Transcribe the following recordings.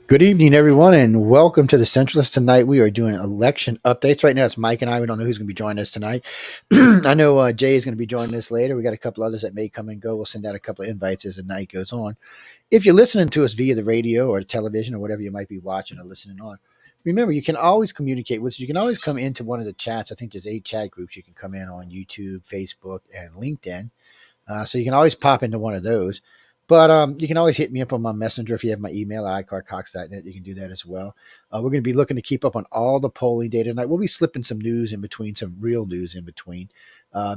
Good evening, everyone, and welcome to the Centralist. Tonight, we are doing election updates. Right now, it's Mike and I. We don't know who's going to be joining us tonight. I know Jay is going to be joining us later. We got a couple others that may come and go. We'll send out a couple of invites as the night goes on. If you're listening to us via the radio or the television or whatever you might be watching or listening on, remember you can always communicate with us. You can always come into one of the chats. I think there's 8 chat groups you can come in on YouTube, Facebook, and LinkedIn. So you can always pop into one of those. But you can always hit me up on my messenger if you have my email at icarcox.net. You can do that as well. We're going to be looking to keep up on all the polling data tonight. We'll be slipping some news in between, some real news in between,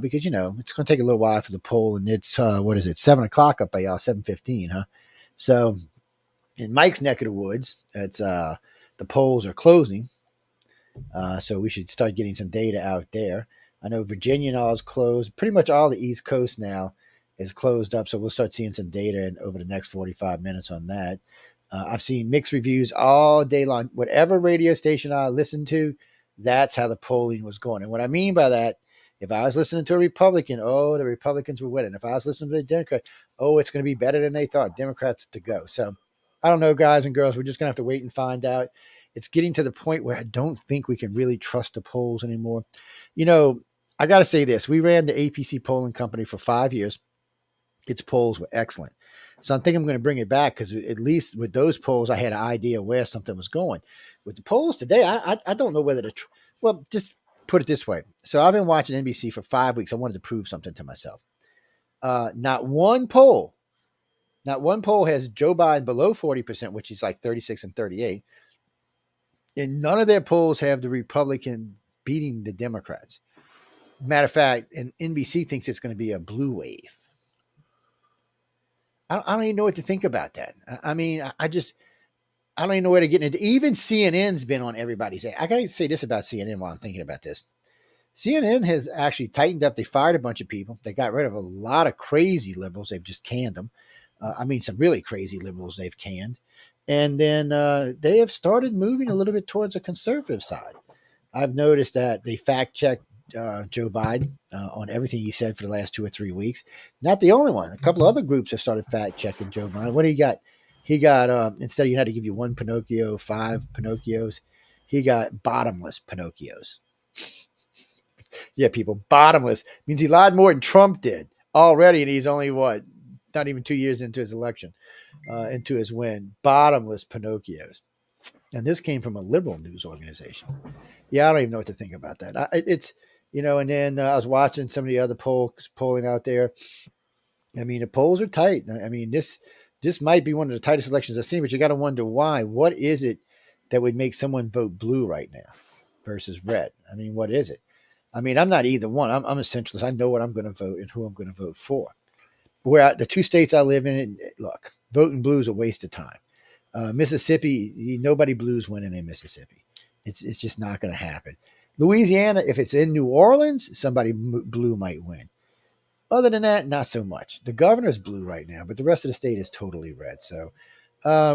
because it's going to take a little while for the poll, and it's 7 o'clock up by y'all, 7:15, huh? So in Mike's neck of the woods, it's the polls are closing, so we should start getting some data out there. I know Virginia and all is closed. Pretty much all the East Coast now is closed up, so we'll start seeing some data over the next 45 minutes on that. I've seen mixed reviews all day long. Whatever radio station I listen to, that's how the polling was going. And what I mean by that, if I was listening to a Republican, oh, the Republicans were winning. If I was listening to a Democrat, oh, it's going to be better than they thought. Democrats to go. So I don't know, guys and girls. We're just going to have to wait and find out. It's getting to the point where I don't think we can really trust the polls anymore. I got to say this. We ran the APC polling company for 5 years. Its polls were excellent. So I think I'm going to bring it back because at least with those polls, I had an idea where something was going. With the polls today, I don't know whether well, just put it this way. So I've been watching NBC for 5 weeks. I wanted to prove something to myself. Not one poll has Joe Biden below 40%, which is like 36 and 38. And none of their polls have the Republican beating the Democrats. Matter of fact, and NBC thinks it's going to be a blue wave. I don't even know what to think about that. I mean, I don't even know where to get into. Even CNN's been on everybody's. I got to say this about CNN while I'm thinking about this. CNN has actually tightened up. They fired a bunch of people. They got rid of a lot of crazy liberals. They've just canned them. Some really crazy liberals they've canned. And then they have started moving a little bit towards a conservative side. I've noticed that they fact-checked Joe Biden on everything he said for the last 2 or 3 weeks. Not the only one. A couple of other groups have started fact-checking Joe Biden. What do you got? He got, instead of you had to give you one Pinocchio, 5 Pinocchios, he got bottomless Pinocchios. Yeah, people, bottomless means he lied more than Trump did already, and he's only not even 2 years into his election, into his win. Bottomless Pinocchios, and this came from a liberal news organization. Yeah, I don't even know what to think about that. And then I was watching some of the other polling out there. I mean, the polls are tight. I mean, this might be one of the tightest elections I've seen, but you got to wonder why. What is it that would make someone vote blue right now versus red? I mean, what is it? I mean, I'm not either one. I'm a centralist. I know what I'm going to vote and who I'm going to vote for. Where the 2 states I live in, look, voting blue is a waste of time. Mississippi, nobody blues winning in Mississippi. It's just not going to happen. Louisiana, if it's in New Orleans, somebody blue might win. Other than that, not so much. The governor's blue right now, but the rest of the state is totally red. So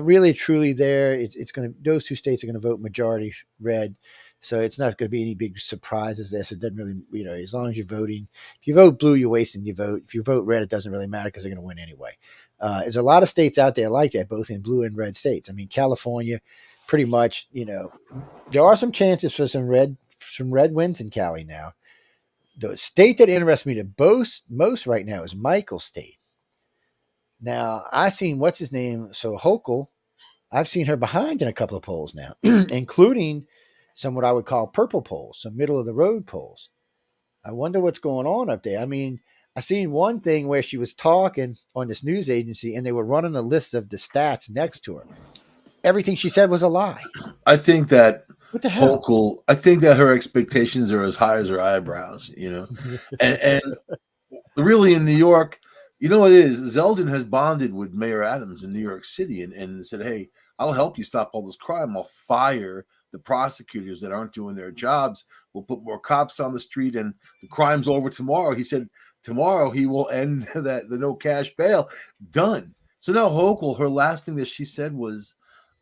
really, truly there, it's going to, those 2 states are going to vote majority red. So it's not going to be any big surprises there. So it doesn't really, as long as you're voting, if you vote blue, you're wasting your vote. If you vote red, it doesn't really matter because they're going to win anyway. There's a lot of states out there like that, both in blue and red states. I mean, California, pretty much, there are some chances for some red wins in Cali now. The state that interests me the most right now is Michael State. Now, I've seen, what's his name? So Hochul, I've seen her behind in a couple of polls now, including some what I would call purple polls, some middle of the road polls. I wonder what's going on up there. I mean, I seen one thing where she was talking on this news agency and they were running a list of the stats next to her. Everything she said was a lie. I think that what the hell? Hochul, I think that her expectations are as high as her eyebrows, and really in New York, you know what it is? Zeldin has bonded with Mayor Adams in New York City and said, hey, I'll help you stop all this crime. I'll fire the prosecutors that aren't doing their jobs. We'll put more cops on the street and the crime's over tomorrow. He said tomorrow he will end the no cash bail. Done. So now Hochul, her last thing that she said was,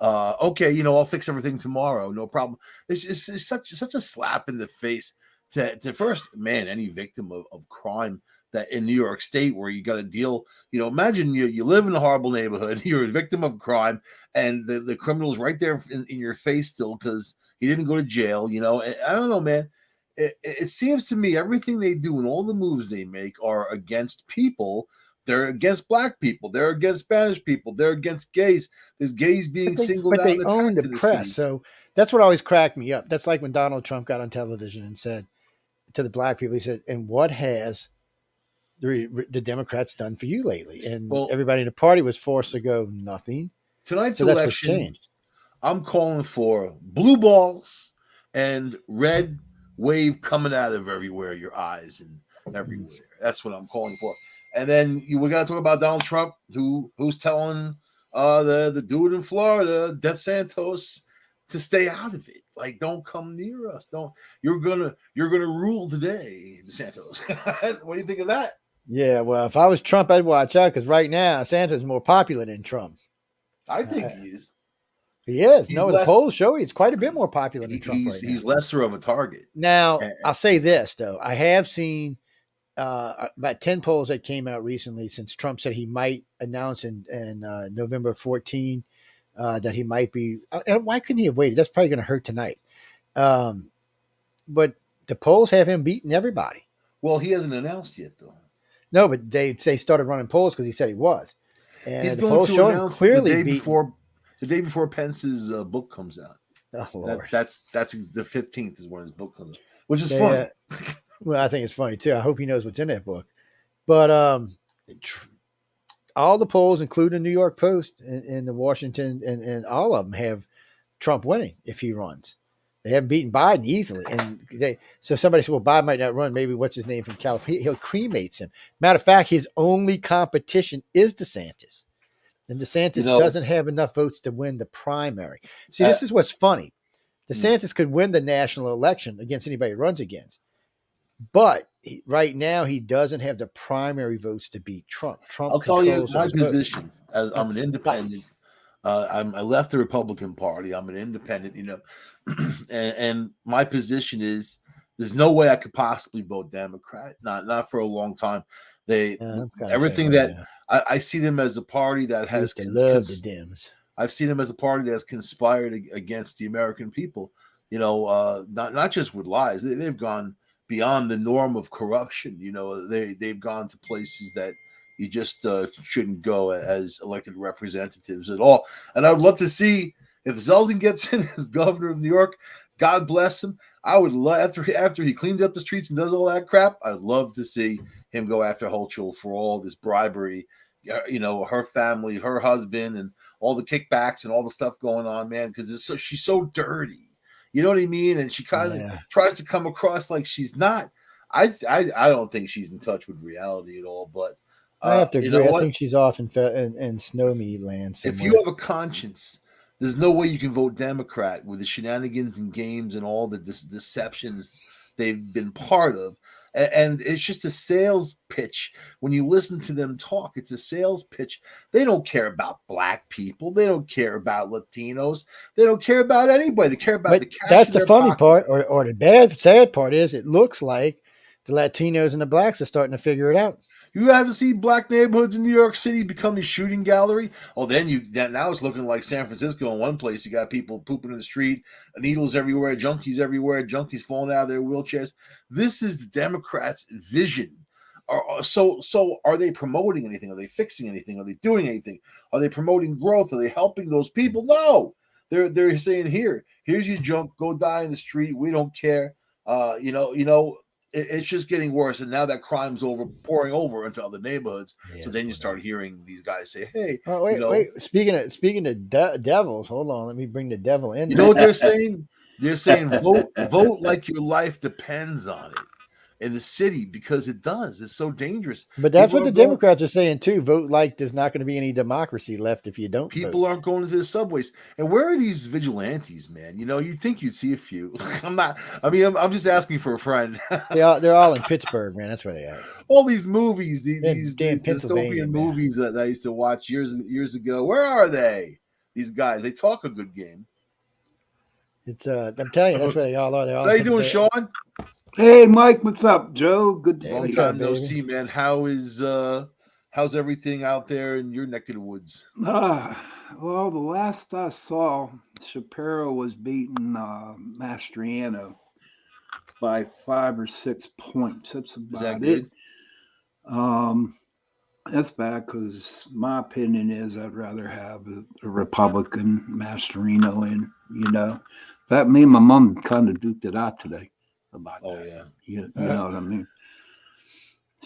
okay, I'll fix everything tomorrow. No problem. It's such a slap in the face to first, man, any victim of crime that in New York State where you got to deal. Imagine you live in a horrible neighborhood, you're a victim of crime, and the criminal's right there in your face still because he didn't go to jail. And I don't know, man. It seems to me everything they do and all the moves they make are against people. They're against black people. They're against Spanish people. They're against gays. There's gays being singled out But they and own attacked the in the press. city. So that's what always cracked me up. That's like when Donald Trump got on television and said to the black people, he said, "And what has the Democrats done for you lately?" And Well, everybody in the party was forced to go, "Nothing." tonight's So that's what's election, changed. I'm calling for blue balls and red wave coming out of everywhere, your eyes and everywhere. That's what I'm calling for. And then we got to talk about Donald Trump, who's telling the dude in Florida, DeSantis, to stay out of it. Like, don't come near us. Don't. You're gonna rule today, DeSantis. What do you think of that? Yeah, well, if I was Trump, I'd watch out because right now Santa's more popular than Trump. I think he is. He is. He's The polls show he's quite a bit more popular than Trump right now. He's lesser of a target. Now, I'll say this, though. I have seen about 10 polls that came out recently since Trump said he might announce in November 14 that he might be. Why couldn't he have waited? That's probably going to hurt tonight. But the polls have him beating everybody. Well, he hasn't announced yet, though. No, but they started running polls because he said he was. And he's the polls show him clearly the day before Pence's book comes out. Oh, Lord. That's the 15th is when his book comes out, which is funny. Well, I think it's funny too. I hope he knows what's in that book. But all the polls, including the New York Post and the Washington, and all of them have Trump winning if he runs. They haven't beaten Biden easily, so somebody said, "Well, Biden might not run. Maybe what's his name from California? He'll cremate him." Matter of fact, his only competition is DeSantis, and DeSantis doesn't have enough votes to win the primary. See, this is what's funny. DeSantis could win the national election against anybody he runs against, but right now he doesn't have the primary votes to beat Trump. Trump. I'll tell you my position as I'm an independent. I left the Republican Party. I'm an independent, and my position is there's no way I could possibly vote Democrat. Not for a long time. Everything that I see them as a party that has love the Dems. I've seen them as a party that has conspired against the American people. Not just with lies. They've gone beyond the norm of corruption. They've gone to places that you just shouldn't go as elected representatives at all. And I would love to see if Zeldin gets in as governor of New York. God bless him. I would love after he cleans up the streets and does all that crap. I'd love to see him go after Hochul for all this bribery. Her family, her husband, and all the kickbacks and all the stuff going on, man. Because she's so dirty. You know what I mean? And she kind of tries to come across like she's not. I don't think she's in touch with reality at all. But I have to agree. I think she's off in snowy land somewhere. If you have a conscience, there's no way you can vote Democrat with the shenanigans and games and all the deceptions they've been part of. And it's just a sales pitch. When you listen to them talk, it's a sales pitch. They don't care about black people. They don't care about Latinos. They don't care about anybody. They care about the cash. That's the funny part, or the sad part is it looks like the Latinos and the blacks are starting to figure it out. You haven't seen black neighborhoods in New York City become a shooting gallery? Oh, now it's looking like San Francisco in one place. You got people pooping in the street, needles everywhere, junkies falling out of their wheelchairs. This is the Democrats' vision. So are they promoting anything? Are they fixing anything? Are they doing anything? Are they promoting growth? Are they helping those people? No. They're saying, here's your junk. Go die in the street. We don't care. It's just getting worse, and now that crime's pouring over into other neighborhoods. So then you start hearing these guys say, "Hey, wait. Speaking of devils, hold on. Let me bring the devil in." You know what they're saying? They're saying vote like your life depends on it in the city because it does. It's so dangerous. But that's what the Democrats are saying too. Vote like there's not going to be any democracy left if you don't. People aren't going to the subways. And where are these vigilantes, man? You'd think you'd see a few. I'm just asking for a friend. They're all in Pittsburgh, man. That's where they are. All these movies, these dystopian movies that I used to watch years ago. Where are they? These guys, they talk a good game. It's I'm telling you, that's where they all are. How you doing, Shawn? Hey, Mike, what's up, Joe? Good to Hey, Long see what's you. up, time no baby? see, man. How's everything out there in your neck of the woods? Well, the last I saw, Shapiro was beating Mastriano by 5 or 6 points. That's Is that about it. good? Um, that's bad because my opinion is I'd rather have a Republican Mastriano in, you know. That me and my mom kind of duked it out today about Oh that. yeah. You know what I mean?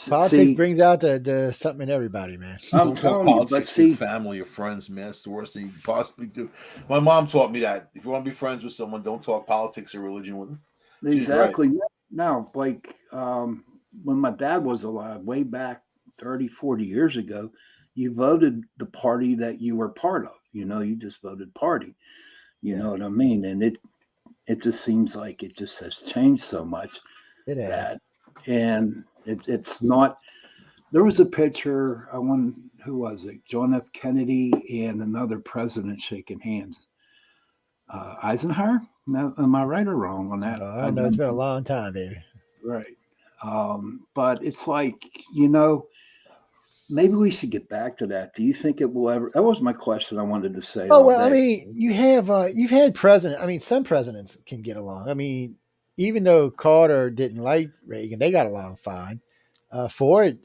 Politics See, brings out the something in everybody, man. I'm Don't talk telling you, but politics to your see, family or friends, man. It's the worst thing you can possibly do. My mom taught me that if you want to be friends with someone, don't talk politics or religion with them. She's right. exactly. Now, like when my dad was alive, way back 30, 40 years ago, you voted the party that you were part of. You just voted party. You Yeah, know what I mean? And it just seems like it just has changed so much it has. that, and it's not. There was a picture. I want who was it? John F. Kennedy and another president shaking hands. Eisenhower? No, am I right or wrong on that? I I don't know. It's don't. been a long time, baby. Right. But it's like, maybe we should get back to that. Do you think it will ever? That was my question I wanted to say Oh all well, I day. mean, you've had president. I mean, some presidents can get along. I mean, even though Carter didn't like Reagan, they got along fine. Ford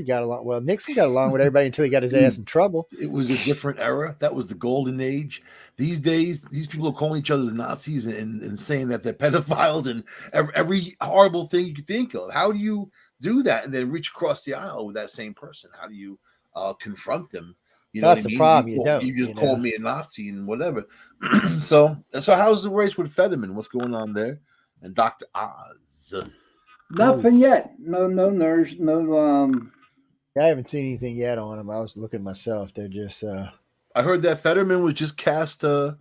got along. Well, Nixon got along with everybody until he got his ass in trouble. It was a different era. That was the golden age. These days, these people are calling each other Nazis and saying that they're pedophiles and every horrible thing you could think of. How do you do that and then reach across the aisle with that same person? How do you confront them? You know what That's I the mean? problem. You don't. You You just called know. me a Nazi and whatever. So how's the race with Fetterman? What's going on there? And Dr. Oz. Nothing yet. No, no nurse. No. I haven't seen anything yet on them. I was looking myself. They're just I heard that Fetterman was just cast for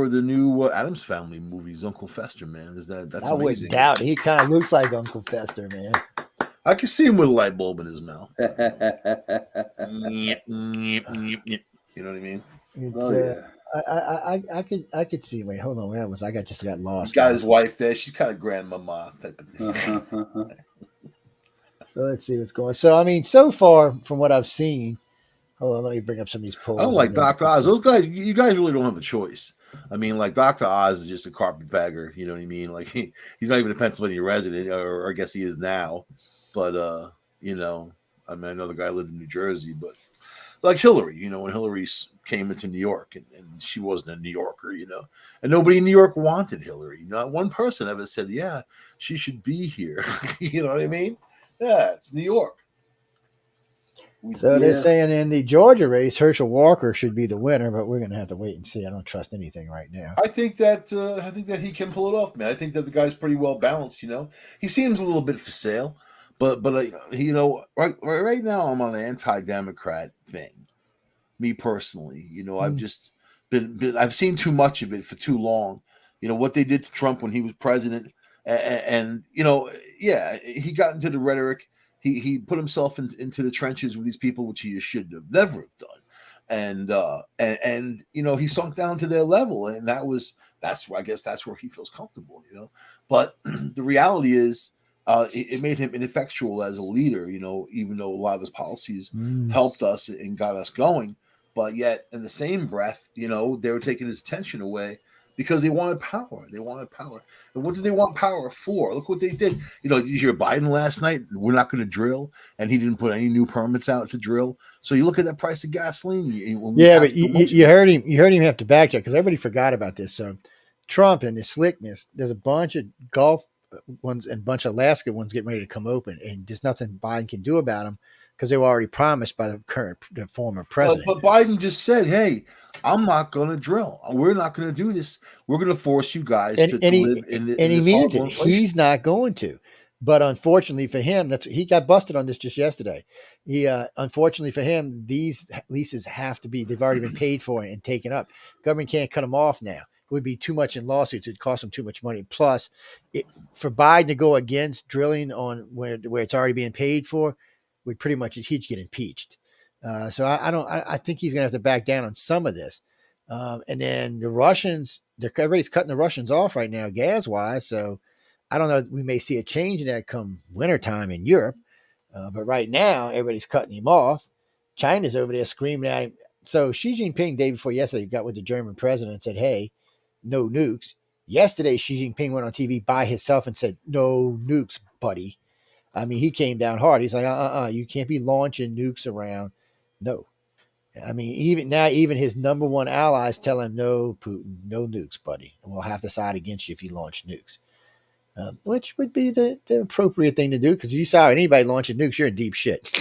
the new Adams Family movies, Uncle Fester. Man, is that's I wouldn't amazing. doubt it. He kind of looks like Uncle Fester, man. I can see him with a light bulb in his mouth. You know what I mean? It's Oh yeah. I could see. Wait, hold on. Where was I? Just got He's lost, got his guys. wife there. She's kind of grandmama type of thing. So let's see what's going. So I mean, so far from what I've seen, hold on. Let me bring up some of these I don't polls I've like been. Dr. Oz. Those guys, you guys really don't have a choice. I mean, like Dr. Oz is just a carpetbagger. You know what I mean? Like he's not even a Pennsylvania resident, or I guess he is now. But you know, I mean, I know the guy lived in New Jersey, but like Hillary, when Hillary came into New York and she wasn't a New Yorker, and nobody in New York wanted Hillary. Not one person ever said, yeah, she should be here. You know what I mean? Yeah, it's New York. So they're Yeah. saying in the Georgia race, Herschel Walker should be the winner, but we're going to have to wait and see. I don't trust anything right now. I think that he can pull it off, man. I think that the guy's pretty well balanced. He seems a little bit for sale, but right now I'm on an anti-democrat thing. Me personally, I've Mm. just I've seen too much of it for too long. What they did to Trump when he was president, and yeah, he got into the rhetoric. He put himself into the trenches with these people, which he should have never have done. And he sunk down to their level, and that's where I guess that's where he feels comfortable. But the reality is, it made him ineffectual as a leader. Even though a lot of his policies Mm. helped us and got us going, but yet in the same breath, they were taking his attention away because they wanted power. They wanted power. And what did they want power for? Look what they did. Did you hear Biden last night? We're not going to drill, and he didn't put any new permits out to drill. So you look at the price of gasoline. When we Yeah, have but so much of you it. heard him. You heard him have to backtrack because everybody forgot about this. So Trump and his slickness. There's a bunch of Gulf ones and a bunch of Alaska ones getting ready to come open, and there's nothing Biden can do about them because they were already promised by the former president. But Biden just said, "Hey, I'm not going to drill. We're not going to do this. We're going to force you guys and to and he live in and he this means horrible it. inflation." He's not going to. But unfortunately for him, he got busted on this just yesterday. He unfortunately for him, these leases have to be they've already been paid for and taken up. Government can't cut them off now. It would be too much in lawsuits. It'd cost them too much money. Plus, for Biden to go against drilling on where it's already being paid for, would pretty much he'd get impeached. So I don't. I think he's going to have to back down on some of this. And then the Russians, everybody's cutting the Russians off right now, gas wise. So I don't know. We may see a change in that come wintertime in Europe, but right now everybody's cutting him off. China's over there screaming at him. So Xi Jinping, day before yesterday, got with the German president and said, "Hey, no nukes." Yesterday, Xi Jinping went on TV by himself and said, "No nukes, buddy." I mean, he came down hard. He's like, you can't be launching nukes around. No. I mean, even now, even his number one allies tell him, no, Putin, no nukes, buddy. And we'll have to side against you if you launch nukes, which would be the appropriate thing to do. Because if you saw anybody launching nukes, you're in deep shit.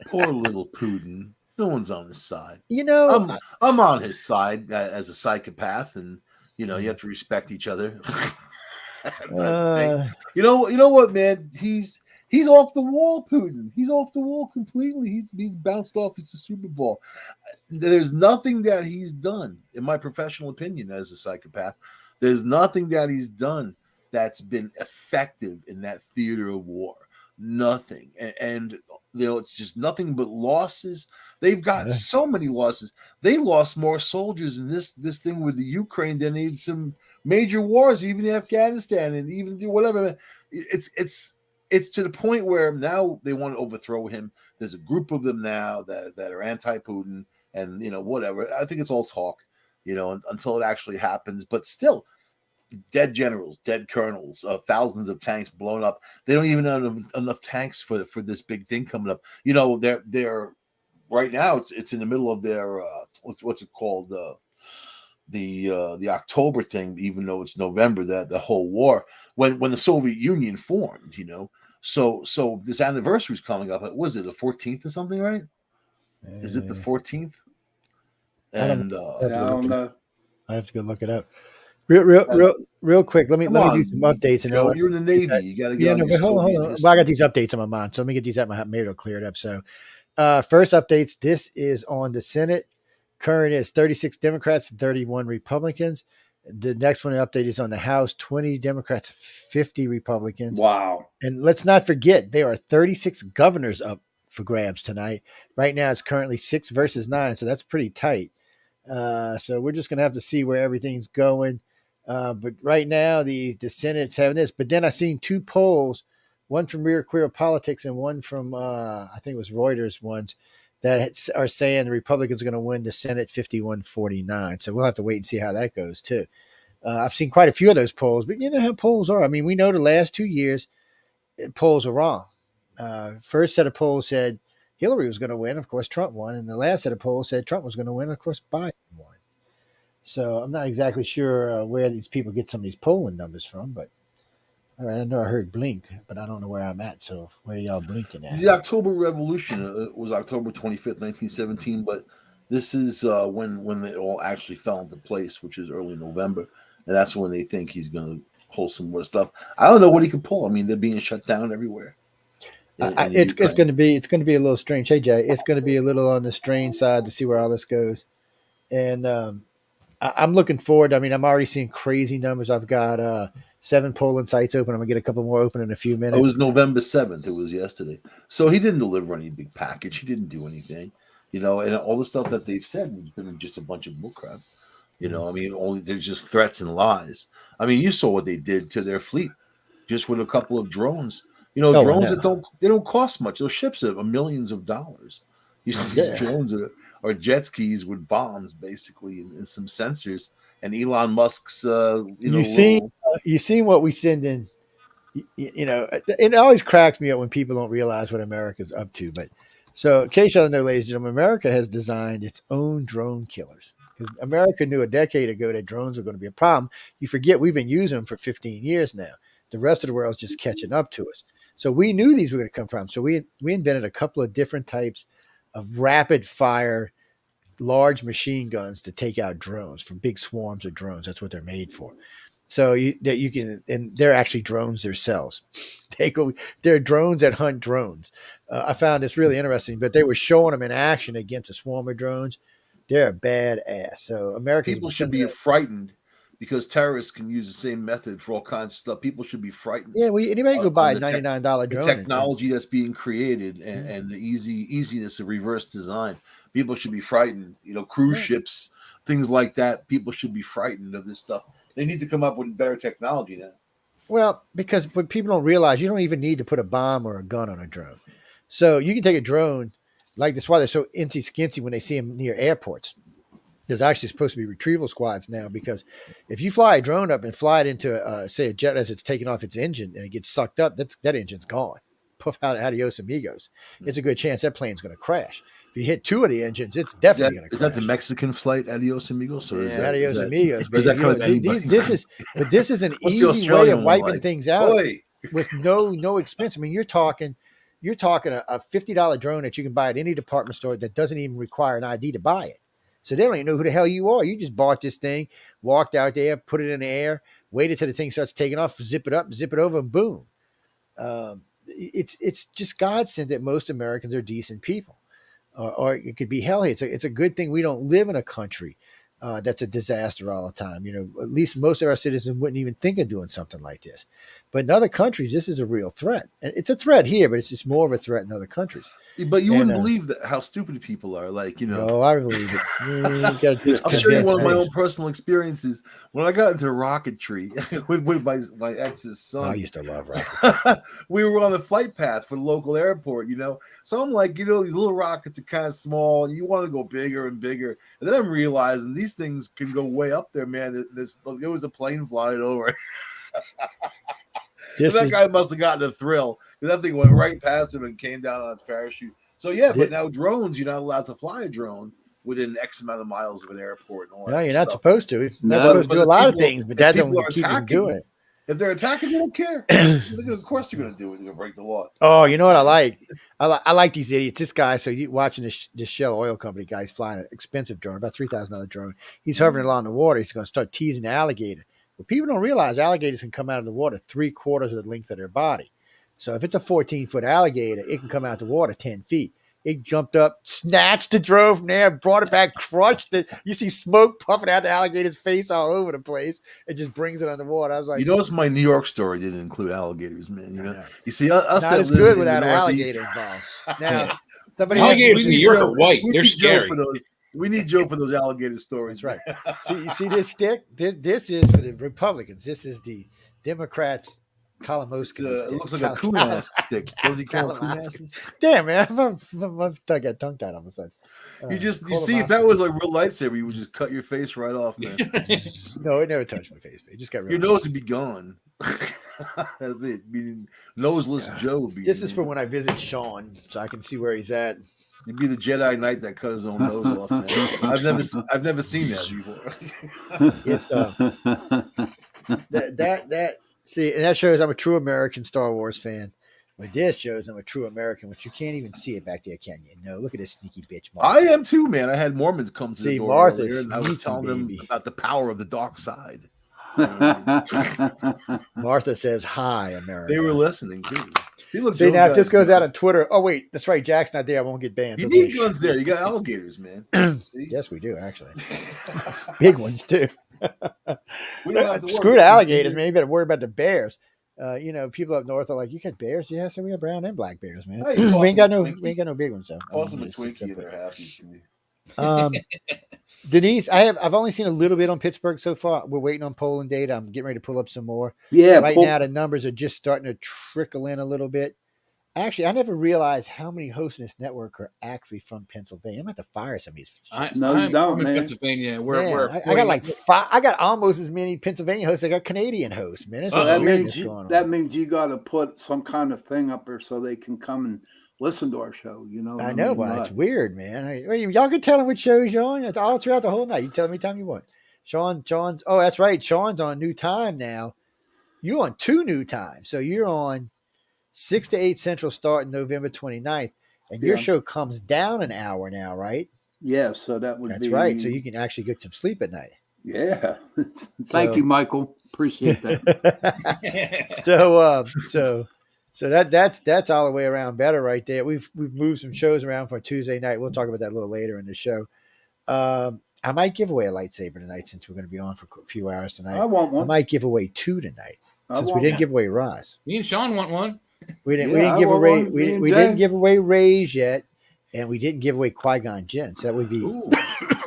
Poor little Putin. No one's on his side. You know, I'm on his side as a psychopath, and you have to respect each other. You know what, man? He's off the wall, Putin. He's off the wall completely. He's bounced off. It's a Super Bowl. There's nothing that he's done, in my professional opinion, as a psychopath. There's nothing that he's done that's been effective in that theater of war. Nothing. And it's just nothing but losses. They've got so many losses. They lost more soldiers in this thing with the Ukraine than they some major wars, even in Afghanistan and even do whatever. It's to the point where now they want to overthrow him. There's a group of them now that are anti-Putin and whatever. I think it's all talk, until it actually happens. But still, dead generals, dead colonels, thousands of tanks blown up. They don't even have enough tanks for this big thing coming up. They're right now. It's in the middle of their what's it called? The October thing, even though it's November, that the whole war when the Soviet Union formed, So this anniversary is coming up. Was it the 14th or something, right? Is it the 14th? And I don't know. I have to go look it up. Real quick. Let me do some updates. And you're in the Navy. You got to get on. Hold on. Well, I got these updates on my mind, so let me get these out. Maybe it'll clear it up. So, first updates. This is on the Senate. Current is 36 Democrats and 31 Republicans. The next one update is on the House, 20 Democrats, 50 Republicans. Wow. And let's not forget, there are 36 governors up for grabs tonight. Right now, it's currently 6 versus 9, so that's pretty tight. So we're just going to have to see where everything's going. But right now, the Senate's having this. But then I seen 2 polls, one from Real Queer Politics and one from, I think it was Reuters ones, that are saying the Republicans are going to win the Senate 51-49. So we'll have to wait and see how that goes too. I've seen quite a few of those polls, but you know how polls are. I mean, we know the last 2 years polls are wrong. First set of polls said Hillary was going to win. Of course, Trump won. And the last set of polls said Trump was going to win. Of course, Biden won. So I'm not exactly sure where these people get some of these polling numbers from, but all right, I know I heard blink, but I don't know where I'm at. So where are y'all blinking at? The October Revolution was October 25th, 1917, but this is when it all actually fell into place, which is early November, and that's when they think he's going to pull some more stuff. I don't know what he could pull. I mean, they're being shut down everywhere. It's going to be a little strange. Hey Jay, it's going to be a little on the strange side to see where all this goes, and I'm looking forward. I mean, I'm already seeing crazy numbers. I've got 7 polling sites open. I'm gonna get a couple more open in a few minutes. It was November 7th. It was yesterday. So he didn't deliver any big package. He didn't do anything, and all the stuff that they've said has been just a bunch of bullcrap. I mean, they're just threats and lies. I mean, you saw what they did to their fleet just with a couple of drones. Drones that don't cost much. Those ships are millions of dollars. These drones are jet skis with bombs, basically, and some sensors. And Elon Musk's, you seen what we send in. It always cracks me up when people don't realize what America's up to. But so, in case you don't know, ladies and gentlemen, America has designed its own drone killers because America knew a decade ago that drones were going to be a problem. You forget we've been using them for 15 years now. The rest of the world's just catching up to us. So we knew these were going to come from. So we invented a couple of different types of rapid fire large machine guns to take out drones from big swarms of drones. That's what they're made for. So you can, and they're actually drones themselves. They're drones that hunt drones. I found this really interesting, but they were showing them in action against a swarm of drones. They're badass. So people should be frightened because terrorists can use the same method for all kinds of stuff. People should be frightened. Yeah, anybody go buy a $99 drone. The technology that's being created and the easiness of reverse design. People should be frightened. Cruise ships, things like that. People should be frightened of this stuff. They need to come up with better technology now. Well, because what people don't realize, you don't even need to put a bomb or a gun on a drone. So you can take a drone, like that's why they're so incy skincy when they see them near airports. There's actually supposed to be retrieval squads now because if you fly a drone up and fly it into, say, a jet as it's taking off its engine and it gets sucked up, that engine's gone. Poof, adios amigos. It's a good chance that plane's going to crash. If you hit two of the engines, it's definitely going to crash. Is that the Mexican flight, adios amigos? Or adios amigos. Is that kind of this is an easy way of wiping things out with no expense. I mean, you're talking a $50 drone that you can buy at any department store that doesn't even require an ID to buy it. So they don't even know who the hell you are. You just bought this thing, walked out there, put it in the air, waited till the thing starts taking off, zip it up, zip it over, and boom. It's just God sent that most Americans are decent people, or it could be hell. It's a good thing we don't live in a country that's a disaster all the time. You know, at least most of our citizens wouldn't even think of doing something like this. But in other countries, this is a real threat. And it's a threat here, but it's just more of a threat in other countries. But you wouldn't believe that how stupid people are. Like, you know. Oh, I believe it. I'll show you one of my own personal experiences. When I got into rocketry with my ex's son. I used to love rocketry. We were on the flight path for the local airport, you know. So I'm like, you know, these little rockets are kind of small, and you want to go bigger and bigger. And then I'm realizing these things can go way up there, man. There was a plane flying over. That guy must have gotten a thrill because that thing went right past him and came down on its parachute. So yeah, but now drones, you're not allowed to fly a drone within X amount of miles of an airport. And all no, you're stuff. not supposed to. You're not supposed to do a lot of things, but that don't keep you doing it. If they're attacking, they don't care. Of course, they're going to do it. They're going to break the law. Oh, you know what I like? I like these idiots. This guy, so you watching this Shell Oil Company guy's flying an expensive drone, about $3,000 drone. He's hovering along the water. He's going to start teasing the alligator. But people don't realize alligators can come out of the water 3/4 of the length of their body. So if it's a 14-foot alligator, it can come out the water 10 feet. It jumped up, snatched the drone from there, brought it back, crushed it. You see smoke puffing out the alligator's face all over the place. It just brings it on the water. I was like, you notice my New York story didn't include alligators, man. You know, you see us not as good without an alligator involved. Now, alligators in New York are white. They're scary. We need Joe for those alligator stories. That's right. See, you see this stick? This is for the Republicans. This is the Democrats. It looks like a coon stick. What do you call coon? Damn, man. I got tongue tied on myself. You see, if that was a real lightsaber, you would just cut your face right off, man. No, it never touched my face. It just got real. Your nose would be gone. That's it. Noseless Joe would be. This is for when I visit Shawn, so I can see where he's at. You'd be the Jedi Knight that cut his own nose off, man. I've never seen that before. It's that see, and that shows I'm a true American Star Wars fan. But this shows I'm a true American, which you can't even see it back there, can you? No, look at this sneaky bitch. Martha. I am too, man. I had Mormons come to the door Martha earlier, and I was telling them about the power of the dark side. Martha says, "Hi, America." They were listening too. See, now if this goes out on Twitter, oh wait, that's right. Jack's not there. I won't get banned. You need guns there. You got alligators, man. Yes, we do actually. Big ones too. We don't have to screw the alligators, man. You better worry about the bears. You know, people up north are like, "You got bears?" Yeah, so we got brown and black bears, man. Hey, we ain't got no big ones though. Awesome, a Twinkie, they're happy. Denise, I've only seen a little bit on Pittsburgh so far. We're waiting on polling data. I'm getting ready to pull up some more. Yeah, right now the numbers are just starting to trickle in a little bit. Actually, I never realized how many hosts in this network are actually from Pennsylvania. I'm going to have to fire some of these. I'm in Pennsylvania. I got like five. I got almost as many Pennsylvania hosts. I got Canadian hosts, man. So that means you got to put some kind of thing up there so they can come and listen to our show. You know, I know, but it's weird, man. Y'all can tell them which shows you're on. It's all throughout the whole night. You tell them anytime you want. Sean's. Oh, that's right. Sean's on new time now. You're on 2 new times, so you're on 6 to 8 Central starting November 29th, and your show comes down an hour now, right? Yeah, so that's right. So you can actually get some sleep at night. Yeah. Thank you, Michael. Appreciate that. So that's all the way around better right there. We've moved some shows around for Tuesday night. We'll talk about that a little later in the show. I might give away a lightsaber tonight since we're going to be on for a few hours tonight. I want one. I might give away 2 tonight since we didn't give away Roz. Me and Shawn want one. We didn't give away. We didn't give away Ray's yet, and we didn't give away Qui-Gon Jinn. So that would be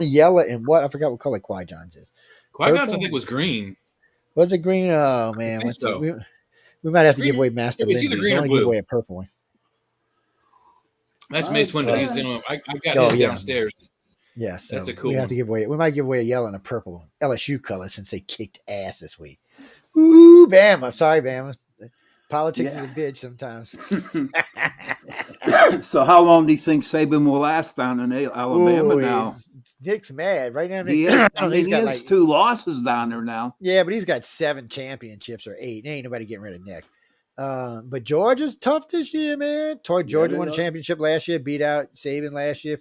yellow and what I forgot what color Qui-Gon's is. Qui-Gon's I think was green. What's a green? Oh man, so. we might have to give away Master It's either Lindy's. green I or want to give blue. away a purple one. That's Mace Windu. He's I've got his downstairs. Yeah, so that's a cool we have one. to give away. We might give away a yellow and a purple LSU color since they kicked ass this week. Ooh, Bama! Sorry, Bama. Politics is a bitch sometimes. So how long do you think Saban will last down in Alabama now? Nick's mad right now. He has like 2 losses down there now. Yeah, but he's got 7 championships or 8. Ain't nobody getting rid of Nick. But Georgia's tough this year, man. Georgia won a championship last year, beat out Saban last year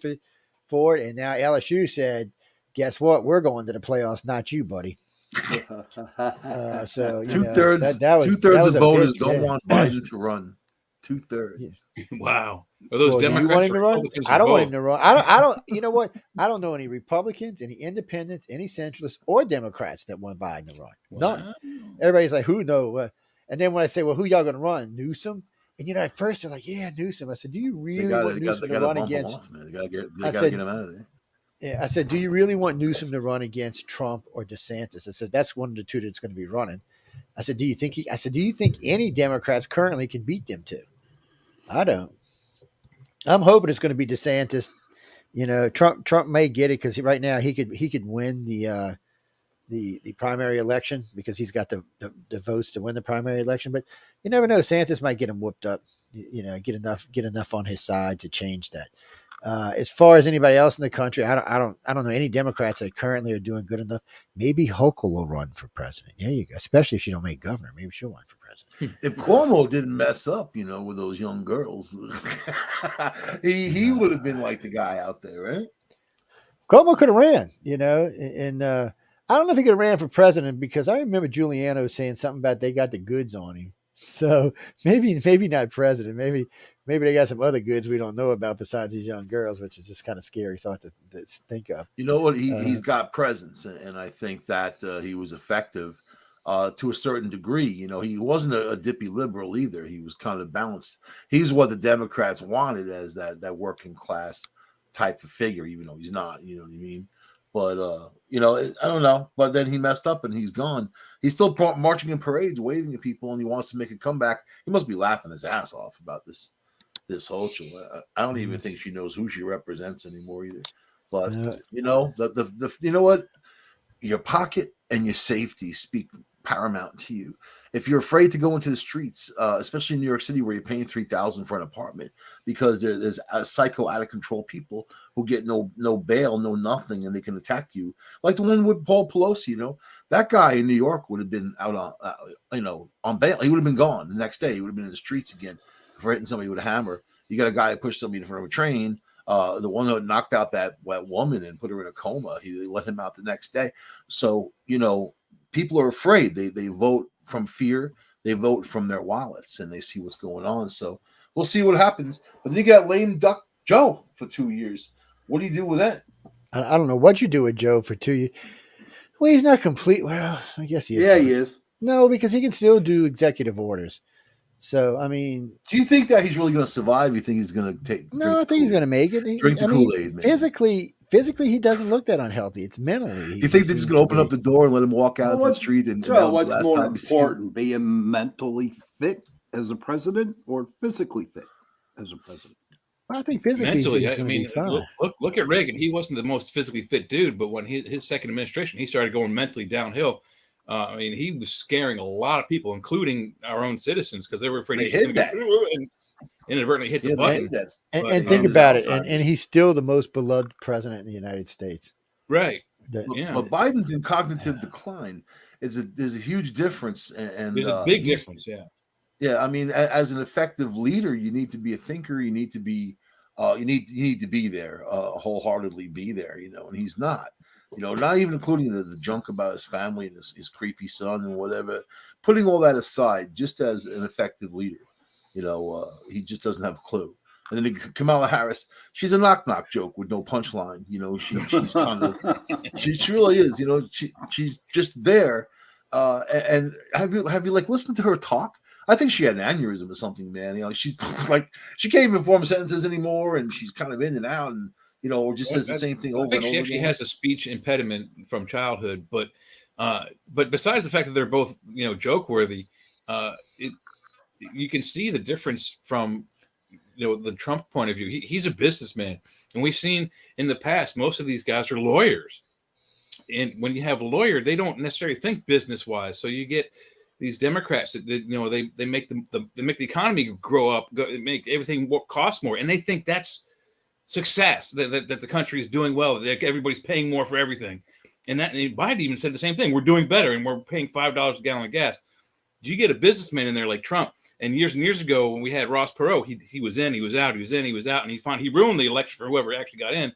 for it, and now LSU said, "Guess what? We're going to the playoffs, not you, buddy." So 2/3 of voters don't want Biden to run. 2/3. Wow. Are those Democrats or Republicans? I don't want him to run. I don't. You know what? I don't know any Republicans, any Independents, any Centralists, or Democrats that want Biden to run. None. Wow. Everybody's like, "Who knows?" And then when I say, "Well, who y'all going to run?" Newsom. And at first they're like, "Yeah, Newsom." I said, "Do you really want Newsom to run against?" They got to get him out of there. Yeah, I said, "Do you really want Newsom to run against Trump or DeSantis?" I said, "That's one of the two that's going to be running." I said, "Do you think any Democrats currently can beat them two?" I don't. I'm hoping it's going to be DeSantis. Trump may get it because right now he could win the primary election because he's got the votes to win the primary election. But you never know. DeSantis might get him whooped up. Get enough on his side to change that. As far as anybody else in the country, I don't know any Democrats that currently are doing good enough. Maybe Hochul will run for president. There you go. Especially if she don't make governor, maybe she'll run for president. If Cuomo didn't mess up, with those young girls, he would have been like the guy out there, right? Cuomo could have ran, and I don't know if he could have ran for president because I remember Giuliano saying something about they got the goods on him. So maybe not president. Maybe they got some other goods we don't know about besides these young girls, which is just kind of scary thought to think of. You know what? He's got presence, and I think that he was effective to a certain degree. He wasn't a dippy liberal either. He was kind of balanced. He's what the Democrats wanted as that working class type of figure, even though he's not. You know what I mean? But, I don't know. But then he messed up and he's gone. He's still marching in parades, waving at people, and he wants to make a comeback. He must be laughing his ass off about this whole show. I don't even think she knows who she represents anymore either. But, you know what? Your pocket and your safety speak paramount to you. If you're afraid to go into the streets, especially in New York City where you're paying $3,000 for an apartment because there's psycho out of control people who get no bail, no nothing, and they can attack you, like the one with Paul Pelosi. That guy in New York would have been out on bail. He would have been gone the next day. He would have been in the streets again for hitting somebody with a hammer. You got a guy who pushed somebody in front of a train. The one who knocked out that woman and put her in a coma, he let him out the next day. So people are afraid. They vote from fear. They vote from their wallets, and they see what's going on. So we'll see what happens. But then you got lame duck Joe for 2 years. What do you do with that? I don't know what you do with Joe for 2 years. Well, he's not complete. Well, I guess he is. Yeah, he is. No, because he can still do executive orders. So, I mean, do you think that he's really going to survive? You think he's going to take? No, I think he's going to make it. Drink the Kool-Aid. Physically, he doesn't look that unhealthy. It's mentally. You think they're just going to open up the door and let him walk out into the street? And what's more important, being mentally fit as a president or physically fit as a president? I think physically. Mentally, I mean, look at Reagan. He wasn't the most physically fit dude, but when his second administration, he started going mentally downhill. I mean, he was scaring a lot of people, including our own citizens, because they were afraid he was going to inadvertently hit the button. And think about it, and he's still the most beloved president in the United States. Right. But Biden's in cognitive decline. There's a huge difference, and there's a big difference. Yeah. Yeah, I mean, as an effective leader, you need to be a thinker. You need to be, you need to be there, wholeheartedly be there. And he's not. Not even including the junk about his family and his creepy son and whatever. Putting all that aside, just as an effective leader, he just doesn't have a clue. And then Kamala Harris, she's a knock-knock joke with no punchline. She's kind of, she really is. She's just there. And have you listened to her talk? I think she had an aneurysm or something, man. She's like, she can't even form sentences anymore, and she's kind of in and out. And or just says the same thing over I think and she over actually again? has a speech impediment from childhood, but besides the fact that they're both, joke worthy, you can see the difference from the Trump point of view. He's a businessman, and we've seen in the past most of these guys are lawyers, and when you have a lawyer, they don't necessarily think business wise. So you get these Democrats that they make they make the economy grow up, make everything cost more, and they think that's success, that the country is doing well, that everybody's paying more for everything. And Biden even said the same thing. We're doing better, and we're paying $5 a gallon of gas. You get a businessman in there like Trump, and years ago when we had Ross Perot, he was in, he was out, he was in, he was out, and he ruined the election for whoever actually got in.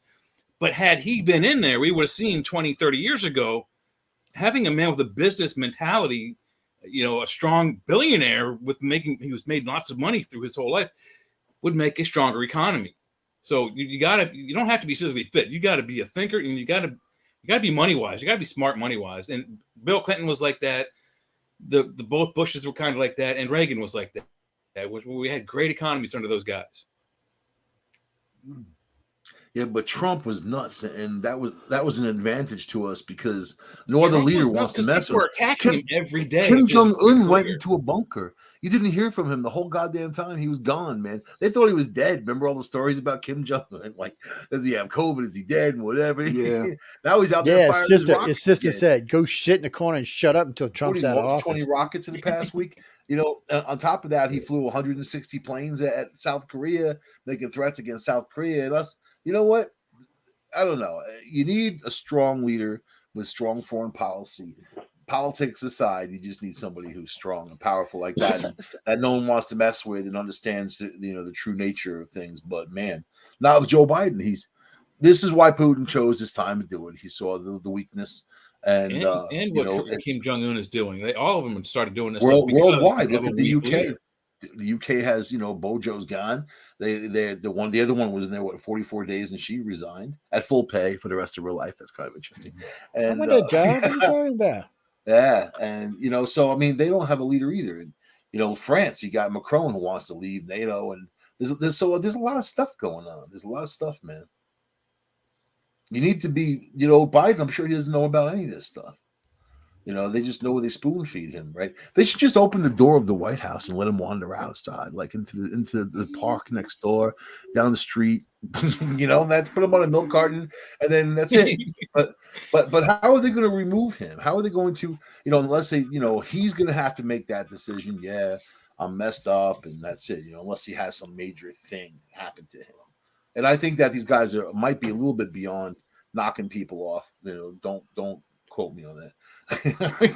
But had he been in there, we would have seen 20, 30 years ago, having a man with a business mentality, a strong billionaire he was made lots of money through his whole life, would make a stronger economy. So you don't have to be physically fit. You got to be a thinker, and you got to be money wise. You got to be smart money wise. And Bill Clinton was like that. The both Bushes were kind of like that, and Reagan was like that. We had great economies under those guys. Yeah, but Trump was nuts, and that was an advantage to us because no other leader wants to mess with him. People are attacking him every day. Kim Jong-un went into a bunker. You didn't hear from him the whole goddamn time. He was gone, man. They thought he was dead. Remember all the stories about Kim Jong-un? Like, does he have COVID? Is he dead? And whatever. Yeah. Now he's out there firing his sister said, go shit in the corner and shut up until Trump's out of office. 20 rockets in the past week. On top of that, he flew 160 planes at South Korea, making threats against South Korea. And us, you know what? I don't know. You need a strong leader with strong foreign policy. Politics aside, you just need somebody who's strong and powerful like that, that no one wants to mess with and understands the true nature of things. But man, not with Joe Biden. This is why Putin chose this time to do it. He saw the weakness and what Kim Jong-un is doing. All of them started doing this worldwide. Look at the UK. Leader. The UK has, Bojo's gone. The other one was in there 44 days, and she resigned at full pay for the rest of her life. That's kind of interesting. And what a job! What are you talking about? Yeah, and so I mean, they don't have a leader either. And France, you got Macron who wants to leave NATO, and there's a lot of stuff going on. There's a lot of stuff, man. You need to be, Biden. I'm sure he doesn't know about any of this stuff. They just know where they spoon feed him, right? They should just open the door of the White House and let him wander outside, like into the park next door, down the street. That's put him on a milk carton, and then that's it. but how are they going to remove him? How are they going to, unless they, he's going to have to make that decision. Yeah, I'm messed up, and that's it. Unless he has some major thing happen to him, and I think that these guys might be a little bit beyond knocking people off. Don't quote me on that.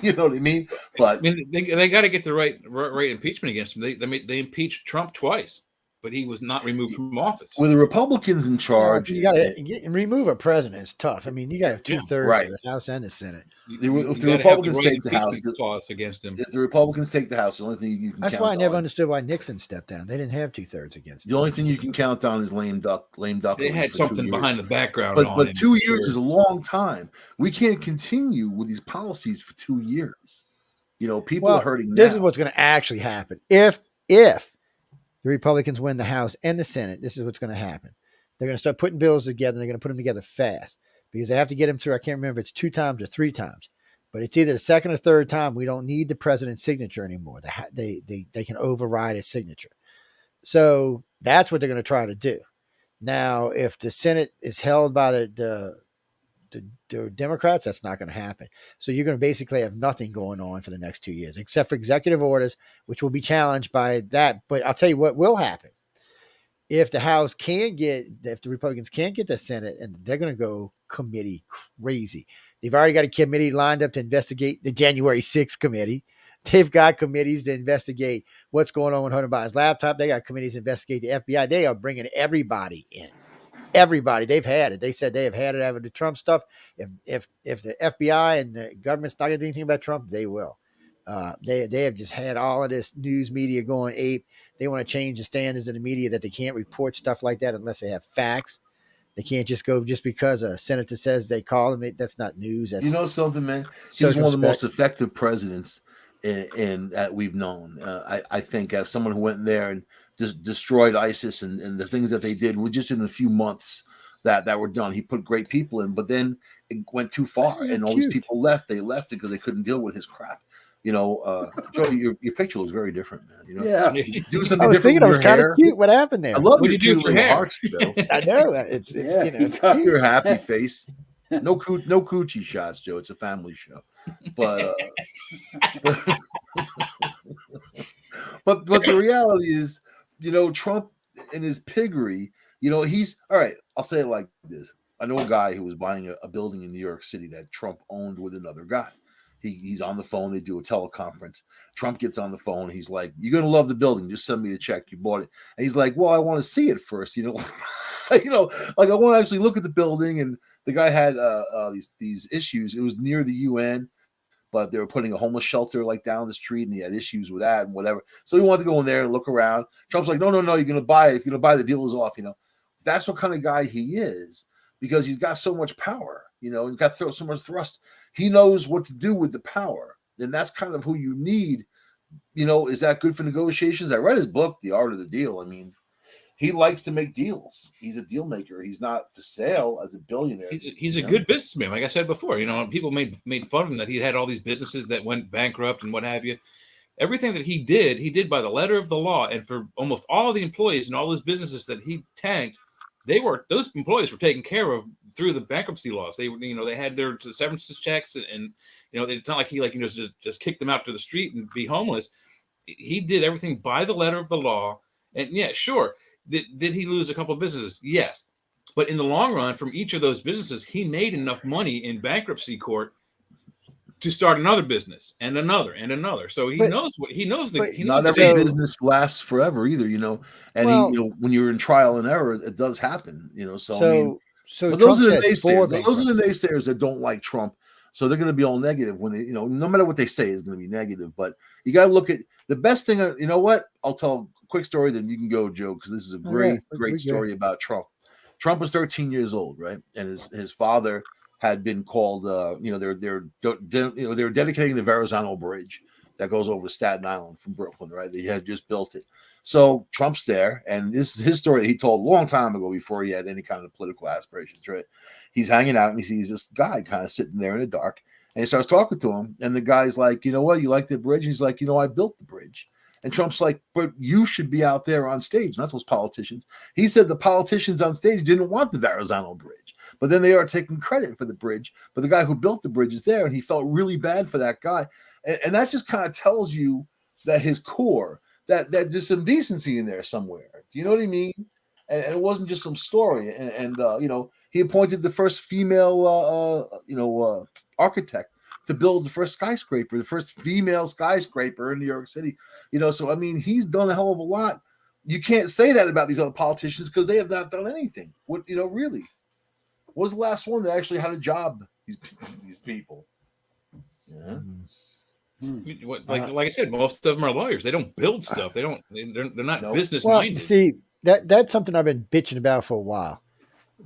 You know what I mean? But they got to get the right impeachment against him. They impeached Trump twice, but he was not removed from office. With the Republicans in charge, you got to remove a president. It's tough. I mean, you got to have 2/3 of the House and the Senate. The Republicans take the House. Clause against him. The Republicans take the House. The only thing you can. That's why I never understood why Nixon stepped down. They didn't have 2/3 against him. The only thing you can count on is lame duck. They had something behind the background. But 2 years is a long time. We can't continue with these policies for 2 years. People are hurting. This is what's going to actually happen. If the Republicans win the House and the Senate, this is what's going to happen. They're going to start putting bills together. They're going to put them together fast because they have to get them through. I can't remember if it's 2 times or 3 times, but it's either the second or third time. We don't need the president's signature anymore. They can override his signature. So that's what they're going to try to do. Now, if the Senate is held by the Democrats, that's not going to happen. So you're going to basically have nothing going on for the next 2 years, except for executive orders, which will be challenged by that. But I'll tell you what will happen. If the Republicans can't get the Senate, and they're going to go committee crazy. They've already got a committee lined up to investigate the January 6th committee. They've got committees to investigate what's going on with Hunter Biden's laptop. They got committees to investigate the FBI. They are bringing everybody in. Everybody. They've had it. They said they have had it out of the Trump stuff. If the FBI and the government's not going to do anything about Trump, they will. They have just had all of this news media going ape. They want to change the standards of the media that they can't report stuff like that unless they have facts. They can't just go just because a senator says they call him. That's not news. That's something, man. He was one of the most effective presidents in that we've known. I think as someone who went in there and just destroyed ISIS and the things that they did, just in a few months, that were done. He put great people in, but then it went too far, You're and all these cute. people left. They left because they couldn't deal with his crap. Joe, your picture looks very different, man. Yeah. Do I something was different thinking with I was your kind of hair. cute. What happened there? I love What'd your you do cute with your little hair? hearts, Joe. I know it's Yeah, it's Got cute. your happy face. No coochie shots, Joe. It's a family show. But but the reality is, Trump and his piggery. He's all right. I'll say it like this: I know a guy who was buying a building in New York City that Trump owned with another guy. He's on the phone. They do a teleconference. Trump gets on the phone. He's like, "You're gonna love the building. Just send me the check. You bought it." And he's like, "Well, I want to see it first. Like I want to actually look at the building." And the guy had these issues. It was near the UN, but they were putting a homeless shelter like down the street, and he had issues with that and whatever. So he wanted to go in there and look around. Trump's like, no, you're going to buy it. If you're going to buy the deal is off. That's what kind of guy he is, because he's got so much power. He's got so much thrust. He knows what to do with the power, and that's kind of who you need. Is that good for negotiations? I read his book, The Art of the Deal. I mean, he likes to make deals. He's a deal maker. He's not for sale as a billionaire. He's a good businessman, like I said before. People made fun of him that he had all these businesses that went bankrupt and what have you. Everything that he did by the letter of the law. And for almost all the employees and all those businesses that he tanked, those employees were taken care of through the bankruptcy laws. They they had their severance checks, and it's not like he just kicked them out to the street and be homeless. He did everything by the letter of the law. And yeah, sure. Did he lose a couple of businesses? Yes. But in the long run, from each of those businesses, he made enough money in bankruptcy court to start another business and another and another. So he knows what he knows. Not every business lasts forever either, And when you're in trial and error, it does happen, So but those are the naysayers. Those are the naysayers that don't like Trump. So they're going to be all negative when they, no matter what they say is going to be negative. But you got to look at the best thing. You know what? I'll tell a quick story, then you can go, Joe, because this is a great story about Trump. Trump was 13 years old, right? And his father had been called. They're dedicating the Verrazano Bridge that goes over Staten Island from Brooklyn, right? They had just built it. So Trump's there, and this is his story that he told a long time ago before he had any kind of political aspirations, right? He's hanging out and he sees this guy kind of sitting there in the dark, and he starts talking to him. And the guy's like, "You know what? You like the bridge?" And he's like, "I built the bridge." And Trump's like, "But you should be out there on stage, not those politicians." He said the politicians on stage didn't want the Verrazano Bridge, but then they are taking credit for the bridge. But the guy who built the bridge is there, and he felt really bad for that guy. And that just kind of tells you that his core, that there's some decency in there somewhere. Do you know what I mean? And it wasn't just some story. And he appointed the first female, architect to build the first skyscraper, the first female skyscraper in New York City. So I mean, he's done a hell of a lot. You can't say that about these other politicians because they have not done anything. What really? What was the last one that actually had a job? These people. Yeah. Like I said, most of them are lawyers. They don't build stuff. They're not business minded. See, that's something I've been bitching about for a while.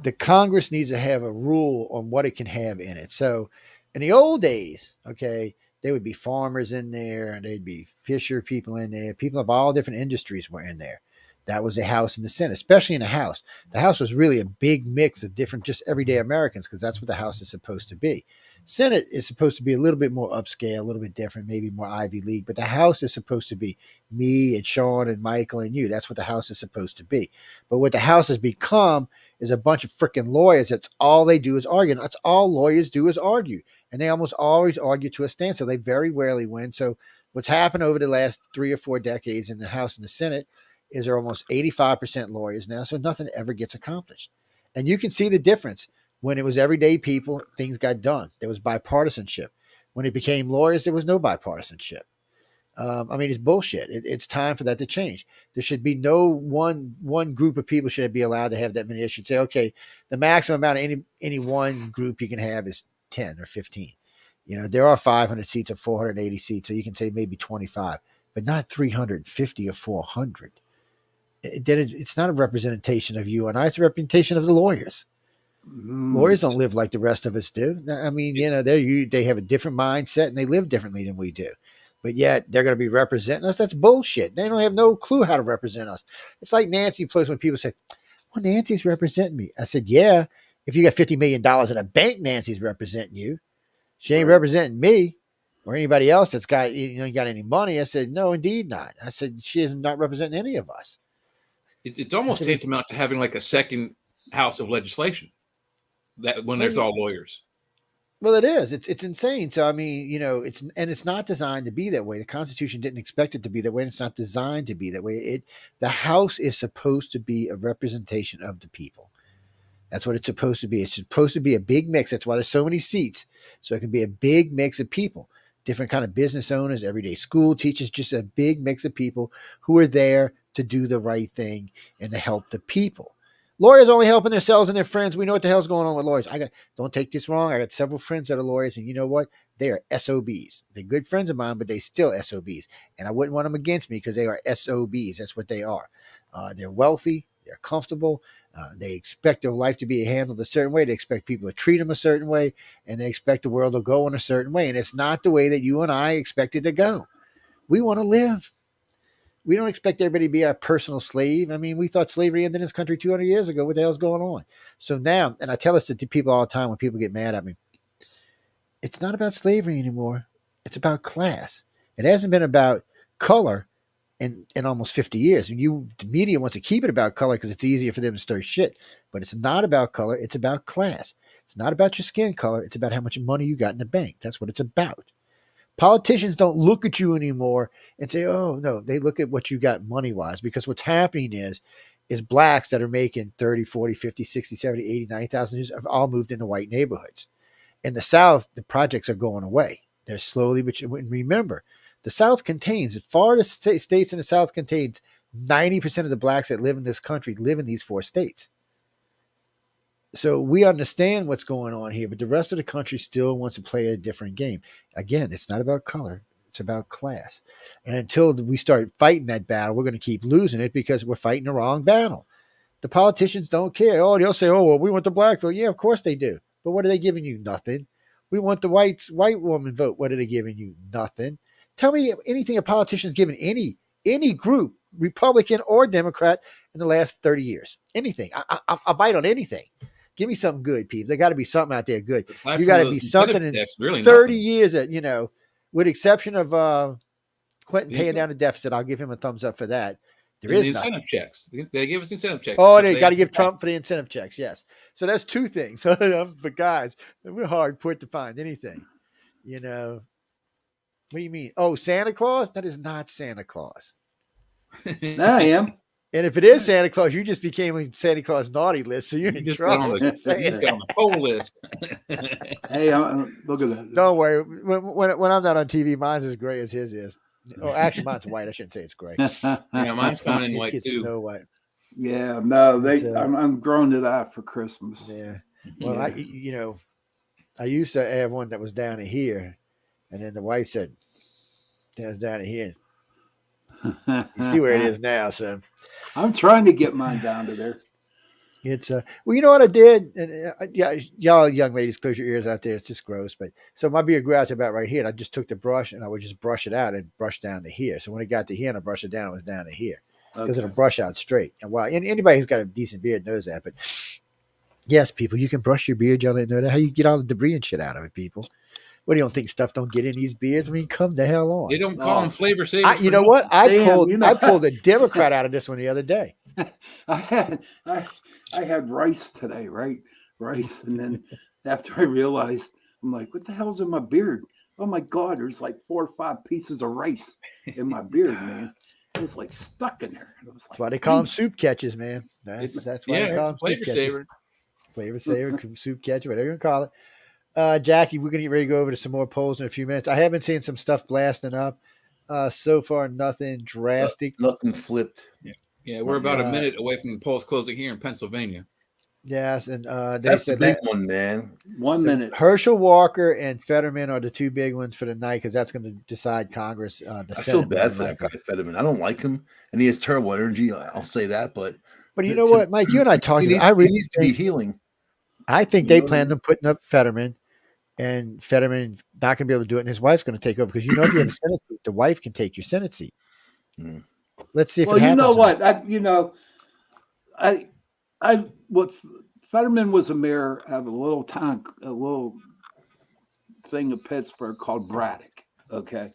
The Congress needs to have a rule on what it can have in it. So in the old days, okay, there would be farmers in there, and there'd be fisher people in there. People of all different industries were in there. That was the House and the Senate, especially in the House. The House was really a big mix of different, just everyday Americans, because that's what the House is supposed to be. Senate is supposed to be a little bit more upscale, a little bit different, maybe more Ivy League, but the House is supposed to be me and Shawn and Michael and you. That's what the House is supposed to be. But what the House has become is a bunch of freaking lawyers. That's all they do is argue. And that's all lawyers do is argue. And they almost always argue to a standstill. They very rarely win. So what's happened over the last 3 or 4 decades in the House and the Senate is they're almost 85% lawyers now. So nothing ever gets accomplished. And you can see the difference. When it was everyday people, things got done. There was bipartisanship. When it became lawyers, there was no bipartisanship. It's bullshit. It's time for that to change. There should be no one group of people should be allowed to have that many. It should say, okay, the maximum amount of any one group you can have is 10 or 15. There are 500 seats or 480 seats, so you can say maybe 25, but not 350 or 400. Then it's not a representation of you and I. It's a representation of the lawyers. Lawyers don't live like the rest of us do. I mean, they have a different mindset and they live differently than we do. But yet they're going to be representing us. That's bullshit. They don't have no clue how to represent us. It's like Nancy Pelosi when people say, well, Nancy's representing me. I said, yeah, if you got $50 million in a bank, Nancy's representing you. She ain't representing me or anybody else that's got, got any money. I said, no, indeed not. I said, she is not representing any of us. It's almost tantamount to having like a second house of legislation that when there's all lawyers. Well, it is. It's insane. So I mean, it's not designed to be that way. The Constitution didn't expect it to be that way, and it's not designed to be that way. The House is supposed to be a representation of the people. That's what it's supposed to be. It's supposed to be a big mix. That's why there's so many seats. So it can be a big mix of people, different kind of business owners, everyday school teachers, just a big mix of people who are there to do the right thing and to help the people. Lawyers only helping themselves and their friends. We know what the hell's going on with lawyers. Don't take this wrong. I got several friends that are lawyers, and you know what? They are SOBs. They're good friends of mine, but they still SOBs. And I wouldn't want them against me because they are SOBs. That's what they are. They're wealthy. They're comfortable. They expect their life to be handled a certain way. They expect people to treat them a certain way, and they expect the world to go in a certain way. And it's not the way that you and I expect it to go. We want to live. We don't expect everybody to be our personal slave. I mean, we thought slavery ended in this country 200 years ago. What the hell's going on? So now, and I tell this to people all the time when people get mad at me, it's not about slavery anymore. It's about class. It hasn't been about color in almost 50 years. And the media wants to keep it about color because it's easier for them to stir shit. But it's not about color. It's about class. It's not about your skin color. It's about how much money you got in the bank. That's what it's about. Politicians don't look at you anymore and say, oh, no, they look at what you got money-wise, because what's happening is blacks that are making 30, 40, 50, 60, 70, 80, 90,000 have all moved into white neighborhoods. In the South, the projects are going away. They're slowly, but remember, the South contains, as far as states in the South contains, 90% of the blacks that live in this country live in these 4 states. So we understand what's going on here, but the rest of the country still wants to play a different game. Again, it's not about color. It's about class. And until we start fighting that battle, we're going to keep losing it because we're fighting the wrong battle. The politicians don't care. Oh, they'll say, oh, well, we want the black vote. Yeah, of course they do. But what are they giving you? Nothing. We want the white woman vote. What are they giving you? Nothing. Tell me anything a politician's given any group, Republican or Democrat, in the last 30 years. Anything. I'll bite on anything. Give me something good, people. There got to be something out there good. You got to be something in really 30 years that, with exception of Clinton paying down the deficit, I'll give him a thumbs up for that. There is incentive checks. They give us incentive checks. Oh, they got to give Trump for the incentive checks. Yes. So that's 2 things. But guys, we're hard put to find anything. What do you mean? Oh, Santa Claus? That is not Santa Claus. I am. And if it is Santa Claus, you just became a Santa Claus naughty list, so you're in trouble. You just got on the poll list. Hey, look at that. Don't worry. When I'm not on TV, mine's as gray as his is. Oh, actually, mine's white. I shouldn't say it's gray. Yeah, mine's coming in white too. Snow White. Yeah, no, I'm growing it out for Christmas. Yeah. Well, I used to have one that was down to here, and then the wife said, "It's down to here." You see where it is now, so I'm trying to get mine down to there. It's well, you know what I did, and y'all young ladies, close your ears out there. It's just gross, but so my beard grew out to about right here, and I just took the brush and I would just brush it out and brush down to here. So when it got to here and I brushed it down, it was down to here because it'll brush out straight. And anybody who's got a decent beard knows that. But yes, people, you can brush your beard. Y'all didn't know that. How you get all the debris and shit out of it, people? What, do you don't think stuff don't get in these beards? I mean, come the hell on. They don't call them flavor savers. You know what? I pulled a Democrat out of this one the other day. I had rice today, right? Rice. And then after I realized, I'm like, what the hell's in my beard? Oh my God, there's like 4 or 5 pieces of rice in my beard, man. It was like stuck in there. That's why they call them soup catches, man. That's why they call them flavor saver. Flavor saver, soup catcher, whatever you call it. Jackie, we're going to get ready to go over to some more polls in a few minutes. I have been seeing some stuff blasting up. So far, nothing drastic. Nothing flipped. Yeah, we're about a minute away from the polls closing here in Pennsylvania. Yes, and they that's said the big one, man. 1 minute. Herschel Walker and Fetterman are the 2 big ones for the night because that's going to decide Congress. I feel bad for that guy, Fetterman. I don't like him, and he has terrible energy. I'll say that, but you know what, Mike? You and I talked about. He needs to be healing. I think they planned on putting up Fetterman. And Fetterman's not going to be able to do it, and his wife's going to take over because if you have a Senate seat, the wife can take your Senate seat. Let's see if it happens. Well, you know what? Fetterman was a mayor of a little thing of Pittsburgh called Braddock. Okay,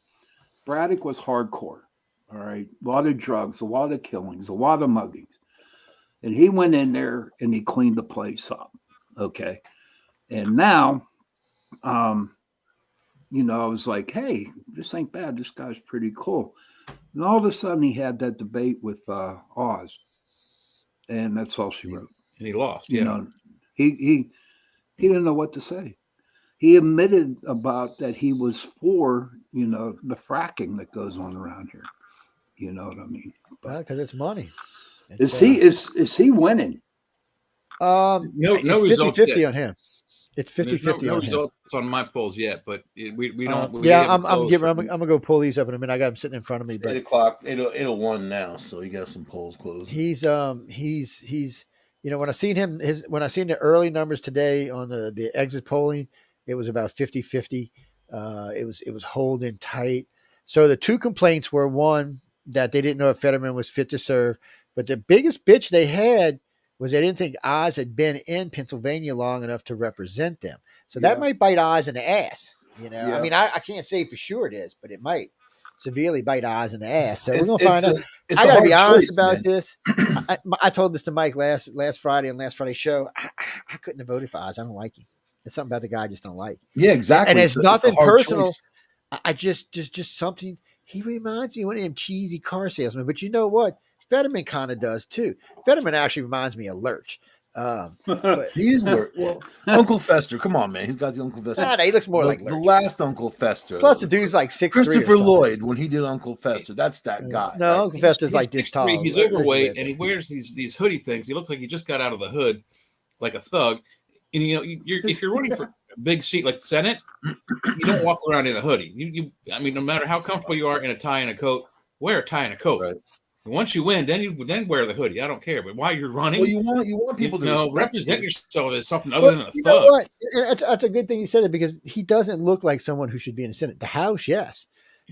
Braddock was hardcore. All right, a lot of drugs, a lot of killings, a lot of muggings, and he went in there and he cleaned the place up. Okay, and now, I was like, hey, this ain't bad. This guy's pretty cool. And all of a sudden, he had that debate with Oz, and that's all she wrote. And he lost. He didn't know what to say. He admitted about that he was for the fracking that goes on around here. You know what I mean? Because it's money. Is he winning? No it's 50-50 on him. It's 50-50 no on him. results on my polls yet, but we don't. I'm gonna go pull these up in a minute. I got them sitting in front of me. But 8:01 now, so he got some polls closed. He's when I seen the early numbers today on the exit polling, it was about 50-50. It was holding tight. So the two complaints were, one, that they didn't know if Fetterman was fit to serve, but the biggest bitch they had was they didn't think Oz had been in Pennsylvania long enough to represent them. So that might bite Oz in the ass. Yeah. I mean, I can't say for sure it is, but it might severely bite Oz in the ass. So we're gonna find out. I gotta be honest about this. I told this to Mike last Friday on last Friday's show. I couldn't have voted for Oz. I don't like him. There's something about the guy I just don't like. Yeah, exactly. And it's nothing personal. Choice. I just something. He reminds me of one of them cheesy car salesmen. But you know what? Fetterman kind of does too. Fetterman actually reminds me of Lurch. But he is Lurch. Well, Uncle Fester. Come on, man. He's got the Uncle Fester. Nah, he looks more like Lurch. The last Uncle Fester. Plus, the dude's like 6'3". Christopher Lloyd, when he did Uncle Fester, that's that guy. No, right? Uncle Fester's like this tall. He's overweight and he wears these hoodie things. He looks like he just got out of the hood, like a thug. And if you're running for a big seat like the Senate, you don't walk around in a hoodie. I mean, no matter how comfortable you are in a tie and a coat, wear a tie and a coat. Right. And once you win, then wear the hoodie. I don't care. But while you're running, well, you want people to represent yourself as something other than a thug. You know what? That's a good thing you said it, because he doesn't look like someone who should be in the Senate. The House, yes.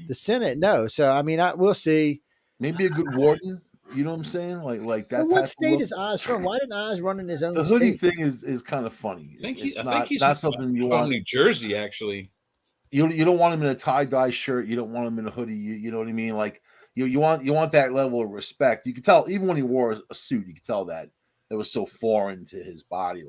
The Senate, no. So I mean, we'll see. Maybe a good warden. You know what I'm saying? Like that. So what state is Oz from? Why didn't Oz run in his own? The hoodie thing is kind of funny. I think he's not something you want. New Jersey, actually. You don't want him in a tie-dye shirt. You don't want him in a hoodie. You know what I mean? Like you want that level of respect. You can tell even when he wore a suit. You can tell that it was so foreign to his body.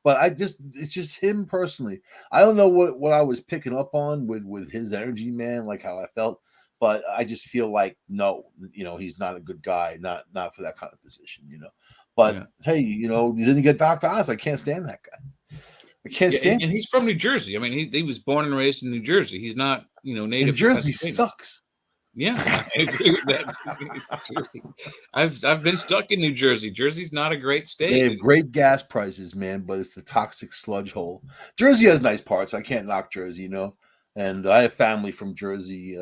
But it's just him personally. I don't know what I was picking up on with his energy, man. Like how I felt. But I just feel like, no, he's not a good guy, not for that kind of position, But hey, then you get Dr. Oz. I can't stand that guy. I can't stand him. And he's from New Jersey. I mean, he was born and raised in New Jersey. He's not, native. New Jersey sucks. Yeah, I agree with that. I've been stuck in New Jersey. Jersey's not a great state. They have great gas prices, man, but it's the toxic sludge hole. Jersey has nice parts. I can't knock Jersey, And I have family from Jersey,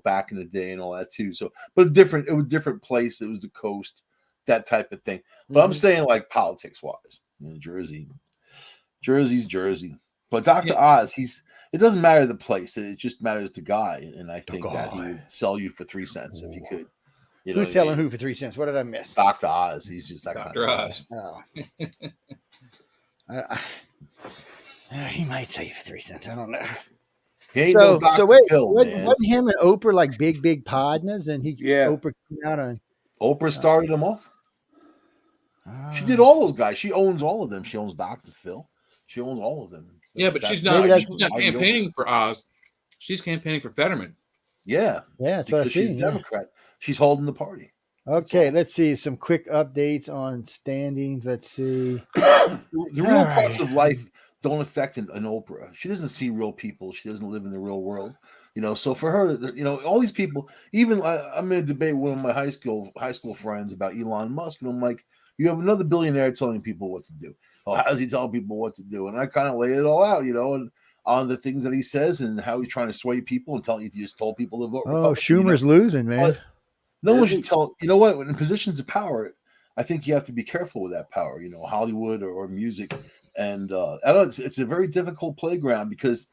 back in the day and all that too. So, but it was a different place. It was the coast, that type of thing. But I'm saying like politics wise, Jersey's Jersey. But Dr. Oz, it doesn't matter the place. It just matters the guy. And I think that he would sell you for 3 cents if he could. Who's selling who for 3 cents? What did I miss? Dr. Oz. He's just that Dr. kind of Oz. Oh. He might sell you for 3 cents. I don't know. So wait, Phil, wasn't him and Oprah like big partners? And Oprah came out on. Oprah started him off. She did all those guys. She owns all of them. She owns Dr. Phil. She owns all of them. Yeah, but she's not campaigning for Oz. She's campaigning for Fetterman. Yeah, that's what I see. She's a Democrat. She's holding the party. Okay, let's see some quick updates on standings. Let's see. The real parts of life don't affect an Oprah. She doesn't see real people. She doesn't live in the real world. So for her, all these people, even I'm in a debate with one of my high school friends about Elon Musk. And I'm like, you have another billionaire telling people what to do. Oh, how does he tell people what to do? And I kind of lay it all out, and on the things that he says and how he's trying to sway people and telling you just told people to vote. Oh, Schumer's losing, man. No one should tell, what, when in positions of power, I think you have to be careful with that power, Hollywood or music. And I don't know, it's a very difficult playground because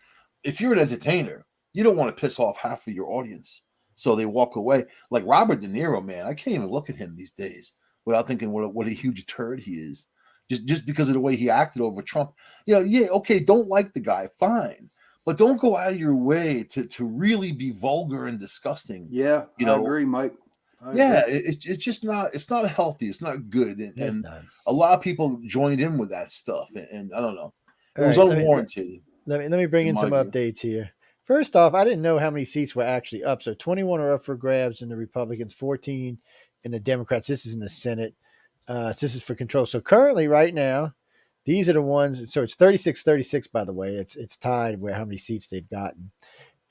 if you're an entertainer, you don't want to piss off half of your audience. So they walk away. Like Robert De Niro, man, I can't even look at him these days. without thinking what a huge turd he is, just because of the way he acted over Trump. Yeah, okay, don't like the guy, fine, but don't go out of your way to really be vulgar and disgusting. Yeah, I agree, Mike. It's just not. It's not healthy. It's not good, and a lot of people joined in with that stuff, and I don't know. It was unwarranted. Let me bring in some updates here. First off, I didn't know how many seats were actually up. So 21 are up for grabs in the Republicans, 14 in the Democrats. This is in the Senate. This is for control. So currently, right now, these are the ones. So it's 36-36, by the way. It's tied with how many seats they've gotten.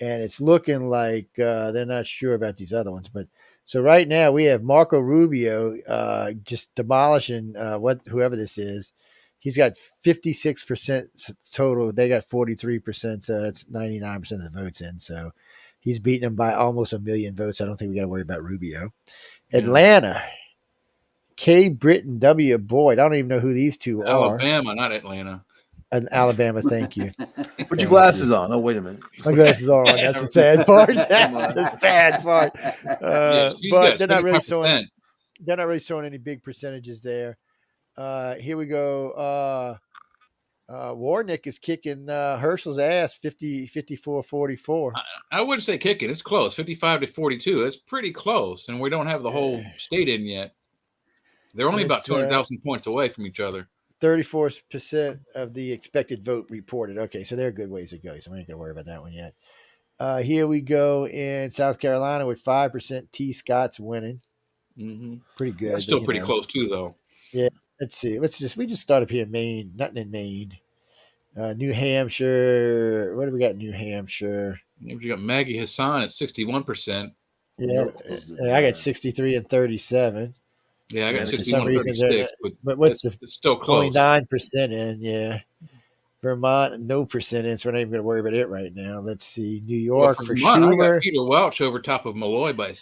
And it's looking like they're not sure about these other ones. But so right now we have Marco Rubio just demolishing whoever this is. He's got 56% total. They got 43%, so that's 99% of the votes in. So he's beating them by almost 1 million votes. I don't think we got to worry about Rubio. Atlanta, K. Britton, W. Boyd. I don't even know who these two are. Alabama, not Atlanta. Alabama, thank you. Put your glasses on. Oh, wait a minute. My glasses are on. That's the sad part. That's the sad part. But they're not really showing. They're not really showing any big percentages there. Here we go. Warnick is kicking Herschel's ass 54-44. I wouldn't say kicking. It's close, 55-42. That's pretty close, and we don't have the whole state in yet. They're only about 200,000 points away from each other. 34% of the expected vote reported. Okay, so they're a good ways to go. So we ain't gonna worry about that one yet. Here we go in South Carolina with 5%. T. Scott's winning. Mm-hmm. Pretty good. That's still pretty close too, though. Yeah. Let's see. We just started here in Maine. Nothing in Maine. New Hampshire. What do we got in New Hampshire? You got Maggie Hassan at 61%. Yeah, I got 63 and 37. Yeah, I got 61 and 36. But what's it's still close? 29% in. Yeah. Vermont, no percent in, so we're not even going to worry about it right now. Let's see. New York for Vermont, Schumer. I got Peter Welch over top of Malloy by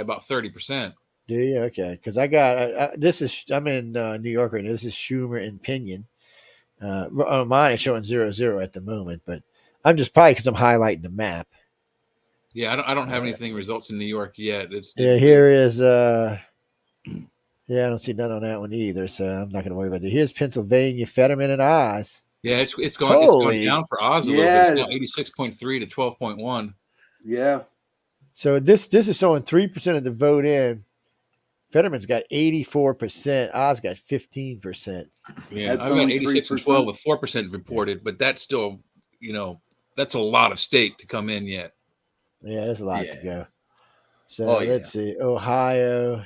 about 30%. Do you? Okay. Because I got I'm in New York right now. This is Schumer and Pinion. Mine is showing 0-0 at the moment, but I'm just probably because I'm highlighting the map. Yeah, I don't have anything results in New York yet. Here is I don't see none on that one either, so I'm not going to worry about it. Here's Pennsylvania, Fetterman and Oz. Yeah, it's going down for Oz a little bit. It's now 86.3 to 12.1. Yeah. So this is showing 3% of the vote in. Fetterman's got 84%. Oz got 15%. Yeah, I've got 86 and 12 with 4% reported, but that's still, that's a lot of state to come in yet. Yeah, there's a lot to go. So let's see. Ohio.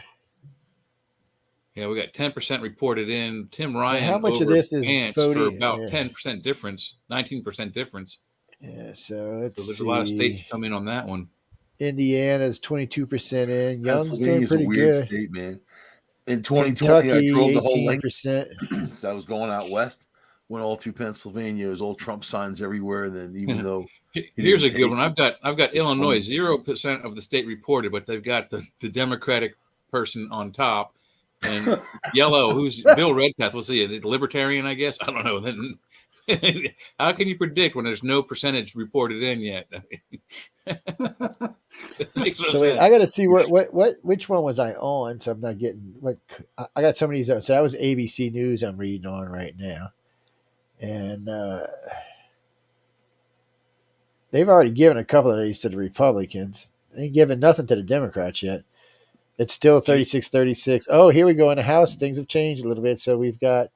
Yeah, we got 10% reported in. Tim Ryan. How much of this is voting for about 10% difference, 19% difference. Yeah, so there's a lot of state to come in on that one. Indiana's 22% in. Young's doing a pretty weird good. State, man. In 2020, I drove the whole length. So I was going out west, went all through Pennsylvania. There's old Trump signs everywhere. And then even though here's a good one, I've got Illinois 0% of the state reported, but they've got the Democratic person on top, and yellow, who's Bill Redpath. Was he a libertarian? I guess I don't know. Then how can you predict when there's no percentage reported in yet? Makes no sense. I got to see which one was I on? So I'm not getting what I got. Some of these. So that was ABC News I'm reading on right now, and they've already given a couple of these to the Republicans. They ain't given nothing to the Democrats yet. It's still 36-36. Oh, here we go in the House. Things have changed a little bit. So we've got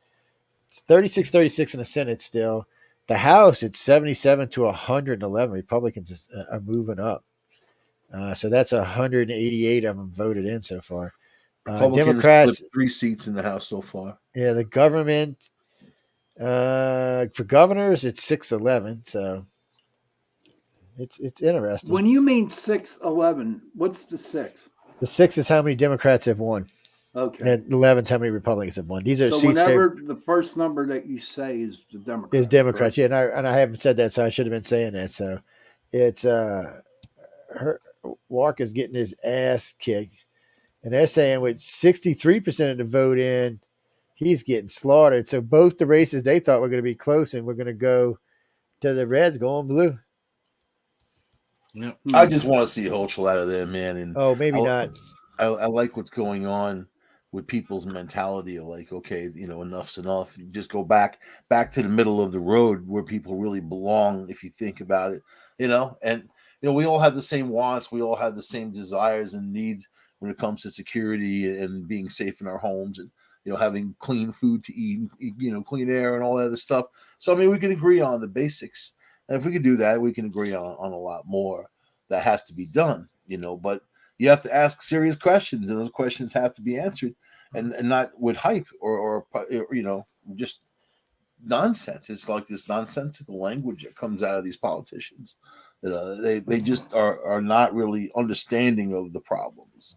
36-36 in the Senate still. The House, it's 77 to 111. Republicans are moving up. So that's 188 of them voted in so far. Democrats, 3 seats in the House so far. Yeah, the government, for governors, it's 611. So it's interesting. When you mean 611, what's the 6? The 6 is how many Democrats have won. Okay. And 11 is how many Republicans have won. These are so seats. Whenever the first number that you say is the Democrats. Is Democrats, right? Yeah, and I haven't said that, so I should have been saying that. So it's Walker's getting his ass kicked, and they're saying with 63% of the vote in, he's getting slaughtered. So both the races they thought were going to be close, and we're going to go to the Reds going blue. Yep. I just want to see Hochul out of there, man. And maybe not. I like what's going on. with people's mentality of like, okay, enough's enough. You just go back to the middle of the road where people really belong, if you think about it, and we all have the same wants, we all have the same desires and needs when it comes to security and being safe in our homes, and having clean food to eat, clean air and all that other stuff. So I mean, we can agree on the basics, and if we can do that, we can agree on a lot more that has to be done. But you have to ask serious questions, and those questions have to be answered, and not with hype or just nonsense. It's like this nonsensical language that comes out of these politicians. They just are not really understanding of the problems.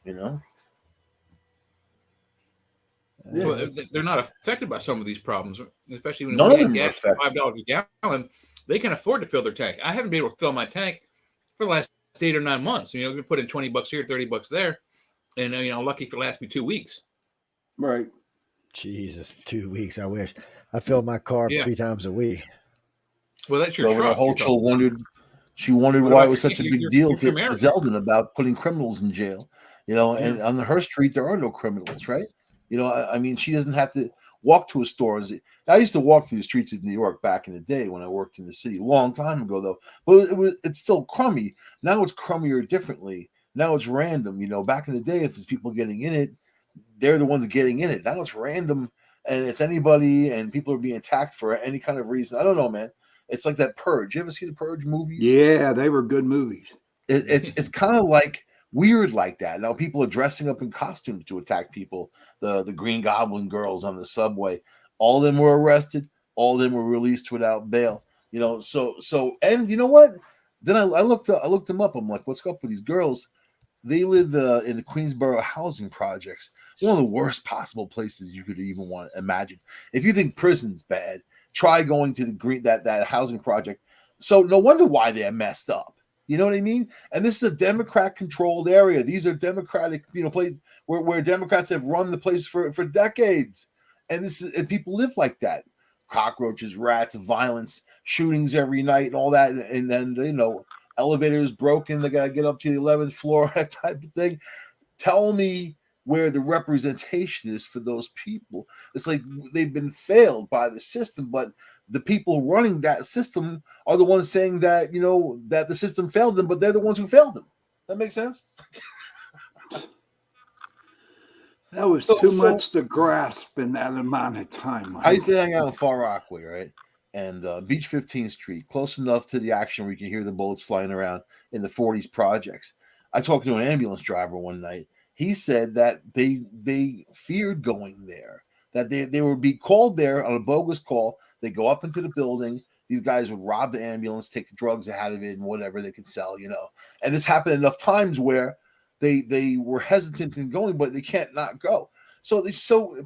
Well, they're not affected by some of these problems, especially when None we of them get are gas affected. $5 a gallon. They can afford to fill their tank. I haven't been able to fill my tank for the last 8 or 9 months. We put in $20 here, $30 there, and lucky if it lasts me 2 weeks. Right. Jesus, 2 weeks. I wish. I filled my car 3 times a week. Well, that's your truck. She wondered why it was such a big deal to Zeldin about putting criminals in jail. And on her street there are no criminals, right? I mean, she doesn't have to walk to a store. I used to walk through the streets of New York back in the day when I worked in the city, a long time ago though. But it's still crummy. Now it's crummier differently. Now it's random. Back in the day, if there's people getting in it, they're the ones getting in it. Now it's random, and it's anybody, and people are being attacked for any kind of reason. I don't know, man. It's like that Purge. You ever see the Purge movies? Yeah, they were good movies. It's kind of like weird like that. Now people are dressing up in costumes to attack people. The Green Goblin girls on the subway, all of them were arrested. All of them were released without bail. So and you know what? Then I looked them up. I'm like, what's up with these girls? They live in the Queensboro housing projects, one of the worst possible places you could even want to imagine. If you think prison's bad, try going to that housing project. So no wonder why they're messed up. You know what I mean? And this is a Democrat-controlled area. These are Democratic, place where Democrats have run the place for decades, and people live like that. Cockroaches, rats, violence, shootings every night, and all that, and then elevators broken. They gotta get up to the 11th floor, that type of thing. Tell me where the representation is for those people. It's like they've been failed by the system, but the people running that system are the ones saying that, that the system failed them, but they're the ones who failed them. That makes sense? That was too much to grasp in that amount of time. I used to hang out in Far Rockaway, right? And Beach 15th Street, close enough to the action where you can hear the bullets flying around in the 40s projects. I talked to an ambulance driver one night. He said that they feared going there, that they would be called there on a bogus call. They go up into the building. These guys would rob the ambulance, take the drugs out of it, and whatever they could sell, And this happened enough times where they were hesitant in going, but they can't not go. But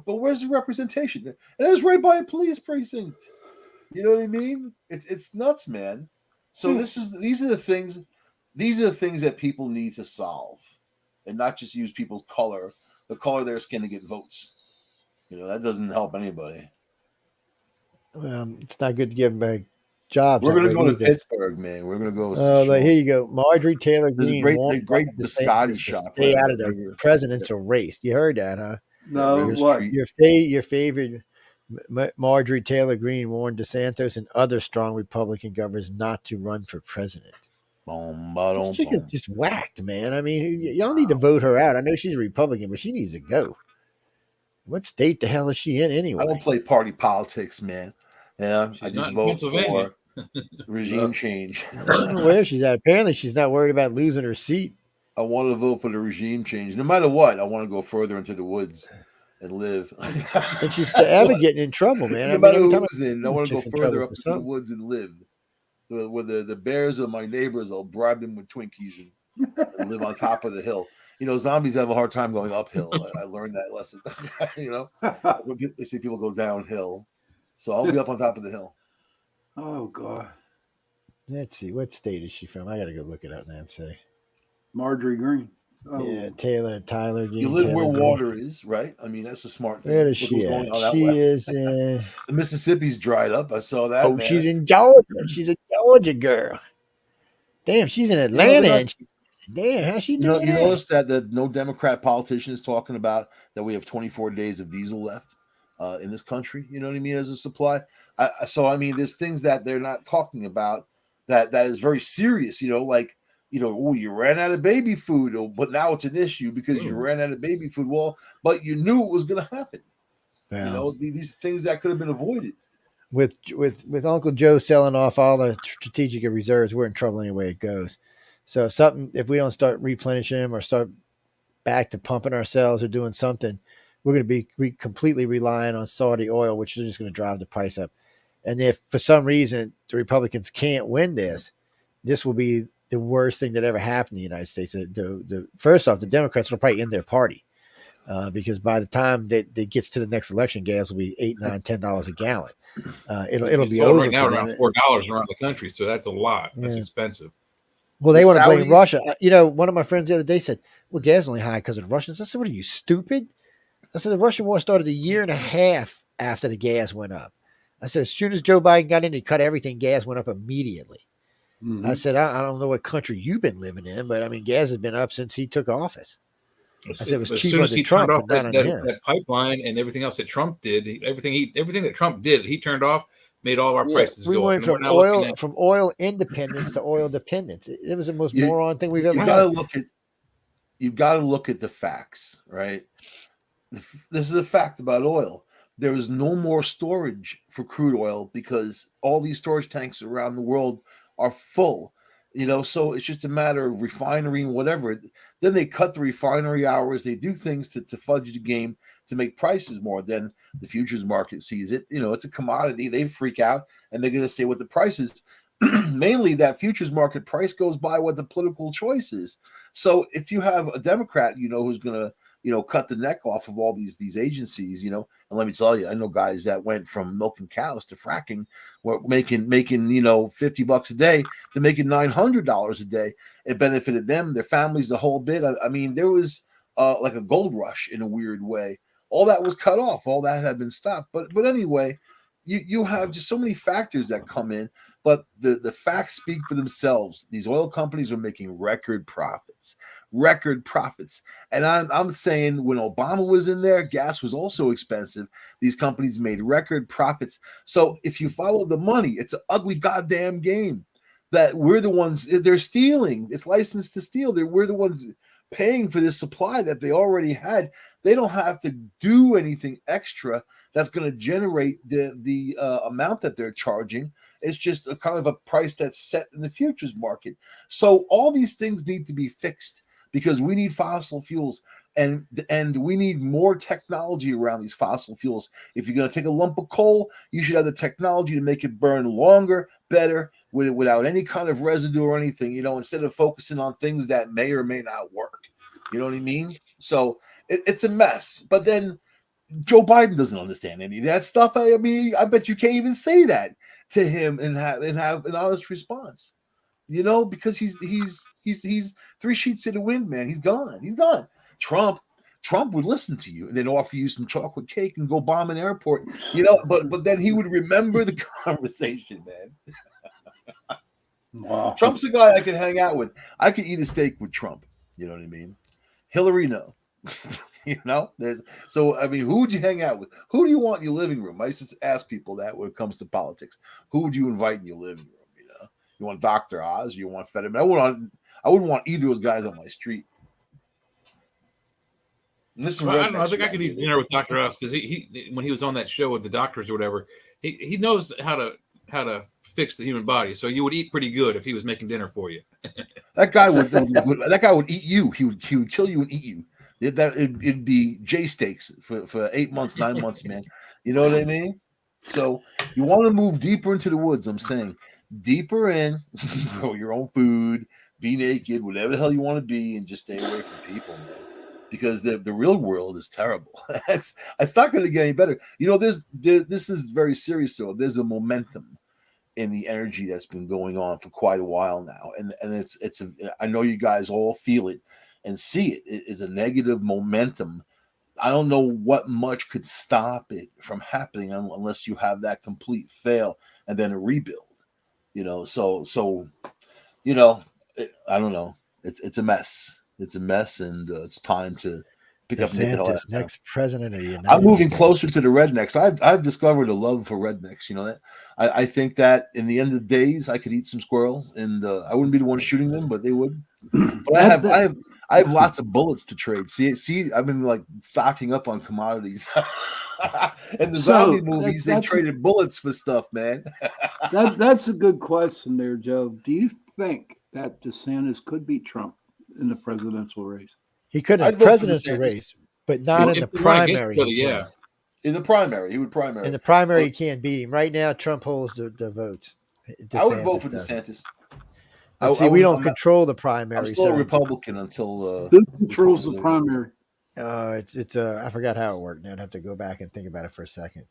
where's the representation? And it was right by a police precinct. You know what I mean? It's nuts, man. So these are the things that people need to solve, and not just use people's color, the color of their skin to get votes. That doesn't help anybody. It's not good to give them back jobs. We're going to go to Pittsburgh, man. We're going to go. Here you go. Marjorie Taylor Greene. There's a great biscotti shop. Stay out of the presidential race. You heard that, huh? No, what? Your favorite Marjorie Taylor Greene warned DeSantis and other strong Republican governors not to run for president. This chick is just whacked, man. I mean, y'all need to vote her out. I know she's a Republican, but she needs to go. What state the hell is she in anyway? I don't play party politics, man. I just vote for regime change. I don't know where she's at. Apparently, she's not worried about losing her seat. I want to vote for the regime change. No matter what, I want to go further into the woods and live. And she's forever getting in trouble, man. No matter who's in, I want to go further up into the woods and live. Where the bears are my neighbors, I'll bribe them with Twinkies and live on top of the hill. Zombies have a hard time going uphill. I learned that lesson. They see people go downhill. So I'll be up on top of the hill. Oh, God. Let's see. What state is she from? I got to go look it up now and say. Marjorie Greene. Oh. Yeah, Tyler. You live where water is, right? I mean, that's a smart thing. Where is she at? She is in... The Mississippi's dried up. I saw that. She's in Georgia. She's a Georgia girl. Damn, she's in Atlanta. Damn, how's she You doing you that? notice that no Democrat politician is talking about that we have 24 days of diesel left in this country. You know what I mean? As a supply. So I mean, there's things that they're not talking about that is very serious. Like oh, you ran out of baby food, but now it's an issue because you ran out of baby food. Well, but you knew it was going to happen. Well, These things that could have been avoided. With Uncle Joe selling off all the strategic reserves, we're in trouble anyway it goes. So if we don't start replenishing them or start back to pumping ourselves or doing something, we're going to be completely relying on Saudi oil, which is just going to drive the price up. And if for some reason the Republicans can't win this will be the worst thing that ever happened in the United States. First off, the Democrats will probably end their party because by the time that gets to the next election, gas will be $8, $9, $10 a gallon. It'll be over right now for around them. $4 around the country, so that's a lot. That's expensive. Well, they want to blame Saudis- Russia. One of my friends the other day said, "Well, gas is only high because of the Russians." I said, "What are you, stupid?" I said, "The Russian war started a year and a half after the gas went up." I said, "As soon as Joe Biden got in, he cut everything. Gas went up immediately." Mhm. I said, I don't know what country you've been living in, but I mean, gas has been up since he took office. I said it was As cheaper soon as under he Trump, turned off but not under him. that pipeline and everything else that Trump did, everything that Trump did, he turned off, made all of our prices We go up. went And from we're now looking at oil independence to oil dependence. It was the most You- moron thing we've ever you done. you've got to look at the facts, right? This is a fact about oil. There is no more storage for crude oil because all these storage tanks around the world are full. So it's just a matter of refinery and whatever. Then they cut the refinery hours. They do things to fudge the game to make prices more. Then the futures market sees it. It's a commodity. They freak out and they're going to say what the price is. Mainly that futures market price goes by what the political choice is. So if you have a Democrat, who's going to cut the neck off of all these agencies, and let me tell you, I know guys that went from milking cows to fracking, were making $50 a day to making $900 a day. It benefited them, their families, the whole bit. I mean, there was like a gold rush in a weird way. All that was cut off. All that had been stopped. But anyway, you have just so many factors that come in. But the facts speak for themselves. These oil companies are making record profits. And I'm saying when Obama was in there, gas was also expensive. These companies made record profits. So if you follow the money, it's an ugly goddamn game that we're the ones, they're stealing. It's licensed to steal. We're the ones paying for this supply that they already had. They don't have to do anything extra that's going to generate the amount that they're charging. It's just a kind of a price that's set in the futures market. So all these things need to be fixed because we need fossil fuels and we need more technology around these fossil fuels. If you're going to take a lump of coal, you should have the technology to make it burn longer, better, without any kind of residue or anything, instead of focusing on things that may or may not work. You know what I mean? So it's a mess. But then Joe Biden doesn't understand any of that stuff. I mean, I bet you can't even say that to him and have an honest response. Because he's three sheets in the wind, man. He's gone. Trump would listen to you and then offer you some chocolate cake and go bomb an airport. But then he would remember the conversation, man. Wow. Trump's the guy I could hang out with. I could eat a steak with Trump. You know what I mean? Hillary, no. So I mean, who would you hang out with? Who do you want in your living room? I used to ask people that when it comes to politics. Who would you invite in your living room? You want Dr. Oz? You want Fetterman? I wouldn't want either of those guys on my street. I don't know. I think I could eat dinner with Dr. Oz because he when he was on that show with the doctors or whatever, he knows how to fix the human body. So you would eat pretty good if he was making dinner for you. That guy would eat you. He would kill you and eat you. It'd be J steaks for 8 months, 9 months, man. You know what I mean? So you want to move deeper into the woods. I'm saying deeper in, grow your own food, be naked, whatever the hell you want to be, and just stay away from people, man. Because the real world is terrible. It's not going to get any better. This is very serious though. There's a momentum in the energy that's been going on for quite a while now, and I know you guys all feel it and see it. It is a negative momentum. I don't know what much could stop it from happening unless you have that complete fail and then a rebuild. So I don't know. it's a mess. It's a mess, and it's time to pick up and get the hell out DeSantis, of town. next president of the United I'm moving States. closer to the rednecks. I've discovered a love for rednecks. You know that I think that in the end of the days, I could eat some squirrel, and I wouldn't be the one shooting them, but they would. But I have lots of bullets to trade. See, I've been like stocking up on commodities. In the zombie movies, they traded bullets for stuff, man. That's a good question there, Joe. Do you think that DeSantis could beat Trump in the presidential race? He could in I'd the vote for presidential DeSantis. race, but not in the If they run against primary. each other, he yeah. can't. In the primary, he would primary. In the primary, he can't beat him. Right now, Trump holds the votes. I would vote for does. DeSantis. But see, we don't control the primary. I'm still a Republican until who controls the primary? It's I forgot how it worked. Now I'd have to go back and think about it for a second.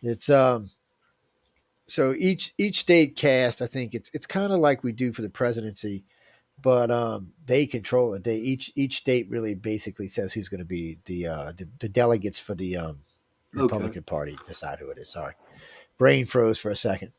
It's so each state cast, I think it's kind of like we do for the presidency, but they control it. They each state really basically says who's going to be the delegates for the Republican Party decide who it is. Sorry, brain froze for a second.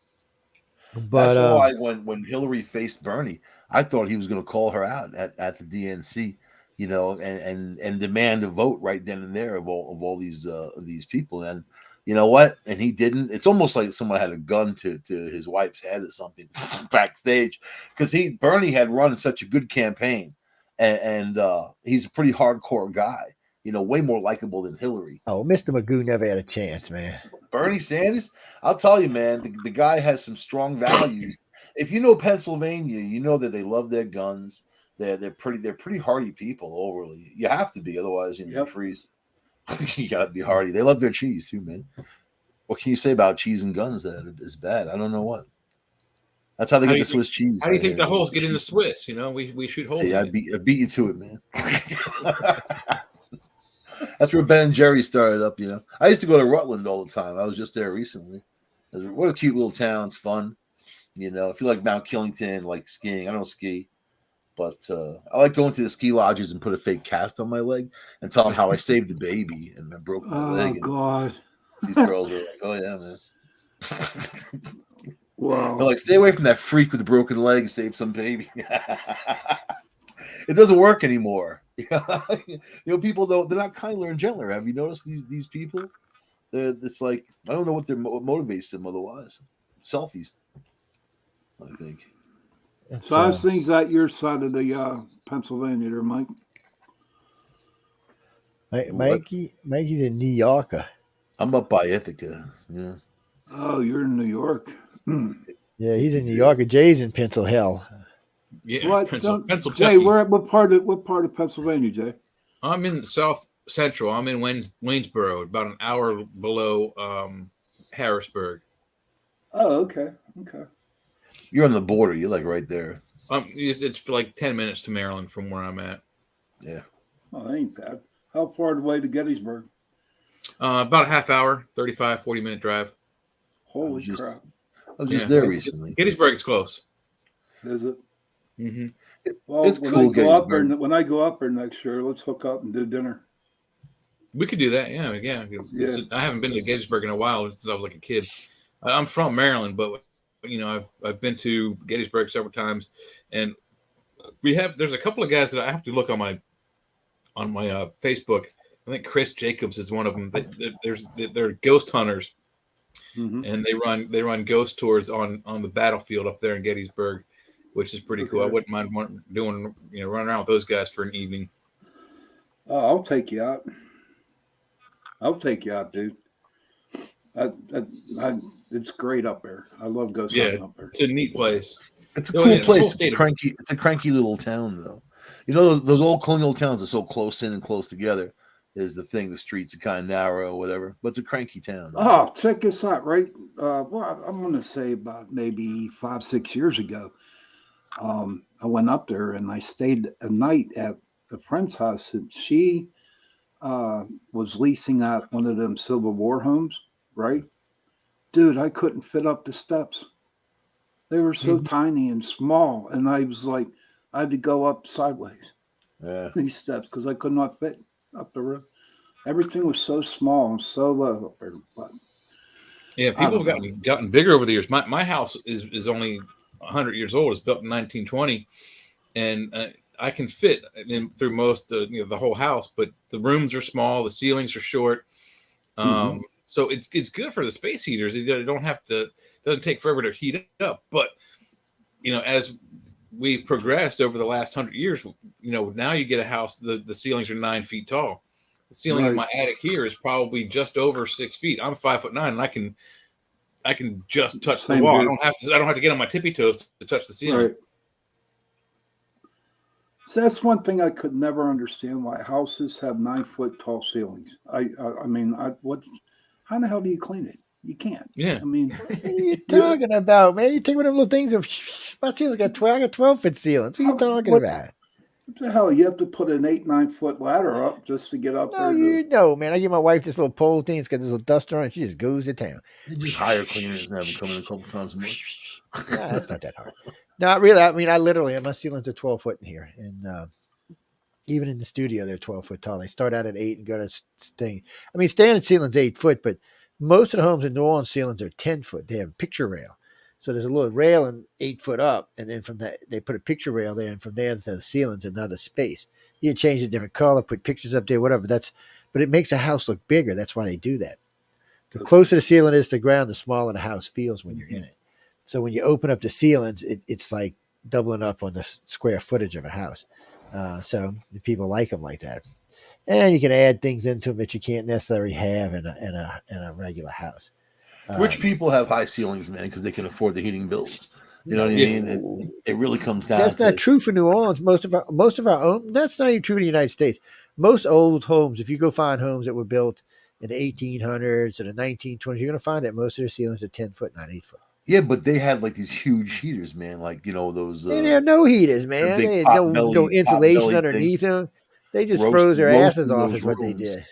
But that's why when Hillary faced Bernie, I thought he was going to call her out at the DNC, you know, and demand a vote right then and there of all these people. And you know what? And he didn't. It's almost like someone had a gun to his wife's head or something backstage, because Bernie had run such a good campaign, and he's a pretty hardcore guy. You know, way more likable than Hillary. Oh, Mr. Magoo never had a chance, man. Bernie Sanders, I'll tell you, man, the guy has some strong values. If you know Pennsylvania, you know that they love their guns. They're pretty hardy people overly. You have to be, otherwise you freeze. You gotta be hardy. They love their cheese too, man. What can you say about cheese and guns that is bad? I don't know what. That's how they get the Swiss cheese. How do you think the holes get in the Swiss? You know, we shoot holes. See, I beat you to it, man. That's where Ben and Jerry started up, you know. I used to go to Rutland all the time. I was just there recently. What a cute little town. It's fun. You know, if you like Mount Killington, like skiing. I don't ski, but I like going to the ski lodges and put a fake cast on my leg and tell them how I saved the baby and I broke my leg. Oh, God. These girls are like, oh, yeah, man. Wow. They're like, stay away from that freak with the broken leg and save some baby. It doesn't work anymore. You know, people though, they're not kindler and gentler. Have you noticed these people? It's like, I don't know what motivates them otherwise. Selfies, I think. So how's things at your side of the Pennsylvania there, Mike? Mikey's in New York. I'm up by Ithaca. Yeah. Oh, you're in New York. Yeah, he's in New York. And Jay's in Pennsylvania. Yeah, Pennsylvania. Jay, what part of Pennsylvania, Jay? I'm in South Central. I'm in Waynesboro, about an hour below Harrisburg. Oh, okay. You're on the border. You're like right there. It's like 10 minutes to Maryland from where I'm at. Yeah. Oh, that ain't bad. How far away to Gettysburg? About a half hour, 35, 40-minute drive. Holy crap. I was just there recently. Gettysburg is close. Is it? Mm-hmm. Well, it's when cool. When I go up there next year, let's hook up and do dinner. We could do that. Yeah. I haven't been to Gettysburg in a while since I was like a kid. I'm from Maryland, but you know, I've been to Gettysburg several times, and there's a couple of guys that I have to look on my Facebook. I think Chris Jacobs is one of them. They're ghost hunters, and they run ghost tours on the battlefield up there in Gettysburg, which is pretty cool. I wouldn't mind doing running around with those guys for an evening. Oh, I'll take you out. Dude. It's great up there. I love ghost hunting up there. It's a neat place. It's a cool place. It's a cranky little town, though. You know, those old colonial towns are so close in and close together. Is the thing. The streets are kind of narrow or whatever, but it's a cranky town. Right? Oh, check this out, right? Well, I'm going to say about maybe 5-6 years ago, I went up there and I stayed a night at a friend's house, and she was leasing out one of them Civil War homes, right? Dude, I couldn't fit up the steps. They were so tiny and small, and I was like, I had to go up sideways. Yeah. These steps because I could not fit up the roof. Everything was so small and so low up there. But yeah, people have gotten bigger over the years. My house is only 100 years old. It's built in 1920, and I can fit in through most the whole house, but the rooms are small, the ceilings are short. So it's good for the space heaters. You don't have to, it doesn't take forever to heat up. But as we've progressed over the last 100 years, now you get a house, the ceilings are 9 feet tall. The ceiling in my attic here is probably just over 6 feet. I'm 5'9", and I can just touch the wall. I don't have to get on my tippy toes to touch the ceiling. Right. So that's one thing I could never understand, why houses have 9 foot tall ceilings. I mean, how the hell do you clean it? You can't. Yeah. I mean, what are you talking about, man? You take one of them little things of my ceiling's got 12-foot ceilings. What are you talking about? What the hell? You have to put an 8-9 foot ladder up just to get up there. No, man. I give my wife this little pole thing. It's got this little duster on it. She just goes to town. You just hire cleaners and have them come in a couple times a month. Nah, that's not that hard. Not really. I mean, I literally, my ceilings are 12 foot in here. And even in the studio, they're 12 foot tall. They start out at 8 and go to staying. I mean, standard ceiling's 8 foot, but most of the homes in New Orleans ceilings are 10 foot. They have a picture rail. So there's a little railing 8 foot up. And then from that, they put a picture rail there. And from there, to the ceiling's another space. You can change a different color, put pictures up there, whatever. But it makes a house look bigger. That's why they do that. The closer the ceiling is to the ground, the smaller the house feels when you're in it. So when you open up the ceilings, it's like doubling up on the square footage of a house. So the people like them like that. And you can add things into them that you can't necessarily have in a regular house. Rich people have high ceilings, man, because they can afford the heating bills. You know what I mean? It really comes down. That's not true for New Orleans. Most of our own. That's not even true in the United States. Most old homes, if you go find homes that were built in the 1800s or the 1920s, you're going to find that most of their ceilings are 10 foot, not 8 foot. Yeah, but they had like these huge heaters, man. Like those. They didn't have no heaters, man. They had no insulation underneath them. They just froze their asses off, is what they did.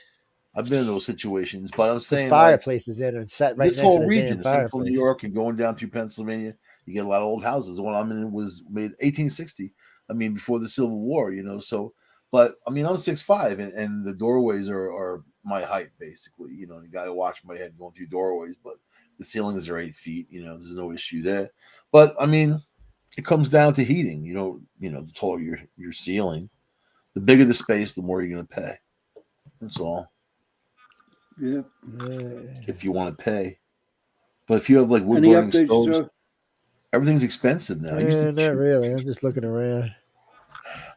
I've been in those situations, but I'm saying fireplaces in and sat right next to the this whole region, central New fireplace. York and going down through Pennsylvania, you get a lot of old houses. The one I'm in was made 1860. I mean, before the Civil War, So, but I mean, I'm 6'5", and the doorways are my height basically. You got to watch my head going through doorways, but the ceilings are 8 feet. There's no issue there. But I mean, it comes down to heating. The taller your ceiling, the bigger the space, the more you're going to pay. That's all. Yeah. If you want to pay, but if you have like wood burning stoves, everything's expensive now. Yeah, not really. I'm just looking around.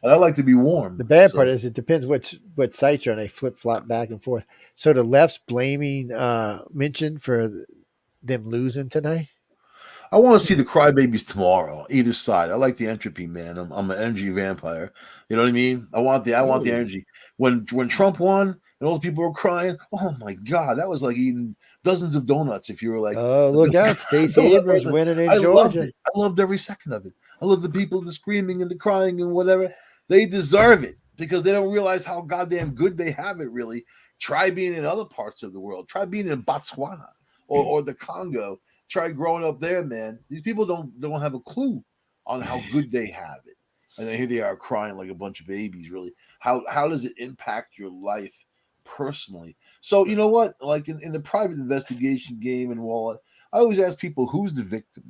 And I like to be warm. The bad part is it depends what sites you're on. They flip flop back and forth. So the left's blaming Minchin for them losing tonight. I want to see the crybabies tomorrow, either side. I like the entropy, man. I'm an energy vampire. You know what I mean? I want the energy. When Trump won and all the people were crying, oh my God, that was like eating dozens of donuts. If you were like, oh, look out, Stacey Abrams winning in Georgia. I loved every second of it. I love the people, the screaming and the crying and whatever. They deserve it because they don't realize how goddamn good they have it. Really, try being in other parts of the world. Try being in Botswana or the Congo. Try growing up there, man. These people don't have a clue on how good they have it. And then here they are crying like a bunch of babies, really. How does it impact your life personally? So, you know what? Like in the private investigation game and all, I always ask people, who's the victim?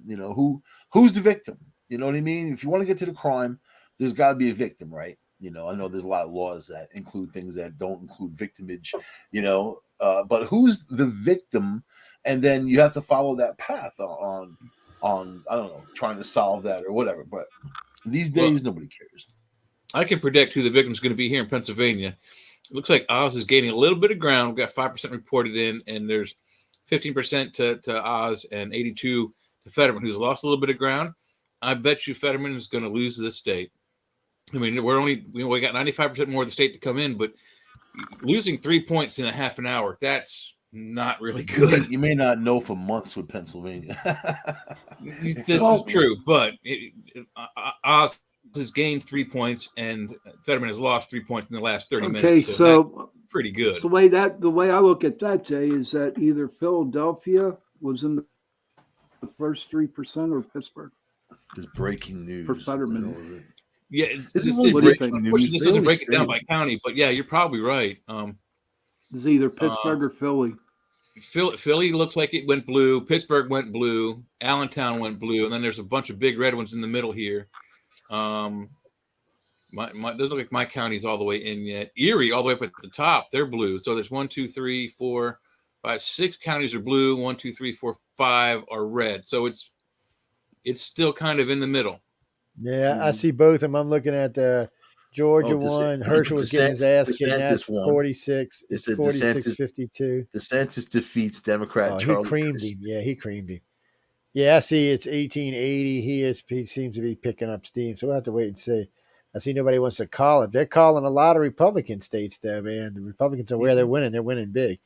Who's the victim? You know what I mean? If you want to get to the crime, there's got to be a victim, right? I know there's a lot of laws that include things that don't include victimage, but who's the victim? And then you have to follow that path on I don't know, trying to solve that or whatever. But these days, nobody cares. I can predict who the victim's going to be here in Pennsylvania. It looks like Oz is gaining a little bit of ground. We've got 5% reported in, and there's 15% to Oz and 82% to Fetterman, who's lost a little bit of ground. I bet you Fetterman is going to lose this state. I mean, we got 95% more of the state to come in, but losing 3 points in a half an hour, that's not really good. You may not know for months with Pennsylvania. This is true, but Oz has gained 3 points, and Fetterman has lost 3 points in the last 30 minutes. So pretty good. So the way I look at that, Jay, is that either Philadelphia was in the first 3% or Pittsburgh. Just breaking news for Fetterman. Yeah, this doesn't break it down by county, but yeah, you're probably right. It's either Pittsburgh or Philly. Philly looks like it went blue. Pittsburgh went blue. Allentown went blue, and then there's a bunch of big red ones in the middle here. doesn't look like my county's all the way in yet. Erie, all the way up at the top, they're blue. So there's 1, 2, 3, 4, 5, 6 counties are blue. 1, 2, 3, 4, 5 are red. So it's still kind of in the middle. Yeah, I see both of them. I'm looking at the Georgia one. Herschel was getting his ass kicked. That's 46. It's 46-52. DeSantis defeats Democrat Charlie. He creamed him. Yeah, he creamed him. Yeah, I see it's 1880. He seems to be picking up steam. So we'll have to wait and see. I see nobody wants to call it. They're calling a lot of Republican states, though, man. The Republicans are where they're winning. They're winning big.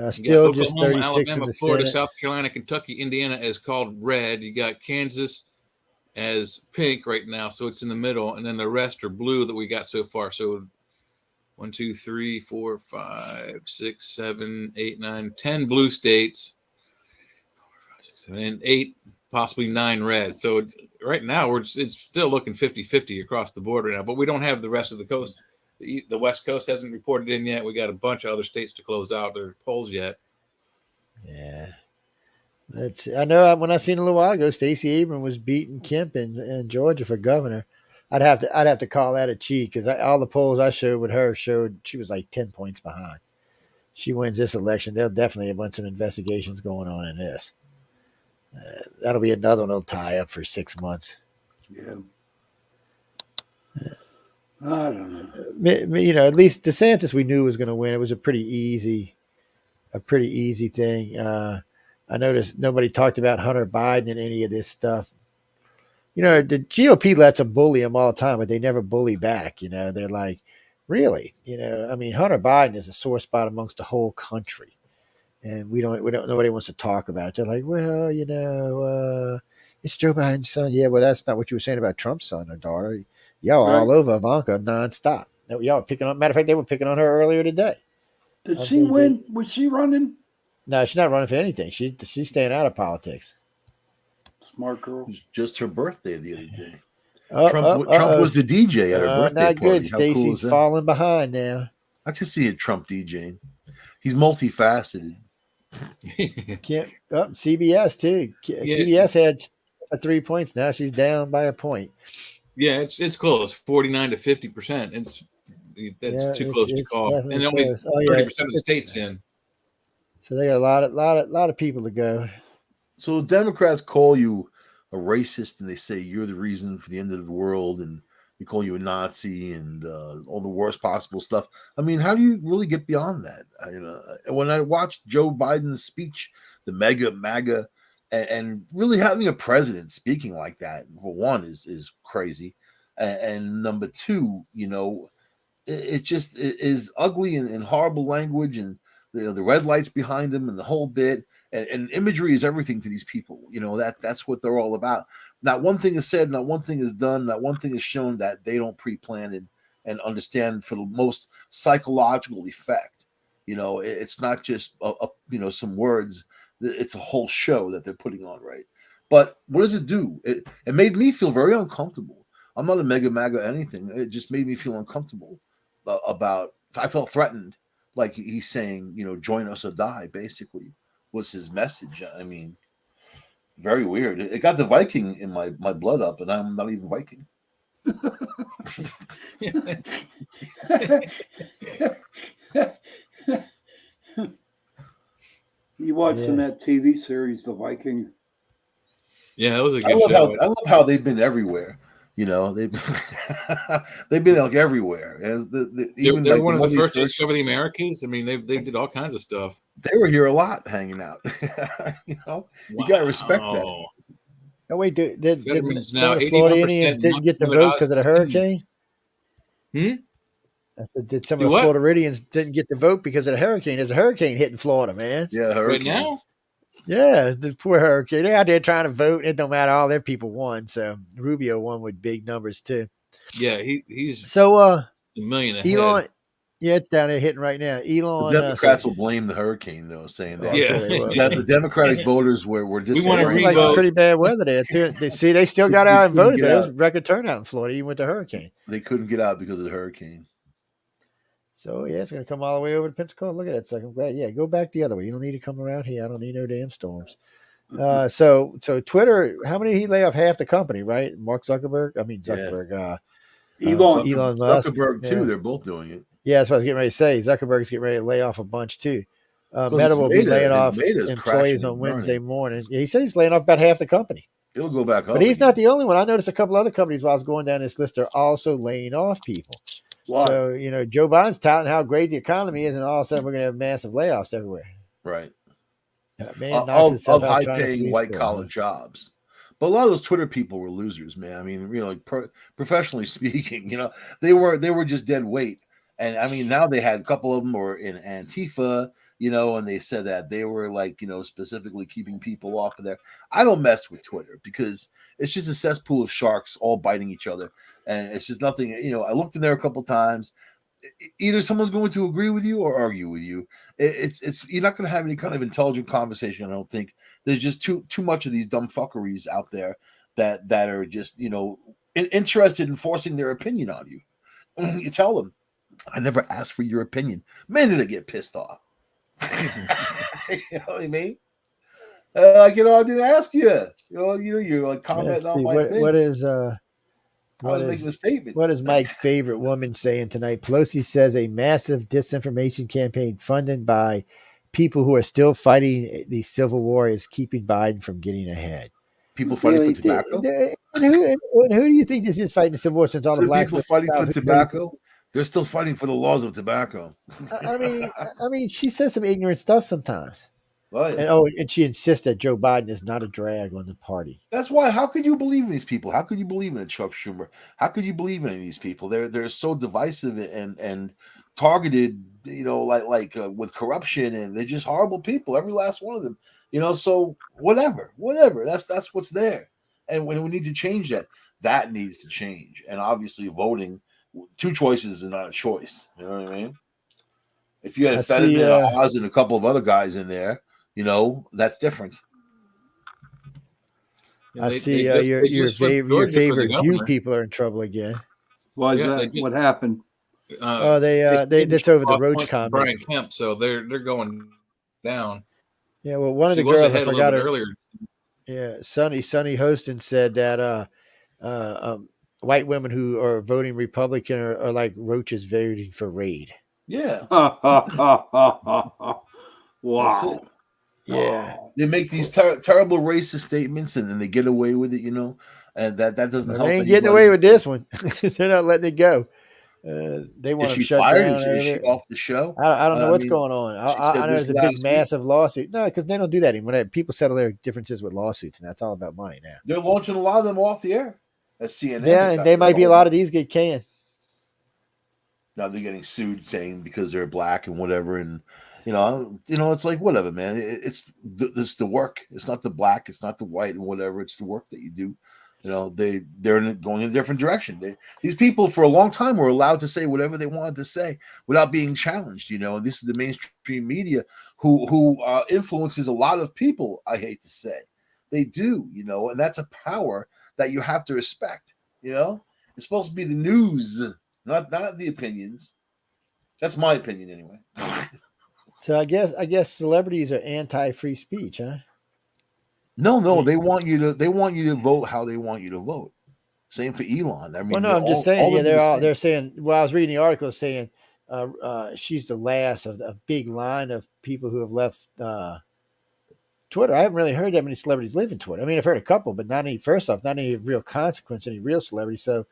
Still just Oklahoma, 36 Alabama, in the Florida, Senate. South Carolina, Kentucky, Indiana is called red. You got Kansas as pink right now, so it's in the middle, and then the rest are blue that we got so far. So 1, 2, 3, 4, 5, 6, 7, 8, 9, 10 blue states, 4, 5, 6, 7, and 8, possibly 9 red. So right now it's still looking 50-50 across the board right now, but we don't have the rest of the coast. The West Coast hasn't reported in yet. We got a bunch of other states to close out their polls yet. Yeah. I know when I seen a little while ago, Stacey Abrams was beating Kemp in Georgia for governor. I'd have to call that a cheat because all the polls I showed with her showed she was like 10 points behind. She wins this election, they'll definitely have some investigations going on in this. That'll be another one that'll tie up for 6 months. Yeah. I don't know. At least DeSantis we knew was going to win. It was a pretty easy thing. I noticed nobody talked about Hunter Biden and any of this stuff. The GOP lets them bully him all the time, but they never bully back. They're like, really? Hunter Biden is a sore spot amongst the whole country. And nobody wants to talk about it. They're like, well, it's Joe Biden's son. Yeah, well, that's not what you were saying about Trump's son or daughter. Y'all all over Ivanka nonstop. Y'all picking on. Matter of fact, they were picking on her earlier today. Did she win? Was she running? No, she's not running for anything. She's staying out of politics. Smart girl. It was just her birthday the other day. Trump was the DJ at her birthday not party. Good. Stacey's falling behind now. I can see a Trump DJing. He's multifaceted. CBS too. Yeah. CBS had 3 points. Now she's down by a point. Yeah, it's close, 49-50%. That's too close to call, and only 30% of the states in. So they got a lot of people to go. So Democrats call you a racist, and they say you're the reason for the end of the world, and they call you a Nazi and all the worst possible stuff. I mean, how do you really get beyond that? When I watched Joe Biden's speech, the MAGA, and really having a president speaking like that, for one, is crazy, and number two, it just is ugly and horrible language, and the red lights behind them and the whole bit, and imagery is everything to these people. That's what they're all about. Not one thing is said, not one thing is done, not one thing is shown that they don't pre-plan and understand for the most psychological effect. It's not just some words. It's a whole show that they're putting on, right? But what does it do? It made me feel very uncomfortable. I'm not a MAGA anything. It just made me feel uncomfortable I felt threatened. Like he's saying, join us or die, basically, was his message. I mean, very weird. It got the Viking in my blood up, and I'm not even Viking. You watching that TV series, The Vikings? Yeah, that was a good show. I love how they've been everywhere. They've been like everywhere. They're one of the first to discover the Americas. I mean, they did all kinds of stuff. They were here a lot, hanging out. You got to respect that. Oh wait, did some of the Florida Indians didn't get the vote because of the hurricane? I said, did some of the Floridians didn't get the vote because of the hurricane? There's a hurricane hitting Florida, man. Yeah, hurricane. Right now? Yeah, the poor hurricane. They're out there trying to vote. It don't matter. All their people won. So Rubio won with big numbers too. Yeah, he's a million ahead. Elon, yeah, it's down there hitting right now. Elon. The Democrats will blame the hurricane though, saying that. Yeah, the Democratic voters were just. We want to like some pretty bad weather there. They still got out and voted. There was record turnout in Florida, even with the hurricane. They couldn't get out because of the hurricane. So, yeah, it's going to come all the way over to Pensacola. Look at that. So I'm glad. Yeah, go back the other way. You don't need to come around here. I don't need no damn storms. So Twitter, how many he lay off? Half the company, right? Mark Zuckerberg. I mean, Zuckerberg. Elon Musk. Zuckerberg too. Yeah. They're both doing it. Yeah, that's what I was getting ready to say. Zuckerberg's getting ready to lay off a bunch too. Because Meta it's will be laying Meta, off Meta's employees crashing on and Wednesday burning. morning. Yeah, he said he's laying off about half the company. It'll go back up. But he's again. not the only one. I noticed a couple other companies while I was going down this list are also laying off people. Why? So, Joe Biden's touting how great the economy is, and all of a sudden we're going to have massive layoffs everywhere. Right. Man knocks himself Of out trying to high-paying free white-collar jobs. But a lot of those Twitter people were losers, man. I mean, professionally speaking, they were just dead weight. And I mean, now they had a couple of them were in Antifa, and they said that they were like, specifically keeping people off of there. I don't mess with Twitter because it's just a cesspool of sharks all biting each other. And it's just nothing, I looked in there a couple times. Either someone's going to agree with you or argue with you. It's you're not going to have any kind of intelligent conversation. I don't think there's just too much of these dumb fuckeries out there that are just interested in forcing their opinion on you. You tell them, I never asked for your opinion. Man, do they get pissed off? You know what I mean? I didn't ask you. You're like commenting on my thing. What is making a statement. What is Mike's favorite woman saying tonight? Pelosi says a massive disinformation campaign funded by people who are still fighting the civil war is keeping Biden from getting ahead. People fighting for tobacco? And who do you think this is fighting the civil war since all the blacks people fighting for tobacco? They're still fighting for the laws of tobacco. I mean, she says some ignorant stuff sometimes. Oh, yeah. And she insists that Joe Biden is not a drag on the party. That's why. How could you believe in these people? How could you believe in a Chuck Schumer? How could you believe in any of these people? They're so divisive and targeted, like with corruption, and they're just horrible people. Every last one of them, So whatever. That's what's there. And when we need to change that needs to change. And obviously, voting, two choices is not a choice. You know what I mean? If you had Fetterman, Oz, and a couple of other guys in there. That's different. I see your favorite View people are in trouble again. Why is that? What happened? That's over the Roach comment. Brian Kemp, so they're going down. Yeah, well, one of the girls I forgot her earlier. Yeah, Sonny Hostin said that white women who are voting Republican are like roaches voting for Raid. Yeah. Wow. Yeah, they make these terrible racist statements, and then they get away with it, and that doesn't help. They ain't getting away with this one. They're not letting it go. They want to shut down. Is she off the show? I don't know what's going on. I know there's a big, massive lawsuit. No, because they don't do that anymore. People settle their differences with lawsuits, and that's all about money now. They're launching a lot of them off the air. At CNN. Yeah, and they might be a lot of these get canned. Now they're getting sued, saying because they're black and whatever, and. It's like whatever, man. It's the work. It's not the black. It's not the white and whatever. It's the work that you do. They're going in a different direction. These people for a long time were allowed to say whatever they wanted to say without being challenged. This is the mainstream media who influences a lot of people. I hate to say, they do. And that's a power that you have to respect. It's supposed to be the news, not the opinions. That's my opinion, anyway. So I guess celebrities are anti-free speech, huh? No, they want you to vote how they want you to vote. Same for Elon. I mean, well, no, I'm just saying. Yeah, they're saying. Well, I was reading the article saying she's the last of a big line of people who have left Twitter. I haven't really heard that many celebrities leaving Twitter. I mean, I've heard a couple, but not any. First off, not any real consequence, any real celebrity. So,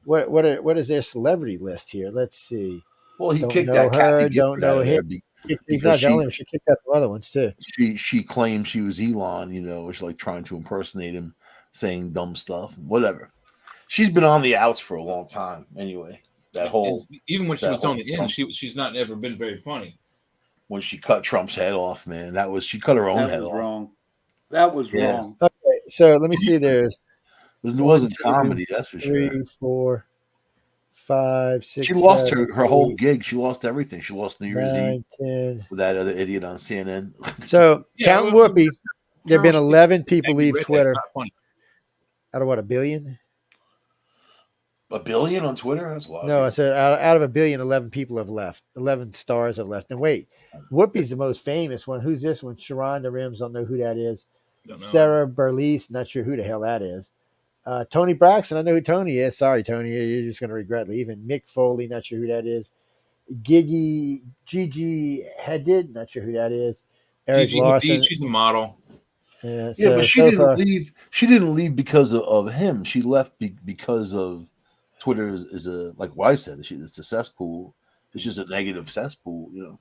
what is their celebrity list here? Let's see. Well, he don't kicked know that her. Kathy Don't know him. He's not the only one. She kicked out some other ones too. She claimed she was Elon. She's like trying to impersonate him, saying dumb stuff. Whatever. She's been on the outs for a long time. Anyway, even when she was on the end, she's not ever been very funny. When she cut Trump's head off, man, she cut her own head off. Wrong. That was wrong. Okay, so let me see. It wasn't comedy, that's for sure. 3, 4, 5, 6. She lost her whole gig. She lost everything. She lost New Year's 9, Eve 10. with that other idiot on CNN. So count Whoopi. There have been 11 people leave Twitter. Out of what, 1 billion? 1 billion on Twitter? That's a lot. No, I said out of 1 billion, 11 people have left. 11 stars have left. And wait, Whoopi's the most famous one. Who's this one? Sharonda Rims. Don't know who that is. Sarah Burlees. Not sure who the hell that is. Tony Braxton, I know who Tony is. Sorry, Tony, you're just going to regret leaving. Mick Foley, not sure who that is. Gigi Hadid, not sure who that is. Eric Gigi Larson. Hadid, she's a model. Yeah, but she didn't leave. She didn't leave because of him. She left because of Twitter is a, like what I said. It's a cesspool. It's just a negative cesspool, you know.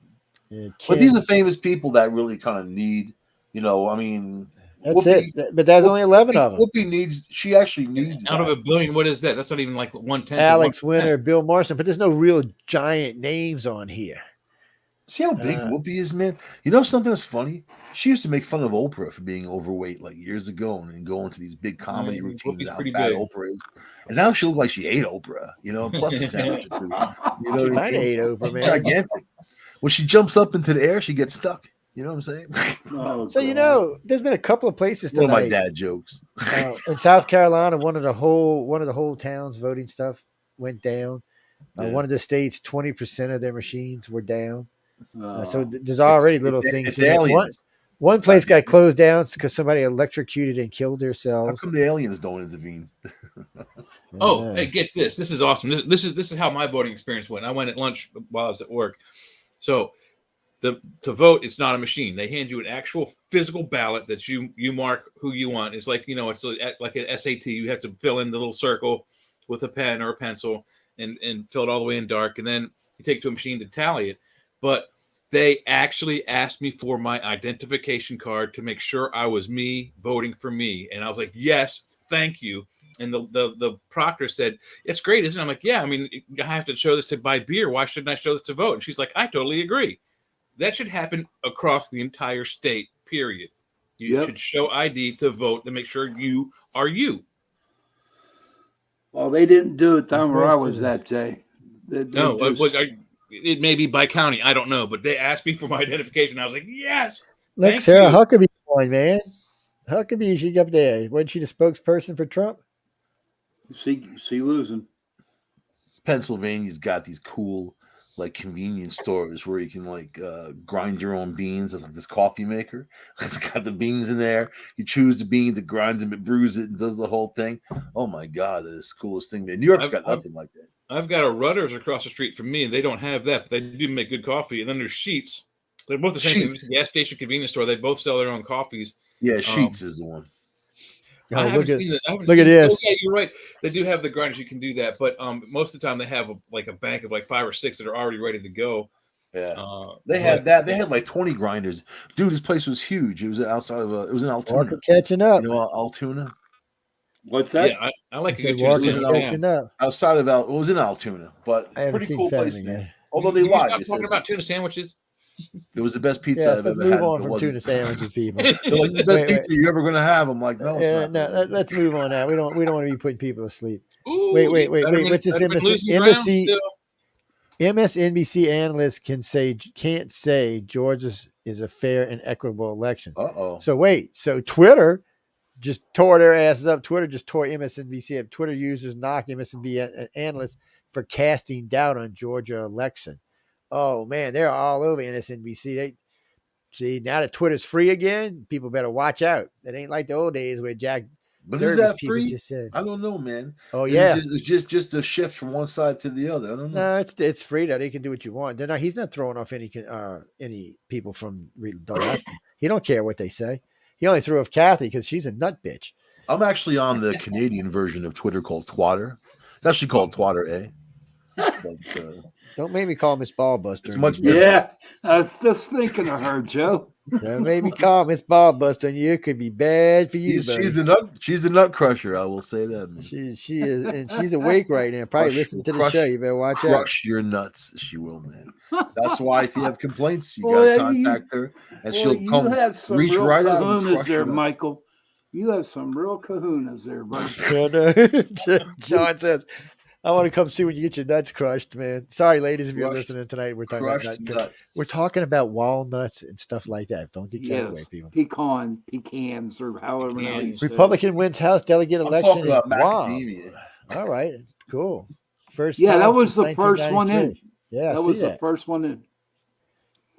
Yeah, but these are famous people that really kind of need, you know. I mean, that's Whoopi, it. But there's only 11 of them. Whoopi needs. She actually needs out of a billion. What is that? That's not even like 1/10. Alex Winter, Bill Marston, but there's no real giant names on here. See how big Whoopi is, man? You know something that's funny? She used to make fun of Oprah for being overweight like years ago and going to these big comedy routines how fat Oprah is. And now she looks like she ate Oprah, you know, plus a sandwich or two. You know, she might have ate Oprah, man. Gigantic. When she jumps up into the air, she gets stuck. You know what I'm saying? So, you know, there's been a couple of places tonight. One of my dad jokes. In South Carolina, one of the whole town's voting stuff went down. One of the states, 20% of their machines were down. So there's already little things. One place got closed down because somebody electrocuted and killed themselves. How come the aliens don't intervene? Hey, get this! This is awesome. This is how my voting experience went. I went at lunch while I was at work. So to vote, it's not a machine. They hand you an actual physical ballot that you mark who you want. It's like, you know, it's like an SAT. You have to fill in the little circle with a pen or a pencil and fill it all the way in dark, and then you take it to a machine to tally it. But they actually asked me for my identification card to make sure I was me voting for me. And I was like, yes, thank you. And the proctor said, it's great, isn't it? I'm like, yeah, I mean, I have to show this to buy beer. Why shouldn't I show this to vote? And she's like, I totally agree. That should happen across the entire state, period. You should show ID to vote to make sure you are you. Well, they didn't do it down where I was that day. It may be by county. I don't know. But they asked me for my identification. I was like, yes. Look, Sarah Huckabee going, man. Huckabee, she up there. Wasn't she the spokesperson for Trump? See losing. Pennsylvania's got these cool, like, convenience stores where you can, like, grind your own beans. It's like this coffee maker. It's got the beans in there. You choose the beans, it grinds them, it brews it, and does the whole thing. Oh, my God. It's the coolest thing, man. New York's got nothing like that. I've got a Rutter's across the street from me. They don't have that, but they do make good coffee. And then there's Sheets. They're both the same thing. It's a gas station convenience store. They both sell their own coffees. Yeah, Sheets is the one. I haven't seen it. Look at this. Oh, yeah, you're right. They do have the grinders. You can do that. But most of the time they have a bank of like 5 or 6 that are already ready to go. Yeah. They had that. They had like 20 grinders. Dude, this place was huge. It was outside of it was in Altoona. Walker catching up. You know, Altoona. What's that? Yeah, I like a good tuna outside of it was in Altoona, but pretty cool place, man. Although they lied. Stop talking about tuna sandwiches. It was the best pizza I've ever had. Let's move on from tuna sandwiches, people. Like, the best pizza you're ever going to have. I'm like, no, it's not. Let's move on now. We don't want to be putting people to sleep. Ooh, wait. What's this MSNBC analyst can't say Georgia is a fair and equitable election. So Twitter just tore their asses up. Twitter just tore MSNBC up. Twitter users knock MSNBC analysts for casting doubt on Georgia election. Oh man, they're all over MSNBC. See, now that Twitter's free again, people better watch out. It ain't like the old days where Jack. But is that free? I don't know, man. Oh yeah, it's just a shift from one side to the other. I don't know. No, it's free though. They can do what you want. He's not throwing off any people from the left. He don't care what they say. He only threw off Kathy because she's a nut bitch. I'm actually on the Canadian version of Twitter called Twatter. It's actually called Twatter, But, don't make me call Miss Ballbuster. It's much yeah, I was just thinking of her, Joe. Don't make me call Miss Ballbuster, and you could be bad for you. She's a nut crusher. I will say that. Man. She is, and she's awake right now. Probably listening to the show. You better watch out. Crush your nuts. She will, man. That's why if you have complaints, you gotta contact her, and she'll come reach right out and crush there, Michael. You have some real kahunas there, buddy. John says, I want to come see when you get your nuts crushed, man. Sorry, ladies, if you're listening tonight. We're talking about nuts. We're talking about walnuts and stuff like that. Don't get carried away, people. Pecans, or however. Republican wins House delegate election. Wow. All right, cool. First, that was the first one in. Yeah, that was the first one in.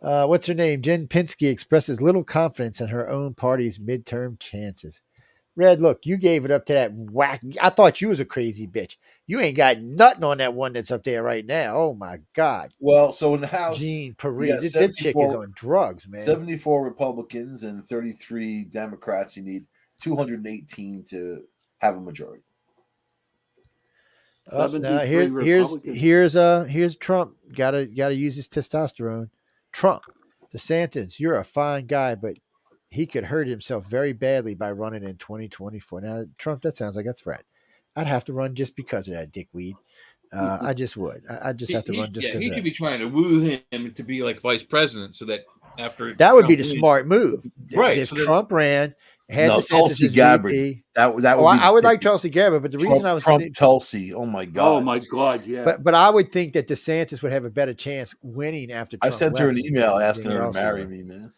What's her name? Jen Pinsky expresses little confidence in her own party's midterm chances. Red, look, you gave it up to that whack. I thought you was a crazy bitch. You ain't got nothing on that one that's up there right now. Oh my God. Well, so in the House, Jean you Paris. got This chick is 74, on drugs, man. 74 Republicans and 33 Democrats. You need 218 to have a majority. Oh, now 73 here's Trump. Gotta use his testosterone. Trump, DeSantis, you're a fine guy, but he could hurt himself very badly by running in 2024. Now, Trump, that sounds like a threat. I'd have to run just because of that dickweed. I just would. I just have to run just because. He could be trying to woo him to be like vice president, so that after that would Trump be the wins- smart move, right? If so that- Trump ran, had No, DeSantis Tulsi as Gabbard. VP. That would be I would the like ticket. Tulsi Gabbard, but the reason I was Trump Tulsi. Oh my God. Oh my God, yeah. But I would think that DeSantis would have a better chance winning after I Trump sent her left an than email anything asking her to else marry would. me, man.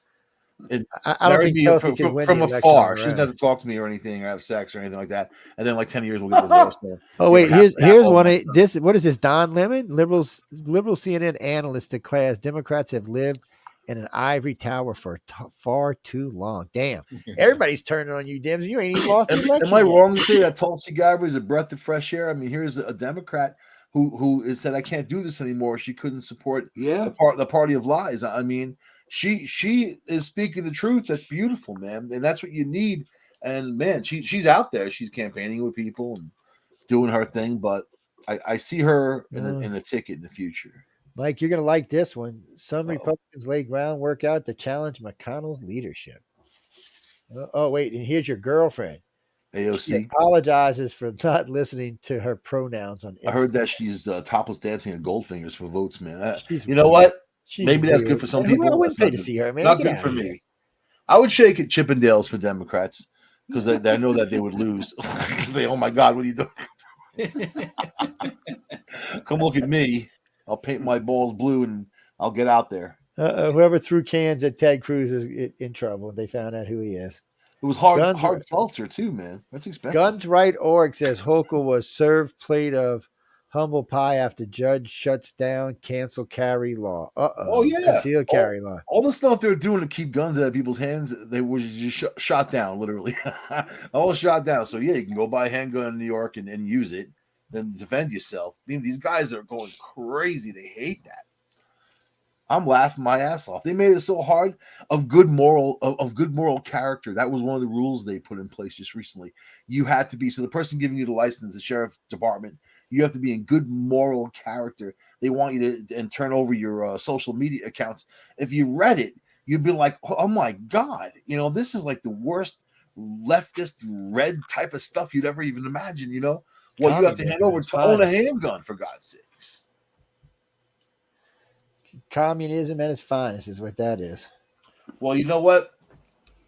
And I don't marry think me Kelsey can win from the election afar. on She her doesn't own. have to talk to me or anything or have sex or anything like that. And then like 10 years we'll get divorced. Oh wait, Yeah, here's half all one. my Of, stuff. this what is this? Don Lemon, liberal CNN analyst declares Democrats have lived in an ivory tower for far too long. Damn, everybody's turning on you, Dims. You ain't even lost the election. Am I yet. wrong to say that Tulsi Gabbard is a breath of fresh air? I mean, here's a Democrat who has said I can't do this anymore. She couldn't support the party of lies. I mean, she is speaking the truth. That's beautiful, man, and that's what you need. And man, she's out there. She's campaigning with people and doing her thing. But I see her in a ticket in the future. Mike, you're gonna like this one. Some Republicans lay groundwork out to challenge McConnell's leadership. Oh wait, and here's your girlfriend. AOC She apologizes for not listening to her pronouns on Instagram. I heard that she's topless dancing at Goldfingers for votes, man. She's you know weird. what? She's Maybe that's weird. good for some Man, people. I wouldn't That's pay to see her, man. Not Get good out for of me. here. I would shake at Chippendales for Democrats because I know that they would lose. Say, oh my God, what are you doing? Come look at me. I'll paint my balls blue and I'll get out there. Whoever threw cans at Ted Cruz is in trouble. They found out who he is. It was hard seltzer too, man. That's expensive. Guns Right Org says Hochul was served plate of humble pie after judge shuts down cancel carry law. Oh yeah, concealed carry law. All the stuff they're doing to keep guns out of people's hands, they were just shot down, literally. All shot down. So yeah, you can go buy a handgun in New York and use it, then defend yourself. I mean, these guys are going crazy. They hate that. I'm laughing my ass off. They made it so hard of good moral character. That was one of the rules they put in place just recently. You had to be, so the person giving you the license, the sheriff department, you have to be in good moral character. They want you to and turn over your social media accounts. If you read it, you'd be like, oh my God, this is like the worst leftist red type of stuff you'd ever even imagine, Well, you have to hand over to own a handgun, for God's sakes. Communism at its finest is what that is. Well, you know what?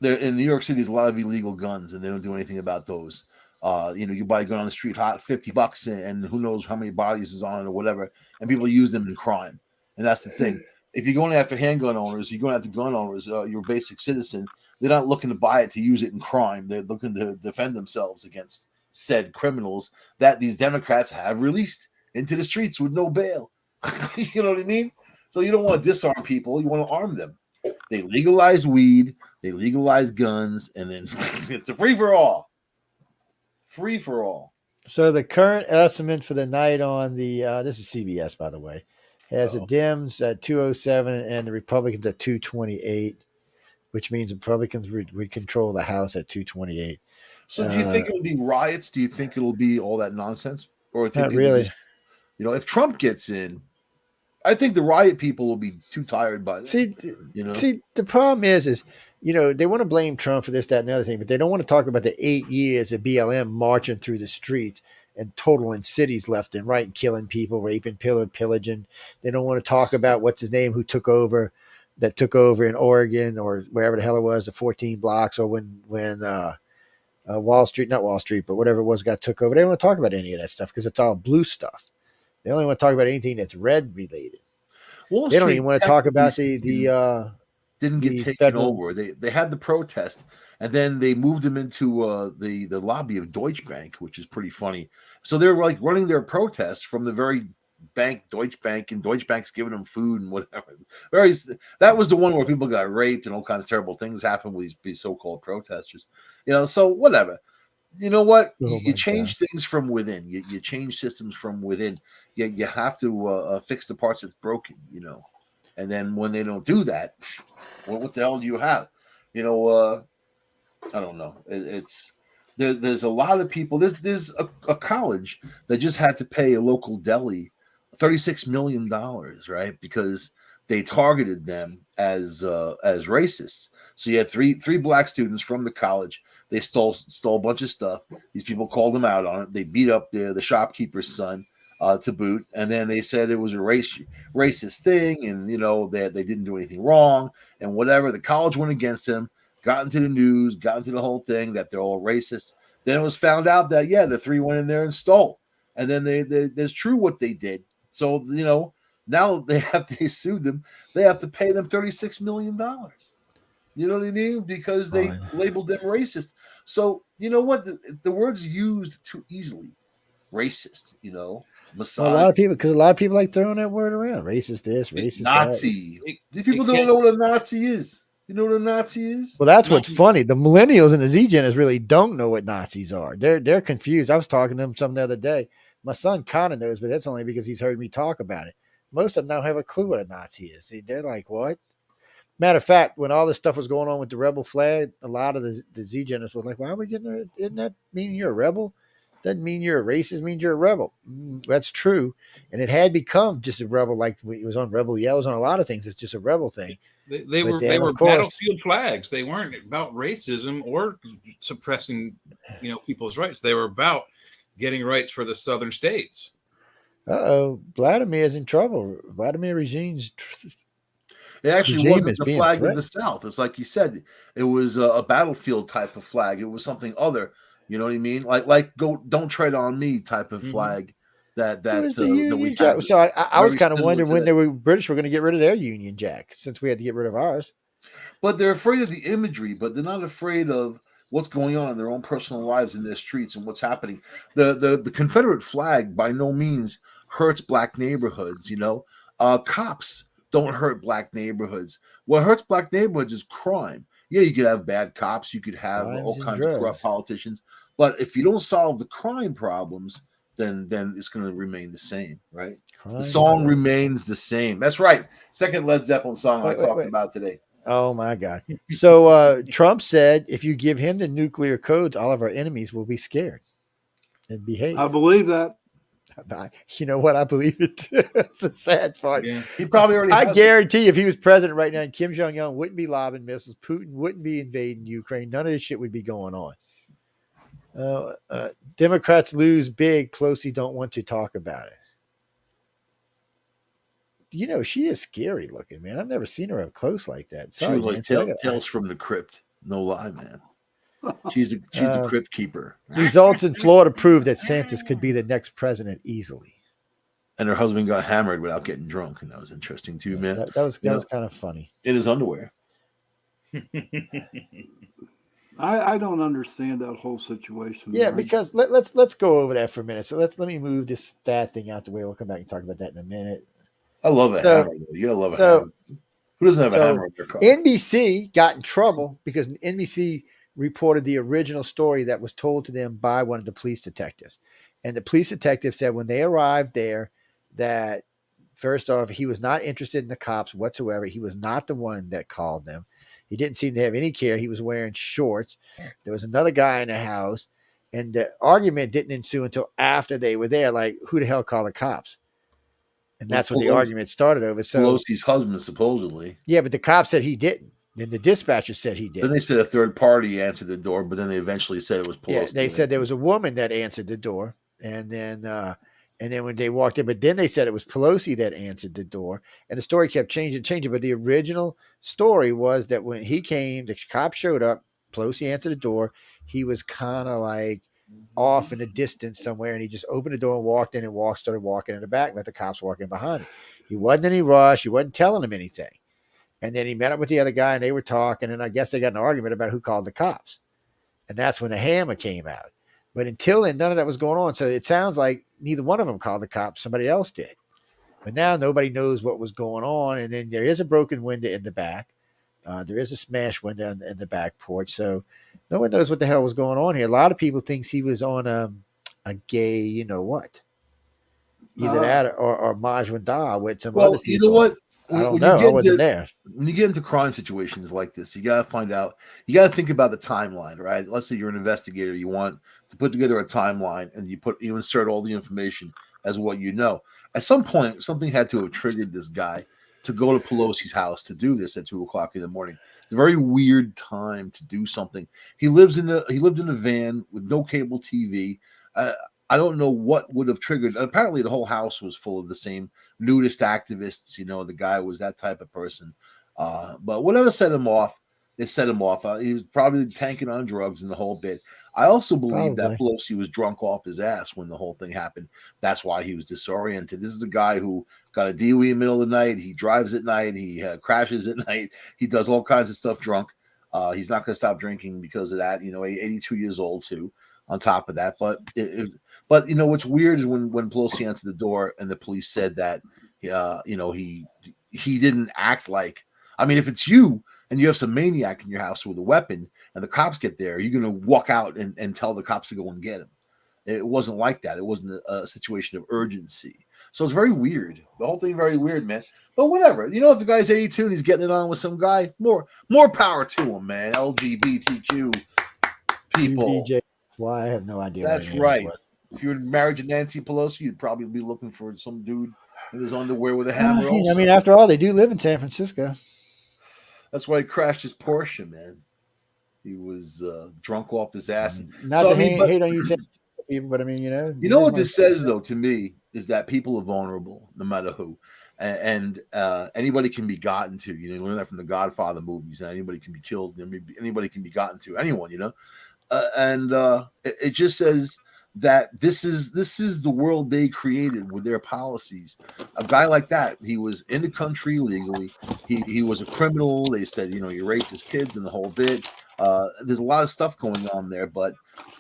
There in New York City, there's a lot of illegal guns, and they don't do anything about those. You buy a gun on the street, hot $50, and who knows how many bodies is on it or whatever, and people use them in crime. And that's the thing. If you're going after handgun owners, you're going after gun owners, you're a basic citizen. They're not looking to buy it to use it in crime. They're looking to defend themselves against said criminals that these Democrats have released into the streets with no bail. You know what I mean? So you don't want to disarm people. You want to arm them. They legalize weed. They legalize guns. And then it's a free-for-all. Free-for-all. So the current estimate for the night on the this is CBS, by the way, has the Dems at 207 and the Republicans at 228, which means the Republicans would control the House at 228. So do you think it'll be riots? Do you think it'll be all that nonsense? Or Not really. If Trump gets in, I think the riot people will be too tired by that. See, the problem is they want to blame Trump for this, that, and the other thing, but they don't want to talk about the 8 years of BLM marching through the streets and totaling cities left and right and killing people, raping, pillaging. They don't want to talk about what's his name who took over in Oregon or wherever the hell it was, the 14 blocks, or when not Wall Street, but whatever it was got took over. They don't want to talk about any of that stuff because it's all blue stuff. They only want to talk about anything that's red related. They don't even want to talk about the didn't get taken over. They had the protest, and then they moved them into the lobby of Deutsche Bank, which is pretty funny. So they're like running their protest from the very bank, Deutsche Bank, and Deutsche Bank's giving them food and whatever. That was the one where people got raped and all kinds of terrible things happened with these so-called protesters. So whatever. You know what? Oh You my change things from within. You change systems from within. You have to fix the parts that's broken. And then when they don't do that, well, what the hell do you have? I don't know. There's a lot of people. There's a college that just had to pay a local deli $36 million, right? Because they targeted them as racists. So you had three black students from the college. They stole a bunch of stuff. These people called them out on it. They beat up the shopkeeper's son to boot, and then they said it was a racist thing, and they didn't do anything wrong and whatever. The college went against him. Got into the news, got into the whole thing that they're all racist. Then it was found out that the three went in there and stole, and then there's true what they did. So now they sued them. They have to pay them $36 million. You know what I mean? Because they labeled them racist. So you know what? The word's used too easily. Racist. Messiah. A lot of people like throwing that word around. Racist this, racist Nazi. These people don't know what a Nazi is. You know what a Nazi is? Well, that's what's funny. The millennials and the Z-Geners really don't know what Nazis are. They're confused. I was talking to them some the other day. My son kind of knows, but that's only because he's heard me talk about it. Most of them don't have a clue what a Nazi is. They're like, what? Matter of fact, when all this stuff was going on with the rebel flag, a lot of the Z-Geners were like, why are we getting there? Isn't that mean you're a rebel? Doesn't mean you're a racist, means you're a rebel. That's true. And it had become just a rebel, like it was on Rebel. Yeah, it was on a lot of things. It's just a rebel thing. They were battlefield flags. They weren't about racism or suppressing, people's rights. They were about getting rights for the southern states. Vladimir's in trouble. Vladimir regime's. It actually wasn't the flag of the South. It's like you said. It was a battlefield type of flag. It was something other. You know what I mean? Like don't tread on me type of flag. That we Jack. So I was kind of wondering when the British were going to get rid of their Union Jack, since we had to get rid of ours. But they're afraid of the imagery, but they're not afraid of what's going on in their own personal lives in their streets and what's happening. The Confederate flag by no means hurts black neighborhoods. Cops don't hurt black neighborhoods. What hurts black neighborhoods is crime. Yeah, you could have bad cops, you could have all kinds of corrupt politicians, but if you don't solve the crime problems, then it's going to remain the same, right? The song remains the same. That's right. Second Led Zeppelin song I talked about today. Oh, my God. So Trump said if you give him the nuclear codes, all of our enemies will be scared and behave. I believe that. You know what? I believe it too. It's a sad part. Yeah. He probably already I guarantee if he was president right now and Kim Jong-un wouldn't be lobbing missiles, Putin wouldn't be invading Ukraine, none of this shit would be going on. Democrats lose big. Pelosi don't want to talk about it. She is scary looking, man. I've never seen her up close like that. Sorry, she was like Tales from the Crypt. No lie, man. She's the crypt keeper. Results in Florida prove that Santos could be the next president easily. And her husband got hammered without getting drunk, and that was interesting too, man. That was kind of funny. In his underwear. I don't understand that whole situation. Yeah, because let's go over that for a minute. So let me move this stat thing out the way. We'll come back and talk about that in a minute. I love a hammer. You gotta love a hammer. Who doesn't have a hammer in their car? NBC got in trouble because NBC reported the original story that was told to them by one of the police detectives. And the police detective said when they arrived there that, first off, he was not interested in the cops whatsoever. He was not the one that called them. He didn't seem to have any care. He was wearing shorts. There was another guy in the house, and the argument didn't ensue until after they were there. Like, who the hell called the cops? And that's what the argument started over. So Pelosi's husband, supposedly. Yeah, but the cop said he didn't. Then the dispatcher said he did. Then they said a third party answered the door, but then they eventually said it was Pelosi. Yeah, they said there was a woman that answered the door, and then when they walked in, but then they said it was Pelosi that answered the door, and the story kept changing. But the original story was that when he came, the cop showed up, Pelosi answered the door. He was kind of like off in the distance somewhere, and he just opened the door and walked in and started walking in the back, let the cops walk in behind him. He wasn't in any rush. He wasn't telling them anything. And then he met up with the other guy, and they were talking, and I guess they got an argument about who called the cops. And that's when the hammer came out. But until then, none of that was going on. So it sounds like neither one of them called the cops. Somebody else did. But now nobody knows what was going on. And then there is a broken window in the back. There is a smash window in the back porch, so no one knows what the hell was going on here. A lot of people thinks he was on a gay, you know what, either that or Majwanda with some other Well, people. you know what? I don't When know. I you wasn't there. when you get into crime situations like this, you got to find out. You got to think about the timeline, right? Let's say you're an investigator. You want to put together a timeline, and you insert all the information as what you know. At some point, something had to have triggered this guy to go to Pelosi's house to do this at 2:00 in the morning. It's a very weird time to do something. He lived in a van with no cable TV. I don't know what would have triggered. Apparently, the whole house was full of the same nudist activists. You know, the guy was that type of person. But whatever set him off, it set him off. He was probably tanking on drugs and the whole bit. I also believe that Pelosi was drunk off his ass when the whole thing happened. That's why he was disoriented. This is a guy who got a DUI in the middle of the night. He drives at night. He crashes at night. He does all kinds of stuff drunk. He's not going to stop drinking because of that. You know, 82 years old too. On top of that, but you know what's weird is when Pelosi answered the door and the police said that you know he didn't act like. I mean, if it's you and you have some maniac in your house with a weapon and the cops get there, you're going to walk out and tell the cops to go and get him. It wasn't like that. It wasn't a situation of urgency. So it's very weird. The whole thing very weird, man. But whatever. You know, if the guy's 82 and he's getting it on with some guy, more power to him, man. LGBTQ people. DJ. Why I have no idea. That's right. If you were married to Nancy Pelosi, you'd probably be looking for some dude in his underwear with a hammer. I mean, after all, they do live in San Francisco. That's why he crashed his Porsche, man. He was drunk off his ass. Not to hate on you, people, but I mean, you know. You know what this says, though, to me, is that people are vulnerable, no matter who, and anybody can be gotten to. You know, you learn that from the Godfather movies. And anybody can be killed. Anybody can be gotten to. Anyone, you know. It just says that this is the world they created with their policies. A guy like that, he was in the country legally. He was a criminal. They said, you know, you raped his kids and the whole bit. There's a lot of stuff going on there, but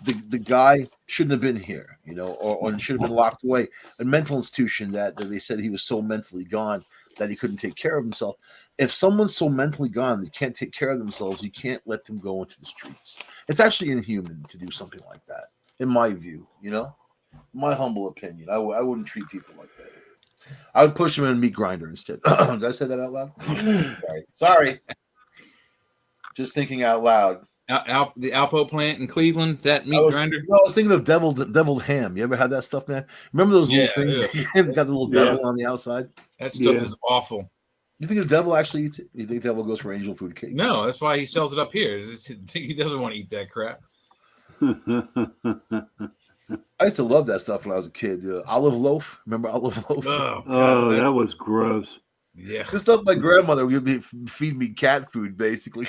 the guy shouldn't have been here, you know, or should have been locked away. A mental institution that they said he was so mentally gone that he couldn't take care of himself. If someone's so mentally gone they can't take care of themselves, you can't let them go into the streets. It's actually inhuman to do something like that, in my view, you know? My humble opinion. I wouldn't treat people like that. I would push them in a meat grinder instead. Did I say that out loud? Sorry. Just thinking out loud. The Alpo plant in Cleveland, that meat grinder? No, I was thinking of deviled ham. You ever had that stuff, man? Remember those little things? Yeah. It's got the little devil on the outside. That stuff is awful. You think the devil actually eats it? You think the devil goes for angel food cake? No, that's why he sells it up here. He doesn't want to eat that crap. I used to love that stuff when I was a kid. Olive loaf. Remember olive loaf? Oh, that was gross. Yeah. This stuff my grandmother would feed me cat food, basically.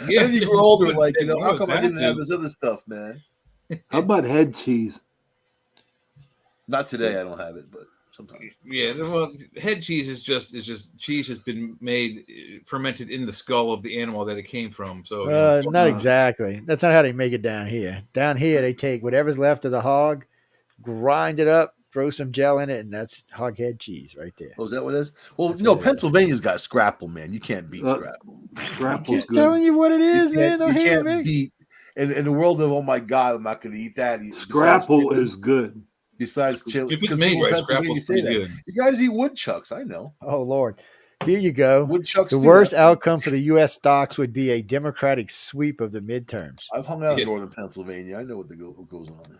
Yeah. And you grow older, like, you know, how come I didn't have this other stuff, man? How about head cheese? Not today, I don't have it, but sometimes. Yeah, well, head cheese is just cheese has been made fermented in the skull of the animal that it came from. So not exactly. That's not how they make it down here. Down here, they take whatever's left of the hog, grind it up, throw some gel in it, and that's hog head cheese right there. Oh, is that what it is? Well, that's Pennsylvania's got scrapple, man. You can't beat scrapple. Scrapple's just good. Telling you what it is, man. Don't hate at me. Beat, in the world of, oh my God, I'm not going to eat that. Scrapple is good. Besides chili. If it's made right, scrapple's pretty good. You guys eat woodchucks, I know. Oh, Lord. Here you go. Woodchucks. The worst outcome for the U.S. stocks would be a Democratic sweep of the midterms. I've hung out in northern Pennsylvania. I know what goes on there.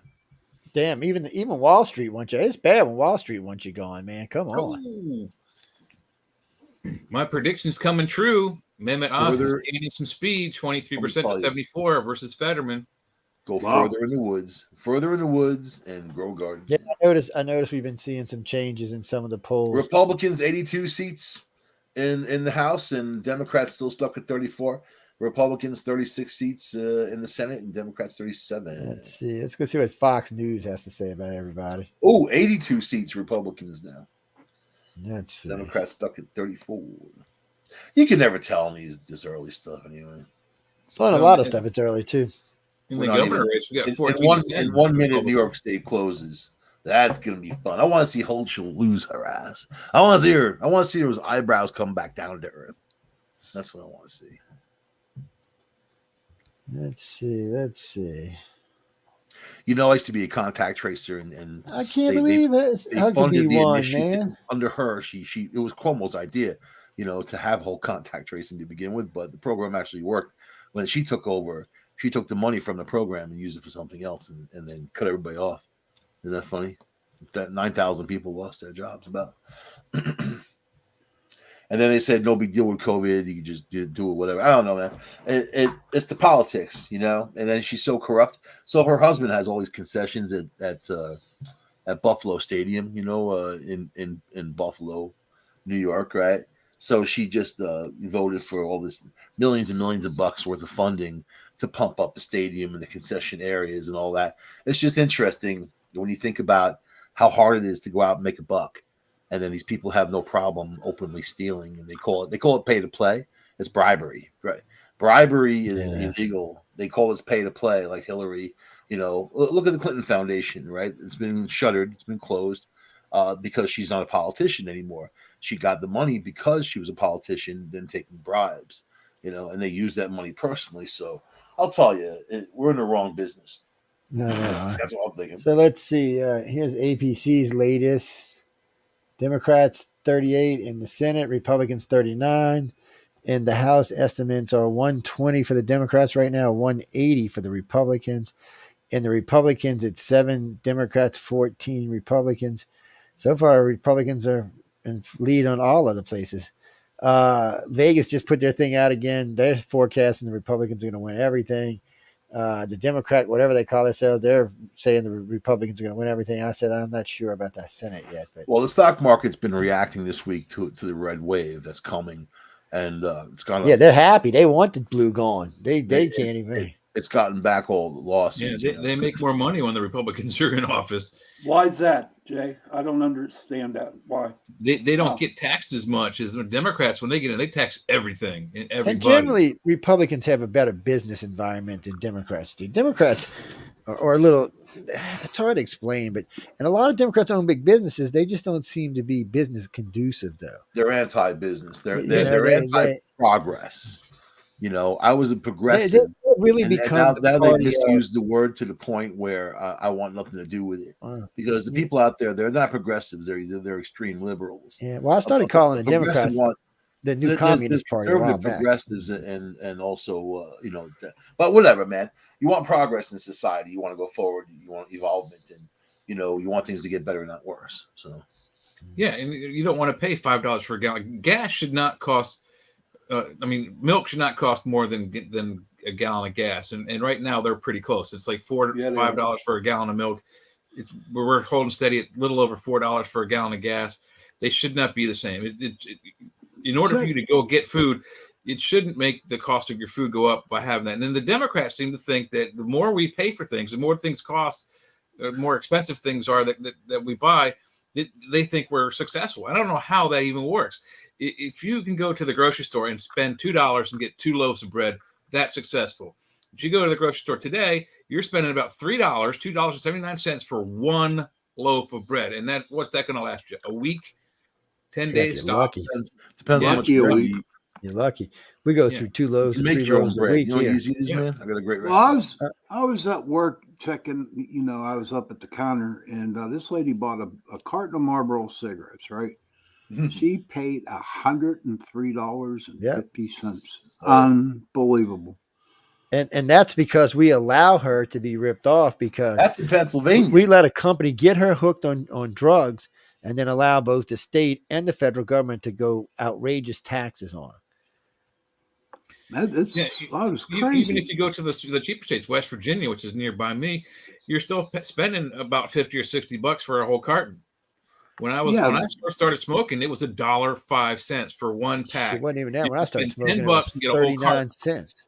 Damn, even Wall Street wants you. It's bad when Wall Street wants you gone, man. Come on. Ooh. My prediction's coming true. Mehmet Oz is gaining some speed, 23% to 74 versus Fetterman. Go further in the woods and grow gardens. Yeah, I noticed we've been seeing some changes in some of the polls. Republicans 82 seats in the House, and Democrats still stuck at 34. Republicans 36 seats in the Senate, and Democrats 37. Let's see. Let's go see what Fox News has to say about everybody. Oh, 82 seats Republicans now. Let's see. Democrats stuck at 34. You can never tell me this early stuff anyway. On a lot of stuff, it's early too. In the governor race, we got 14. In 1 minute, New York State closes. That's gonna be fun. I want to see Hochul lose her ass. I want to see her. I want to see her eyebrows come back down to earth. That's what I want to see. Let's see. You know, I used to be a contact tracer, and I can't believe it. they How could funded be the one, initiative man? under her. She it was Cuomo's idea, you know, to have whole contact tracing to begin with, but the program actually worked. When she took over, she took the money from the program and used it for something else, and then cut everybody off. Isn't that funny? That 9,000 people lost their jobs about. And then they said no big deal with COVID. You can just do it, whatever. I don't know, man. It's the politics, you know. And then she's so corrupt. So her husband has all these concessions at Buffalo Stadium, you know, in Buffalo, New York, right? So she just voted for all this millions and millions of bucks worth of funding to pump up the stadium and the concession areas and all that. It's just interesting when you think about how hard it is to go out and make a buck, and then these people have no problem openly stealing, and they call it pay to play. It's bribery, right? Bribery is illegal. They call it pay to play, like Hillary. You know, look at the Clinton Foundation, right? It's been shuttered, it's been closed because she's not a politician anymore. She got the money because she was a politician, then taking bribes, you know, and they use that money personally. So I'll tell you, we're in the wrong business. No. That's what I'm thinking. So let's see. Here's APC's latest. Democrats 38 in the Senate, Republicans 39. In the House, estimates are 120 for the Democrats right now, 180 for the Republicans. In the Republicans, it's 7 Democrats, 14 Republicans. So far, Republicans are in lead on all other places. Vegas just put their thing out again. They're forecasting the Republicans are going to win everything. The Democrat, whatever they call themselves, they're saying the Republicans are going to win everything. I said, I'm not sure about that Senate yet. But well, the stock market's been reacting this week to the red wave that's coming. And it's gone. Yeah, they're happy. They want the blue gone. They can't even. It's gotten back all the losses. Yeah, they make more money when the Republicans are in office. Why is that, Jay? I don't understand that. Why? They don't get taxed as much as the Democrats. When they get in, they tax everything and everybody. And generally, Republicans have a better business environment than Democrats do. Democrats are a little, it's hard to explain, but and a lot of Democrats own big businesses. They just don't seem to be business conducive, though. They're anti-business. They're anti-progress. You know, I was a progressive. They really become now they misused the word to the point where I want nothing to do with it. Because the people out there, they're not progressives. They're extreme liberals. Yeah. Well, I started calling the Democrats the new Communist Party. Conservative progressives and also you know, but whatever, man. You want progress in society. You want to go forward. You want evolvement, and you know, you want things to get better, not worse. So yeah, and you don't want to pay $5 for a gallon. Gas should not cost. Milk should not cost more than a gallon of gas, and right now they're pretty close. It's like $5 for a gallon of milk. We're holding steady at a little over $4 for a gallon of gas. They should not be the same. In order for you to go get food, it shouldn't make the cost of your food go up by having that. And then the Democrats seem to think that the more we pay for things, the more things cost, the more expensive things are that we buy. They think we're successful. I don't know how that even works. If you can go to the grocery store and spend $2 and get 2 loaves of bread, that's successful. If you go to the grocery store today, you're spending about $3, $2.79 for 1 loaf of bread. And what's that going to last you? A week? 10 days? Lucky. Depends how much bread you eat. You're lucky. We go through 2 loaves and 3 loaves a week. You know, use these, man. I got a great recipe. Well, I was at work checking, you know, I was up at the counter, and this lady bought a carton of Marlboro cigarettes, right? She paid $103.50. Unbelievable. And that's because we allow her to be ripped off, because that's in Pennsylvania. We let a company get her hooked on drugs and then allow both the state and the federal government to go outrageous taxes on her. That was crazy. Even if you go to the cheaper states, West Virginia, which is nearby me, you're still spending about $50 or $60 for a whole carton. When I first started smoking, it was $1.05 for 1 pack. It wasn't even that. When I started smoking, $10 it was and get a whole 39 cents.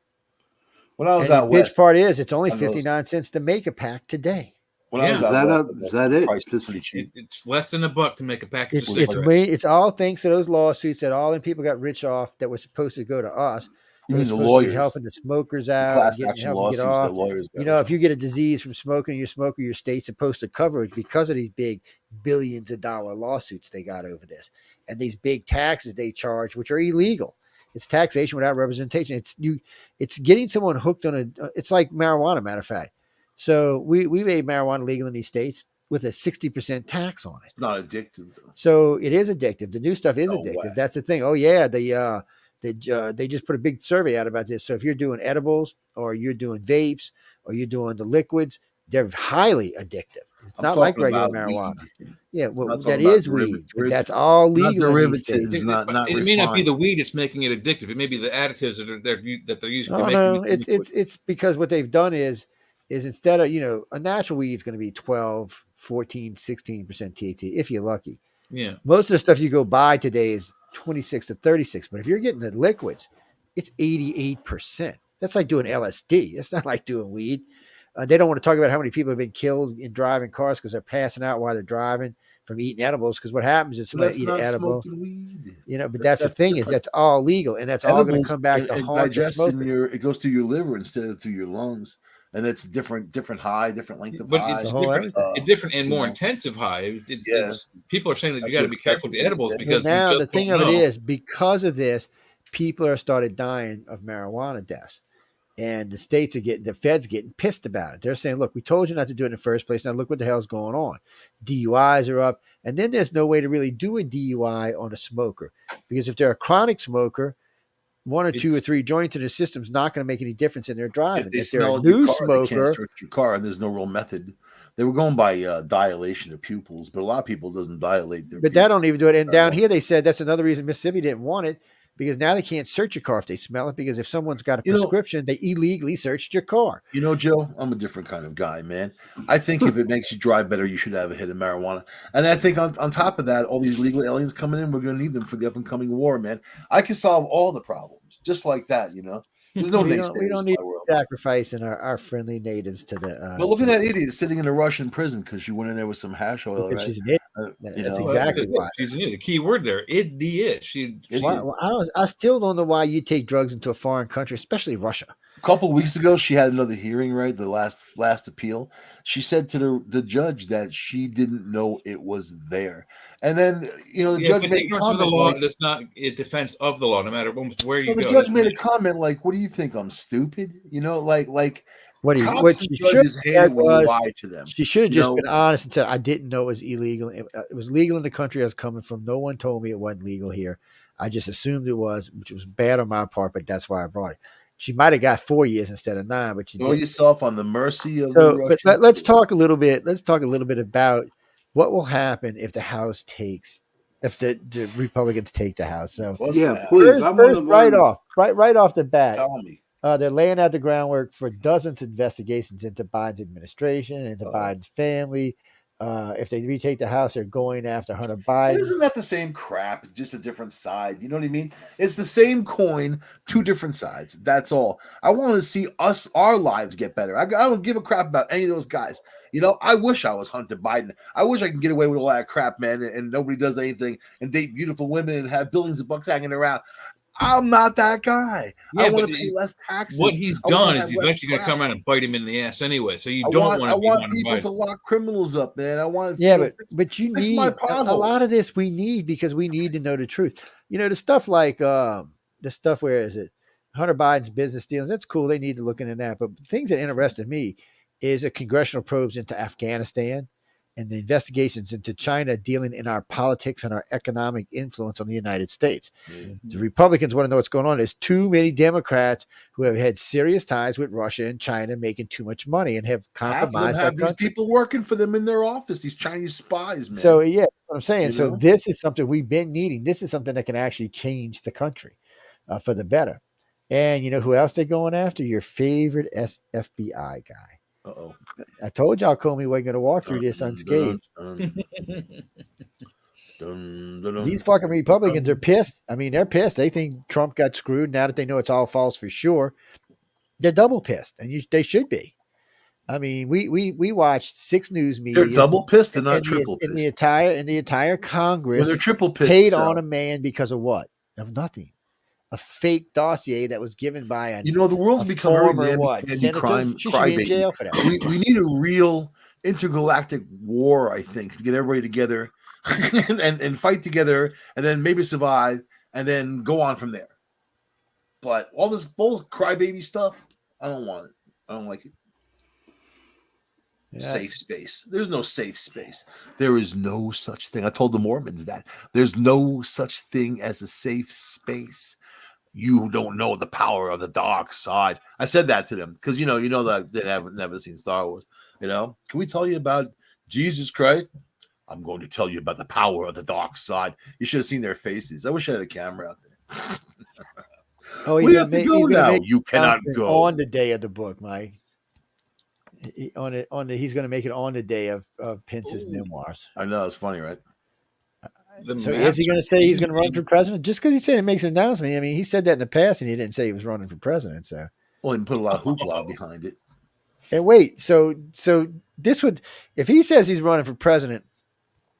When I was out west, the bitch part is it's only 59 cents to make a pack today. Is that it? It's less than $1 to make a package. It's all thanks to those lawsuits that all the people got rich off that were supposed to go to us. They're supposed to be helping the smokers out, helping get off. You know, if you get a disease from smoking, your state's supposed to cover it because of these big billions of dollar lawsuits they got over this and these big taxes they charge, which are illegal. It's taxation without representation. It's getting someone hooked on it's like marijuana, matter of fact. So we made marijuana legal in these states with a 60% tax on it. It's not addictive though. So it is addictive. The new stuff is No addictive. way. That's the thing. Oh yeah, they just put a big survey out about this. So if you're doing edibles or you're doing vapes or you're doing the liquids, they're highly addictive. It's I'm not like talking regular about marijuana. weed. Yeah, I'm well, not that talking about is weed, but derivatives. that's all Not legal in these states. derivatives, not It may not be refined. the weed that's making it addictive. It may be the additives that they're using to Oh make no, it. it's because what they've done is instead of a natural weed is going to be 12, 14, 16% THC if you're lucky. Yeah. Most of the stuff you go buy today is 26 to 36, but if you're getting the liquids, it's 88%. That's like doing LSD. It's not like doing weed. They don't want to talk about how many people have been killed in driving cars because they're passing out while they're driving from eating edibles. Because what happens is So somebody that's eat an not edible, smoking weed. but that's the thing is different. that's all legal and that's all going to Edibles come back to it haunt the digests in smoker. it goes through your liver instead of through your lungs, and it's different high, different length of But high. it's The whole different, everything. a different and you more know. intensive high. It's Yeah. people are saying that you That's got to what- be careful with that's the what they edibles said. because But now you the just thing don't of it know. is because of this, people are started dying of marijuana deaths. And the feds getting pissed about it. They're saying, look, we told you not to do it in the first place. Now look what the hell's going on. DUIs are up. And then there's no way to really do a DUI on a smoker. Because if they're a chronic smoker, one or two or three joints in their system is not going to make any difference in their driving. If they If they're a smell your new car, they can't smoker, search your car, and there's no real method. They were going by dilation of pupils, but a lot of people doesn't dilate their. but that don't even do it. And Very down well. here, they said that's another reason Mississippi didn't want it. Because now they can't search your car if they smell it. Because if someone's got a prescription, they illegally searched your car. You know, Joe, I'm a different kind of guy, man. I think if it makes you drive better, you should have a hit of marijuana. And I think on top of that, all these legal aliens coming in, we're going to need them for the up and coming war, man. I can solve all the problems just like that, There's no we naysayers don't in need my world. sacrificing our friendly natives to the. But look at that idiot sitting in a Russian prison because she went in there with some hash oil, because right? she's an idiot. You That's know, exactly why. She's the key word there. Idiot. I still don't know why you take drugs into a foreign country, especially Russia. A couple of weeks ago, she had another hearing, right? The last appeal. She said to the judge that she didn't know it was there. And then, the judge made a ignorance of comment the law like, does not a defense of the law, no matter where you the go. judge made a comment like, "What do you think? I'm stupid?" Like What cops she and should judges have hate said it when you was lie to them. she should have you just know? been honest and said, "I didn't know it was illegal. It was legal in the country I was coming from. No one told me it wasn't legal here. I just assumed it was, which was bad on my part, but that's why I brought it." She might have got 4 years instead of 9, but she Throw didn't. yourself on the mercy of So, the but Russians. let's talk a little bit. Let's talk a little bit about what will happen if the House if the Republicans take the House. So, What's gonna Yeah, happen? please. I want first to right learn. off the bat, Tell me. they're laying out the groundwork for dozens of investigations into Biden's administration, into Biden's family. If they retake the House, they're going after Hunter But Biden. isn't that the same crap? Just a different side. You know what I mean? It's the same coin, two different sides. That's all. I want to see our lives get better. I don't give a crap about any of those guys. I wish I was Hunter Biden. I wish I could get away with all that crap, man, and nobody does anything and date beautiful women and have billions of bucks hanging around. I'm not that guy. Yeah, I want but to pay less taxes. What he's I wanna done have is he's less eventually going to crap. come around and bite him in the ass anyway. So you I don't want want to be people to Biden. lock criminals up, man. I want But you fix need my a potholes. lot of this. We need because we need to know the truth. The stuff like the stuff where is it Hunter Biden's business dealings. That's cool. They need to look into that. But things that interested me is a congressional probes into Afghanistan and the investigations into China dealing in our politics and our economic influence on the United States. Mm-hmm. The Republicans want to know what's going on. There's too many Democrats who have had serious ties with Russia and China, making too much money and have Half of them compromised our have these country. people working for them in their office, these Chinese spies, man. So yeah, that's what I'm saying. You So know? this is something we've been needing. This is something that can actually change the country for the better. And you know who else they're going after? Your favorite FBI guy. Uh-oh. I told y'all Comey wasn't going to walk through this unscathed. These fucking Republicans are pissed. I mean, they're pissed. They think Trump got screwed now that they know it's all false for sure. They're double pissed, and they should be. I mean, we watched 6 news media. They're double pissed. They're not triple pissed. In the entire Congress, Well, they're triple pissed. paid on a man because of what? Of nothing. A fake dossier that was given by a the world's become very former what? Senator? crime. She should be in jail for that. We need a real intergalactic war, I think, to get everybody together and fight together, and then maybe survive, and then go on from there. But all this bull crybaby stuff, I don't want it. I don't like it. Yeah. Safe space. There's no safe space. There is no such thing. I told the Mormons that. There's no such thing as a safe space. You don't know the power of the dark side. I said that to them because you know that they haven't never seen Star Wars. Can we tell you about Jesus Christ? I'm going to tell you about the power of the dark side. You should have seen their faces. I wish I had a camera out there. Oh, we have to go now. You cannot go on the day of the book, Mike. He's going to make it on the day of Pence's memoirs. I know, it's funny, right? So is he going to say he's going to run for president? Just because he said he makes an announcement. I mean, he said that in the past, and he didn't say he was running for president. So, well, he put a lot of hoopla behind it. And wait, so this would, if he says he's running for president,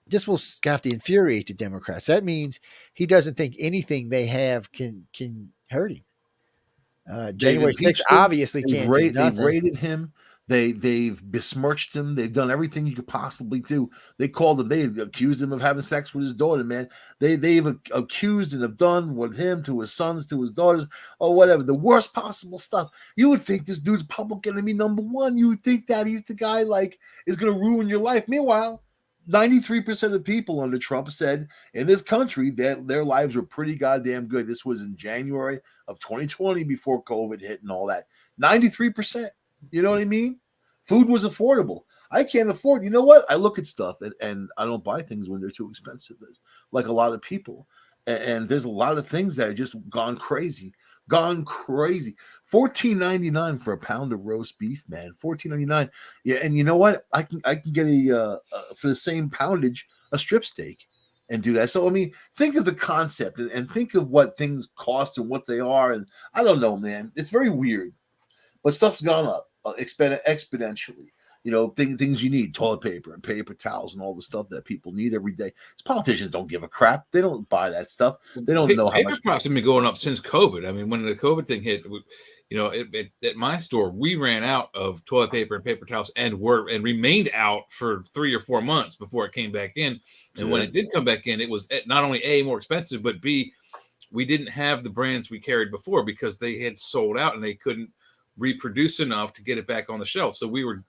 this will have to infuriate the Democrats. That means he doesn't think anything they have can hurt him. January 6th obviously can't do nothing. They've raided him. They've besmirched him. They've done everything you could possibly do. They called him. They accused him of having sex with his daughter. Man, they've accused and have done with him to his sons, to his daughters, or whatever. The worst possible stuff. You would think this dude's public enemy number one. You would think that he's the guy like is going to ruin your life. Meanwhile, 93% of people under Trump said in this country that their lives were pretty goddamn good. This was in January of 2020 before COVID hit and all that. 93%. You know what I mean? Food was affordable. I can't afford. You know what? I look at stuff and I don't buy things when they're too expensive, like a lot of people. And there's a lot of things that are just gone crazy. $14.99 for a pound of roast beef, man. $14.99. Yeah, and you know what? I can get a for the same poundage a strip steak and do that. So I mean, think of the concept and think of what things cost and what they are. And I don't know, man. It's very weird, but stuff's gone up exponentially. Things you need, toilet paper and paper towels and all the stuff that people need every day. These politicians don't give a crap. They don't buy that stuff. They don't know how much. Paper products have been going up since COVID. I mean, when the COVID thing hit, at my store, we ran out of toilet paper and paper towels and remained out for 3 or 4 months before it came back in. And when it did come back in, it was not only A, more expensive, but B, we didn't have the brands we carried before because they had sold out and they couldn't reproduce enough to get it back on the shelf. So we went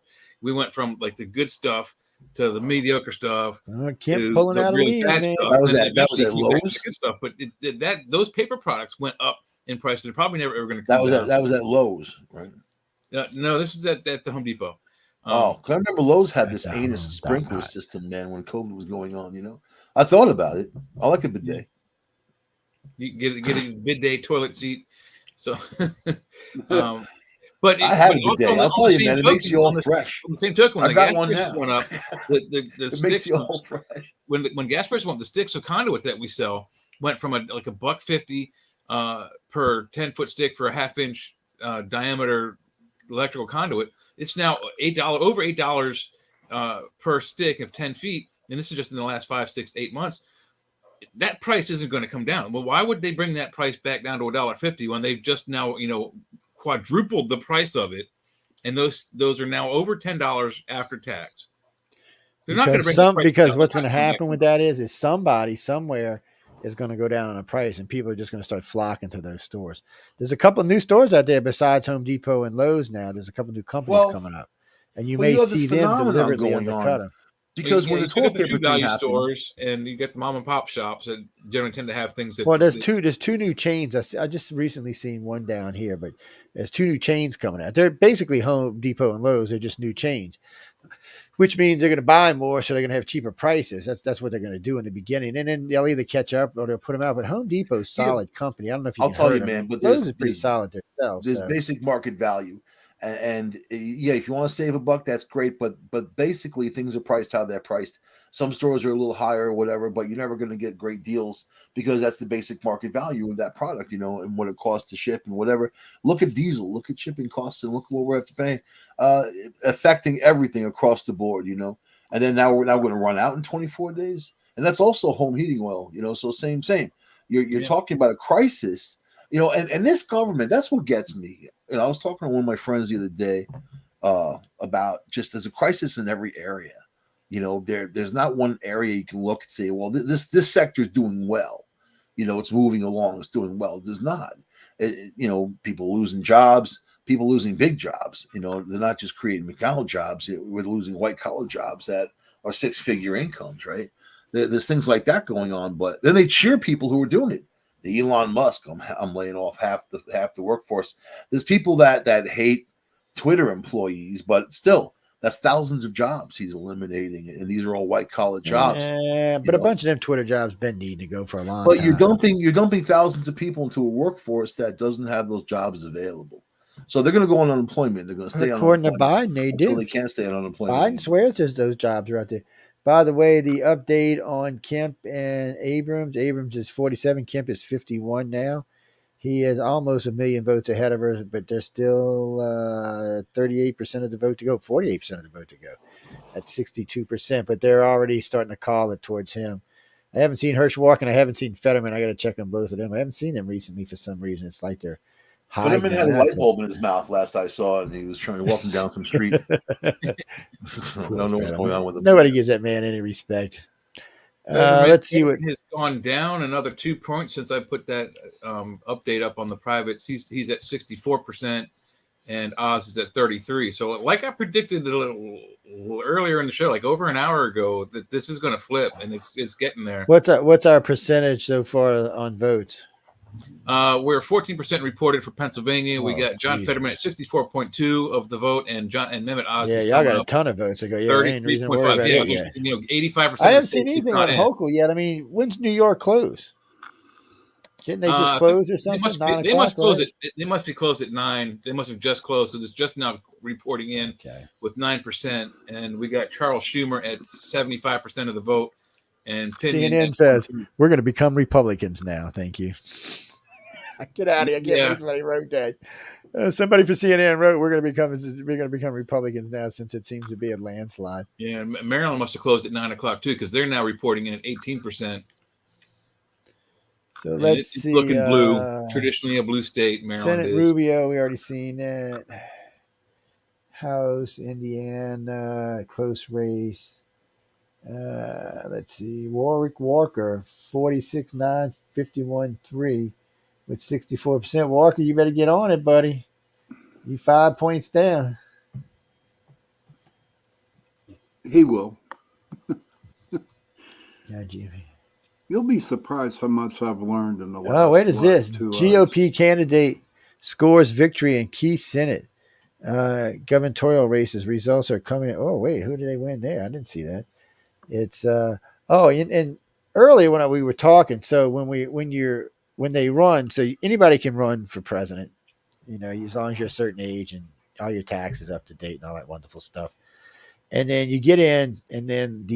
from like the good stuff to the mediocre stuff. I kept pulling out really bad stuff. That was at Lowe's. Good stuff, but those paper products went up in price. They're probably never ever going to come down. That was at Lowe's, right? No, this is at the Home Depot. Because I remember Lowe's had this anus sprinkler system, man, when COVID was going on. I thought about it. I like a bidet. You get a bidet toilet seat. So, but I have a bidet. I'll tell you, man, it makes you all fresh. On the same token, when the gas prices went up, the sticks all fresh. When gas prices went, the sticks of conduit that we sell went from $1.50 per 10-foot stick for a half-inch diameter electrical conduit. It's now over $8 per stick of 10 feet, and this is just in the last 5, 6, 8 months. That price isn't going to come down. Well, why would they bring that price back down to $1.50 when they've just now, quadrupled the price of it, and those are now over $10 after tax? They're not going to bring because what's going to happen with that is somebody somewhere is going to go down on a price, and people are just going to start flocking to those stores. There's a couple of new stores out there besides Home Depot and Lowe's now. There's a couple of new companies coming up, and you may see them deliberately undercut them. Because when the toilet paper value stores and you get the mom and pop shops that generally tend to have things that. Well, there's two new chains. I just recently seen one down here, but there's 2 new chains coming out. They're basically Home Depot and Lowe's. They're just new chains, which means they're going to buy more, so they're going to have cheaper prices. That's what they're going to do in the beginning, and then they'll either catch up or they'll put them out. But Home Depot's solid company. I don't know if you. I'll tell you, man. But Lowe's is pretty solid themselves. There's basic market value. And if you want to save a buck, that's great. But basically, things are priced how they're priced. Some stores are a little higher or whatever, but you're never going to get great deals because that's the basic market value of that product, and what it costs to ship and whatever. Look at diesel, look at shipping costs, and look at what we're have to pay, affecting everything across the board, And then now we're going to run out in 24 days, and that's also home heating oil, So same. You're talking about a crisis. And this government, that's what gets me. I was talking to one of my friends the other day about just there's a crisis in every area. There's not one area you can look and say, well, this sector is doing well. It's moving along, it's doing well. It does not. People losing jobs, people losing big jobs. They're not just creating McDonald's jobs. We're losing white collar jobs that are 6-figure incomes, right? There's things like that going on, but then they cheer people who are doing it. The Elon Musk, I'm laying off half the workforce. There's people that hate Twitter employees, but still, that's thousands of jobs he's eliminating, and these are all white collar jobs. Yeah, but a bunch of them Twitter jobs been needing to go for a long but time. You're dumping thousands of people into a workforce that doesn't have those jobs available. So they're going to go on unemployment. They're going to stay on According to unemployment Biden, they until do. they can't stay on unemployment. Biden swears there's those jobs right there. By the way, the update on Kemp and Abrams. Abrams is 47. Kemp is 51 now. He is almost 1 million votes ahead of her, but there's still 38% of the vote to go, 48% of the vote to go. That's 62%, but they're already starting to call it towards him. I haven't seen Hersch Walker, and I haven't seen Fetterman. I got to check on both of them. I haven't seen them recently for some reason. It's like they're hiding. Fetterman had a light bulb in his mouth last I saw, and he was trying to walk him down some street. I don't know what's going on with him. Nobody gives that man any respect. Let's see what has gone down another 2 points since I put that update up on the privates. He's at 64%, and Oz is at 33%. So, like I predicted a little earlier in the show, like over an hour ago, that this is going to flip, and it's getting there. What's our percentage so far on votes? We're 14% reported for Pennsylvania. We got John Fetterman at 64.2 of the vote, and Mehmet Oz. Yeah, y'all got a ton of votes. I go, 33.5. Yeah, 85%. I haven't seen anything on Hochul yet. I mean, when's New York close? Didn't they just close or something? They must close it. They must be closed at 9. They must have just closed because it's just now reporting in with 9%. And we got Charles Schumer at 75% of the vote. And CNN says we're going to become Republicans now. Thank you. Get out of here! Again, somebody wrote that. Somebody for CNN wrote we're going to become Republicans now since it seems to be a landslide. Yeah, Maryland must have closed at 9 o'clock too because they're now reporting in at 18%. So let's see. It's looking blue. Traditionally a blue state. Maryland Senate is. Rubio, we already seen that. House, Indiana, close race. Let's see. Warwick Walker, 46.9, 51.3 with 64%. Walker, you better get on it, buddy. You 5 points down. He will. Yeah, Jimmy. You'll be surprised how much I've learned in the last. Oh, wait, is this? GOP candidate scores victory in key Senate. Gubernatorial races results are coming in. Oh, wait, who did they win there? I didn't see that. It's and earlier when we were talking, so when they run, so anybody can run for president, as long as you're a certain age and all your taxes up to date and all that wonderful stuff. And then you get in, and then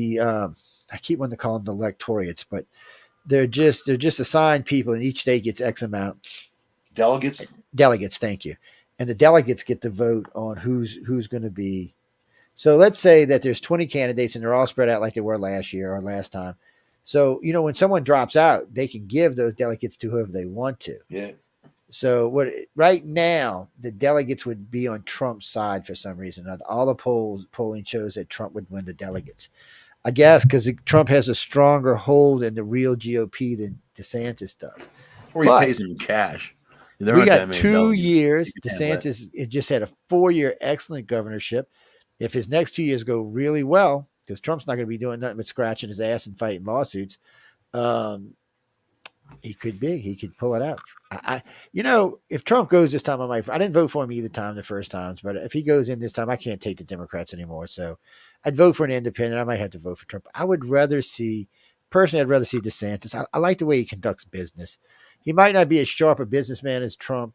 I keep wanting to call them the electorates, but they're just assigned people, and each state gets X amount. Delegates, thank you. And the delegates get to vote on who's going to be. So let's say that there's 20 candidates and they're all spread out like they were last year or last time. So, when someone drops out, they can give those delegates to whoever they want to. Yeah. So right now, the delegates would be on Trump's side for some reason. All the polling shows that Trump would win the delegates. I guess because Trump has a stronger hold in the real GOP than DeSantis does. Or he pays him in cash. We got 2 years. DeSantis just had a 4-year excellent governorship. If his next 2 years go really well, because Trump's not going to be doing nothing but scratching his ass and fighting lawsuits, he could pull it out. If Trump goes this time, I didn't vote for him either time the first times, but if he goes in this time, I can't take the Democrats anymore. So I'd vote for an independent. I might have to vote for Trump. I'd rather see DeSantis. I like the way he conducts business. He might not be as sharp a businessman as Trump,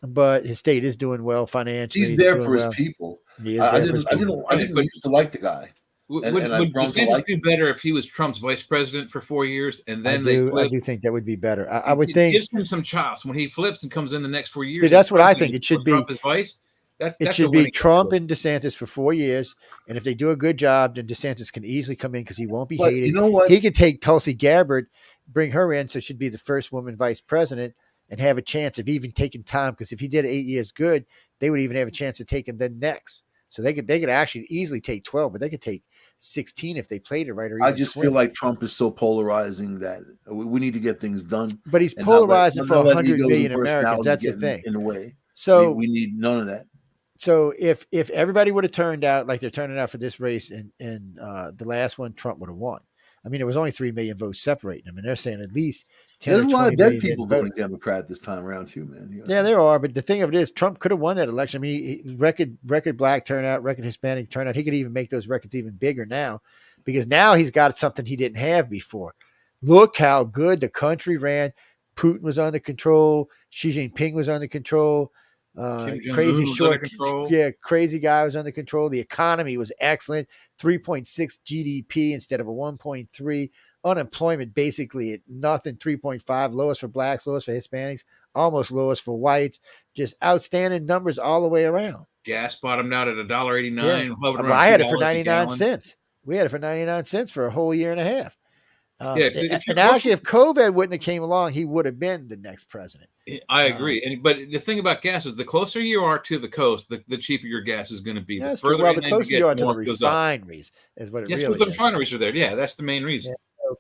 but his state is doing well financially. He's there for his people. I didn't used to like the guy. Would DeSantis do better if he was Trump's vice president for 4 years and then I do think that would be better. I would think gives him some chops when he flips and comes in the next 4 years. See, that's what I think. It should be Trump as vice. It should be Trump and DeSantis for 4 years, and if they do a good job, then DeSantis can easily come in because he won't be hated. You know what? He could take Tulsi Gabbard, bring her in, so she'd be the first woman vice president, and have a chance of even taking time. Because if he did 8 years good, they would even have a chance of taking the next. So they could actually easily take 12, but they could take 16 if they played it right. Or I even just 20. feel like Trump is so polarizing that we need to get things done. But he's and not let- polarizing for not let 100 egos million and Americans. personalities That's the get thing. in the way. So we need none of that. So if everybody would have turned out like they're turning out for this race and the last one, Trump would have won. I mean, there was only 3 million votes separating them, and they're saying at least 10 There's or a lot 20 of dead million people didn't voting vote. Democrat this time around too, man. You know, Yeah, there are, but the thing of it is, Trump could have won that election. I mean, record black turnout, record Hispanic turnout. He could even make those records even bigger now, because now he's got something he didn't have before. Look how good the country ran. Putin was under control. Xi Jinping was under control. Kim Jong-un Crazy was short, under control. yeah, crazy guy was under control. The economy was excellent, 3.6 GDP instead of a 1.3. Unemployment basically at nothing, 3.5, lowest for blacks, lowest for Hispanics, almost lowest for whites. Just outstanding numbers all the way around. Gas bottomed out at $1.89. Yeah. Well, I had it for 99 cents. We had it for 99 cents for a whole year and a half. And actually, if COVID wouldn't have came along, he would have been the next president. I agree. But the thing about gas is the closer you are to the coast, the cheaper your gas is going to be. That's the further true. Well, the closer you are to the refineries is what it really is. Yes, because the refineries are there. Yeah, that's the main reason. Yeah.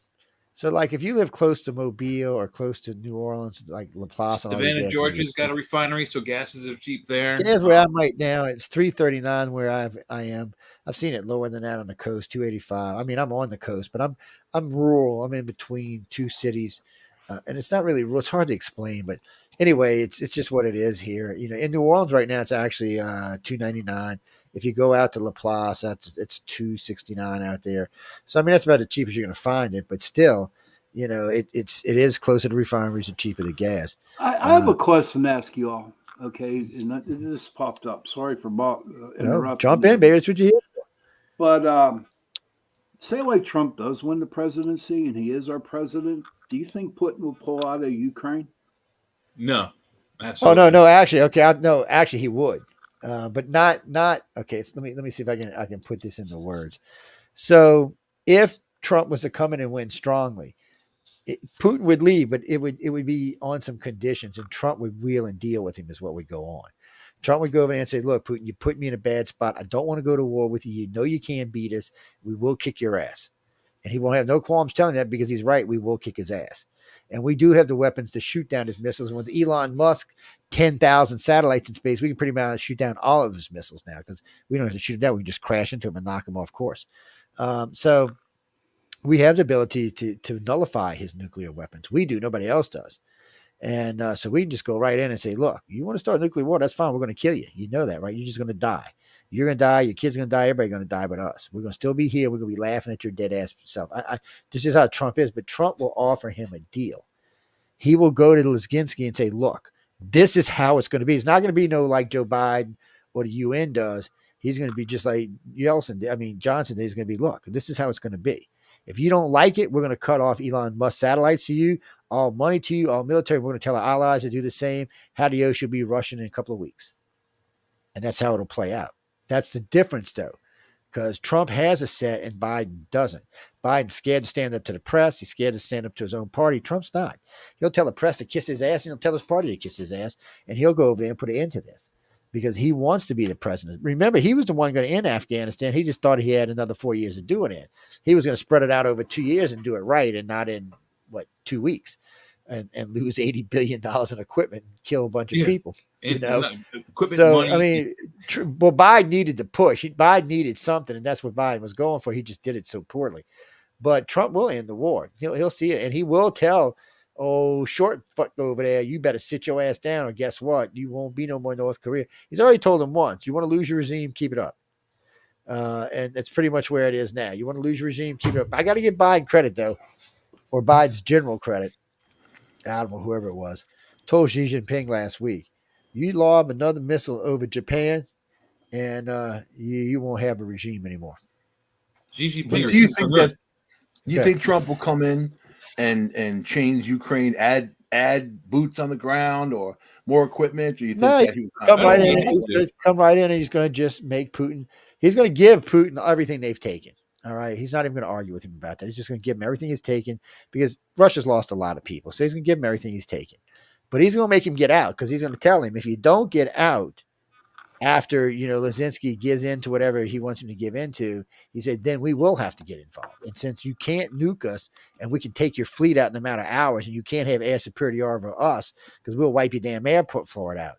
So, like, if you live close to Mobile or close to New Orleans, like LaPlace, Savannah, Georgia's got a refinery, so gases are cheap there. Here's where I'm right now. It's $3.39 where I am. I've seen it lower than that on the coast, $2.85. I mean, I'm on the coast, but I'm rural. I'm in between two cities, and it's not really rural. It's hard to explain, but anyway, it's just what it is here. You know, in New Orleans right now, it's actually $2.99. If you go out to LaPlace, it's $2.69 out there. So I mean, that's about the cheapest you're going to find it. But still, you know, it is closer to refineries and cheaper to gas. I have a question to ask you all. Okay, and this popped up. Sorry for interrupting. No, jump in, baby. That's what you hear. But say like Trump does win the presidency and he is our president, do you think Putin will pull out of Ukraine? No. Absolutely. Oh no, actually, okay, actually he would. But not okay. So let me see if I can put this into words. So if Trump was to come in and win strongly, Putin would leave, but it would be on some conditions, and Trump would wheel and deal with him is what would go on. Trump would go over there and say, "Look, Putin, you put me in a bad spot. I don't want to go to war with you. You know you can't beat us. We will kick your ass." And he won't have no qualms telling that because he's right. We will kick his ass. And we do have the weapons to shoot down his missiles. With Elon Musk, 10,000 satellites in space, we can pretty much shoot down all of his missiles now because we don't have to shoot them down. We can just crash into them and knock them off course. So we have the ability to nullify his nuclear weapons. We do. Nobody else does. And so we can just go right in and say, look, you want to start nuclear war? That's fine. We're going to kill you. You know that, right? You're just going to die. You're going to die. Your kid's going to die. Everybody's going to die but us. We're going to still be here. We're going to be laughing at your dead ass self. This is how Trump is, but Trump will offer him a deal. He will go to Zelensky and say, look, this is how it's going to be. It's not going to be no like Joe Biden or the UN does. He's going to be just like Johnson did. He's going to be, look, this is how it's going to be. If you don't like it, we're going to cut off Elon Musk satellites to you, all money to you, all military. We're going to tell our allies to do the same. Adios should be Russian in a couple of weeks. And that's how it'll play out. That's the difference, though, because Trump has a set and Biden doesn't. Biden's scared to stand up to the press. He's scared to stand up to his own party. Trump's not. He'll tell the press to kiss his ass, and he'll tell his party to kiss his ass, and he'll go over there and put an end to this because he wants to be the president. Remember, he was the one going to end Afghanistan. He just thought he had another 4 years to do it in. He was going to spread it out over 2 years and do it right and not in, 2 weeks and lose $80 billion in equipment and kill a bunch of people. So, money. I mean, Biden needed to push. Biden needed something, and that's what Biden was going for. He just did it so poorly. But Trump will end the war. He'll see it, and he will tell, short fuck over there, you better sit your ass down, or guess what? You won't be no more North Korea. He's already told him once, you want to lose your regime, keep it up. And that's pretty much where it is now. You want to lose your regime, keep it up. I got to give Biden credit, though, or Biden's general credit. I don't know, whoever it was, told Xi Jinping last week, you lob another missile over Japan, and you won't have a regime anymore. Do you think Trump will come in and change Ukraine, add boots on the ground or more equipment? Or you think that he will come right in and he's going to just make Putin? He's going to give Putin everything they've taken. All right. He's not even going to argue with him about that. He's just going to give him everything he's taken because Russia's lost a lot of people. So he's going to give him everything he's taken. But he's going to make him get out because he's going to tell him, if you don't get out, after, Lizinski gives in to whatever he wants him to give into, he said, then we will have to get involved. And since you can't nuke us and we can take your fleet out in a matter of hours and you can't have air superiority over us because we'll wipe your damn airport floor out.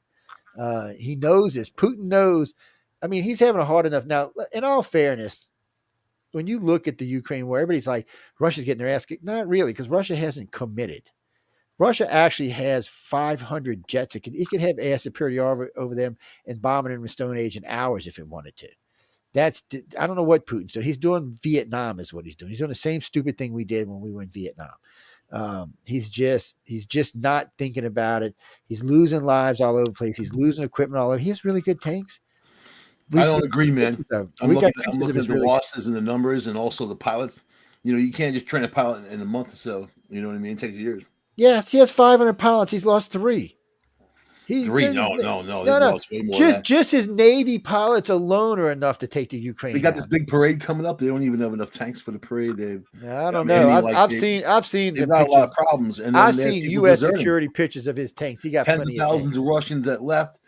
He knows this. Putin knows. I mean, he's having a hard enough. Now, in all fairness, when you look at the Ukraine war, everybody's like, Russia's getting their ass kicked. Not really, because Russia hasn't committed. Russia actually has 500 jets. It could have air superiority over them and bombing in the Stone Age in hours if it wanted to. I don't know what Putin's doing. He's doing Vietnam is what he's doing. He's doing the same stupid thing we did when we were in Vietnam. He's just not thinking about it. He's losing lives all over the place. He's losing equipment all over. He has really good tanks. I don't agree, man. I'm looking at the losses and the numbers and also the pilots. You can't just train a pilot in a month or so. You know what I mean? It takes years. Yes, he has 500 pilots. He's lost 3. Three? No. Just his Navy pilots alone are enough to take the Ukraine. They got this big parade coming up. They don't even have enough tanks for the parade. I don't know. I've seen they've got a lot of problems. And I've seen U.S. security pictures of his tanks. He got tens of thousands of Russians that left.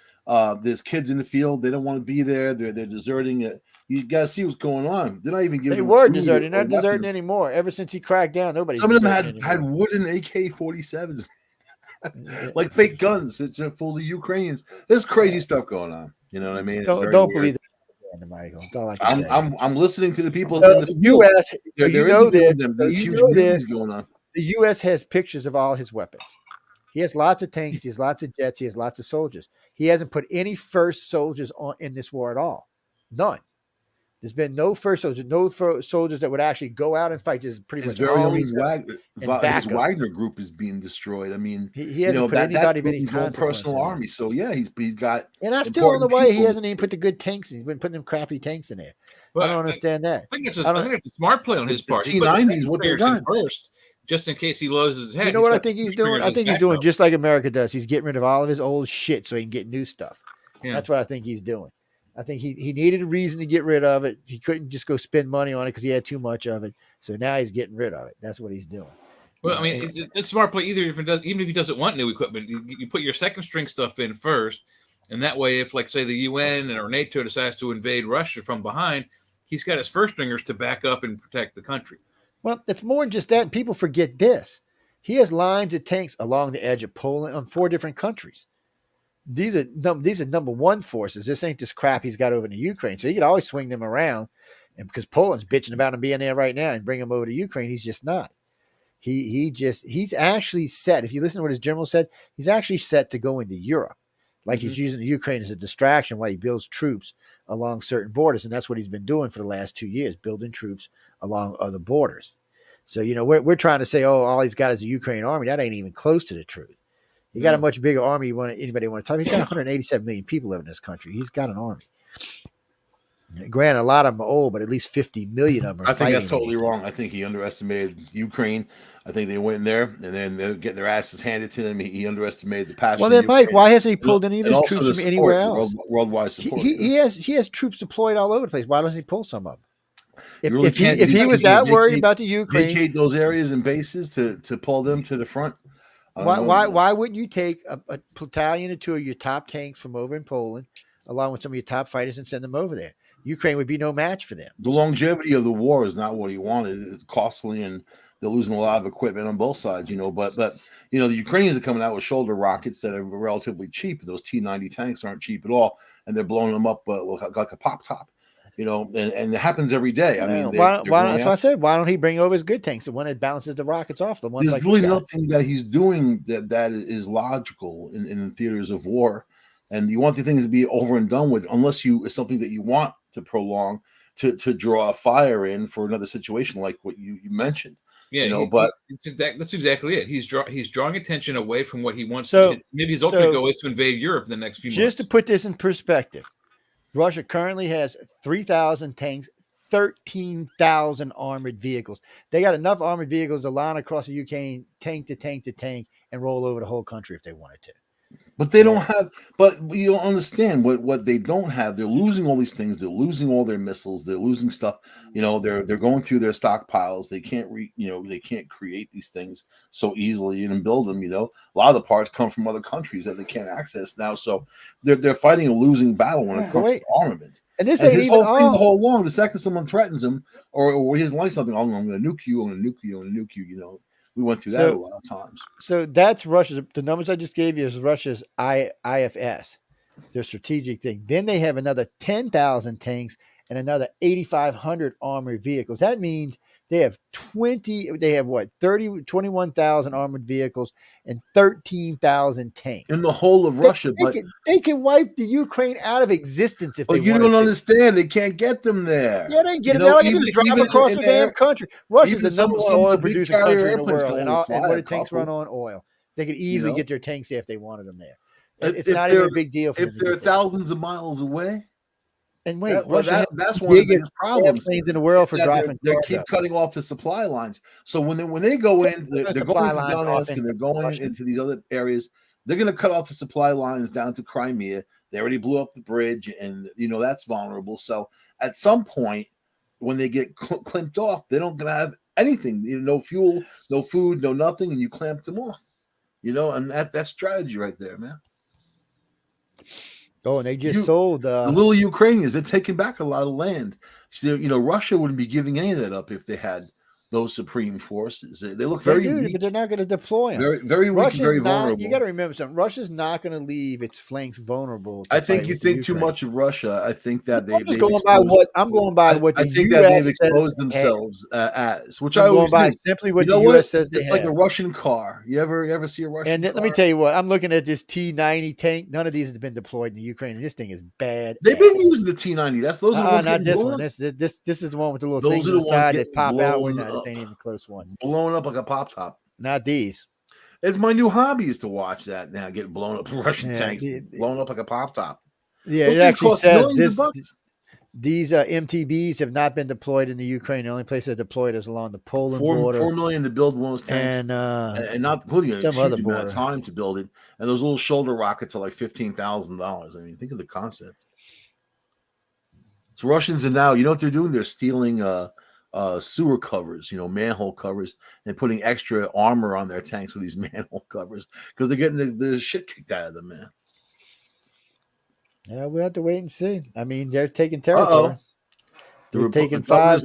There's kids in the field. They don't want to be there. They're deserting. You got to see what's going on. They're not even giving. They were deserting. They're not deserting anymore. Ever since he cracked down, nobody. Some of them had wooden AK-47s. Like fake guns. It's full of Ukrainians. There's crazy stuff going on. You know what I mean? Don't believe that, Michael. I'm listening to the people. So the U.S. There's huge meetings going on. The U.S. has pictures of all his weapons. He has lots of tanks. He has lots of jets. He has lots of soldiers. He hasn't put any first soldiers in this war at all. None. There's been no first soldiers, soldiers that would actually go out and fight. This is pretty much all his Wagner group is being destroyed. I mean, he hasn't put anybody of any personal army. So yeah, he's got. And I still don't know why he hasn't even put the good tanks in. He's been putting them crappy tanks in there. Well, I don't understand that. I think it's a smart play on his part. The T-90s, what they've done first, just in case he loses his head. You know what I think he's doing? I think he's doing just like America does. He's getting rid of all of his old shit so he can get new stuff. Yeah. That's what I think he's doing. I think he needed a reason to get rid of it. He couldn't just go spend money on it because he had too much of it. So now he's getting rid of it. That's what he's doing. Well, I mean, it's smart play even if he doesn't want new equipment. You put your second string stuff in first, and that way, if like say the UN or NATO decides to invade Russia from behind, he's got his first stringers to back up and protect the country. Well, it's more than just that. People forget this. He has lines of tanks along the edge of Poland on 4 different countries. These are number one forces. This ain't this crap he's got over in the Ukraine. So he could always swing them around, and because Poland's bitching about him being there right now and bring him over to Ukraine, he's just not. He's actually set. If you listen to what his general said, he's actually set to go into Europe. Like he's using the Ukraine as a distraction while he builds troops along certain borders, and that's what he's been doing for the last 2 years, building troops along other borders. So we're trying to say, oh, all he's got is a Ukraine army. That ain't even close to the truth. He got a much bigger army. Anybody want to talk? He's got 187 million people living in this country. He's got an army. Granted, a lot of them are old, but at least 50 million of them are I think that's totally wrong. I think he underestimated Ukraine. I think they went in there, and then they're getting their asses handed to them. He underestimated the passion. Well, then, Mike, why hasn't he pulled any of his troops from anywhere else? Worldwide support. He has troops deployed all over the place. Why doesn't he pull some of them? If he was that worried about the Ukraine, vacate those areas and bases to pull them to the front. Why wouldn't you take a battalion or 2 of your top tanks from over in Poland, along with some of your top fighters, and send them over there? Ukraine would be no match for them. The longevity of the war is not what he wanted. It's costly, and they're losing a lot of equipment on both sides. But the Ukrainians are coming out with shoulder rockets that are relatively cheap. Those T-90 tanks aren't cheap at all, and they're blowing them up like a pop top. And it happens every day. I mean, that's what I said. Why don't he bring over his good tanks, the one that bounces the rockets off? The ones there's really nothing that he's doing that is logical in theaters of war, and you want the things to be over and done with, unless it's something that you want to prolong to draw a fire in for another situation like what you mentioned. Yeah, but that's exactly it. He's drawing attention away from what he wants. So maybe his ultimate goal is to invade Europe in the next few months. Just to put this in perspective. Russia currently has 3,000 tanks, 13,000 armored vehicles. They got enough armored vehicles to line across the Ukraine, tank to tank to tank, and roll over the whole country if they wanted to. But they don't have. But you don't understand what they don't have. They're losing all these things. They're losing all their missiles. They're losing stuff. They're going through their stockpiles. They can't they can't create these things so easily and build them. A lot of the parts come from other countries that they can't access now. So they're fighting a losing battle when it comes to armament. And this ain't his even whole thing the whole long. The second someone threatens him or he doesn't like something, I'm going to nuke you. I'm going to nuke you. I'm going to nuke you. We went through that a lot of times. So that's Russia. The numbers I just gave you is Russia's IFS, their strategic thing. Then they have another 10,000 tanks and another 8,500 armored vehicles. That means they have 21,000 armored vehicles and 13,000 tanks. In the whole of Russia. They can wipe the Ukraine out of existence if they want. But you don't understand. They can't get them there. Yeah, they can get them there. Like just drive across the damn country. Russia's the number one oil producing country in the world. And what do tanks run on? Oil. They could easily get their tanks there if they wanted them there. It's not even a big deal for them. If they're thousands of miles away. And wait, that's one of the biggest problems in the world for dropping. They keep cutting off the supply lines. So when they go in, they're going to Donetsk and they're going into these other areas. They're going to cut off the supply lines down to Crimea. They already blew up the bridge, and that's vulnerable. So at some point, when they get clamped off, they don't going to have anything. No fuel, no food, no nothing, and you clamp them off. And that's strategy right there, man. Oh, and they just sold the little Ukrainians. They're taking back a lot of land. So, Russia wouldn't be giving any of that up if they had those supreme forces. They look very weak, but they're not going to deploy them. Very, very weak, and very vulnerable. You got to remember something. Russia's not going to leave its flanks vulnerable. I think you think too much of Russia. I think that I'm going by what the I think US that they've exposed themselves as, which I always by simply what the US says they have. It's like a Russian car. You ever see a Russian car? Let me tell you what, I'm looking at this T-90 tank. None of these has been deployed in Ukraine, and this thing is bad. They've been using the T-90. Those are the ones not this one. This is the one with the little things on the side that pop out. This ain't even a close one. Blown up like a pop top. Not these. It's my new hobby is to watch that now. Getting blown up Russian tanks, blown up like a pop top. Yeah, it actually says these MTBs have not been deployed in the Ukraine. The only place they're deployed is along the Poland border. $4 million to build one of those tanks, and not including some other amount of time to build it. And those little shoulder rockets are like $15,000. I mean, think of the concept. So Russians are now, what they're doing? They're stealing sewer covers, manhole covers, and putting extra armor on their tanks with these manhole covers because they're getting the shit kicked out of them, man. Yeah, we'll have to wait and see. I mean, they're taking territory. They've taken 5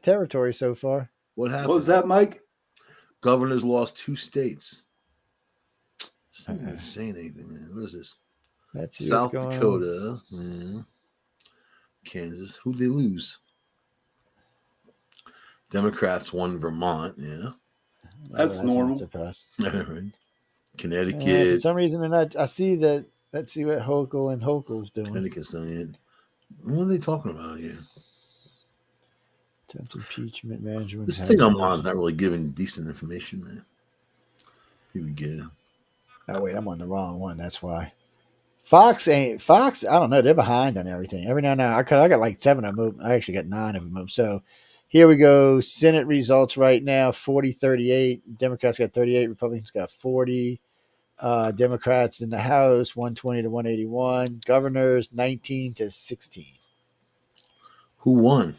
territories so far. What happened? What was that, Mike? Governors lost 2 states. It's not going to say anything, man. What is this? That's South Dakota, Kansas. Who'd they lose? Democrats won Vermont. Yeah, that's normal. Connecticut. For some reason, they're not. I see that. Let's see what Hochul and Hochul's doing. Connecticut's not yet. What are they talking about here? Attempted impeachment management. This thing I'm on is not really giving decent information, man. Here we go. Oh wait, I'm on the wrong one. That's why. Fox. I don't know. They're behind on everything. Every now and then, I got like 7 of them. I actually got 9 of them. So. Here we go. Senate results right now, 40-38. Democrats got 38. Republicans got 40. Democrats in the House, 120 to 181. Governors, 19-16. Who won?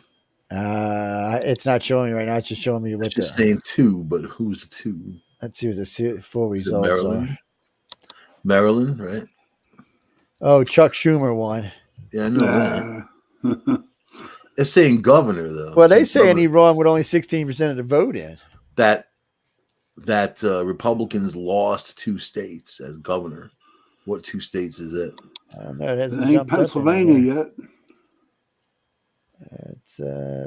It's not showing me right now. It's just showing me what. It's just saying 2, but who's the 2? Let's see what the full results are. Maryland, right? Oh, Chuck Schumer won. Yeah, I know that. It's saying governor, though. Well, they saying he won with only 16% of the vote in. That Republicans lost 2 states as governor. What 2 states is it? I don't know. It hasn't jumped Pennsylvania yet. It's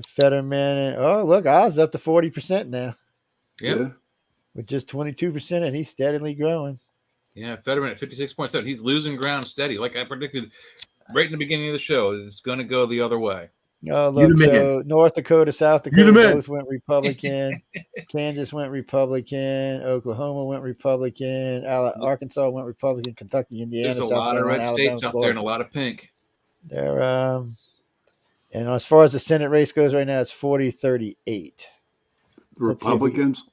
Fetterman. Oh, look, Oz up to 40% now. Yeah. With just 22%, and he's steadily growing. Yeah, Fetterman at 56.7. He's losing ground steady. Like I predicted right in the beginning of the show, it's going to go the other way. Oh, look, so North Dakota, South Dakota both went Republican. Kansas went Republican. Oklahoma went Republican. Arkansas went Republican. Kentucky, Indiana. There's a lot of red states up there and a lot of pink. They're, and as far as the Senate race goes right now, it's 40-38. Republicans?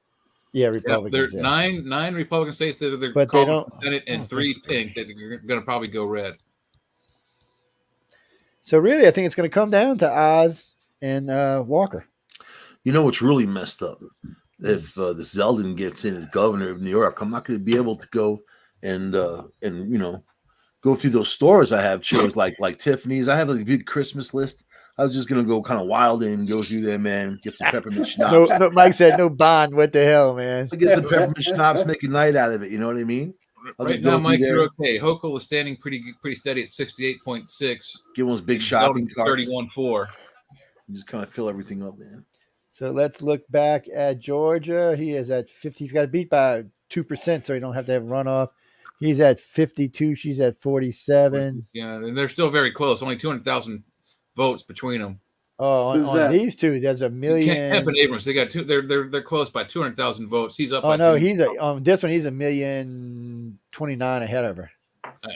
Yeah, Yep, Republicans. there Yeah. are nine Republican states that are But they calling don't. for the Senate, I and don't 3 think- pink that are going to probably go red. So really, I think it's going to come down to Oz and Walker. You know what's really messed up? If this Zeldin gets in as governor of New York, I'm not going to be able to go and go through those stores I have chose like Tiffany's. I have a big Christmas list. I was just gonna go kind of wild and go through there, man. Get some peppermint schnapps. No, Mike said no bond. What the hell, man? I get some peppermint schnapps, make a night out of it. You know what I mean? I'll Right just now, go through Mike, there. you're okay. Hochul is standing pretty steady at 68.6. Give one those big and shopping Zeldin's at carts. 31.4. Just kind of fill everything up, man. So let's look back at Georgia. He is at 50. He's got beat by 2%, so you don't have to have runoff. He's at 52. She's at 47. Yeah, and they're still very close. Only 200,000 votes between them. Oh, Who's on that? these two, there's a million. Kemp and Abrams, they got two. They're close by 200,000 votes. He's up. Oh by no, 200,000. he's on this one. He's 1,029,000 ahead of her.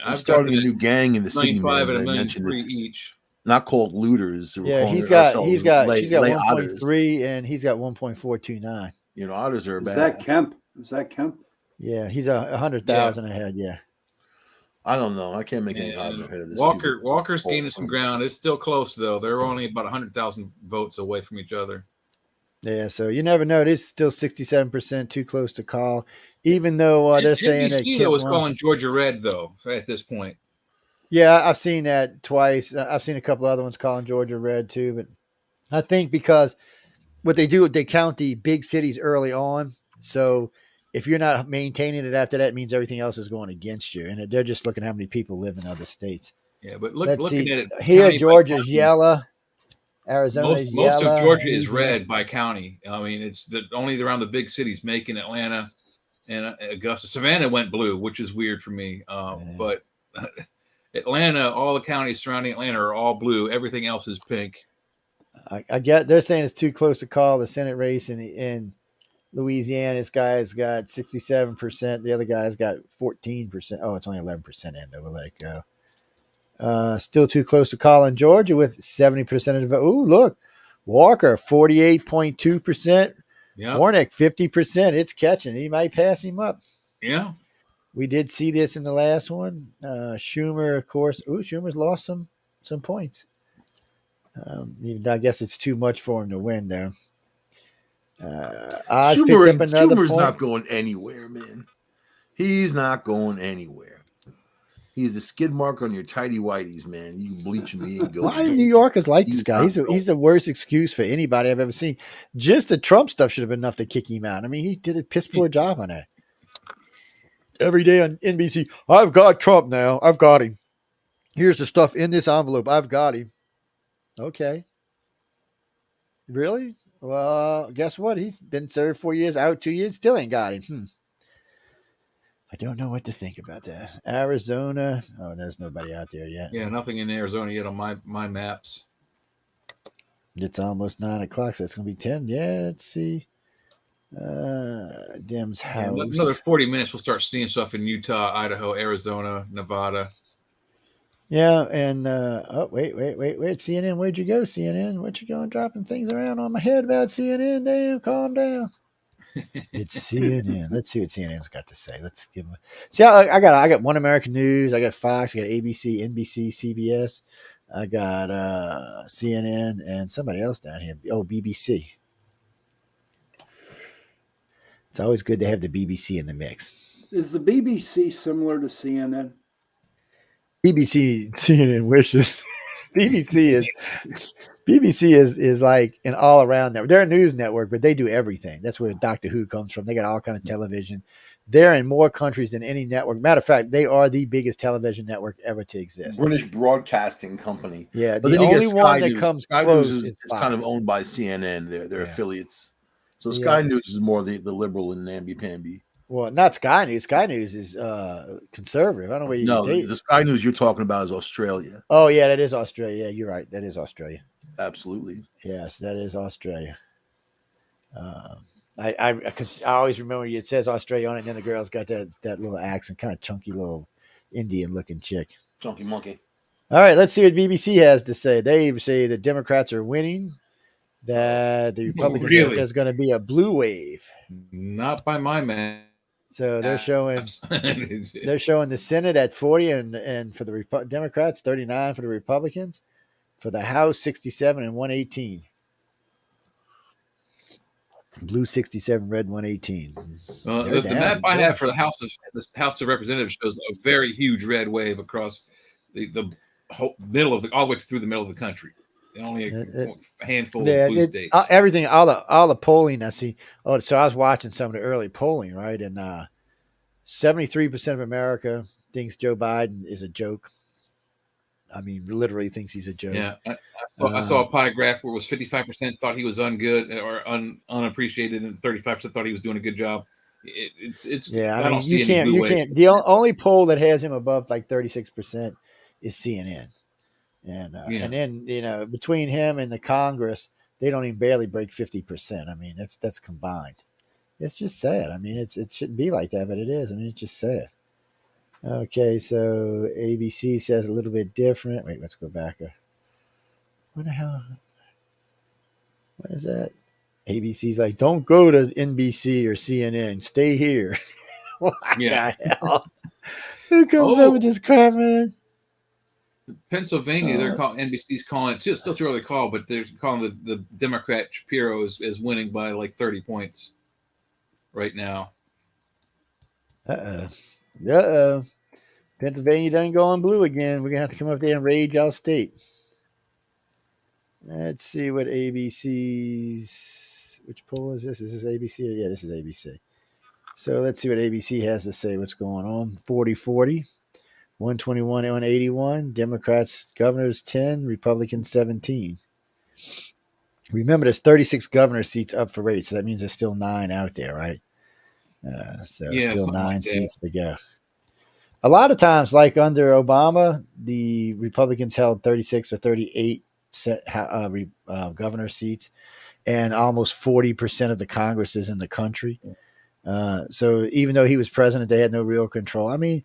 I'm starting a new gang in the city, man. 1,500,000 and I mentioned 1,300,000 this. each. Not called looters. Yeah, she's got 1.3 and he's got 1.429. You know, otters are Is bad. that Kemp? Is that Kemp? Yeah, he's 100,000 ahead. Yeah. I don't know. I can't make any Yeah. argument ahead of this. Walker's gaining some ground. It's still close though. They're only about 100,000 votes away from each other. Yeah, so you never know. It is still 67% too close to call, even though they're saying that NBC was calling Georgia red though at this point. Yeah, I've seen that twice. I've seen a couple other ones calling Georgia red too, but I think because what they do, they count the big cities early on. So if you're not maintaining it after that, it means everything else is going against you, and they're just looking at how many people live in other states. Yeah, but looking at it here, county by Georgia's county, yellow. Arizona's most yellow. of Georgia is red by county. I mean, it's only around the big cities, Macon, Atlanta, and Augusta. Savannah went blue, which is weird for me. But Atlanta, all the counties surrounding Atlanta are all blue. Everything else is pink. I get they're saying it's too close to call the Senate race in Louisiana. This guy's got 67%. The other guy's got 14%. Oh, it's only 11% in. We'll let it go. Still too close to call in Georgia with 70% of the vote. Ooh, look. Walker, 48.2%. Yeah. Warnock, 50%. It's catching. He might pass him up. Yeah. We did see this in the last one. Schumer, of course. Ooh, Schumer's lost some points. Even though I guess it's too much for him to win there. Oz picked up another Schumer's point. not going anywhere, man. He's not going anywhere. He's the skid mark on your tidy whities, man. You can bleach him. He ain't going. Why do New Yorkers like this guy? He's the worst excuse for anybody I've ever seen. Just the Trump stuff should have been enough to kick him out. I mean, he did a piss poor job on that. Every day on NBC, I've got Trump now. I've got him. Here's the stuff in this envelope. I've got him. Okay. Really? Well, guess what? He's been served 4 years, out 2 years, still ain't got him. I don't know what to think about that. Arizona. Oh, there's nobody out there yet. Yeah, nothing in Arizona yet on my maps. It's almost 9 o'clock, so it's going to be 10. Yeah, let's see. Dem's house. Yeah, another 40 minutes, we'll start seeing stuff in Utah, Idaho, Arizona, Nevada. Yeah, and wait. CNN, where'd you go, CNN? What you going dropping things around on my head about CNN? Damn, calm down. It's CNN. Let's see what CNN's got to say. Let's give them. See, I got One American News. I got Fox. I got ABC, NBC, CBS. I got CNN and somebody else down here. Oh, BBC. It's always good to have the BBC in the mix. Is the BBC similar to CNN? BBC, CNN wishes. BBC is like an all around network. They're a news network, but they do everything. That's where Doctor Who comes from. They got all kind of television. They're in more countries than any network. Matter of fact, they are the biggest television network ever to exist. British Broadcasting Company. Yeah, But the then you get only one that News. comes Sky close News is is kind of Fox. owned by CNN. They're Yeah. affiliates. So Yeah. Sky News is more the liberal and namby-pamby. Well, not Sky News. Sky News is conservative. I don't know where you No, date. the Sky News you're talking about is Australia. Oh, yeah, that is Australia. Yeah, you're right. That is Australia. Absolutely. Yes, that is Australia. Because I always remember it says Australia on it, and then the girl's got that little accent, kind of chunky little Indian-looking chick. Chunky monkey. All right, let's see what BBC has to say. They say the Democrats are winning. that the Republicans really? there's going to be a blue wave. Not by my man. So they're showing the Senate at 40 and for the Democrats 39 for the Republicans. For the House 67 and 118. Blue 67, red 118. The map I have for the House of Representatives shows a very huge red wave across the whole middle of all the way through the middle of the country. Only a handful of blue states. Everything, all the polling I see. Oh, so I was watching some of the early polling, right? And 73% of America thinks Joe Biden is a joke. I mean, literally thinks he's a joke. Yeah, I saw a pie graph where it was 55% thought he was ungood or unappreciated, and 35% thought he was doing a good job. Yeah, I mean, you can't. The only poll that has him above like 36% is CNN, and then between him and the Congress, they don't even barely break 50%. I mean, that's combined. It's just sad. I mean, it shouldn't be like that, but it is. I mean, it's just sad. Okay, so ABC says a little bit different. Wait, let's go back. What the hell? What is that? ABC's like, don't go to NBC or CNN. Stay here. What the hell? Who comes up with this crap, man? Pennsylvania, they're calling NBC's calling it still too early to call, but they're calling the Democrat Shapiro is winning by like 30 points right now. Pennsylvania doesn't go on blue again. We're going to have to come up there and raid y'all state. Let's see what ABC's... Which poll is this? Is this ABC? Yeah, this is ABC. So let's see what ABC has to say. What's going on? 40-40. 121 on 81. Democrats, governors 10. Republicans 17. Remember, there's 36 governor seats up for race. So that means there's still 9 out there, right? Still 9 seats to go. A lot of times, like under Obama, the Republicans held 36 or 38 governor seats and almost 40% of the Congresses in the country. So even though he was president, they had no real control. I mean,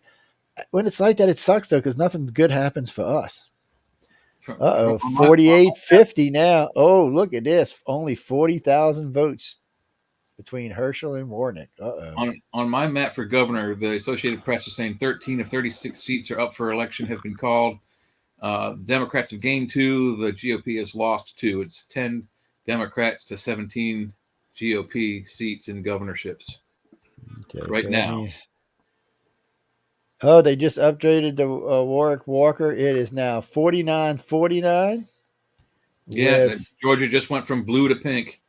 when it's like that, it sucks, though, because nothing good happens for us. 48-50 now. Oh, look at this. Only 40,000 votes between Herschel and Warnock. On my map for governor, the Associated Press is saying 13 of 36 seats are up for election have been called. The Democrats have gained 2. The GOP has lost 2. It's 10 Democrats to 17 GOP seats in governorships now. They just upgraded the Warwick Walker. It is now 49-49. Yeah, Georgia just went from blue to pink.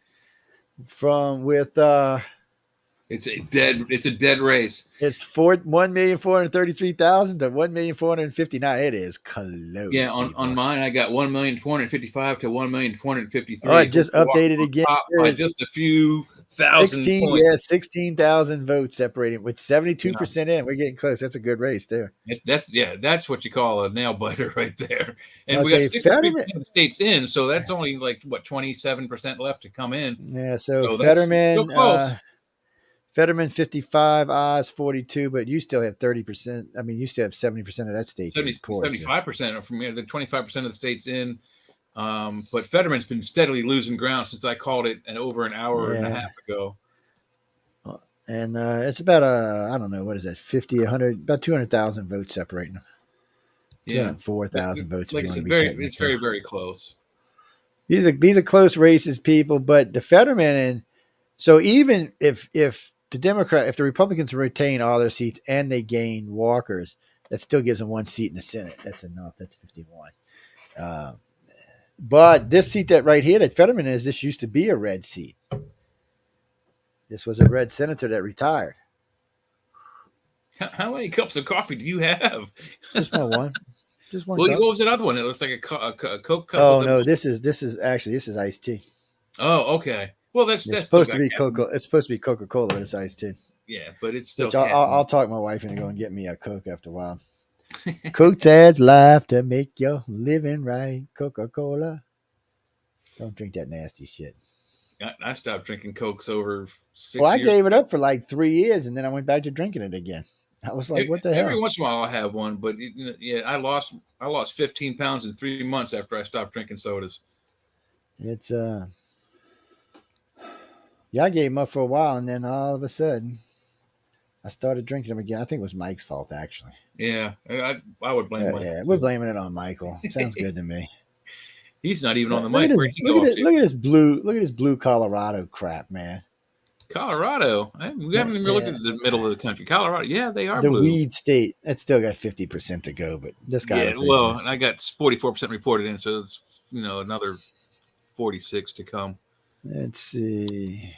It's a dead race. It's 1,433,000 to 1,459,000. It is close. Yeah, on mine I got 1,455,000 to 1,453,000. Oh, it just updated again by just a few thousand. 16,000 votes separating with 72% in. We're getting close. That's a good race there. That's what you call a nail biter right there. And we got 60% of the states in, so that's only like 27% left to come in. Yeah, so Fetterman. Still close. Fetterman 55, Oz 42, but you still have 30%. I mean, you still have 70% of that state. 75% from the 25% of the states in. But Fetterman's been steadily losing ground since I called it over an hour and a half ago. And it's about I don't know, what is that? 50, 100, about 200,000 votes separating them. Yeah, 4,000 votes. Like I said, it's very, very close. These are close races, people. But the Fetterman, and so even if the Republicans retain all their seats and they gain Walker's, that still gives them 1 seat in the Senate. That's enough. That's 51. But this seat right here that Fetterman is, this used to be a red seat. This was a red senator that retired. How many cups of coffee do you have? Just one. Just one. Well, what was that other one? It looks like a Coke cup. Oh no, this is iced tea. Oh, okay. Well, that's supposed to be Coca. It's supposed to be Coca-Cola, but it's iced tea. Yeah, but it's still. I'll talk my wife into go and get me a Coke after a while. Coke adds life to make your living right. Coca-Cola. Don't drink that nasty shit. I stopped drinking Cokes over 6 years. Well, I gave it up for like 3 years, and then I went back to drinking it again. I was like, "What the hell?" Every once in a while, I'll have one, but I lost 15 pounds in 3 months after I stopped drinking sodas. It's Yeah, I gave them up for a while, and then all of a sudden, I started drinking them again. I think it was Mike's fault, actually. Yeah, I would blame Mike. Yeah, we're blaming it on Michael. Sounds good to me. He's not even on the Look at mic. this! Where'd he go off to? Look at this blue! Look at this blue Colorado crap, man. Colorado. We haven't even looked Yeah, at the middle of the country. Colorado. Yeah, they are the blue. weed state. It's still got 50% to go, but this guy Yeah, looks like well, I got 44% reported in, so it's another 46 to come. let's see.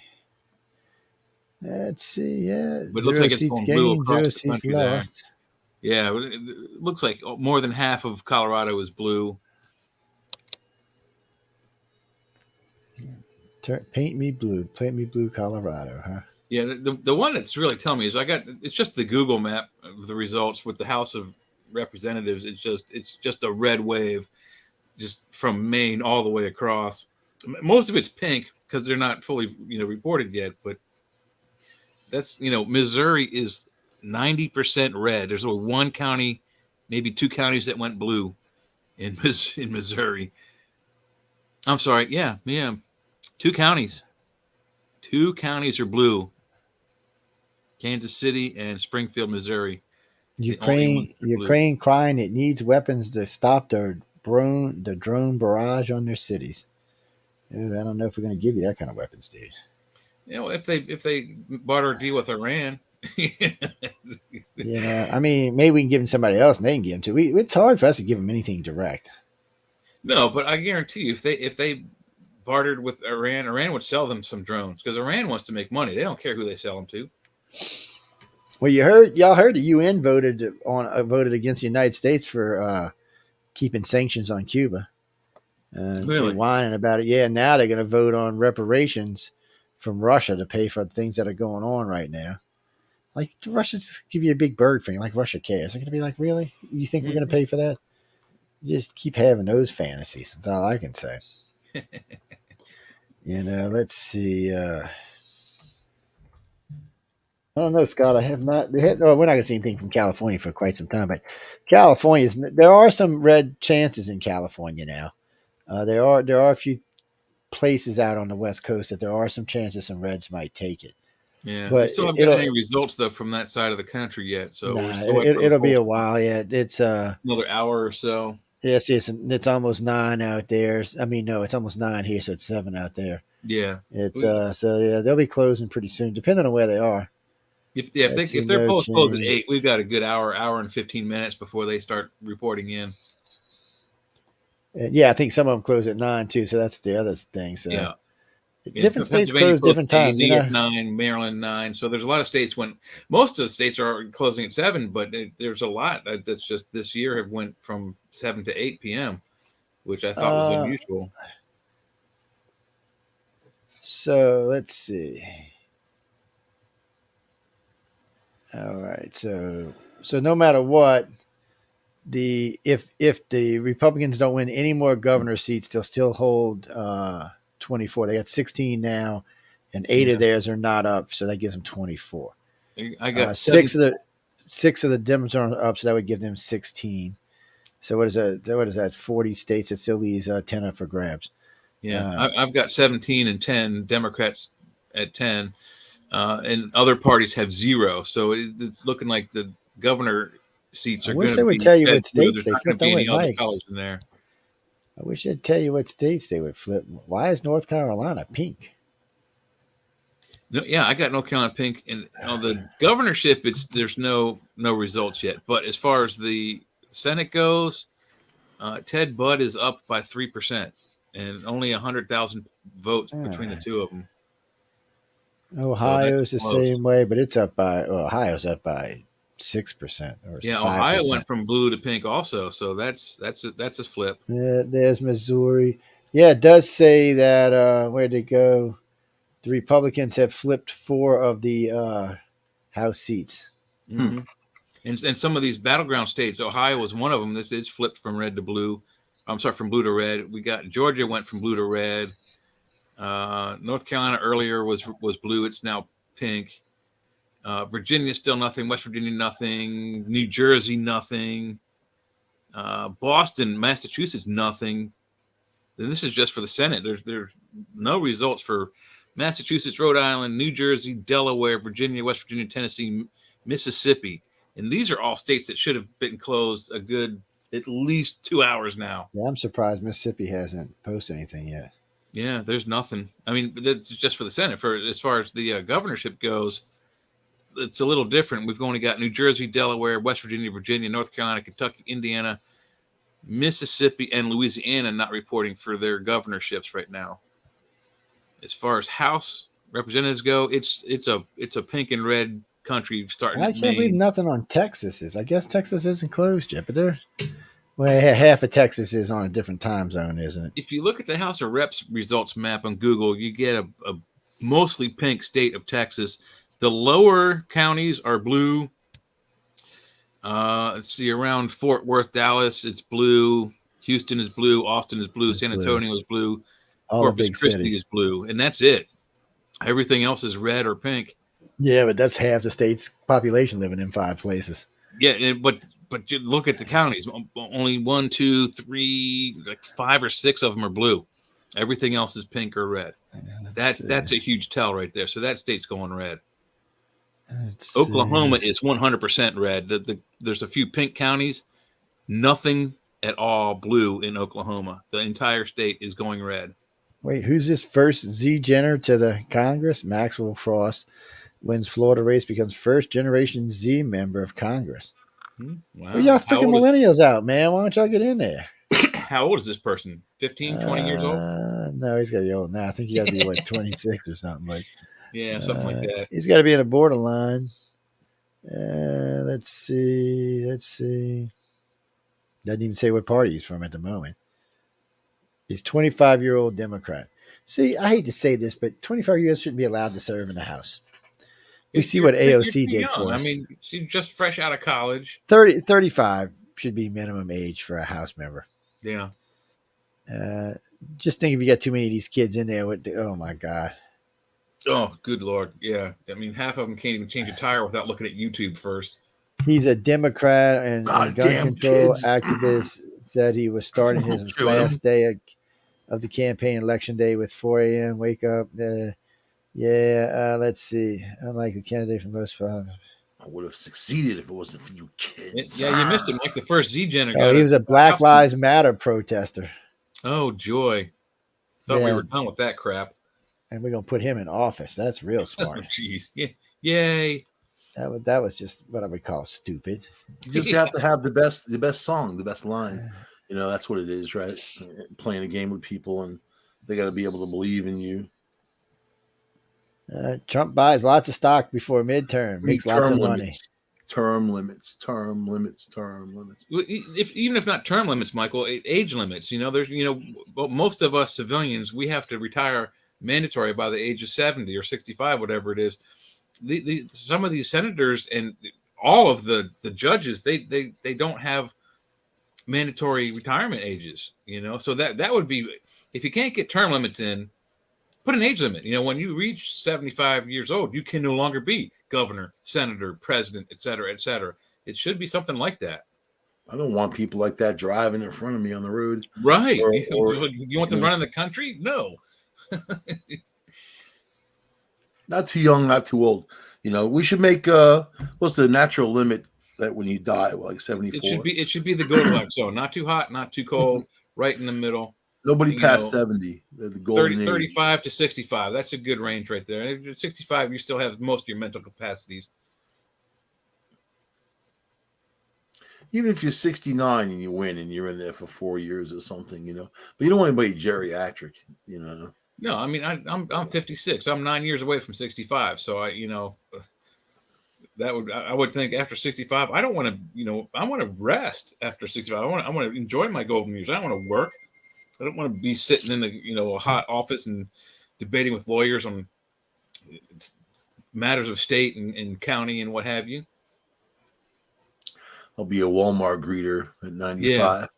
Let's see. Yeah, But it looks like it's seats going blue gained, 0 across the seats country there. lost. Yeah, it looks like more than half of Colorado is blue. Paint me blue, Colorado, huh? Yeah, the one that's really telling me is it's just the Google map of the results with the House of Representatives. It's just a red wave, just from Maine all the way across. Most of it's pink because they're not fully reported yet, but that's Missouri is 90% red. There's only one county, maybe two counties that went blue in Missouri. I'm sorry, yeah, two counties. Two counties are blue. Kansas City and Springfield, Missouri. Ukraine crying it needs weapons to stop the drone barrage on their cities. I don't know if we're going to give you that kind of weapons, dude. If they barter a deal with Iran. I mean, maybe we can give them somebody else and they can give them to. It's hard for us to give them anything direct. No, but I guarantee you, if they bartered with Iran would sell them some drones because Iran wants to make money. They don't care who they sell them to. Well, y'all heard the UN voted against the United States for keeping sanctions on Cuba. Really? They're whining about it. Yeah, now they're going to vote on reparations from Russia to pay for the things that are going on right now. Like, Russians give you a big bird thing, like Russia cares. They're going to be like, really? You think we're going to pay for that? Just keep having those fantasies. That's all I can say. Let's see. I don't know, Scott. I have not. We're not going to see anything from California for quite some time. But there are some red chances in California now. There are a few places out on the West Coast that there are some chances some Reds might take it. Yeah, but we still haven't got any results though from that side of the country yet. So it'll be a while. Yeah, it's another hour or so. Yes, it's almost 9 out there. I mean, no, it's almost 9 here, so it's 7 out there. Yeah, it's they'll be closing pretty soon, depending on where they are. If they're both closed at 8, we've got a good hour and 15 minutes before they start reporting in. Yeah, I think some of them close at 9 too, so that's the other thing. So yeah. Different states close different times. New York 9, Maryland 9. So there's a lot of states most of the states are closing at 7, but there's a lot that's just this year have went from 7 to 8 p.m., which I thought was unusual. So let's see. All right, so no matter what, if the Republicans don't win any more governor seats, they'll still hold 24. They got 16 now, and 8 of theirs are not up, so that gives them 24. I got 6 of the Democrats aren't up, so that would give them 16. So what is that? 40 states. It still leaves 10 up for grabs. Yeah, I've got 17 and 10 Democrats at 10, and other parties have 0. So it's looking like the governor seats are going to be. I wish they would tell you what states they flipped. Any other colors in there. I wish they'd tell you what states they would flip. Why is North Carolina pink? No, yeah, I got North Carolina pink, and on the governorship, there's no results yet. But as far as the Senate goes, Ted Budd is up by 3%, and only 100,000 votes between the two of them. Ohio's the same way, but it's up by Ohio's up by 6%. Yeah, 5%. Ohio went from blue to pink also, so that's a flip. Yeah, there's Missouri. Yeah, it does say that where'd it go? The Republicans have flipped 4 of the House seats. Mm-hmm. And some of these battleground states, Ohio was one of them. It's flipped from red to blue. I'm sorry, from blue to red. We got Georgia went from blue to red. North Carolina earlier was blue. It's now pink. Virginia still nothing. West Virginia nothing. New Jersey nothing. Boston, Massachusetts nothing. And this is just for the Senate. There's no results for Massachusetts, Rhode Island, New Jersey, Delaware, Virginia, West Virginia, Tennessee, Mississippi. And these are all states that should have been closed a good at least 2 hours now. Yeah, I'm surprised Mississippi hasn't posted anything yet. Yeah, there's nothing. I mean, that's just for the Senate. For as far as the governorship goes, it's a little different. We've only got New Jersey, Delaware, West Virginia, Virginia, North Carolina, Kentucky, Indiana, Mississippi, and Louisiana not reporting for their governorships right now. As far as House representatives go, it's a pink and red country starting. I can't believe nothing on Texas is. I guess Texas isn't closed yet, but half of Texas is on a different time zone, isn't it? If you look at the House of Reps results map on Google, you get a mostly pink state of Texas. The lower counties are blue. Let's see, around Fort Worth, Dallas, it's blue. Houston is blue. Austin is blue. San Antonio is blue. All Corpus the big Christi cities is blue, and that's it. Everything else is red or pink. Yeah, but that's half the state's population living in 5 places. Yeah, but you look at the counties. Only 1, 2, 3, like 5 or 6 of them are blue. Everything else is pink or red. That's a huge tell right there. So that state's going red. Oklahoma is 100% red. There's a few pink counties, nothing at all blue in Oklahoma. The entire state is going red. Wait, who's this first Z Jenner to the Congress? Maxwell Frost wins Florida race, becomes first generation Z member of Congress. Wow. Well, y'all freaking millennials out, man. Why don't y'all get in there? How old is this person? 15, 20 years old? No, he's got to be old now. I think he got to be, 26 or something. Like, yeah, something like that. He's got to be in a borderline. Let's see. Doesn't even say what party he's from at the moment. He's 25-year-old Democrat. See, I hate to say this, but 25 years shouldn't be allowed to serve in the House. We see what AOC did for us. I mean, she's just fresh out of college. 35 should be minimum age for a House member. Yeah. Just think if you got too many of these kids in there. Oh, my God. Oh, good Lord. Yeah. I mean, half of them can't even change a tire without looking at YouTube first. He's a Democrat and gun control activist. Said he was starting his last day of the campaign, election day, with 4 a.m. wake up. Let's see. Unlike the candidate for most problems. I would have succeeded if it wasn't for you kids. Yeah, you missed it. Like the first Z-Gen. He was a Black Lives Matter protester. Oh, joy. Thought we were done with that crap. And we're going to put him in office. That's real smart. Jeez. Yeah. Yay. That was just what I would call stupid. You just have to have the best song, the best line. You know, that's what it is, right? Playing a game with people, and they got to be able to believe in you. Trump buys lots of stock before midterm, makes lots of money. Term limits. Even if not term limits, Michael, age limits. There's most of us civilians, we have to retire mandatory by the age of 70 or 65, whatever it is. Some of these senators and all of the judges, they don't have mandatory retirement ages. So that would be, if you can't get term limits in, put an age limit. When you reach 75 years old, you can no longer be governor, senator, president, et cetera, et cetera. It should be something like that. I don't want people like that driving in front of me on the road. Right. You want them running the country? No. Not too young, not too old. We should make what's the natural limit that when you die, like 74? It should be the Goldilocks zone. Not too hot, not too cold, right in the middle. Nobody past 70. The golden 35 to 65. That's a good range right there. And at 65, you still have most of your mental capacities. Even if you're 69 and you win and you're in there for 4 years or something, but you don't want anybody geriatric, No, I mean, I'm 56. I'm 9 years away from 65. So I would think after 65, I don't want to, I want to rest after 65. I want to enjoy my golden years. I don't want to work. I don't want to be sitting in a hot office and debating with lawyers on matters of state and county and what have you. I'll be a Walmart greeter at 95,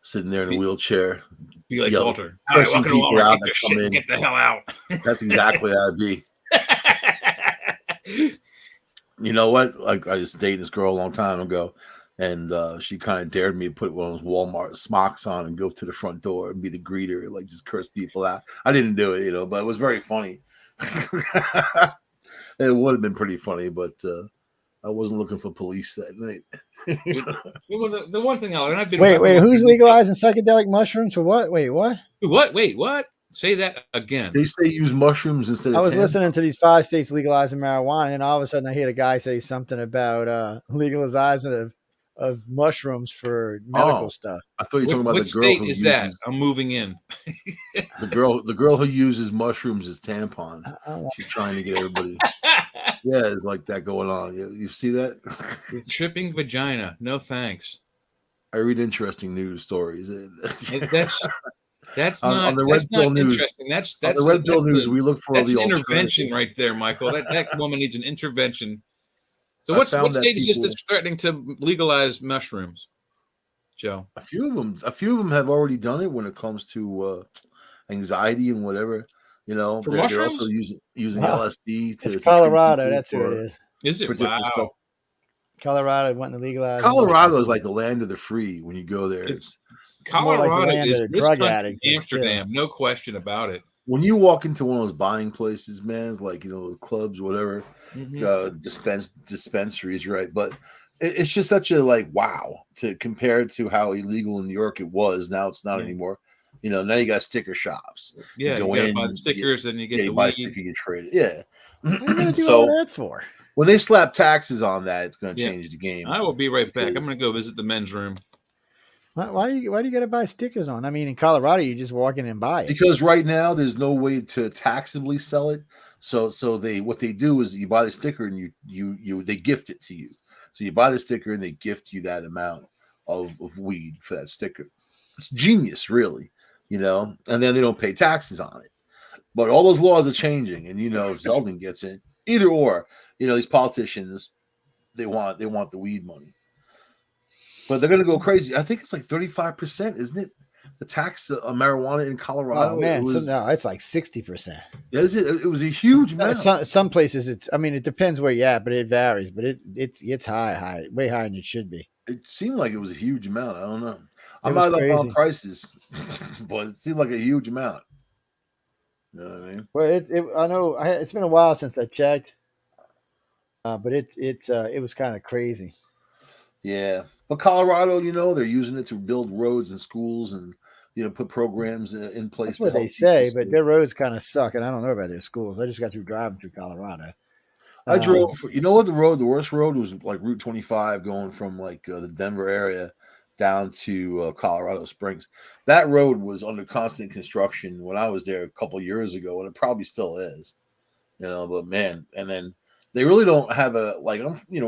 sitting there in a wheelchair. Be like Walter. All right, welcome to Walmart. Get their shit and get the hell out. That's exactly how I'd be. You know what? Like, I just dated this girl a long time ago, and she kind of dared me to put one of those Walmart smocks on and go to the front door and be the greeter, like just curse people out. I didn't do it, but it was very funny. It would have been pretty funny, but I wasn't looking for police that night. Well, the one thing I've been wait, who's legalizing psychedelic mushrooms for what? Wait, what? What? Wait, what? Say that again. They say use mushrooms instead of I was tampons. listening to these 5 states legalizing marijuana, and all of a sudden I hear a guy say something about legalization of mushrooms for medical stuff. I thought you were talking about what the girl state who is uses, that? I'm moving in. the girl who uses mushrooms as tampons. She's trying to get everybody. Yeah, it's like that going on. You see that? Tripping vagina. No thanks. I read interesting news stories. That's on not the Red Pill News. interesting. That's on the Red Pill News. We look for that's the an intervention right there, Michael. That woman needs an intervention. So what state is this that's threatening to legalize mushrooms, Joe? A few of them have already done it when it comes to anxiety and whatever. You know, for mushrooms? They're also using LSD to. It's Colorado. That's who it is. Is it? Wow. Colorado went to legalize. Colorado is like the land of the free when you go there. Colorado like is this drug country, addicts, Amsterdam, no question about it. When you walk into one of those buying places, man, it's like, clubs, whatever, dispensaries, right? But it's just such a wow to compare it to how illegal in New York it was. Now it's not anymore. Now you got sticker shops. Yeah, you gotta buy the stickers, then you get the buy weed. sticker, you get traded. Yeah. What are you gonna do all that for? When they slap taxes on that, it's going to change the game. I will be right back. I'm going to go visit the men's room. Why do you got to buy stickers on? I mean, in Colorado, you just walk in and buy it. Because right now there's no way to taxably sell it. So what they do is you buy the sticker and they gift it to you. So you buy the sticker and they gift you that amount of weed for that sticker. It's genius, really, and then they don't pay taxes on it. But all those laws are changing, and Zeldin gets it. Either or, these politicians, they want the weed money. But they're going to go crazy. I think it's like 35%, isn't it? The tax on marijuana in Colorado. Oh man, no, it's like 60%. Is it? It was a huge amount. Some places it depends where you're at, but it varies. But it's high, way higher than it should be. It seemed like it was a huge amount. I don't know. I'm not up on prices, but it seemed like a huge amount. You know what I mean? Well, I know it's been a while since I checked, but it was kind of crazy. Yeah, but Colorado, they're using it to build roads and schools and put programs in place. That's what they say, but their roads kind of suck, and I don't know about their schools. I just got through driving through Colorado. I drove. The worst road was like Route 25 going from the Denver area down to Colorado Springs. That road was under constant construction when I was there a couple of years ago, and it probably still is. But man, and then they really don't have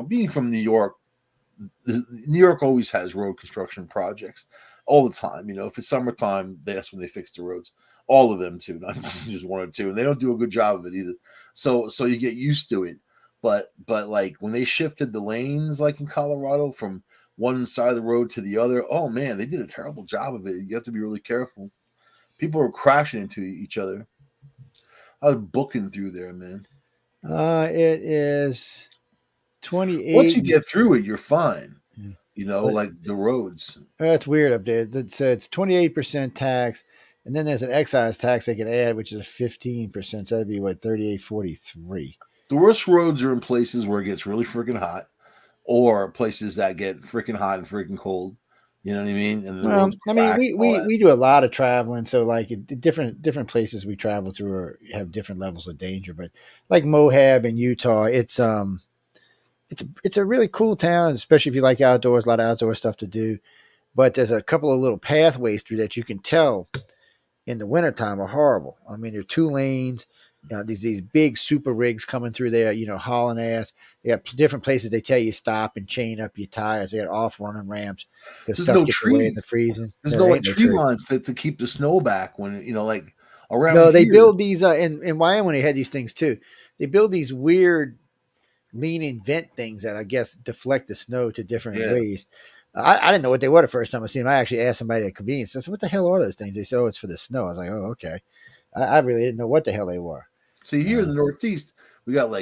being from New York. New York always has road construction projects all the time. If it's summertime, that's when they fix the roads. All of them too, not just one or two, and they don't do a good job of it either. So you get used to it. But when they shifted the lanes, like in Colorado, from one side of the road to the other, oh man, they did a terrible job of it. You have to be really careful. People are crashing into each other. I was booking through there, man. It is 28. Once you get through it, you're fine. Like the roads. That's weird up there. It's 28% tax, and then there's an excise tax they can add, which is 15%. So that'd be $38.43. The worst roads are in places where it gets really freaking hot, or places that get freaking hot and freaking cold. You know what I mean? And we do a lot of traveling, so different places we travel to have different levels of danger. But like Moab in Utah, it's a really cool town, especially if you like outdoors. A lot of outdoor stuff to do. But there's a couple of little pathways through that you can tell in the wintertime are horrible. I mean, there are 2 lanes. These big super rigs coming through there, hauling ass. They got different places they tell you stop and chain up your tires. They got off running ramps because stuff gets away in the freezing. There's no tree lines to keep the snow back when around. No, they build these in Wyoming. They had these things too. They build these weird lean-in vent things that I guess deflect the snow to different ways. I didn't know what they were the first time I seen them. I actually asked somebody at convenience. I said, "What the hell are those things?" They said, "Oh, it's for the snow." I was like, "Oh, okay." I really didn't know what the hell they were. See, here in the Northeast, we got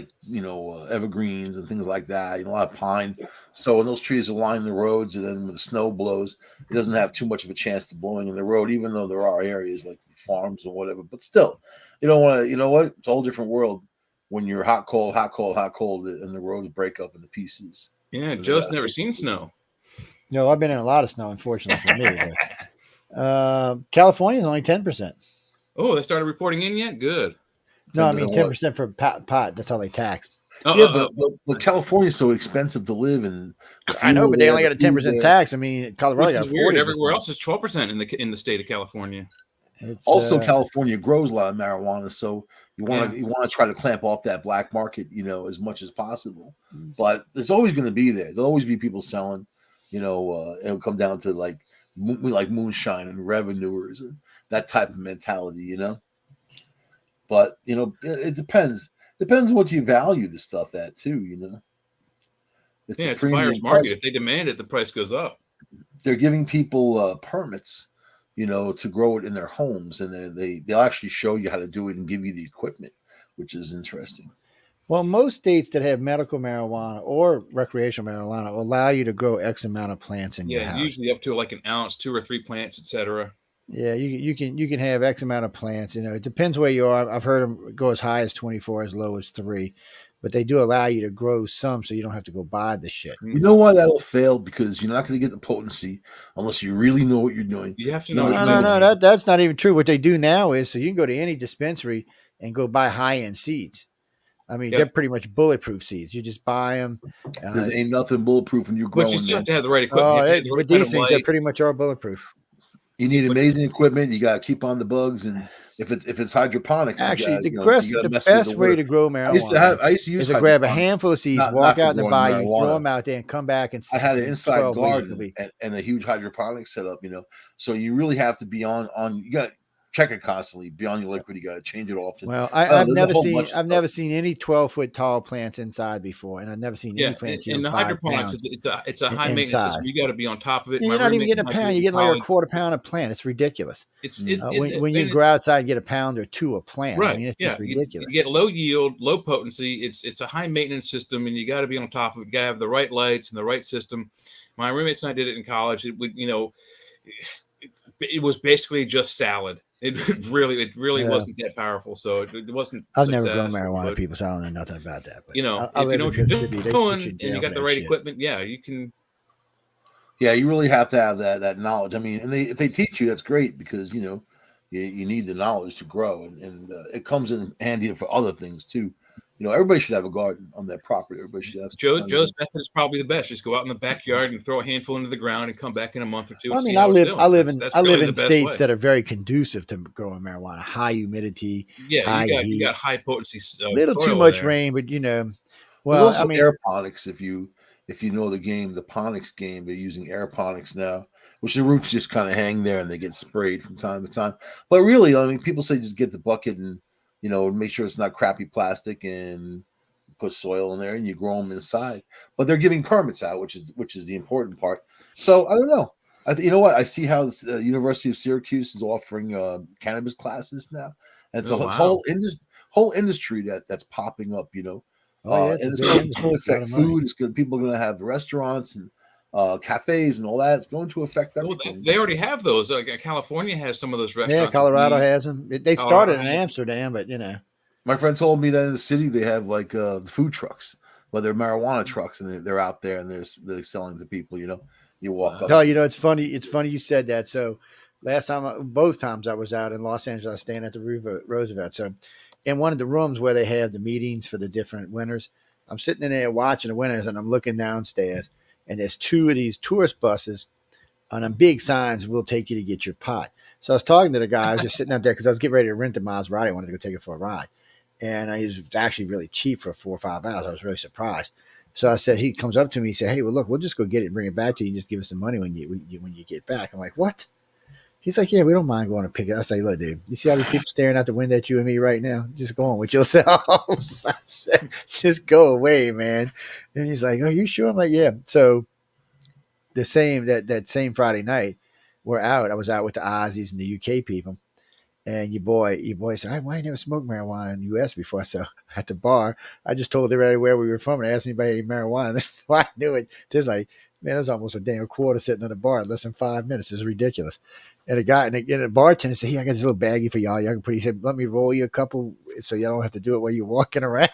evergreens and things like that, a lot of pine. So when those trees are lining the roads, and then when the snow blows, it doesn't have too much of a chance to blowing in the road, even though there are areas like farms or whatever. But still, you don't want to. You know what? It's a whole different world when you're hot, cold, and the roads break up into pieces. Yeah, Joe's never seen snow. No, I've been in a lot of snow, unfortunately for me. But, California is only 10%. Oh, they started reporting in yet? Good. No, I mean 10% for pot. That's all they tax. But California's so expensive to live in. I know, but they only got a 10% tax. I mean, Colorado got 40%. Weird. Everywhere else is 12% in the state of California. It's, also, California grows a lot of marijuana, so you want to try to clamp off that black market, as much as possible. But it's always going to be there. There'll always be people selling. It'll come down to like moonshine and revenuers and that type of mentality. But it depends. Depends on what you value the stuff at too. It's a buyer's market. Price. If they demand it, the price goes up. They're giving people permits, to grow it in their homes, and they'll actually show you how to do it and give you the equipment, which is interesting. Well, most states that have medical marijuana or recreational marijuana will allow you to grow X amount of plants in your house. Usually up to like an ounce, 2 or 3 plants, etc. Yeah, you can have X amount of plants. It depends where you are. I've heard them go as high as 24, as low as 3, but they do allow you to grow some, so you don't have to go buy the shit. You know why that'll fail? Because you're not going to get the potency unless you really know what you're doing. You have to know. No, that's not even true. What they do now is, so you can go to any dispensary and go buy high-end seeds. I mean, they're pretty much bulletproof seeds. You just buy them. There ain't nothing bulletproof when you're growing. But you still have to have the right equipment. With these things, they pretty much are bulletproof. You need amazing equipment. You got to keep on the bugs, and if it's hydroponics, actually, the best way to grow marijuana I used to use is to grab a handful of seeds, walk out in the bayou, throw them out there, and come back and. I had an inside garden and a huge hydroponic setup. So you really have to be on. You got to check it constantly. Be on your liquid. You got to change it often. Well, I've never seen any 12-foot tall plants inside before, and I've never seen any plants. And the hydroponics it's a high maintenance system. You got to be on top of it. You're not even getting a pound. You're getting like a quarter pound a plant. It's ridiculous. When you go outside and get a pound or two a plant, right? I mean, it's just ridiculous. You get low yield, low potency. It's a high maintenance system, and you got to be on top of it. You got to have the right lights and the right system. My roommates and I did it in college. It was basically just salad. It really wasn't that powerful. So it wasn't. I've never grown marijuana, people, so I don't know nothing about that. But if you know what you're doing and you got the right equipment, you can. Yeah, you really have to have that knowledge. I mean, and if they teach you, that's great, because you need the knowledge to grow, and it comes in handy for other things too. Everybody should have a garden on their property. Everybody should have. Joe's method is probably the best. Just go out in the backyard and throw a handful into the ground and come back in a month or two. Well, I mean, I live in states that are very conducive to growing marijuana. High humidity. Yeah, you got high potency. A little too much rain, but well, I mean, aeroponics. If you know the game, the ponics game, they're using aeroponics now, which the roots just kind of hang there and they get sprayed from time to time. But really, I mean, people say just get the bucket and make sure it's not crappy plastic, and put soil in there, and you grow them inside. But they're giving permits out, which is the important part. So I don't know. You know what? I see how the University of Syracuse is offering cannabis classes now, and so it's whole industry that's popping up. And it's going to affect food. It's good. People are going to have restaurants and cafes and all that. It's going to affect everything. Well, they already have those. California has some of those restaurants. Yeah, Colorado has them. They started in Amsterdam, but My friend told me that in the city they have like the food trucks, well, they're marijuana trucks, and they're out there and they're selling to people. You walk up. Oh, it's funny. It's funny you said that. So both times I was out in Los Angeles, I was staying at the Roosevelt. So in one of the rooms where they have the meetings for the different winners, I'm sitting in there watching the winners, and I'm looking downstairs. And there's 2 of these tourist buses on them big signs, "We'll take you to get your pot." So I was talking to the guy. I was just sitting out there because I was getting ready to rent a Maserati. I wanted to go take it for a ride. And he was actually really cheap for 4 or 5 hours. I was really surprised. So I said, he comes up to me, he said, "Hey, well, look, we'll just go get it and bring it back to you and just give us some money when you get back." I'm like, "What?" He's like, "Yeah, we don't mind going to pick it up." I say, "Look, dude, you see all these people staring out the window at you and me right now? Just go on with yourself." I said, "Just go away, man." And he's like, "Are you sure?" I'm like, "Yeah." So that same Friday night, we're out. I was out with the Aussies and the UK people. And your boy said, "Why you never smoked marijuana in the U.S. before?" So at the bar, I just told everybody where we were from and asked anybody any marijuana. That's why I knew it. There's like Man, there's almost a damn quarter sitting in the bar in less than 5 minutes. It's ridiculous. And a guy, and the bartender said, "Hey, I got this little baggie for y'all. Y'all can put." He said, "Let me roll you a couple, so y'all don't have to do it while you're walking around."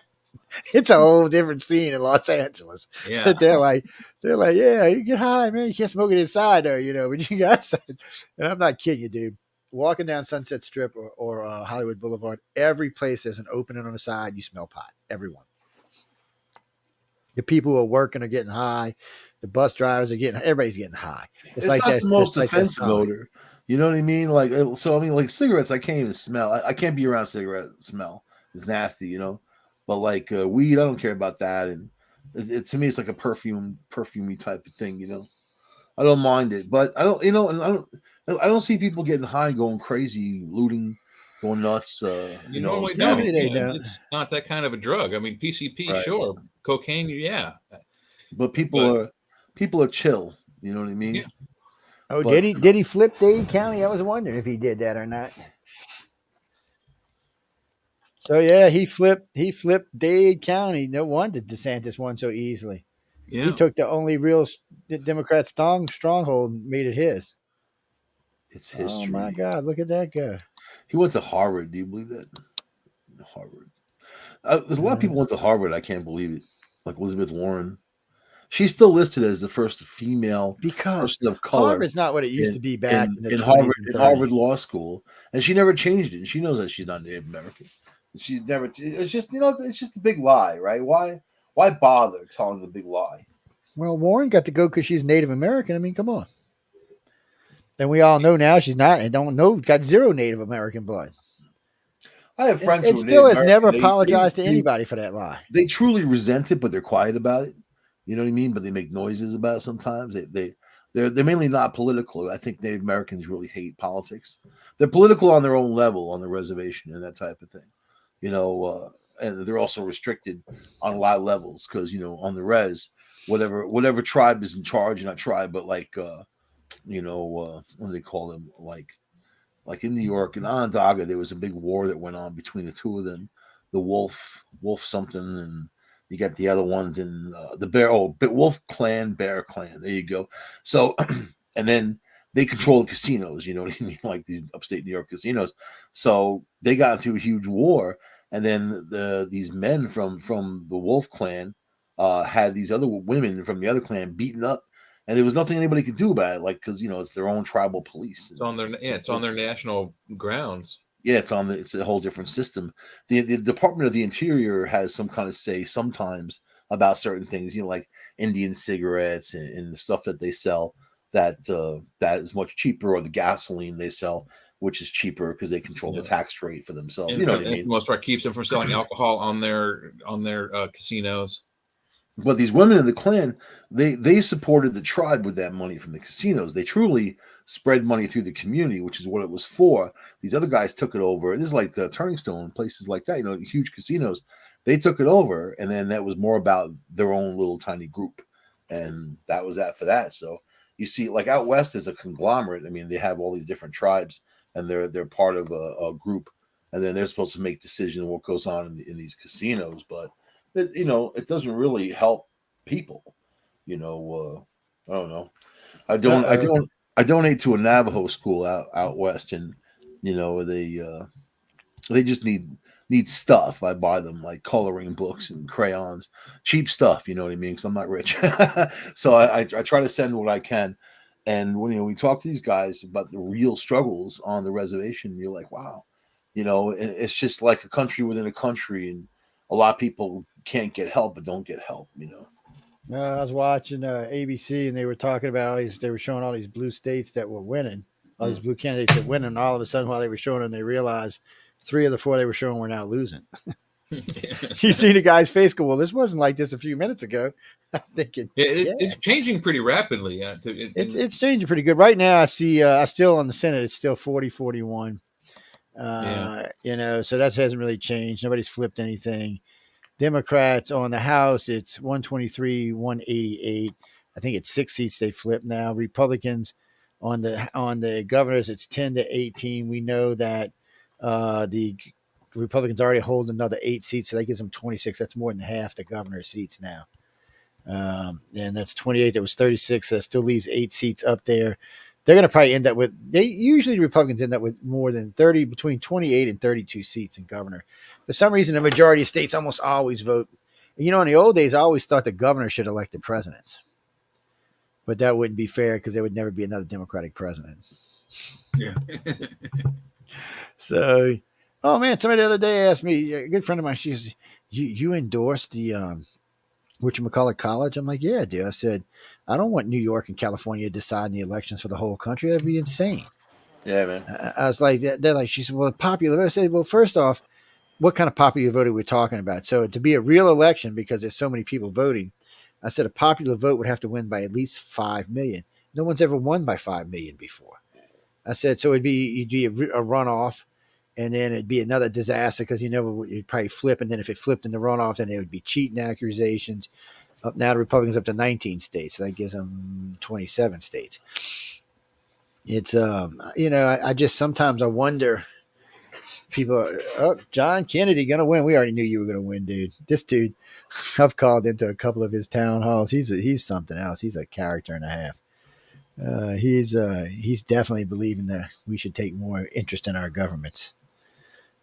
It's a whole different scene in Los Angeles. Yeah. they're like, "Yeah, you get high, man. You can't smoke it inside, though, But you guys, and I'm not kidding you, dude. Walking down Sunset Strip or Hollywood Boulevard, every place there's an opening on the side. You smell pot. Everyone. The people who are working are getting high. The bus drivers are everybody's getting high. It's like not that. the most like offensive odor. You know what I mean? Like, so I mean, like cigarettes, I can't even smell. I can't be around cigarette smell. It's nasty, But like weed, I don't care about that. And to me, it's like a perfumey type of thing, I don't mind it, but I don't, and I don't see people getting high, going crazy, looting, going nuts. You normally No, don't. they Yeah, don't. it's not that kind of a drug. I mean, PCP, Right. sure. Cocaine, yeah. But people are chill. You know what I mean? Yeah. Oh, But- did he flip Dade County? I was wondering if he did that or not. So yeah, he flipped Dade County. No wonder DeSantis won so easily. Yeah. He took the only real Democrat stronghold and made it his. It's history. Oh my God, look at that guy. He went to Harvard. Do you believe that? Harvard. There's a lot of people went to Harvard. I can't believe it. Like Elizabeth Warren. She's still listed as the first female person of color. Harvard's not what it used to be back in Harvard Law School, and she never changed it. And she knows that she's not Native American. She's never. It's just it's just a big lie, right? Why bother telling the big lie? Well, Warren got to go because she's Native American. I mean, come on. And we all know now she's not. And don't know got zero Native American blood. I have friends who still has never apologized to anybody for that lie. They truly resent it, but they're quiet about it. You know what I mean? But they make noises about it sometimes. They're mainly not political. I think Native Americans really hate politics. They're political on their own level, on the reservation and that type of thing. And they're also restricted on a lot of levels because, on the res, whatever tribe is in charge, not tribe, but like, what do they call them? Like in New York and Onondaga, there was a big war that went on between the two of them, the Wolf something, and you got the other ones in the Wolf Clan, Bear Clan. There you go. So, and then they control the casinos, you know what I mean? Like these upstate New York casinos. So they got into a huge war. And then these men from the Wolf Clan had these other women from the other clan beaten up. And there was nothing anybody could do about it, like because it's their own tribal police. It's on their national grounds. Yeah, it's a whole different system. The Department of the Interior has some kind of say sometimes about certain things, like Indian cigarettes and the stuff that they sell that is much cheaper, or the gasoline they sell, which is cheaper because they control the tax rate for themselves. And you know what I mean? For the most part, keeps them from selling alcohol on their casinos. But these women in the Klan, they supported the tribe with that money from the casinos. They truly spread money through the community, which is what it was for. These other guys took it over. This is like Turning Stone, places like that, huge casinos. They took it over, and then that was more about their own little tiny group. And that was that for that. So you see, like out west is a conglomerate. I mean, they have all these different tribes, and they're part of a group. And then they're supposed to make decisions on what goes on in these casinos. But it doesn't really help people. I don't know. I donate to a Navajo school out west, and they just need stuff. I buy them like coloring books and crayons, cheap stuff. You know what I mean? Because I'm not rich, so I try to send what I can. And when we talk to these guys about the real struggles on the reservation, you're like, wow, and it's just like a country within a country, and a lot of people can't get help, but don't get help, I was watching ABC, and they were talking about they were showing all these blue states that were winning, all these blue candidates that winning. And all of a sudden, while they were showing them, they realized 3 of the 4 they were showing were now losing. You see the guy's face go, well, this wasn't like this a few minutes ago. I'm thinking, it's changing pretty rapidly. It's changing pretty good. Right now, I see, still on the Senate, it's still 40-41. So that hasn't really changed. Nobody's flipped anything. Democrats on the House, it's 123-188. I think it's 6 seats they flipped now. Republicans on the governors, it's 10-18. We know that the Republicans already hold another 8 seats, so that gives them 26. That's more than half the governor's seats now. And that's 28. That was 36. That still leaves 8 seats up there. They're going to probably end up with, usually Republicans end up with more than 30, between 28 and 32 seats in governor. For some reason, the majority of states almost always vote. You know, in the old days, I always thought the governor should elect the presidents. But that wouldn't be fair because there would never be another Democratic president. Yeah. So, oh man, somebody the other day asked me, a good friend of mine, she says, you endorsed the whatchamacallit college? I'm like, yeah, dude. I said, I don't want New York and California deciding the elections for the whole country. That'd be insane. Yeah, man. I was like, they're like, she said, well, popular vote. I said, well, first off, what kind of popular vote are we talking about? So to be a real election, because there's so many people voting, I said a popular vote would have to win by at least 5 million. No one's ever won by 5 million before. I said, so you'd be a runoff, and then it'd be another disaster because you'd probably flip, and then if it flipped in the runoff, then there would be cheating accusations. Up now, the Republicans up to 19 states, so that gives them 27 states. It's I just sometimes I wonder. People, John Kennedy gonna win. We already knew you were gonna win, dude. This dude, I've called into a couple of his town halls. He's something else. He's a character and a half. He's definitely believing that we should take more interest in our governments.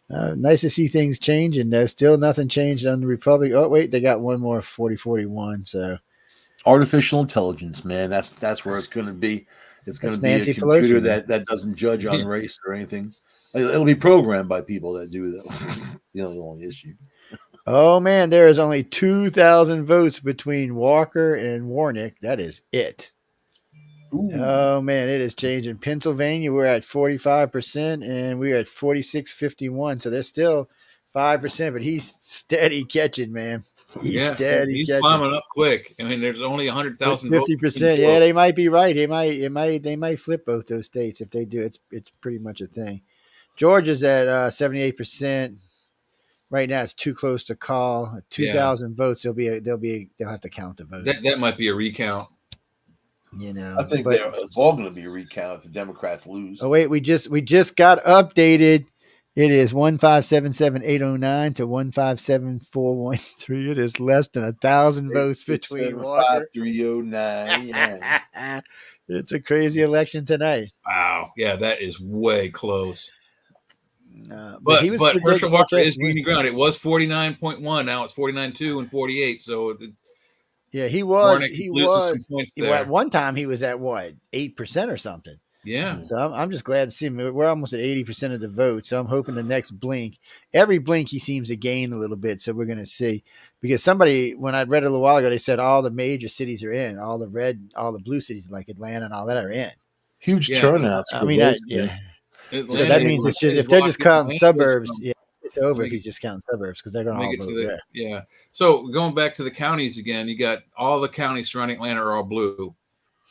Nice to see things change, and there's still nothing changed on the Republic. Oh wait, they got one more 40-41. So artificial intelligence, man. That's where it's going to be. It's going to be Nancy a computer Pelosi, that doesn't judge on race or anything. It'll be programmed by people that do that. The only issue. Oh man, there is only 2,000 votes between Walker and Warnock. That is it. Ooh. Oh man, it is changing. Pennsylvania, we're at 45%, and we're at 46.51. So they're still 5%, but he's steady catching, man. He's steady catching. Climbing up quick. I mean, there's only 100,000 votes. 50%. Yeah, they might be right. They might flip both those states if they do. It's pretty much a thing. Georgia's at 78%. Right now, it's too close to call. 2,000 votes. They'll have to count the votes. That might be a recount. You know, I think it's all going to be a recount if the Democrats lose. Oh wait, we just got updated. It is 1577809 to 1574113. It is less than 1,000 votes between Walker. 309. It's a crazy election tonight. Wow, yeah, that is way close. But Herschel Walker is gaining ground. It was 49.1. Now it's 49.2 and 48. So yeah, he was. At one time he was at what 8% or something. Yeah. So I'm just glad to see him. We're almost at 80% of the vote. So I'm hoping the next blink, every blink he seems to gain a little bit. So we're going to see, because when I read it a little while ago, they said all the major cities are in, all the blue cities like Atlanta and all that are in. Huge turnouts. So that means it's just, if they're just counting suburbs, it's over if he's just counting suburbs because they're going to all vote red. Yeah. So going back to the counties again, you got all the counties surrounding Atlanta are all blue.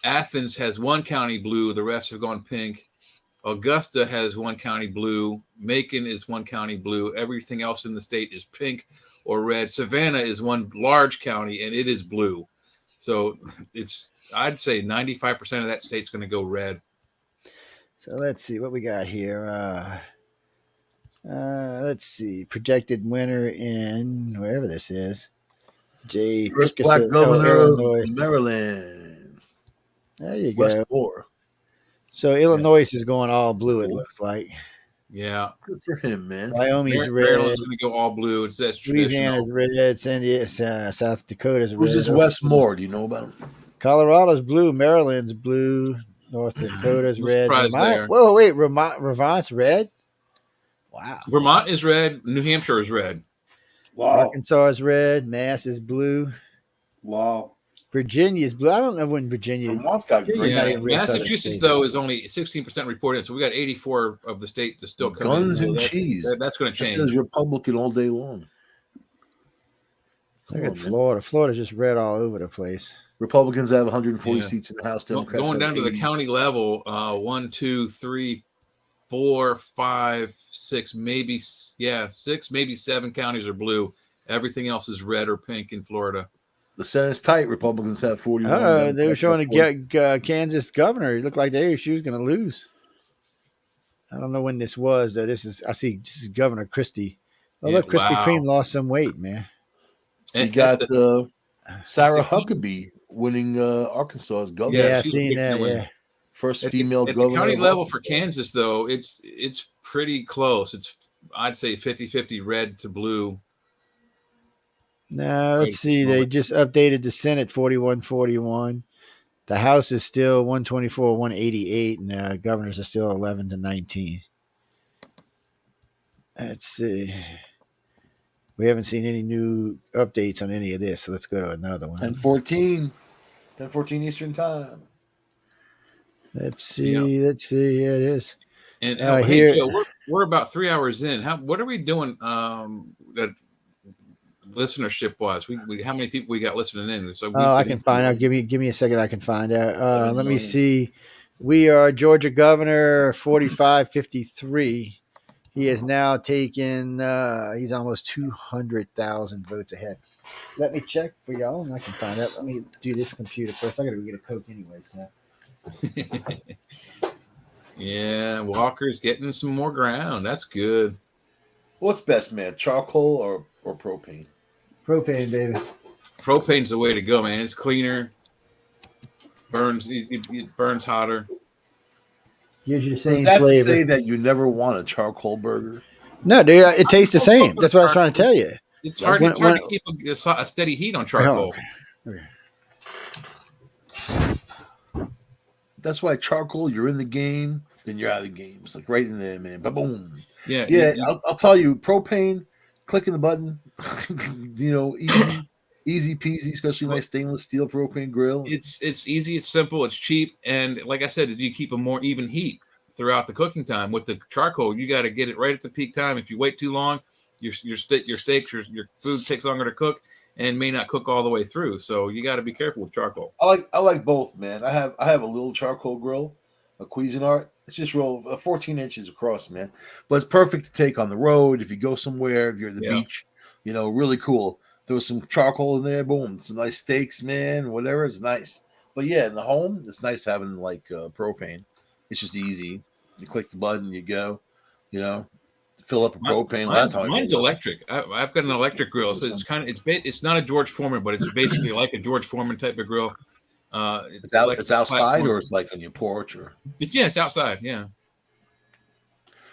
Athens has one county blue. The rest have gone pink. Augusta has one county blue. Macon is one county blue. Everything else in the state is pink or red. Savannah is one large county, and it is blue. So I'd say 95% of that state's going to go red. So let's see what we got here. Let's see. Projected winner in wherever this is. Jay First black governor of Maryland. There you West go. 4. So Illinois is going all blue, it looks like. Yeah. Good for him, man. Wyoming's red. Maryland's going to go all blue. That's traditional. Louisiana's red. South Dakota's red. Who's this Westmore? Do you know about him? Colorado's blue. Maryland's blue. North Dakota's red. Vermont's red? Wow. Vermont is red. New Hampshire is red. Wow. Arkansas is red. Mass is blue. Wow. Virginia is blue. I don't know when Virginia. Vermont's got great. Yeah. Massachusetts, though, is only 16% reported. So we got 84 of the state to still come Guns in. and cheese. That's going to change. This is Republican all day long. Look at Florida. Florida's just red all over the place. Republicans have 140 seats in the House. Democrats going down to 80. the county level, 1, 2, 3, 4, 5, 6, maybe 6, maybe 7 counties are blue. Everything else is red or pink in Florida. The Senate's tight. Republicans have 41. They were showing a Kansas governor. It looked like she was going to lose. I don't know when this was, though. This is Governor Christie. Oh, look, Krispy Kreme lost some weight, man. You got Sarah Huckabee winning Arkansas as governor. Yeah, she's seeing big that. time. Yeah, First At female the governor. county of level for Arkansas. Kansas, though, it's pretty close. It's, I'd say, 50-50 red to blue. now Right let's at see. the They moment. just updated the Senate 41-41. The House is still 124-188, and governors are still 11-19. Let's see. We haven't seen any new updates on any of this, so let's go to another one. 10:14 Eastern time. Let's see. Let's see. Yeah, it is. And hey, Here, Joe, we're about 3 hours in. What are we doing? Listenership wise, we how many people we got listening in? So I can find out. Give me a second. I can find out. 7 Let me million. see. We are Georgia Governor 45-53. He has now taken. He's almost 200,000 votes ahead. Let me check for y'all, and I can find out. Let me do this computer first. I got to go get a Coke anyway. So. Yeah, Walker's getting some more ground. That's good. What's best, man? Charcoal or propane? Propane, baby. Propane's the way to go, man. It's cleaner. It burns hotter. Gives you the Is same that flavor. to say that you never want a charcoal burger? No, dude, it tastes the same. That's what I was trying to tell you. It's hard. When- It's hard when- to keep a steady heat on Wait, hold charcoal. on. That's why charcoal, you're in the game, then you're out of the game. It's like right in there, man. Boom. Yeah, Yeah, I'll tell you, propane, clicking the button, easy peasy, especially nice stainless steel propane grill. It's easy, it's simple, it's cheap, and like I said, you keep a more even heat throughout the cooking time. With the charcoal, you got to get it right at the peak time. If you wait too long, your steaks, your food takes longer to cook and may not cook all the way through. So you got to be careful with charcoal. I like both, man. I have a little charcoal grill, a Cuisinart. It's just 14 inches across, man. But it's perfect to take on the road if you go somewhere, if you're at the beach. Really cool. There was some charcoal in there, boom, some nice steaks, man, whatever. It's nice. But yeah, in the home, it's nice having like propane. It's just easy. You click the button, you go, fill up a propane. Mine's electric. I've got an electric grill, so it's not a George Foreman, but it's basically like a George Foreman type of grill. It's outside platform. or it's like on your porch or it's outside, yeah.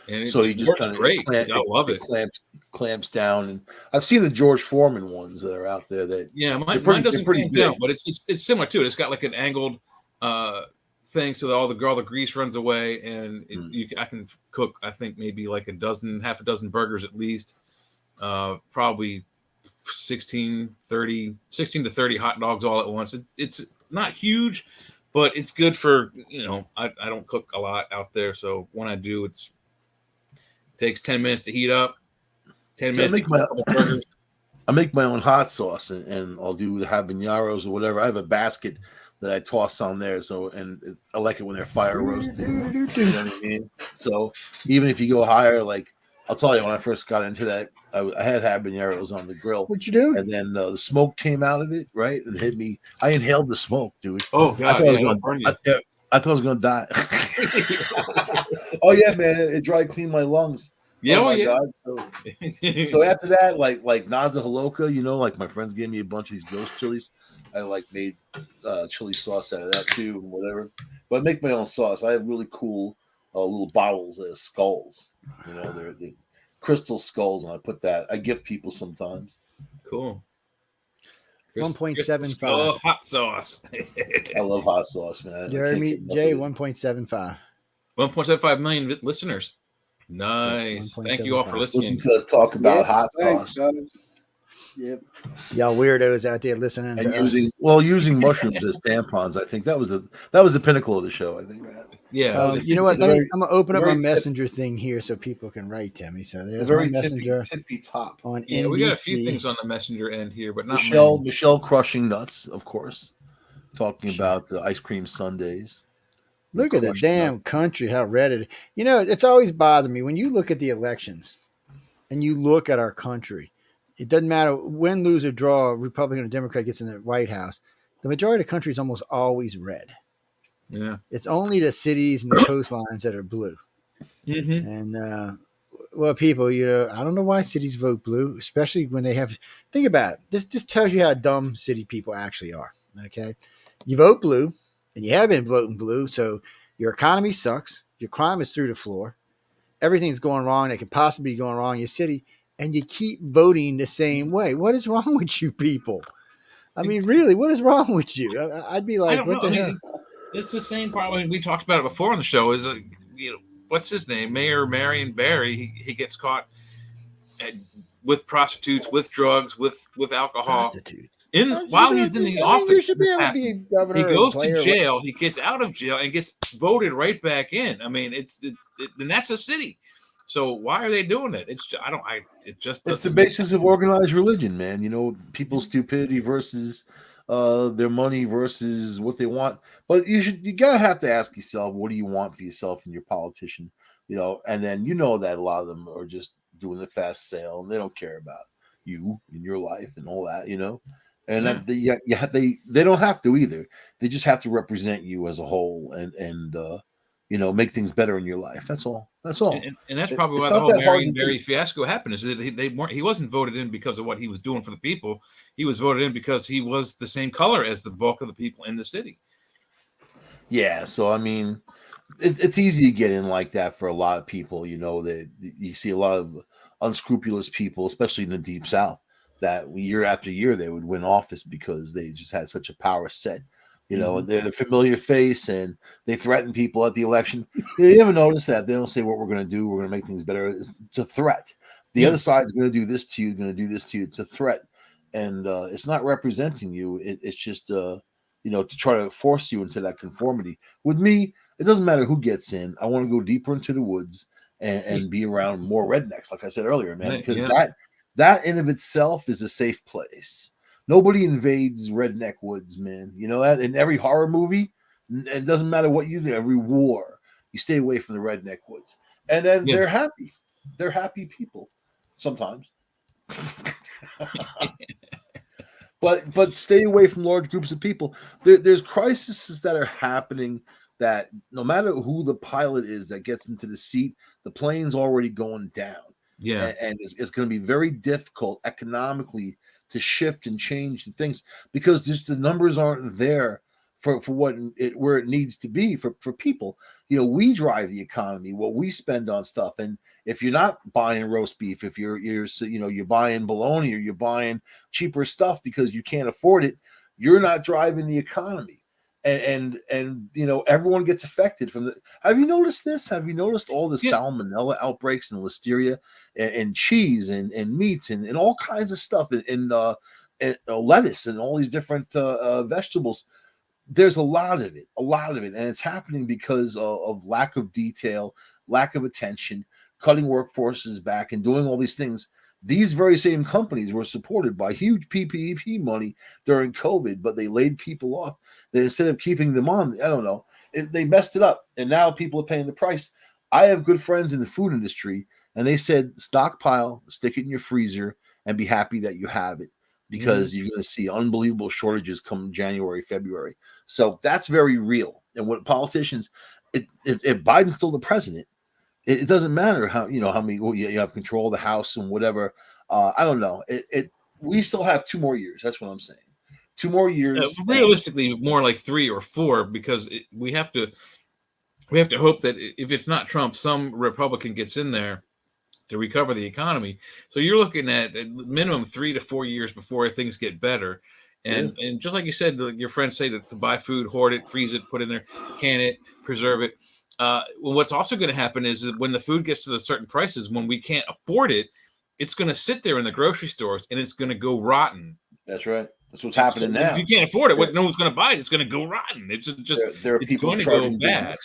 And so you just kind of great. I love it. Clamps down, and I've seen the George Foreman ones that are out there. Mine doesn't clamp down, but it's similar to it. It's got like an angled thing, so that all the grease runs away, and I can cook. I think maybe like half a dozen burgers at least. Probably 16 to 30 hot dogs all at once. It's not huge, but it's good for I don't cook a lot out there, so when I do, it takes 10 minutes to heat up. 10 minutes. I make my own hot sauce, and I'll do the habaneros or whatever. I have a basket that I toss on there, and I like it when they're fire roasted. You know what I mean? So even if you go higher, like I'll tell you, when I first got into that, I had habaneros on the grill. What you do? And then the smoke came out of it, right? It hit me. I inhaled the smoke, dude. Oh God! I thought I was gonna die. Oh yeah, man! It dry cleaned my lungs. Yeah, oh my God! So after that, like Naza Haloka, like my friends gave me a bunch of these ghost chilies. I made chili sauce out of that too, whatever. But I make my own sauce. I have really cool little bottles of skulls. They're the crystal skulls, and I put that. I give people sometimes. Cool. 1.75 hot sauce. I love hot sauce, man. Jeremy J 1.75. 1.75 million listeners. Nice. Thank you all for listening. Listen to us talk about hot sauce. Yep. Y'all weirdos out there listening and to using mushrooms as tampons. I think that was the pinnacle of the show. I think. Yeah. You know what? I'm gonna open up my messenger thing here so people can write to me. So there's very my messenger tippy top on yeah, NBC. We got a few things on the messenger end here, but not Michelle crushing nuts, of course. Talking about the ice cream sundaes. Look at the damn country, how red it is. It's always bothered me when you look at the elections and you look at our country. It doesn't matter win, lose, or draw, Republican or Democrat gets in the White House. The majority of the country is almost always red. Yeah. It's only the cities and the coastlines that are blue. Mm-hmm. And Well, people, I don't know why cities vote blue, especially when they have. Think about it. This just tells you how dumb city people actually are. Okay, you vote blue, and you have been voting blue, so your economy sucks. Your crime is through the floor. Everything's going wrong that could possibly be going wrong in your city, and you keep voting the same way. What is wrong with you people? I mean, really, what is wrong with you? I'd be I like, don't know. what I the hell? mean, it's the same problem. We talked about it before on the show. Is what's his name? Mayor Marion Barry. He gets caught at, with prostitutes, with drugs, with alcohol. Prostitutes. While he's in the You office, should be this able to be happens. a He governor and goes to player. jail. He gets out of jail and gets voted right back in. I mean, and that's a city. So why are they doing it? It just It's the doesn't. basis of organized religion, man. People's stupidity versus their money versus what they want. But you gotta have to ask yourself, what do you want for yourself and your politician? And then that a lot of them are just doing the fast sale and they don't care about you and your life and all that, And they don't have to either. They just have to represent you as a whole and make things better in your life. That's all. That's all. And that's probably It's why the not whole that hard Marion to do. Barry fiasco happened. Is that he wasn't voted in because of what he was doing for the people. He was voted in because he was the same color as the bulk of the people in the city. Yeah. So I mean, it's easy to get in like that for a lot of people. That you see a lot of unscrupulous people, especially in the deep South, that year after year they would win office because they just had such a power set. And they're the familiar face and they threaten people at the election. You ever notice that they don't say what we're going to do? We're going to make things better. It's a threat. The other side is going to do this to you. Going to do this to you. It's a threat, and it's not representing you. It's just to try to force you into that conformity. With me, it doesn't matter who gets in. I want to go deeper into the woods and be around more rednecks, like I said earlier, man, because that in of itself is a safe place. Nobody invades redneck woods, man. You know that in every horror movie, it doesn't matter what you do, every war, you stay away from the redneck woods. And then they're happy. They're happy people sometimes. But stay away from large groups of people. There's crises that are happening that no matter who the pilot is that gets into the seat, the plane's already going down. Yeah. And it's going to be very difficult economically to shift and change the things because just the numbers aren't there for where it needs to be for people. We drive the economy, what we spend on stuff. And if you're not buying roast beef, if you're buying bologna or you're buying cheaper stuff because you can't afford it, you're not driving the economy. And everyone gets affected from the. Have you noticed this? Have you noticed all the salmonella outbreaks and listeria and cheese and meats and all kinds of stuff and lettuce and all these different vegetables? There's a lot of it, and it's happening because of lack of detail, lack of attention, cutting workforces back, and doing all these things. These very same companies were supported by huge PPP money during COVID, but they laid people off. They, instead of keeping them on, I don't know, they messed it up, and now people are paying the price. I have good friends in the food industry, and they said stockpile, stick it in your freezer, and be happy that you have it because you're going to see unbelievable shortages come January, February. So that's very real. And what politicians, if Biden's still the president, it doesn't matter how many you have control of the House and whatever. I don't know. We still have 2 more years. That's what I'm saying. 2 more years. Realistically, more like 3 or 4 because we have to hope that if it's not Trump, some Republican gets in there to recover the economy. So you're looking at minimum 3 to 4 years before things get better. And just like you said, your friends say to buy food, hoard it, freeze it, put it in there, can it, preserve it. What's also going to happen is that when the food gets to the certain prices, when we can't afford it, it's going to sit there in the grocery stores and it's going to go rotten. That's right. That's what's happening now. If you can't afford it, no one's going to buy it. It's going to go rotten. It's just there are it's people going to charging go bad.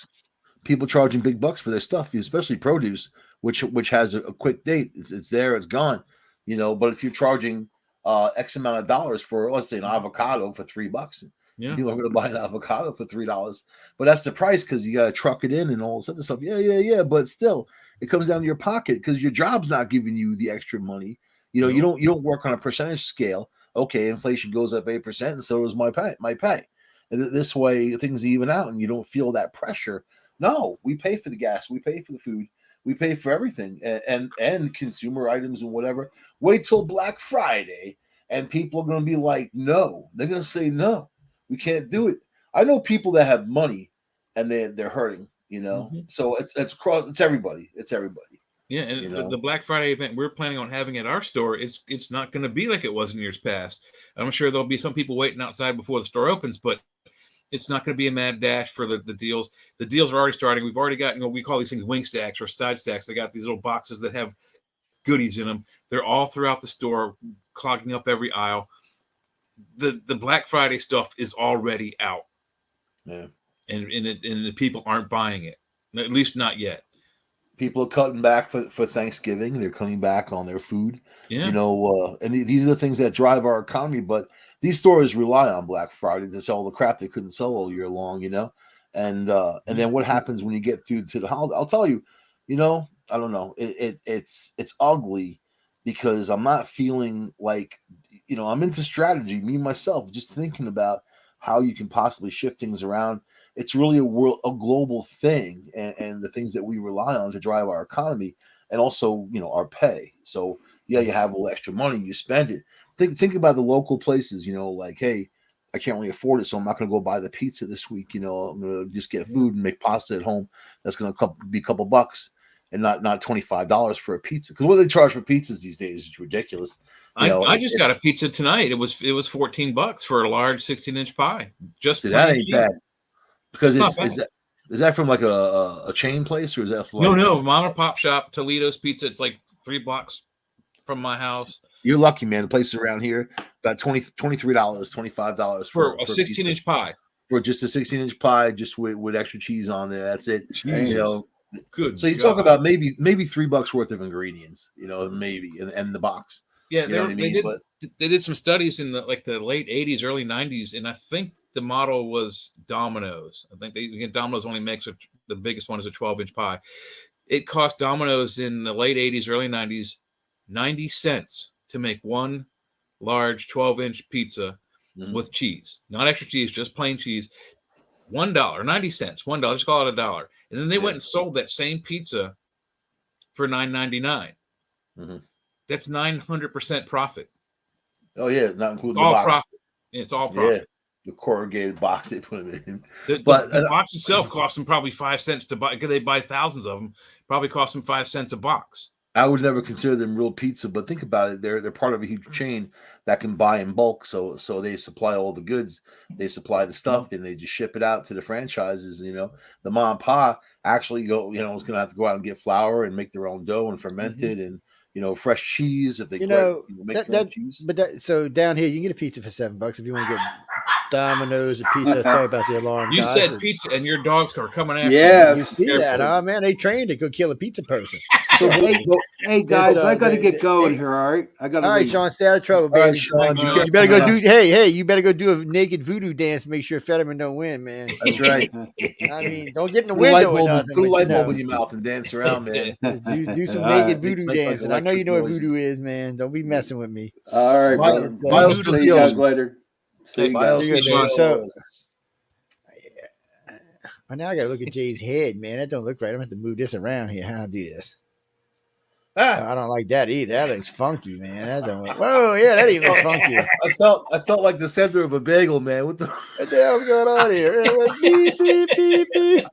People charging big bucks for their stuff, especially produce, which has a quick date. It's there, it's gone. But if you're charging X amount of dollars for, let's say, an avocado for $3, people are going to buy an avocado for $3. But that's the price because you got to truck it in and all this other stuff. Yeah. But still, it comes down to your pocket because your job's not giving you the extra money. You don't work on a percentage scale. Okay, inflation goes up 8%, and so does my pay. And this way, things even out, and you don't feel that pressure. No, we pay for the gas, we pay for the food, We pay for everything and consumer items and whatever. Wait till Black Friday, and people are going to be like, no. They're going to say, no, we can't do it. I know people that have money, and they're hurting. So it's everybody. It's everybody. Yeah, and the Black Friday event we're planning on having at our store, it's not going to be like it was in years past. I'm sure there'll be some people waiting outside before the store opens, but it's not going to be a mad dash for the deals. The deals are already starting. We've already got, we call these things wing stacks or side stacks. They got these little boxes that have goodies in them. They're all throughout the store, clogging up every aisle. The Black Friday stuff is already out. Yeah. And the people aren't buying it, at least not yet. People are cutting back for Thanksgiving. They're cutting back on their food. Yeah. And these are the things that drive our economy. But these stores rely on Black Friday to sell the crap they couldn't sell all year long. And then what happens when you get through to the holiday? I'll tell you. I don't know. It's ugly because I'm not feeling like I'm into strategy. Me myself, just thinking about how you can possibly shift things around. It's really a global thing, and the things that we rely on to drive our economy, and also our pay. So yeah, you have a little extra money, you spend it. Think about the local places. Like, hey, I can't really afford it, so I'm not going to go buy the pizza this week. I'm going to just get food and make pasta at home. That's going to be a couple bucks, and not $25 for a pizza. Because what they charge for pizzas these days is ridiculous. I just got a pizza tonight. It was $14 for a large 16-inch pie. That ain't bad. Because is that from like a chain place, or is that from no mom and pop shop, Toledo's Pizza? It's like 3 blocks from my house. You're lucky, man. The places around here about $23, $25 for a 16-inch pie. For just a 16-inch pie, just with extra cheese on there. That's it. Good. So you talk about maybe $3 worth of ingredients, maybe, and the box. Yeah, they did some studies in the late 80s, early 90s, and I think the model was Domino's. I think Domino's only makes the biggest one is a 12-inch pie. It cost Domino's in the late 80s, early 90s, 90 cents to make one large 12-inch pizza with cheese, not extra cheese, just plain cheese. $1, 90 cents, $1. Just call it $1. And then they went and sold that same pizza for $9.99. Mm-hmm. That's 900% profit. Oh yeah, not including the box. Profit. It's all profit. Yeah, the corrugated box they put them in. The box itself costs them probably 5 cents to buy, because they buy thousands of them. Probably costs them 5 cents a box. I would never consider them real pizza, but think about it. They're part of a huge chain that can buy in bulk. So they supply all the goods, they supply the stuff, and they just ship it out to the franchises. The mom and pop actually is going to have to go out and get flour and make their own dough and ferment it, and fresh cheese if they make their own cheese. But so down here you can get a pizza for $7 if you want to get Domino's or pizza. Sorry about the alarm. You said pizza, and your dogs are coming after. Yeah, you see that? Oh man, they trained to go kill a pizza person. So, hey guys, I got to get going here. All right, I got. All right, Sean, stay out of trouble, baby. Right, Sean, you better go do. Hey, you better go do a naked voodoo dance. Make sure Fetterman don't win, man. That's right. I mean, don't get in the window or nothing. Put a light bulb in your mouth and dance around, man. Do some naked voodoo dancing. I know you know what voodoo is, man. Don't be messing with me. All right, brother. Miles, see you guys later. Hey, so, now I gotta look at Jay's head, man. That don't look right. I'm gonna have to move this around here. How do I do this? I don't like that either. That looks funky, man. That don't look, whoa, yeah, that even looks funky. I felt like the center of a bagel, man. What the hell's going on here? Beep, beep, beep, beep.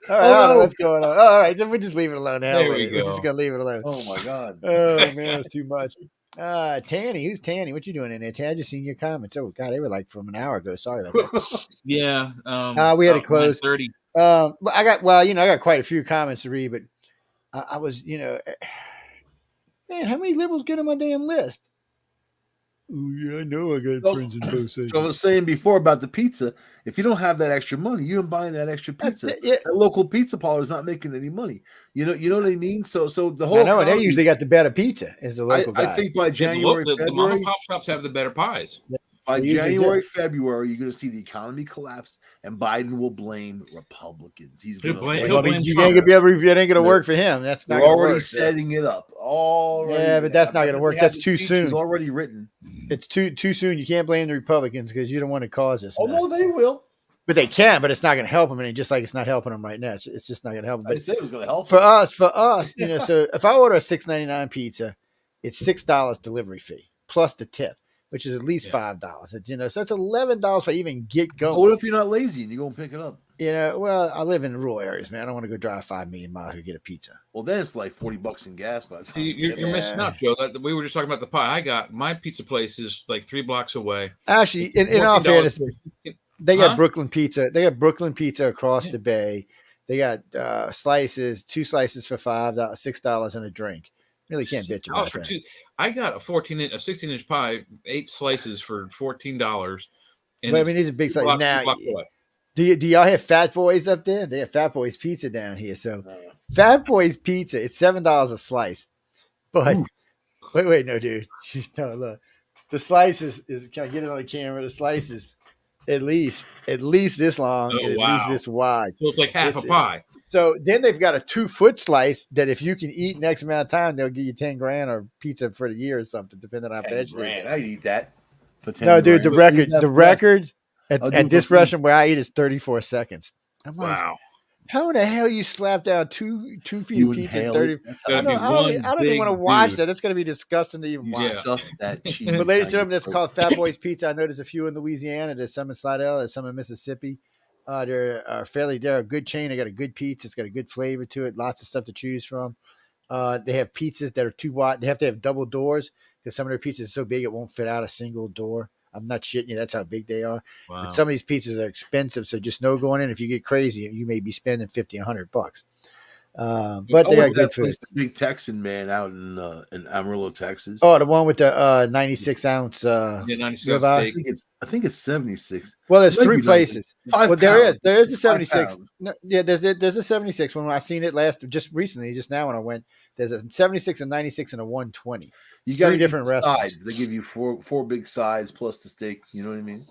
All right, I don't know what's going on. All right, we'll just leave it alone now. We're just gonna leave it alone. Oh my god. Oh man, that's too much. Tanny, who's Tanny? What you doing in there, Tanny? I just seen your comments. Oh God, they were like from an hour ago. Sorry about that. Yeah. We had to close. 30. I got quite a few comments to read, but I was, man, how many liberals get on my damn list? Oh yeah, I know I got friends in both sides. So I was saying before about the pizza. If you don't have that extra money, you ain't buying that extra pizza. That local pizza parlor is not making any money. You know what I mean? So the whole. I know, and they usually got the better pizza as the local guy. I think by January, the mom and pop shops have the better pies. By January, February, you're going to see the economy collapse, and Biden will blame Republicans. He's going to blame. You ain't going to work for him. That's not. They're already setting it up. Yeah, but that's not going to work. That's too soon. It's already written. It's too soon. You can't blame the Republicans because you don't want to cause this. Oh no, they will. But they can, but it's not going to help them. And just like it's not helping them right now, it's just not going to help them. I But said it was going to help for us, so if I order a $6.99 pizza, it's $6 delivery fee plus the tip, which is at least $5. So it's $11 if I even get going. What if you're not lazy and you go and pick it up? Well, I live in rural areas, man. I don't want to go drive 5 million miles to get a pizza. Well, then it's like $40 in gas. By the time You're missing out, Joe. We were just talking about the pie. My pizza place is like 3 blocks away. Actually, in all fairness, they got Brooklyn pizza. They got Brooklyn pizza across the bay. They got slices, 2 slices for $5, $6, and a drink. Really can't bitch about that. I got a 16-inch pie, 8 slices for $14. But I mean, these are big slices. Now, do y'all have Fat Boys up there? They have Fat Boys pizza down here. So Fat Boys pizza, it's $7 a slice. But wait, no, dude. No, look. The slices is can I get it on the camera? The slices at least this long and at least this wide. So it's like half a pie. So then they've got a 2-foot slice that if you can eat next amount of time, they'll give you $10,000 or pizza for the year or something, depending on how fast you eat. I'd eat that for $10,000. No, dude, the record at this restaurant where I eat is 34 seconds. I'm like, wow. How in the hell you slap down 2 feet of pizza in 30? I don't even want to watch that. That's going to be disgusting to even watch. That cheese. But ladies and gentlemen, that's called Fat Boys Pizza. I know there's a few in Louisiana. There's some in Slidell. There's some in Mississippi. They're a good chain. They got a good pizza. It's got a good flavor to it. Lots of stuff to choose from. They have pizzas that are too wide. They have to have double doors because some of their pizzas are so big it won't fit out a single door. I'm not shitting you. That's how big they are. Wow. But some of these pizzas are expensive, so just know going in. If you get crazy, you may be spending $50, $100. But they got good food. The big Texan man out in Amarillo, Texas. Oh, the one with the 96-ounce 96-ounce steak. I think it's 76. Well, there's 3 places. Well, there is a 76. No, yeah, there's a 76 one. When I seen it just now when I went, there's a 76, a 96, and a 120. You got 3 different restaurants. Sides. They give you four big sides plus the steak. You know what I mean?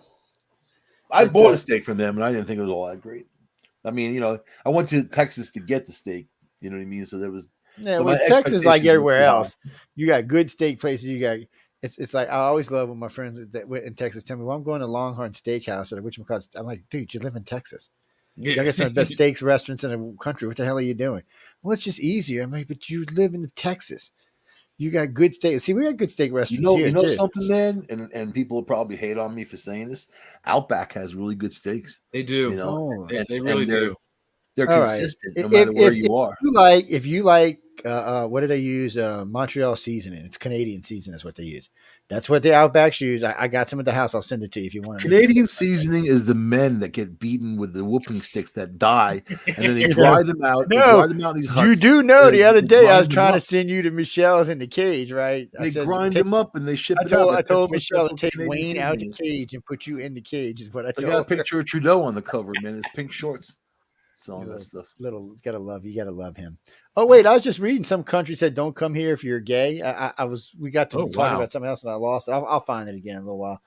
I bought a steak from them, and I didn't think it was all that great. I mean, I went to Texas to get the steak. You know what I mean? So there was Texas, like everywhere else, you got good steak places. You got it's like I always love when my friends in Texas tell me, "Well, I'm going to Longhorn Steakhouse," or I'm like, "Dude, you live in Texas. I got some of the best steaks restaurants in the country. What the hell are you doing?" Well, it's just easier. I'm like, "But you live in Texas. You got good steak. See, we got good steak restaurants here too." Something, man, and people will probably hate on me for saying this. Outback has really good steaks. They do. They really do. They're consistent no matter where you are. If you like, what do they use? Montreal seasoning. It's Canadian seasoning is what they use. That's what the Outbacks use. I got some at the house. I'll send it to you if you want. Canadian seasoning is the men that get beaten with the whooping sticks that die, and then they dry them out. No, these huts, you do know. The other day I was trying to send you to Michelle's in the cage, right? They grind them up and they ship it out. I told Michelle to take Wayne out the cage and put you in the cage. Is what I told her. I got a picture of Trudeau on the cover, man. His pink shorts. All that stuff. You gotta love him. Oh wait, I was just reading some country said don't come here if you're gay. We got to talking about something else and I lost it. I'll find it again in a little while.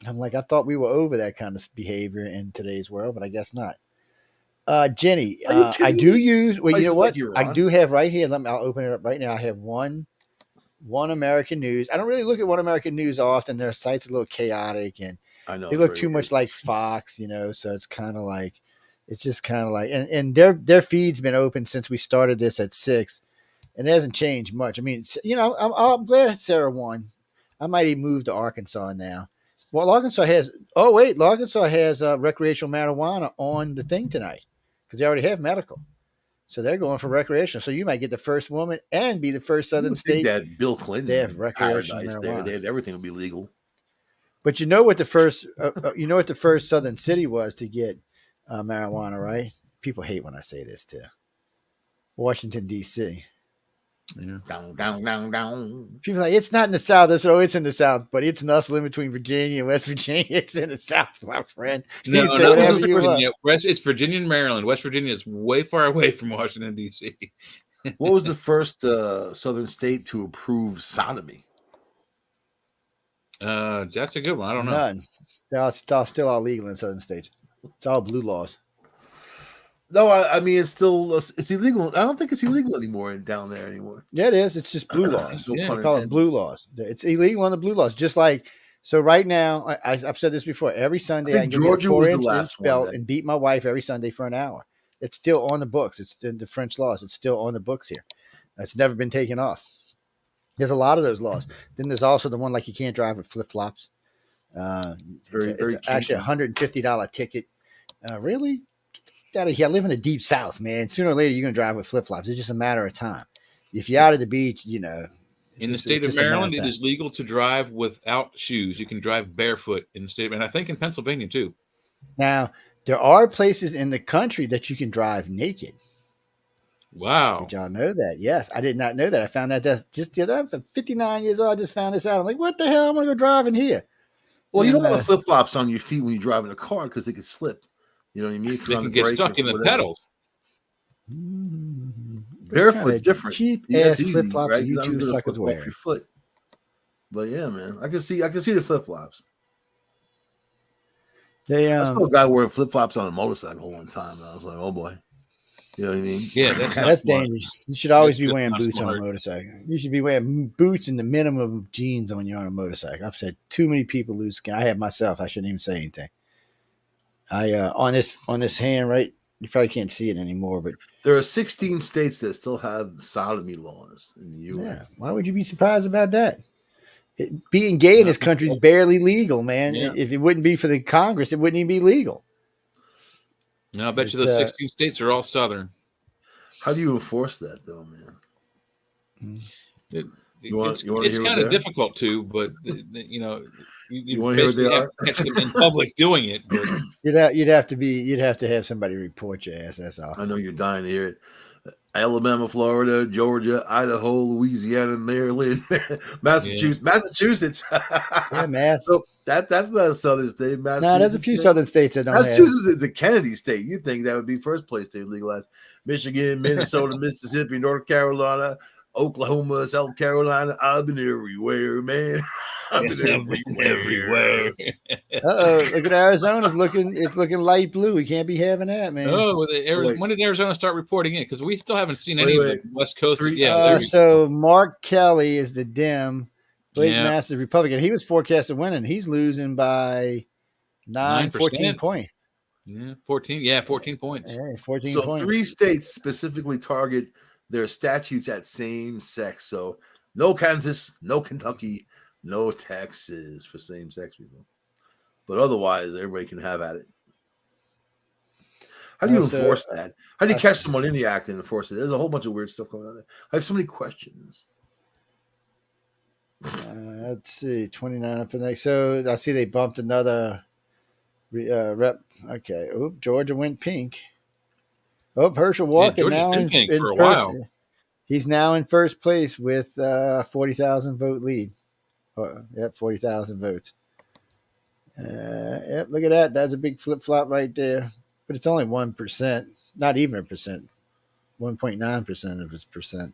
I'm like, I thought we were over that kind of behavior in today's world, but I guess not. Jenny, I do use. Well, you know what? I do have right here. I'll open it up right now. I have one American News. I don't really look at One American News often. Their site's a little chaotic and I know they look too much like Fox, so it's kind of like. It's just kind of like, and their feed's been open since we started this at 6, and it hasn't changed much. I mean, I'm glad Sarah won. I might even move to Arkansas now. Well, Arkansas has recreational marijuana on the thing tonight because they already have medical, so they're going for recreational. So you might get the first woman and be the first Southern state. That Bill Clinton, they have recreational marijuana. They had everything will be legal. But you know what the first Southern city was to get. Marijuana, right? People hate when I say this too. Washington, D.C. Yeah. Down. People are like, it's not in the South. I said, it's in the South, but it's nuzzling between Virginia and West Virginia. It's in the South, my friend. No, it's Virginia and Maryland. West Virginia is way far away from Washington, D.C. What was the first Southern state to approve sodomy? That's a good one. I don't know. None. They're still all legal in Southern states. It's all blue laws. No, I mean it's illegal. I don't think it's illegal anymore down there anymore. Yeah, it is. It's just blue laws. They call it blue laws. It's illegal on the blue laws. Just like So right now, I've said this before. Every Sunday, I think can go get a Georgia was the 4-inch last one belt that- and beat my wife every Sunday for an hour. It's still on the books. It's in the French laws. It's still on the books here. It's never been taken off. There's a lot of those laws. Then there's also the one like you can't drive with flip flops. It's actually $150 ticket. Really? Get out of here. I live in the deep South, man. Sooner or later, you're going to drive with flip flops. It's just a matter of time. If you're out at the beach, you know. In the state of Maryland, it is legal to drive without shoes. You can drive barefoot in the state, and I think in Pennsylvania too. Now, there are places in the country that you can drive naked. Wow. Did y'all know that? Yes, I did not know that. I found that that's just I'm 59 years old. I just found this out. I'm like, what the hell? I'm going to go driving here. Well, you don't want flip flops on your feet when you drive in a car because they could slip. You know what I mean? They can get stuck in the pedals. Barefoot, different. Cheap ass flip flops you two suckers wear. Your foot. But yeah, man, I can see the flip flops. I saw a guy wearing flip flops on a motorcycle one time. And I was like, oh boy. You know what I mean? Yeah, that's dangerous. You should always be wearing boots on a motorcycle. You should be wearing boots and the minimum of jeans when you're on a motorcycle. I've said too many people lose skin. I have myself. I shouldn't even say anything. On this hand, right? You probably can't see it anymore, but there are 16 states that still have sodomy laws in the U.S. Yeah. Why would you be surprised about that? Being gay in this country is barely legal, man. Yeah. If it wouldn't be for the Congress, it wouldn't even be legal. No, I bet you those 16 states are all Southern. How do you enforce that, though, man? It's kind of difficult to, but you know, you want to hear what they are? Catch them in public doing it. But you'd have to have somebody report your ass. That's all. I know you're dying to hear it. Alabama, Florida, Georgia, Idaho, Louisiana, Maryland, Massachusetts. Yeah, Mass. So that's not a southern state. No, there's a few southern states that don't Massachusetts is a Kennedy state. You think that would be first place to legalize? Michigan, Minnesota, Mississippi, North Carolina, Oklahoma, South Carolina. I've been everywhere, man. I've been everywhere. Look at Arizona. It's looking light blue. We can't be having that, man. Oh, when did Arizona start reporting it? Because we still haven't seen any of the West Coast. So Mark Kelly is the Dem. Blake Masters Republican. He was forecasted winning. He's losing by 14 points. Yeah, 14 points. Yeah, 14 so points. 3 states specifically target their statutes at same sex. So no Kansas, no Kentucky, no Texas for same sex people. But otherwise, everybody can have at it. How do you enforce that? How do you catch someone in the act and enforce it? There's a whole bunch of weird stuff going on there. I have so many questions. Let's see, 29 up for the next. So I see they bumped another rep. Okay. Georgia went pink. Herschel Walker now in for a first. While. He's now in first place with 40,000 vote lead. 40,000 votes. Look at that. That's a big flip flop right there. But it's only 1%, not even a percent, 1.9% of its percent.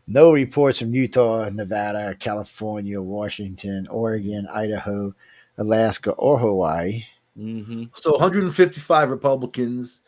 No reports from Utah, Nevada, California, Washington, Oregon, Idaho, Alaska, or Hawaii. Mm-hmm. So 155 Republicans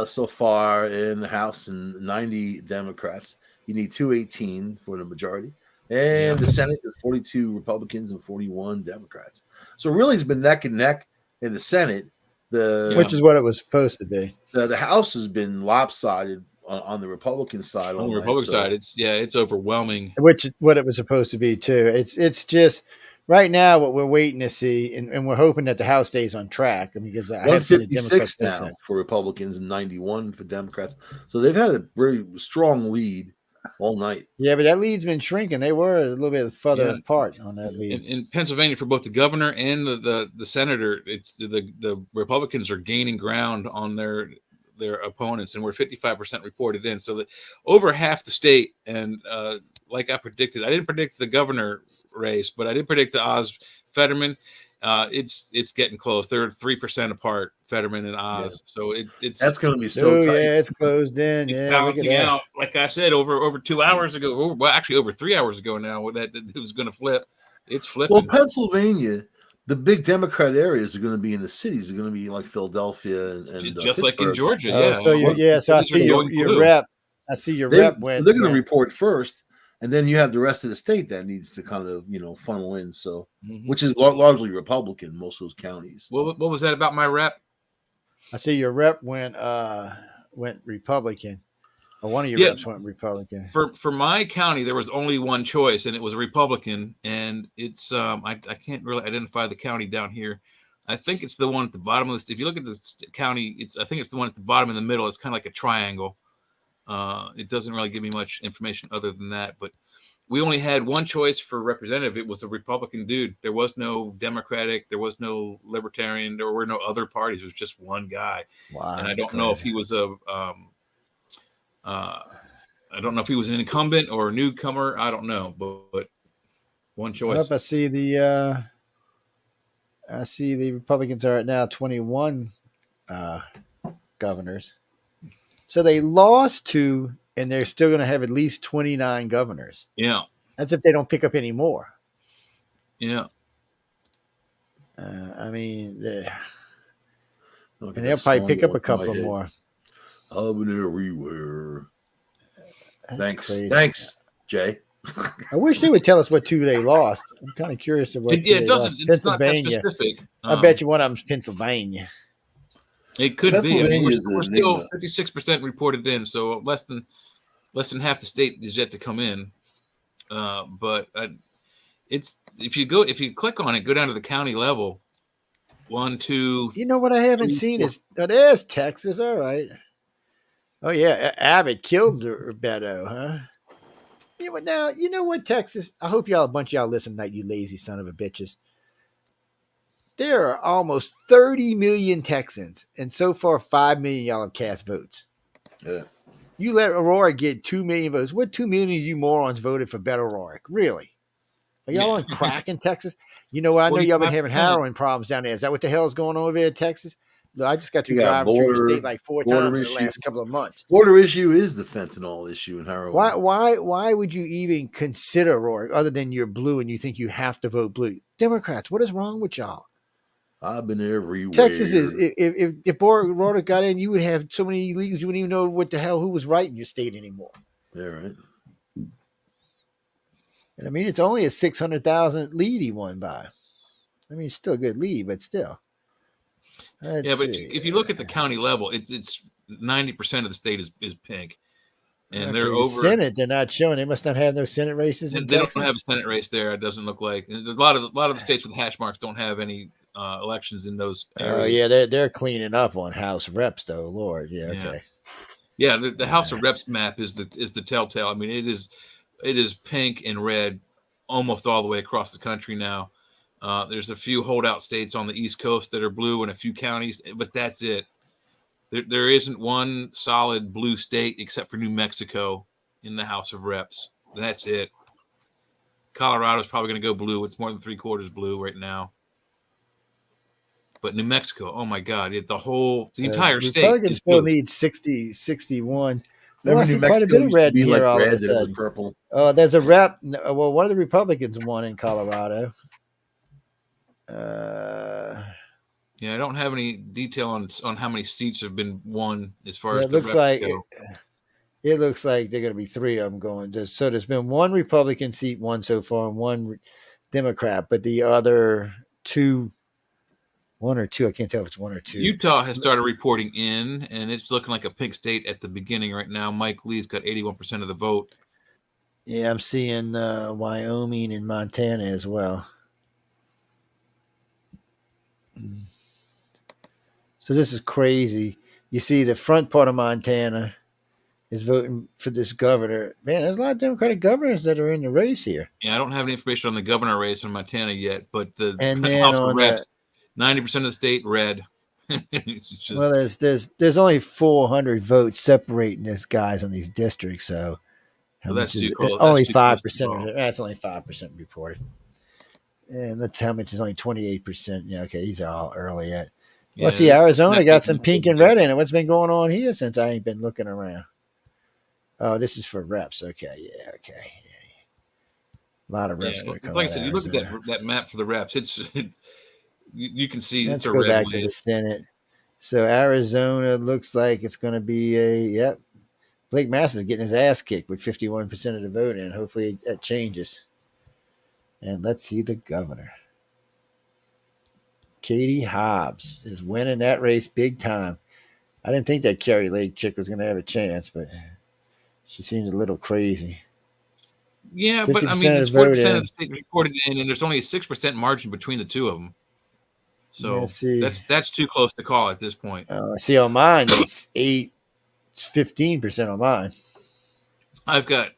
so far in the House and 90 Democrats. You need 218 for the majority. And the Senate is 42 Republicans and 41 Democrats. So really it's been neck and neck in the Senate. Which is what it was supposed to be. The House has been lopsided on the Republican side. On the Republican side, it's overwhelming. Which is what it was supposed to be too. It's just right now what we're waiting to see, and we're hoping that the House stays on track. I mean, because I have seen the Democrats now for Republicans and 91 for Democrats. So they've had a very strong lead all night. Yeah, but that lead's been shrinking. They were a little bit further apart on that lead. In Pennsylvania, for both the governor and the senator, it's the Republicans are gaining ground on their opponents, and we're 55% reported in. So that over half the state, and like I predicted, I didn't predict the governor race, but I did predict the Oz Fetterman. It's getting close. They're 3% apart, Fetterman and Oz. So that's going to be so tight. Yeah, it's closed in. It's balancing out. Like I said, over 2 hours ago, well, actually over 3 hours ago now, that it was going to flip. It's flipping. Well, Pennsylvania, the big Democrat areas are going to be in the cities. They're going to be like Philadelphia and just like in Georgia. So I see your rep. I see your rep went. They're going to report first, and then you have the rest of the state that needs to kind of funnel in. So, Mhm. which is largely Republican, most of those counties. What was that about my rep? I see your rep went Republican, or one of your reps went Republican. For my county, there was only one choice, and it was a Republican. And it's I can't really identify the county down here. I think it's the one at the bottom of the. If you look at the county, I think it's the one at the bottom in the middle. It's kind of like a triangle. It doesn't really give me much information other than that. But we only had one choice for representative. It was a Republican dude. There was no Democratic. There was no Libertarian. There were no other parties. It was just one guy. Wow, and I don't know if he was I don't know if he was an incumbent or a newcomer. I don't know, but one choice. Well, I see the Republicans are at now 21 governors. So they lost 2, and they're still going to have at least 29 governors. Yeah. That's if they don't pick up any more. Yeah. I mean, and they'll probably pick up a couple more. I've been everywhere. That's crazy. Thanks, Jay. I wish they would tell us what 2 they lost. I'm kind of curious of what. It doesn't. It's not that specific. I bet you one of them's Pennsylvania. It could be. I mean, we're still 56% reported in, so less than half the state is yet to come in. But it's if you click on it, go down to the county level. 1, 2. You know what I haven't 3, seen 4. is there's Texas. All right. Oh yeah, Abbott killed Beto, huh? Yeah, but now you know what, Texas. I hope a bunch of y'all listen tonight, you lazy son of a bitches. There are almost 30 million Texans, and so far 5 million y'all have cast votes. Yeah. You let O'Rourke get 2 million votes. What 2 million of you morons voted for Beto O'Rourke? Really? Are y'all on crack in Texas? You know what? I know y'all been having heroin problems down there. Is that what the hell is going on over there in Texas? Look, I just got to drive through the state like 4 times in the last couple of months. Border issue is the fentanyl issue in heroin. Why would you even consider O'Rourke other than you're blue and you think you have to vote blue? Democrats, what is wrong with y'all? I've been everywhere. Texas is if O'Rourke got in, you would have so many illegals you wouldn't even know what the hell who was right in your state anymore. Yeah, right. And I mean, it's only a 600,000 lead he won by. I mean, it's still a good lead, but still. But if you look at the county level, it's 90% of the state is pink, and they're over Senate. They're not showing. They must not have no Senate races. They don't have a Senate race there. It doesn't look like. And a lot of the states with hash marks don't have any elections in those areas. Oh yeah, they're cleaning up on House Reps though. Lord, yeah, okay. Yeah, the House of Reps map is the telltale. I mean, it is pink and red almost all the way across the country now. There's a few holdout states on the East Coast that are blue and a few counties, but that's it. There isn't one solid blue state except for New Mexico in the House of Reps. That's it. Colorado's probably going to go blue. It's more than 3/4 blue right now. But New Mexico, oh my God, the entire state. Republicans still need 60, 61. Remember, I see New quite a Mexico bit of used red to be here like all red of a and it was sudden. purple. There's a rep. Well, one of the Republicans won in Colorado. Yeah, I don't have any detail on how many seats have been won as far as it looks like it looks like they're going to be 3 of them going. So there's been 1 Republican seat won so far and 1 Democrat, but the other 2, 1 or 2, I can't tell if it's 1 or 2. Utah has started reporting in, and it's looking like a pink state at the beginning right now. Mike Lee's got 81% of the vote. Yeah, I'm seeing Wyoming and Montana as well. So this is crazy. You see the front part of Montana is voting for this governor. Man, there's a lot of Democratic governors that are in the race here. Yeah, I don't have any information on the governor race in Montana yet, but the House of Reps, 90% of the state red. Well, there's only 400 votes separating these guys on these districts, so that's only 5%. That's only 5% reported. And that's how much is only 28%. Yeah, okay, these are all early yet. Well, see, Arizona got some pink and red in it. What's been going on here since I ain't been looking around? Oh, this is for reps. Okay, yeah, okay. Yeah. A lot of reps. Like I said, you look at that map for the reps. You can see Let's it's a go red back wave. to the Senate. So Arizona looks like it's going to be Blake Masters is getting his ass kicked with 51% of the vote, and hopefully that changes. And let's see the governor. Katie Hobbs is winning that race big time. I didn't think that Carrie Lake chick was going to have a chance, but she seems a little crazy. Yeah, but I mean, it's 40% of the state reported in, and there's only a 6% margin between the two of them. So that's too close to call at this point. See, on mine, it's 15% on mine. I've got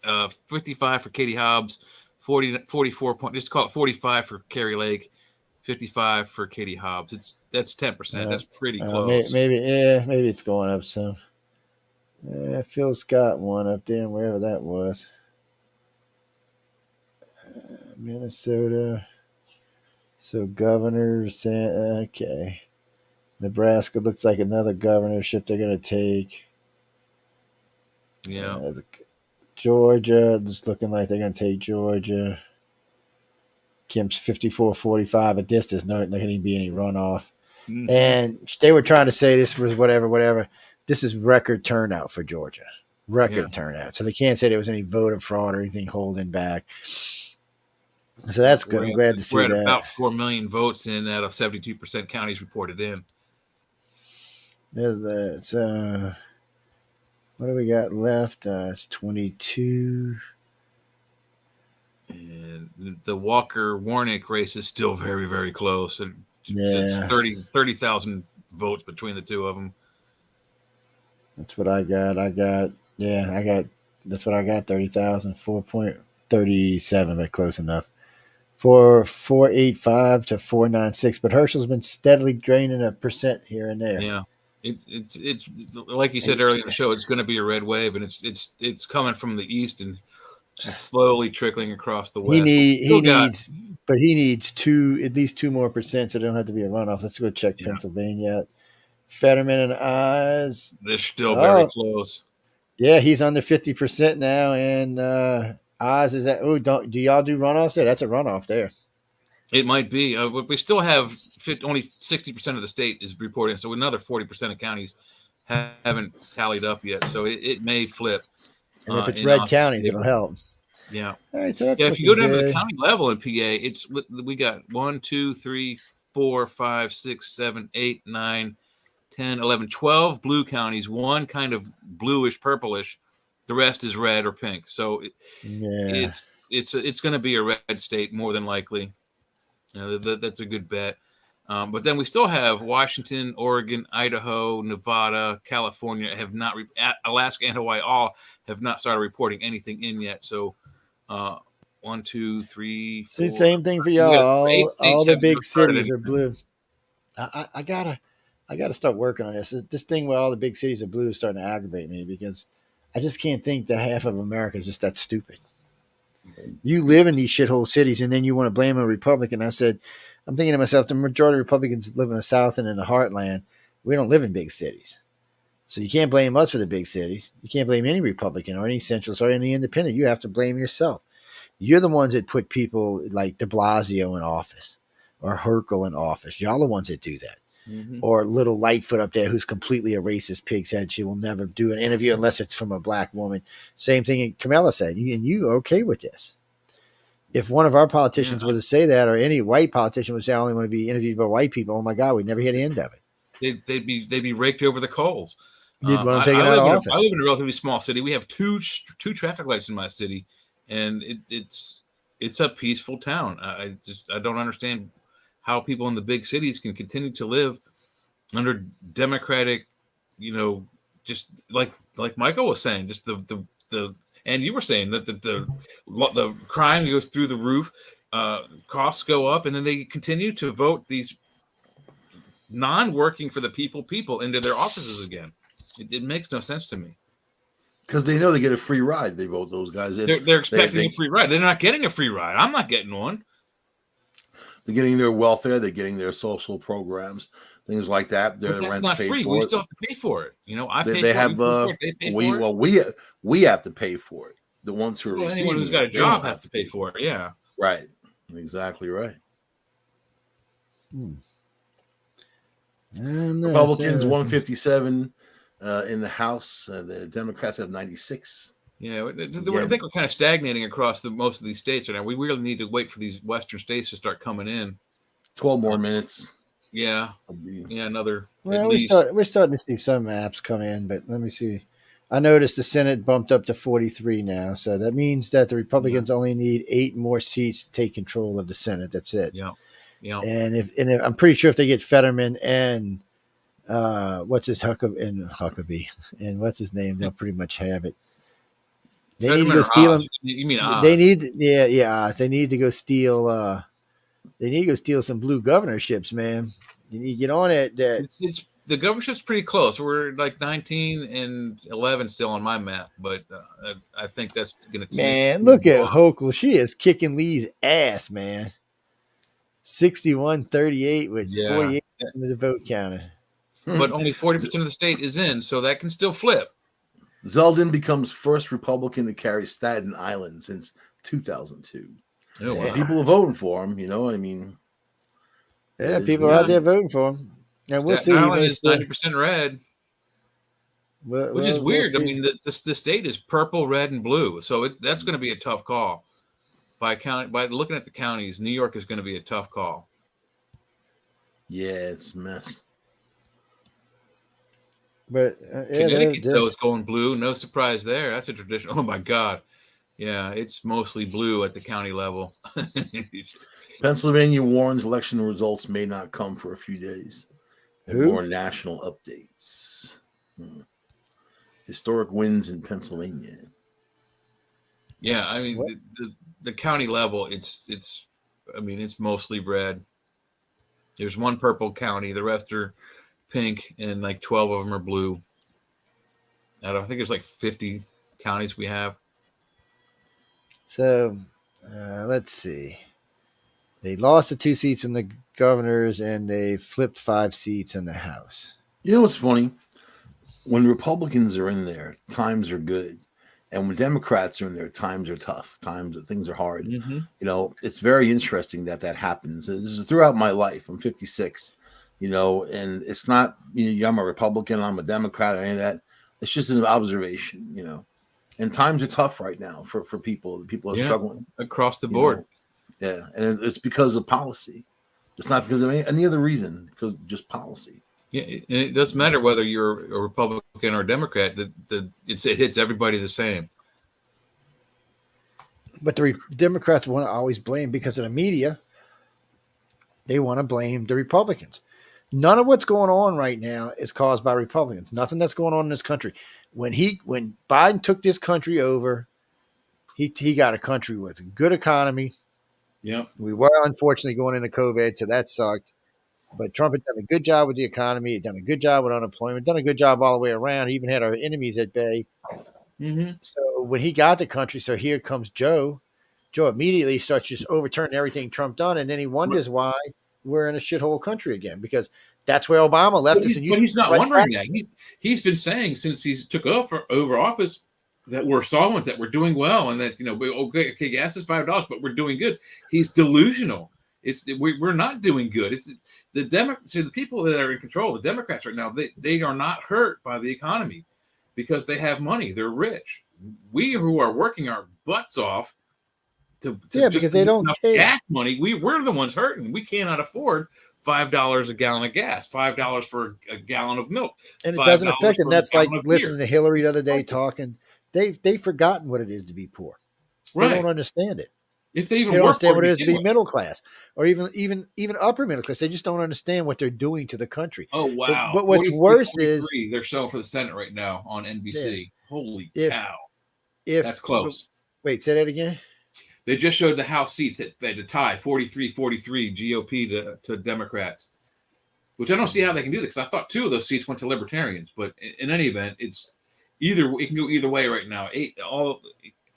55 for Katie Hobbs, 44 point. Just call it 45 for Carrie Lake, 55 for Katie Hobbs. That's 10%. That's pretty close. Maybe it's going up some. Phil Scott won up there, wherever that was. Minnesota. So governors, okay. Nebraska looks like another governorship they're going to take. Yeah. Georgia, just looking like they're going to take Georgia. Kemp's 54-45. At this, there's not going to be any runoff. Mm-hmm. And they were trying to say this was whatever. This is record turnout for Georgia. Record turnout. So they can't say there was any voter fraud or anything holding back. So that's good. I'm glad to see that. We're at about 4 million votes in out of 72% counties reported in. There's that. What do we got left? It's 22. And the Walker-Warnick race is still very, very close. It's 30,000 votes between the two of them. That's what I got. That's what I got, 30,000, 4.37, but close enough. 485 to 496, but Herschel's been steadily gaining a percent here and there. Yeah. It's like you said earlier in the show, it's going to be a red wave, and it's coming from the east and just slowly trickling across the west. He needs at least 2 more percent, so they don't have to be a runoff. Let's go check Pennsylvania. Fetterman and Oz, they're still very close. Yeah, he's under 50% now, and Oz is at. Do y'all do runoffs there? That's a runoff there. It might be, but we still have only 60% of the state is reporting, so another 40% of counties haven't tallied up yet. So it may flip. And if it's red counties, it'll help. Yeah. All right. So that's if you go down to the county level in PA, we got 1, 2, 3, 4, 5, 6, 7, 8, 9, 10, 11, 12 blue counties. One kind of bluish, purplish. The rest is red or pink. So it's going to be a red state more than likely. That's a good bet. But then we still have Washington, Oregon, Idaho, Nevada, California Alaska and Hawaii all have not started reporting anything in yet. So 1, 2, 3, 4. Same thing for y'all. All the big cities are blue. I gotta start working on this. This thing where all the big cities are blue is starting to aggravate me because I just can't think that half of America is just that stupid. You live in these shithole cities, and then you want to blame a Republican. I said, I'm thinking to myself, the majority of Republicans live in the South and in the heartland. We don't live in big cities. So you can't blame us for the big cities. You can't blame any Republican or any centralist or any independent. You have to blame yourself. You're the ones that put people like de Blasio in office or Herschel in office. Y'all the ones that do that. Mm-hmm. Or little Lightfoot up there who's completely a racist pig's head. She will never do an interview unless it's from a black woman. Same thing Kamala said. And you are okay with this. If one of our politicians were to say that, or any white politician would say, I only want to be interviewed by white people, oh my God, we'd never hear the end of it. They'd be raked over the coals. You'd want to take it out of office. I live in a relatively small city. We have two traffic lights in my city, and it's a peaceful town. I don't understand how people in the big cities can continue to live under democratic, just like Michael was saying, just the and you were saying that the crime goes through the roof, costs go up, and then they continue to vote these non-working for the people into their offices again. It makes no sense to me. Because they know they get a free ride. They vote those guys in. They're expecting a free ride. They're not getting a free ride. I'm not getting one. They're getting their welfare. They're getting their social programs, things like that. That's not free. We still have to pay for it. I pay they for have, it. They pay for it. Well, we have to pay for it. The ones who are anyone who's got a job has to pay for it. Yeah. Right. Exactly right. Republicans 157, In the House, the Democrats have 96. Yeah, I think we're kind of stagnating across most of these states right now. We really need to wait for these Western states to start coming in. 12 more minutes. Yeah, another Well, at least. we're starting to see some apps come in, but let me see. I noticed the Senate bumped up to 43 now, so that means that the Republicans only need 8 more seats to take control of the Senate. That's it. Yeah, yeah. And if I'm pretty sure if they get Fetterman and Huckabee and what's his name, they'll pretty much have it. They Fetterman need to go steal him. You mean Oz? They need, Oz. They need to go steal. They need to go steal some blue governorships, man. You need to get on it. It's the governorship's pretty close. We're like 19 and 11 still on my map, but I think that's going to. Man, look at Hochul. She is kicking Lee's ass, man. 61-38 with 48 in the vote counter. But only 40% of the state is in, so that can still flip. Zeldin becomes first Republican to carry Staten Island since 2002. Oh, wow. People are voting for him, I mean. Yeah, people are out there voting for him. And we'll see. Island is 90% red, which is weird. We'll I mean, the state is purple, red, and blue, so that's going to be a tough call. By looking at the counties, New York is going to be a tough call. Yeah, it's a mess. But Connecticut, though, is going blue. No surprise there. That's a tradition. Oh, my God. Yeah, it's mostly blue at the county level. Pennsylvania warns election results may not come for a few days. More national updates. Historic wins in Pennsylvania. Yeah, I mean, the county level, it's mostly red. There's one purple county. The rest are pink, and like 12 of them are blue. I think there's like 50 counties we have. So let's see. They lost the 2 seats in the governors, and they flipped 5 seats in the House. You know what's funny? When Republicans are in there, times are good. And when Democrats are in there, times are tough. Things are hard. Mm-hmm. It's very interesting that happens. This is throughout my life. I'm 56, and it's not, I'm a Republican, I'm a Democrat, or any of that. It's just an observation, and times are tough right now for people. People are struggling across the board. Yeah. And it's because of policy. It's not because of any other reason, because just policy. Yeah, it doesn't matter whether you're a Republican or a Democrat. It hits everybody the same. But the Democrats want to always blame, because of the media, they want to blame the Republicans. None of what's going on right now is caused by Republicans. Nothing that's going on in this country. When Biden took this country over, he got a country with a good economy. Yeah, we were unfortunately going into COVID, so that sucked. But Trump had done a good job with the economy. He'd done a good job with unemployment. Done a good job all the way around. He even had our enemies at bay. Mm-hmm. So when he got the country, so here comes Joe. Joe immediately starts just overturning everything Trump done, and then he wonders why we're in a shithole country again, because that's where Obama left us. But he's not wondering that. He's been saying since he took over office that we're solvent, that we're doing well, and that okay, gas is $5, but we're doing good. He's delusional. We're not doing good. It's the people that are in control, the Democrats right now, they are not hurt by the economy because they have money. They're rich. We who are working our butts off because they don't care. Gas money. We're the ones hurting. We cannot afford $5 a gallon of gas, $5 for a gallon of milk, and it doesn't affect them. That's like listening to Hillary the other day talking. They've forgotten what it is to be poor. They don't understand it. If they even don't understand what it is to be middle class, or even upper middle class, they just don't understand what they're doing to the country. Oh wow! But what's worse is they're showing for the Senate right now on NBC. Yeah. Holy cow! That's close. Wait, say that again. They just showed the House seats at a tie, 43-43 GOP to Democrats, which I don't see how they can do this. I thought 2 of those seats went to Libertarians, but in any event, it can go either way right now.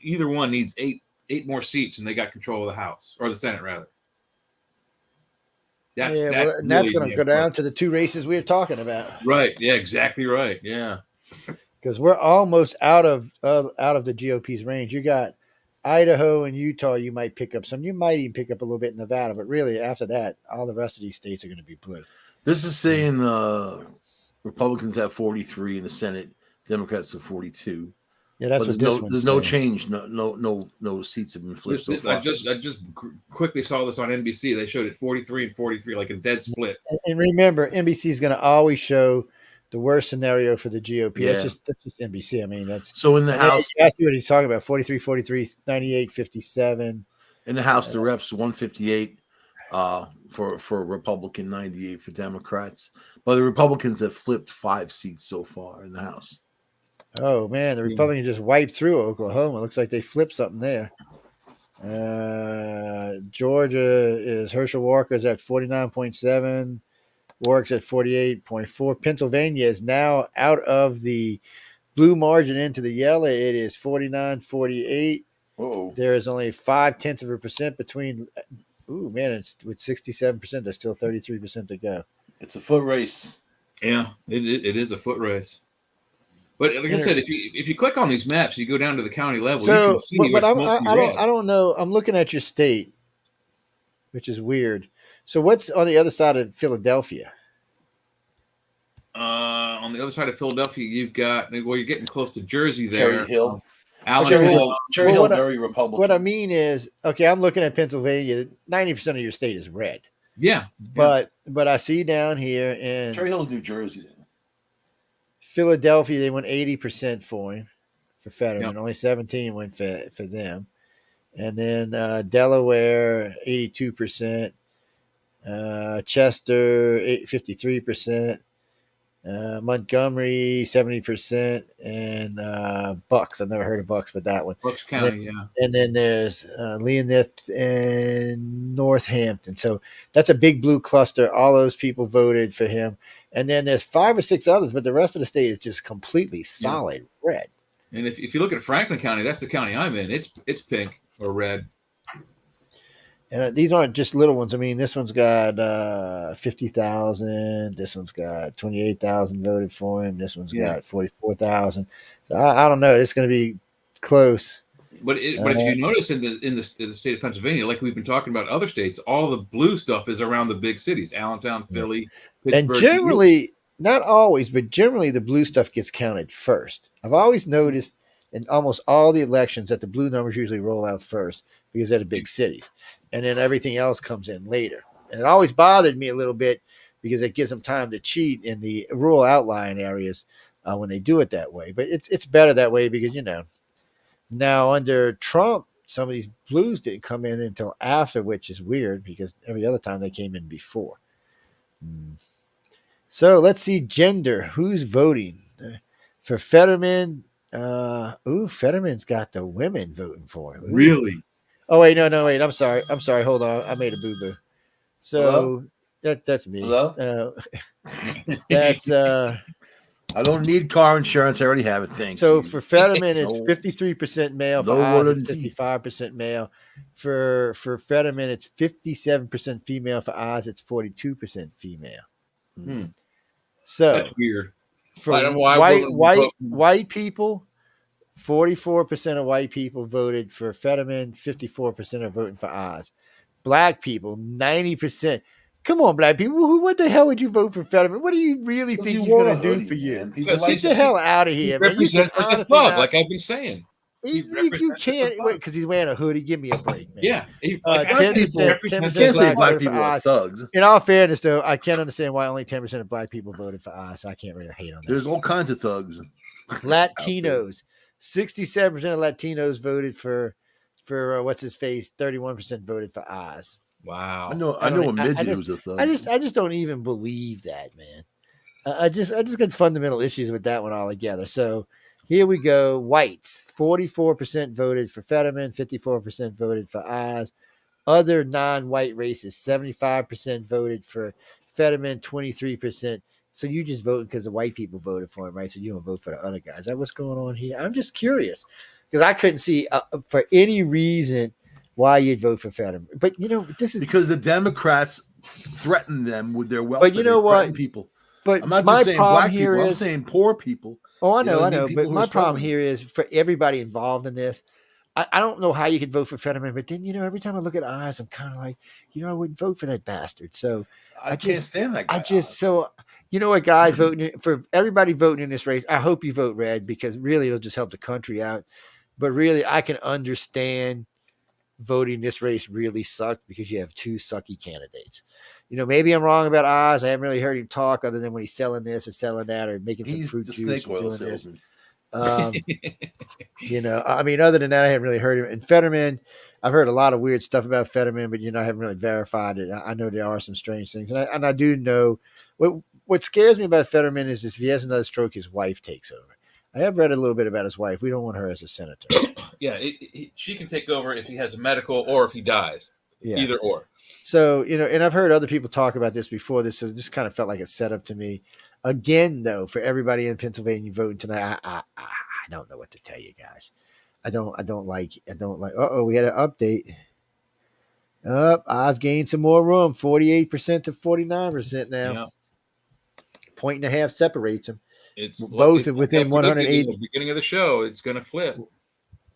Either one needs 8 more seats, and they got control of the House, or the Senate rather. That's going to go down to the 2 races we were talking about. Right. Yeah. Exactly right. Yeah. Because we're almost out of the GOP's range. You got Idaho and Utah. You might pick up some. You might even pick up a little bit in Nevada. But really, after that, all the rest of these states are going to be blue. This is saying Republicans have 43 in the Senate. Democrats have 42. Yeah, that's But what this one's there's no saying. change. No seats have been flipped. I just quickly saw this on NBC. They showed it 43 and 43, like a dead split. And remember, NBC is going to always show the worst scenario for the GOP. Yeah. That's just NBC. I mean, that's so in the House. That's what he's talking about: 43, 43, 98, 57. In the House, the reps 158 for Republican, 98 for Democrats. But the Republicans have flipped 5 seats so far in the House. Oh man, the Republicans just wiped through Oklahoma. Looks like they flipped something there. Georgia is Herschel Walker's at 49.7. Warwick's at 48.4. Pennsylvania is now out of the blue margin into the yellow. It is 49-48. Oh, there is only 0.5% between. Ooh, man, it's with 67%. There's still 33% to go. It's a foot race. Yeah, it is a foot race. But like I said, if you click on these maps, you go down to the county level. So, you can see but red. I don't know. I'm looking at your state, which is weird. So what's on the other side of Philadelphia? On the other side of Philadelphia, you've got you're getting close to Jersey there. Cherry Hill. Cherry Hill, very Republican. What I mean is, okay, I'm looking at Pennsylvania. 90% of your state is red. Yeah, but I see down here in Cherry Hill's New Jersey. Then. Philadelphia, they went 80% for him, for Fetterman. Yep. Only 17 went for them. And then Delaware, 82%. Chester, 53%. Montgomery, 70%. And Bucks. I've never heard of Bucks, but that one. Bucks County, yeah. And then there's Leonith and Northampton. So that's a big blue cluster. All those people voted for him. And then there's 5 or 6 others, but the rest of the state is just completely solid red. And if you look at Franklin County, that's the county I'm in. It's pink or red. And these aren't just little ones. I mean, this one's got 50,000. This one's got 28,000 voted for him. This one's got 44,000. So I don't know. It's going to be close. But if you notice in the state of Pennsylvania, like we've been talking about other states, all the blue stuff is around the big cities: Allentown, Philly, Pittsburgh. And generally, not always, but generally, the blue stuff gets counted first. I've always noticed in almost all the elections that the blue numbers usually roll out first because they're the big cities, and then everything else comes in later. And it always bothered me a little bit because it gives them time to cheat in the rural outlying areas when they do it that way. But it's better that way because now under Trump, some of these blues didn't come in until after, which is weird because every other time they came in before. So let's see gender. Who's voting for Fetterman? Fetterman's got the women voting for him. Really? Oh wait, no, wait. I'm sorry. Hold on. I made a boo boo. So that's me. Hello? That's I don't need car insurance. I already have it. Thanks. So for Fetterman, it's 53% male. For Oz, it's 55% male. For Fetterman, it's 57% female. For Oz, it's 42% female. So that's weird. For white people, 44% of white people voted for Fetterman. 54% are voting for Oz. Black people, 90%. Come on, black people. What the hell would you vote for Fetterman? What do you really think he's going to do for you? Get the hell out of here, man. He represents like a thug, like I've been saying. You can't wait because he's wearing a hoodie. Give me a break, man. Yeah, 10% black people are thugs. In all fairness, though, I can't understand why only 10% of black people voted for Oz. I can't really hate on that. There's all kinds of thugs. Latinos, 67% of Latinos voted for what's his face. 31% voted for Oz. Wow. I know a midget who's a thug. I just don't even believe that, man. I just got fundamental issues with that one altogether. So here we go. Whites, 44% voted for Fetterman, 54% voted for Oz. Other non-white races, 75% voted for Fetterman, 23%. So you just voted because the white people voted for him, right? So you don't vote for the other guys. Is that what's going on here? I'm just curious because I couldn't see for any reason why you'd vote for Fetterman. But, this is because the Democrats threaten them with their wealth. But you know what? People. But I'm not my just saying problem black here people. is I'm saying poor people. Oh, I know. But my problem struggling. here is for everybody involved in this. I don't know how you could vote for Fetterman, but then, every time I look at Oz, I'm kind of like, I wouldn't vote for that bastard. So I can't stand that guy. You know what, guys, voting for everybody voting in this race. I hope you vote red because really it'll just help the country out. But really, I can understand voting this race really sucked because you have two sucky candidates. Maybe I'm wrong about Oz. I haven't really heard him talk other than when he's selling this or selling that or making some He's fruit the juice snake or oil doing this. salesman. I mean, other than that, I haven't really heard him. And Fetterman, I've heard a lot of weird stuff about Fetterman, but I haven't really verified it. I know there are some strange things, and I do know what scares me about Fetterman is if he has another stroke, his wife takes over. I have read a little bit about his wife. We don't want her as a senator. Yeah, she can take over if he has a medical or if he dies. Yeah. Either or. So, and I've heard other people talk about this before. This kind of felt like a setup to me. Again, though, for everybody in Pennsylvania voting tonight, I don't know what to tell you guys. I don't like. We had an update. Oz gained some more room, 48% to 49% now. Yeah. 1.5 separates them. It's both within 180. At the beginning of the show, it's going to flip.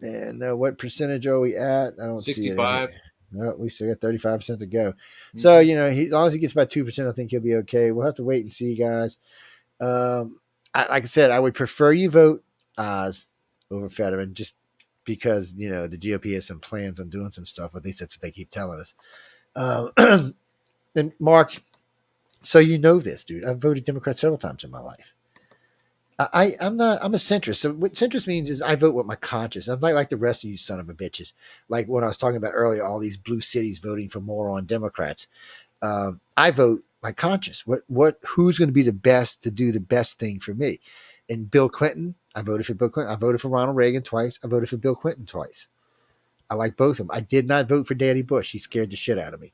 And what percentage are we at? I don't 65. see it. No, we still got 35% to go. Mm-hmm. So, as long as he gets by 2%, I think he'll be okay. We'll have to wait and see, guys. Like I said, I would prefer you vote Oz over Fetterman just because, the GOP has some plans on doing some stuff. At least that's what they keep telling us. And Mark, so this, dude. I've voted Democrat several times in my life. I'm a centrist. So what centrist means is I vote with my conscience. I'm not like the rest of you son of a bitches. Like when I was talking about earlier, all these blue cities voting for moron Democrats. I vote my conscience. Who's going to be the best to do the best thing for me? And Bill Clinton, I voted for Bill Clinton. I voted for Ronald Reagan twice. I voted for Bill Clinton twice. I like both of them. I did not vote for Daddy Bush. He scared the shit out of me.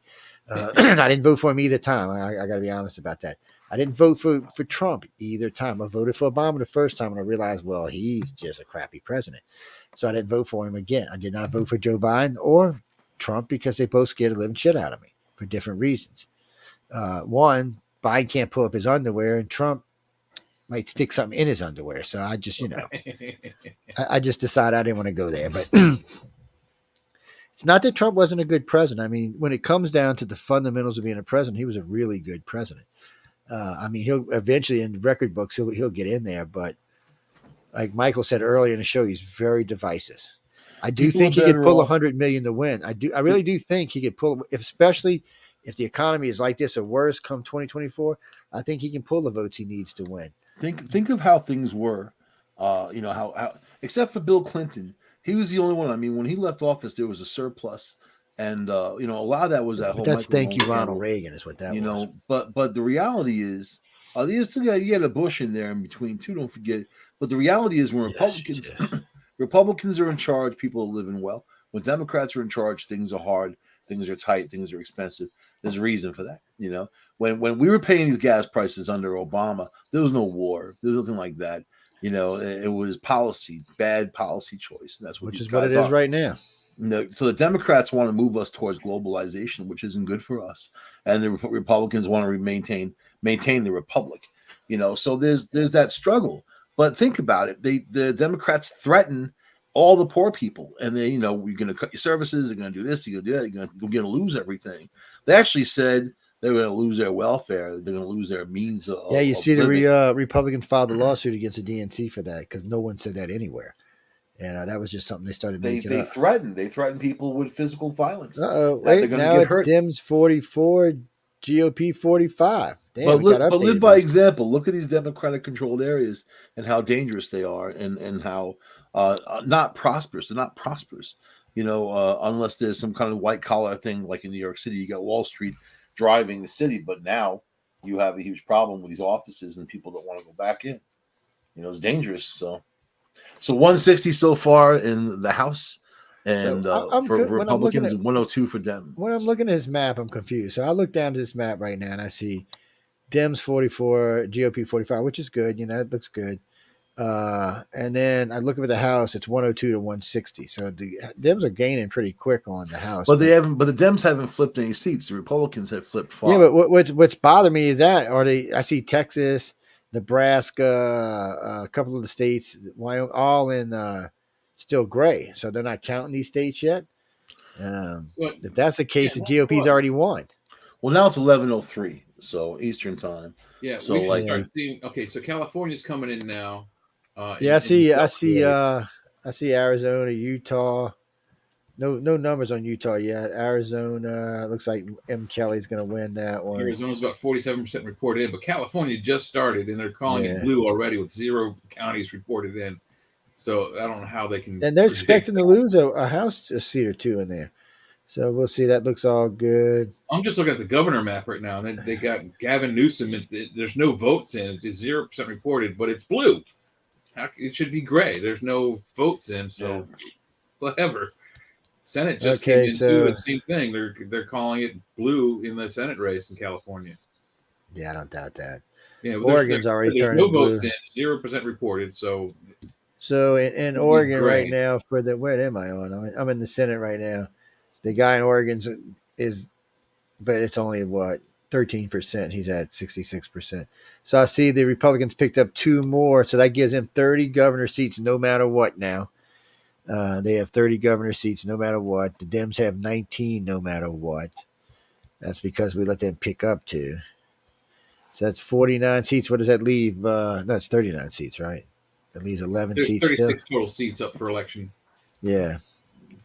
I didn't vote for him either time. I got to be honest about that. I didn't vote for Trump either time. I voted for Obama the first time, and I realized, well, he's just a crappy president. So I didn't vote for him again. I did not vote for Joe Biden or Trump because they both scared the living shit out of me for different reasons. One, Biden can't pull up his underwear, and Trump might stick something in his underwear. So I just, I just decided I didn't want to go there. But it's not that Trump wasn't a good president. I mean, when it comes down to the fundamentals of being a president, he was a really good president. He'll eventually in the record books, he'll get in there. But like Michael said earlier in the show, he's very divisive. I do think he could pull 100 million to win. I really do think he could pull, especially if the economy is like this or worse come 2024. I think he can pull the votes he needs to win. Think of how things were. How except for Bill Clinton, he was the only one. I mean, when he left office, there was a surplus. And a lot of that was that whole. That's thank you, Ronald Reagan, is what that was. But the reality is, you had a Bush in there in between too. Don't forget. But the reality is, when Republicans are in charge, people are living well. When Democrats are in charge, things are hard, things are tight, things are expensive. There's a reason for that. When we were paying these gas prices under Obama, there was no war. There was nothing like that. It was bad policy choice. And that's what which is what it is right now. So the Democrats want to move us towards globalization, which isn't good for us, and the Republicans want to maintain the republic. So there's that struggle. But think about it: the Democrats threaten all the poor people, and they we're going to cut your services, they're going to do this, you're going to do that, you're going to lose everything. They actually said they were going to lose their welfare, they're going to lose their means of see living. The Republicans filed a lawsuit against the DNC for that because no one said that anywhere. And that was just something they started making up. They threaten people with physical violence. Wait, now it's hurt. Dems 44, GOP 45. Damn, but live by example. Look at these Democratic-controlled areas and how dangerous they are, and how not prosperous. They're not prosperous, unless there's some kind of white-collar thing like in New York City. You got Wall Street driving the city, but now you have a huge problem with these offices and people don't want to go back in. It's dangerous, So 160 so far in the House, and for Republicans, 102 for Dems. When I'm looking at this map, I'm confused. So I look down to this map right now, and I see Dems 44, GOP 45, which is good. It looks good. And then I look at the House; it's 102 to 160. So the Dems are gaining pretty quick on the House. But the Dems haven't flipped any seats. The Republicans have flipped 5. Yeah, but what's bothered me is that I see Texas, Nebraska, a couple of the states, Wyoming, all in still gray. So they're not counting these states yet. If that's the case, the GOP's already won. Well, now it's 1103. so Eastern time. Yeah, So we should like, start seeing. Okay, so California's coming in now. Yeah, I Delaware. see Arizona, Utah. No numbers on Utah yet. Arizona looks like M. Kelly's going to win that one. Arizona's about 47% reported in, but California just started, and they're calling it Yeah. blue already with 0 counties reported in. So I don't know how they can. And they're predict expecting to that. lose a house a seat or two in there. So we'll see. That looks all good. I'm just looking at the governor map right now, and they got Gavin Newsom. There's no votes in. It's 0% reported, but it's blue. It should be gray. There's no votes in, so whatever. Senate just came in too, and same thing. They're calling it blue in the Senate race in California. Yeah, I don't doubt that. Yeah, Oregon's already there's turning no votes blue. in, 0% reported. So in Oregon right now where am I on? I'm in the Senate right now. The guy in Oregon's is, but it's only what 13%. He's at 66%. So I see the Republicans picked up 2 more, so that gives them 30 governor seats no matter what now. They have 30 governor seats no matter what. The Dems have 19 no matter what. That's because we let them pick up 2. So that's 49 seats. What does that leave? That's 39 seats, right? That leaves 11 there's seats 36 still. total seats up for election. Yeah.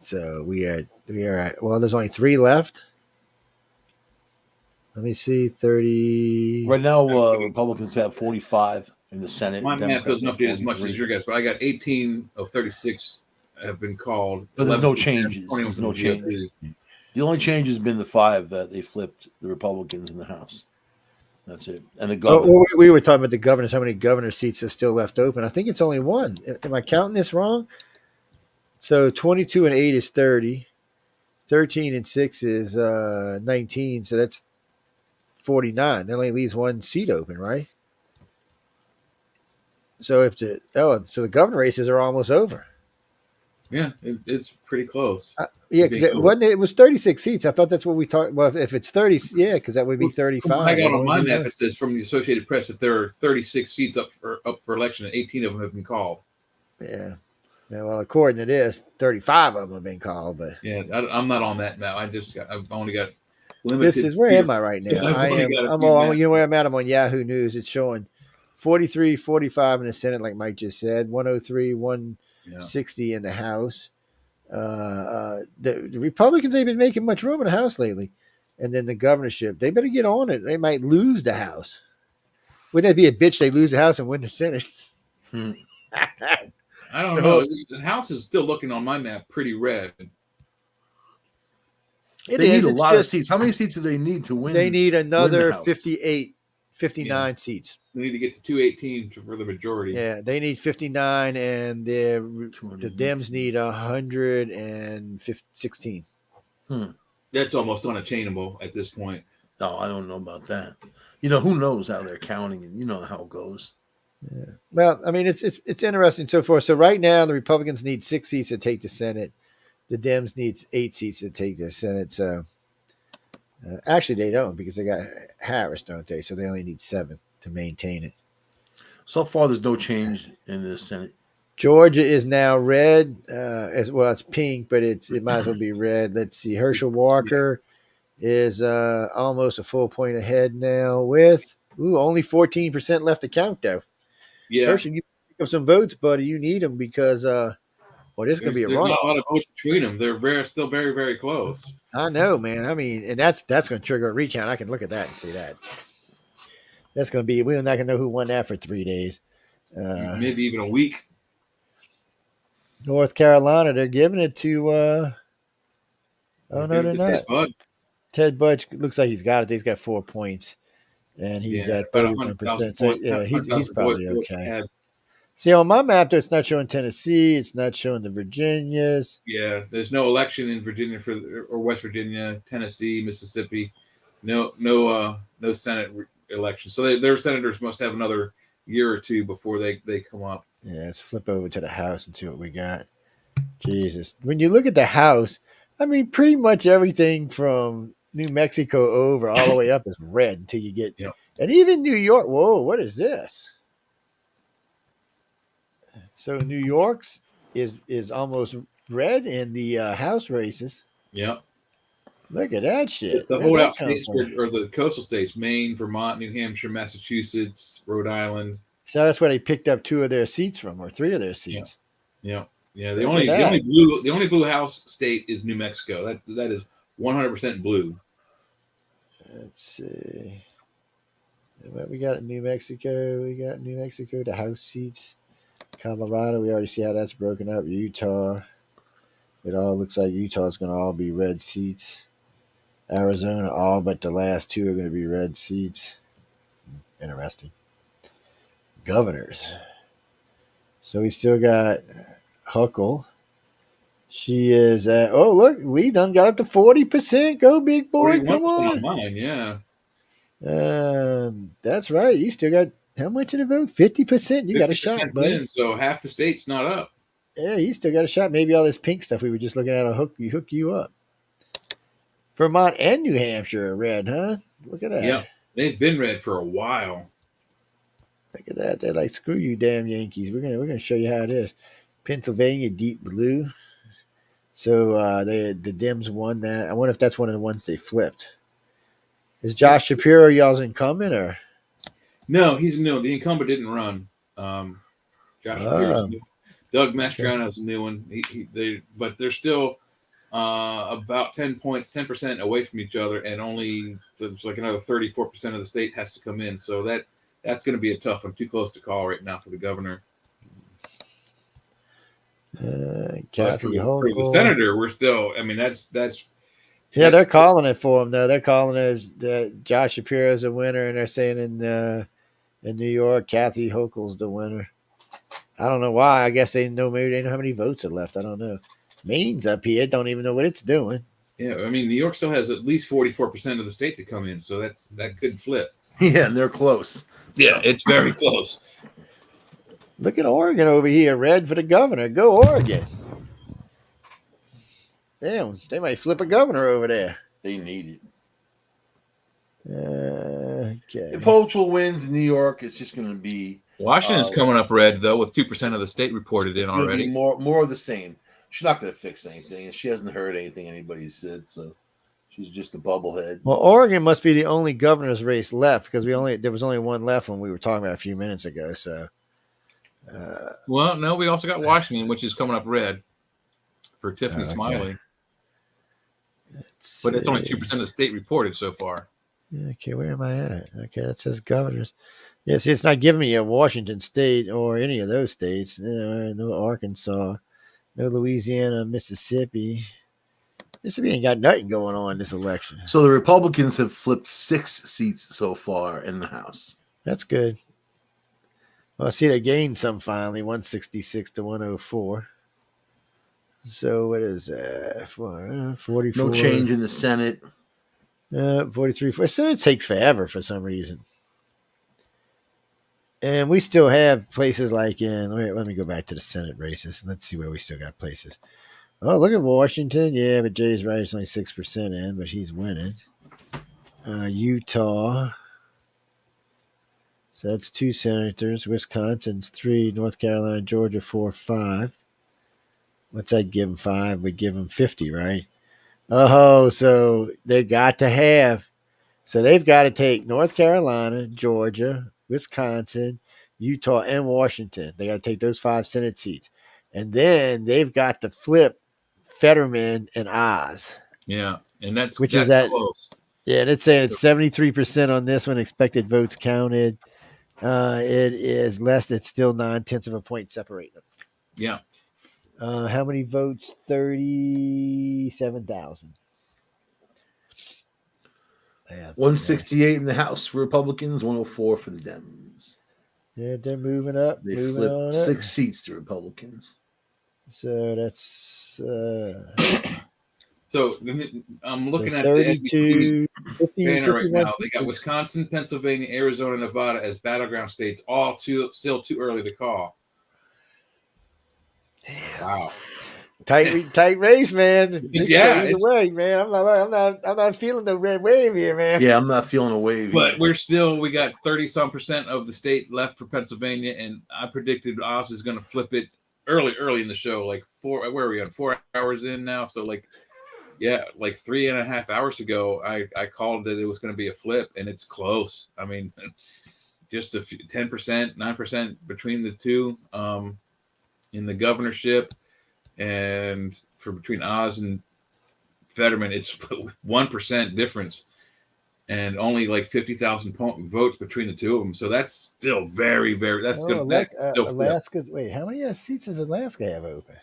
So we are at, well, there's only 3 left. Let me see, 30. right now, Republicans have 45 in the Senate. My math doesn't Democrats update have as much as 43. your guys, but I got 18 of 36 have been called. But there's 11 no from changes. 20 There's from no the change. GOP. The only change has been the 5 that they flipped the Republicans in the House. That's it. And the governor. Well, we were talking about the governors. How many governor seats are still left open? I think it's only 1. Am I counting this wrong? So 22 and 8 is 30. 13 and 6 is 19. So that's 49. That only leaves 1 seat open, right? So so the governor races are almost over. Yeah, it's pretty close. Yeah, because it was 36 seats. I thought that's what we talked. Well, if it's 30, yeah, because that would be 35. I got on my map. It says from the Associated Press that there are 36 seats up for election, and 18 of them have been called. Yeah. Well, according to this, 35 of them have been called. But yeah, I'm not on that map. I've only got limited. This is where am I right now? You know where I'm at? I'm on Yahoo News. It's showing 43, 45 in the Senate, like Mike just said, 103, 160 in the House. The Republicans ain't been making much room in the House lately. And then the governorship, they better get on it. They might lose the House. Wouldn't that be a bitch? They lose the House and win the Senate. I don't know. The House is still looking on my map pretty red. They need a lot of seats. How many seats do they need to win? They need another 58, 59 seats. They need to get to 218 for the majority. Yeah, they need 59, and the Dems need 116. That's almost unattainable at this point. No, I don't know about that. Who knows how they're counting, and you know how it goes. Yeah. Well, I mean, it's interesting so far. So right now, the Republicans need 6 seats to take the Senate. The Dems needs 8 seats to take the Senate. So actually, they don't, because they got Harris, don't they? So they only need 7 to maintain it. So far, there's no change in the Senate. Georgia is now red. As well, it's pink, but it might as well be red. Let's see. Herschel Walker is almost a full point ahead now with only 14% left to count, though. Yeah. Herschel, you pick up some votes, buddy. You need them because this is going to be a runoff. There's not a lot of votes between them. They're still very, very close. I know, man. I mean, and that's going to trigger a recount. I can look at that and see that. That's going to be, we're not going to know who won that for 3 days. Maybe even a week. North Carolina, they're giving it to, oh, no, they're not. Ted Budge looks like he's got it. He's got 4 points, and he's at 31%. So, yeah, he's probably okay. See, on my map, though, it's not showing Tennessee. It's not showing the Virginias. Yeah, there's no election in Virginia or West Virginia, Tennessee, Mississippi. No Senate election. So their senators must have another year or two before they come up. Yeah, let's flip over to the House and see what we got. Jesus. When you look at the House, I mean, pretty much everything from New Mexico over all the way up is red until you get and even New York. Whoa, what is this? So New York's is almost red in the House races. Yeah. Look at that shit. The Where'd holdout that come states from? or the coastal states: Maine, Vermont, New Hampshire, Massachusetts, Rhode Island. So that's where they picked up 2 of their seats from, or 3 of their Yeah, seats. yeah. The Look only at that. the only blue house state is New Mexico. That is 100% blue. Let's see. What we got in New Mexico? We got New Mexico, the House seats. Colorado, we already see how that's broken up. Utah. It all looks like Utah's going to all be red seats. Arizona, all but the last 2 are going to be red seats. Interesting. Governors. So we still got Huckle. She is at, oh, look, Lee done got up to 40%. Go, big boy. 41% Come on. on mine, yeah. That's right. You still got, how much in the vote? 50%. You got a 50% shot, buddy. win, so half the state's not up. Yeah, you still got a shot. Maybe all this pink stuff we were just looking at will hook you up. Vermont and New Hampshire are red, huh? Look at that. Yep, they've been red for a while. Look at that. They're like, screw you, damn Yankees. We're gonna show you how it is. Pennsylvania, deep blue. So the Dems won that. I wonder if that's one of the ones they flipped. Is Josh Shapiro y'all's incumbent or? No, he's new. The incumbent didn't run. Josh Shapiro. Doug Mastriano's a new one. But they're still about 10% away from each other, and only there's like another 34% of the state has to come in. So that's going to be a tough one. Too close to call right now for the governor. Kathy for the senator, we're still. I mean, that's. Yeah, they're calling it for him though. They're calling it that Josh Shapiro's a winner, and they're saying in New York, Kathy Hochul's the winner. I don't know why. I guess maybe they know how many votes are left. I don't know. Maine's up here. Don't even know what it's doing. Yeah, I mean, New York still has at least 44% of the state to come in, so that could flip. Yeah, and they're close. Yeah, it's very close. Look at Oregon over here, red for the governor. Go Oregon. Damn, they might flip a governor over there. They need it. Okay. If Hochul wins in New York, it's just going to be Washington's coming up red though, with 2% of the state reported in already. Be more of the same. She's not going to fix anything, and she hasn't heard anything anybody said, so she's just a bubblehead. Well, Oregon must be the only governor's race left because there was only one left when we were talking about a few minutes ago. So, well, no, we also got Washington, which is coming up red for Tiffany Smiley. But it's only 2% of the state reported so far. Okay, where am I at? Okay, that says governors. Yeah, see, it's not giving me a Washington State or any of those states. No Arkansas, no Louisiana, Mississippi. Mississippi ain't got nothing going on in this election. So the Republicans have flipped 6 seats so far in the House. That's good. Well, I see they gained some finally, 166 to 104. So what is that? 44. No change in the Senate. 43. The Senate takes forever for some reason. And we still have places like let me go back to the Senate races. Let's see where we still got places. Oh, look at Washington. Yeah, but Jay's right. It's only 6% in, but he's winning. Utah. So that's 2 senators. Wisconsin's 3. North Carolina, Georgia, 4, 5. What's that give them? 5 would give them 50, right? Oh, so they got to have. So they've got to take North Carolina, Georgia, Wisconsin, Utah, and Washington. They got to take those 5 Senate seats. And then they've got to flip Fetterman and Oz. Yeah, and that's close. Yeah, and it's saying it's 73% on this one. Expected votes counted. It is less. It's still 9/10 of a point separating them. Yeah. How many votes? 37,000. 168 in the House for Republicans, 104 for the Dems. Yeah, they're moving up. They moving flipped 6 seats to Republicans. So that's so I'm looking at 32, the 50, right now. They got Wisconsin, Pennsylvania, Arizona, Nevada as battleground states, all still too early to call. Wow. Tight race, man. Yeah, either way, man. I'm not feeling the red wave here, man. Yeah, I'm not feeling a wave. But we got 30-some% of the state left for Pennsylvania, and I predicted Oz is going to flip it early in the show, like 4. Where are we on? 4 hours in now, so like Yeah, like 3.5 hours ago, I called that it was going to be a flip, and it's close. I mean, just 10%, 9% between the two in the governorship, and for between Oz and Fetterman, it's 1% difference, and only like 50,000 votes between the two of them. So that's still very, very. That's Oh, good. That's still flip. Alaska's. Wait, how many seats does Alaska have open?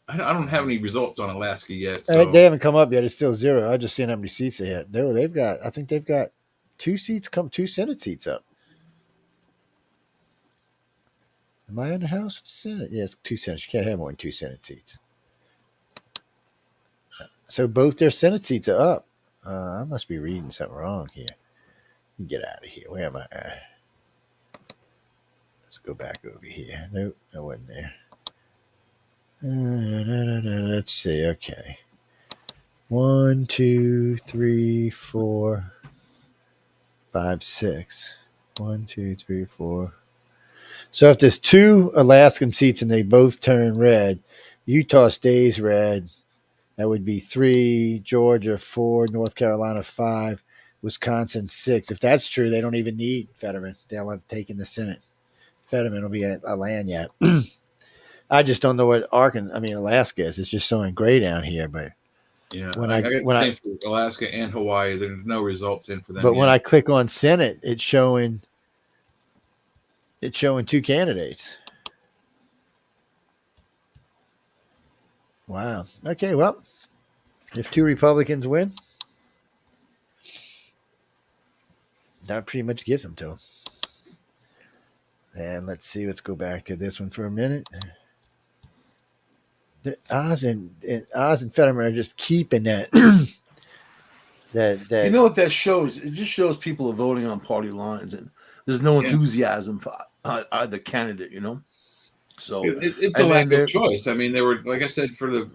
I don't have any results on Alaska yet. So They haven't come up yet. It's still 0. I just seen how many seats they had. They've got. I think they've got 2 Senate seats up. Am I in the House or the Senate? Yeah, it's 2 Senates. You can't have more than 2 Senate seats. So both their Senate seats are up. I must be reading something wrong here. Get out of here. Where am I at? Let's go back over here. Nope, I wasn't there. Let's see. Okay. 1, 2, 3, 4, 5, 6. 1, 2, 3, 4. So if there's 2 Alaskan seats and they both turn red, Utah stays red. That would be 3, Georgia 4, North Carolina 5, Wisconsin 6. If that's true, they don't even need Fetterman. They'll have taken the Senate. Fetterman will be at a land yet. I just don't know what Alaska is. It's just showing gray down here. But yeah, I got the same for Alaska and Hawaii. There's no results in for them. But when I click on Senate, it's showing 2 candidates. Wow. Okay. Well, if 2 Republicans win, that pretty much gets them to them. And let's see. Let's go back to this one for a minute. Oz and Fetterman are just keeping that. that you know what that shows? It just shows people are voting on party lines, and there's no enthusiasm for either candidate. So it's a lack of choice. I mean, there were, like I said, for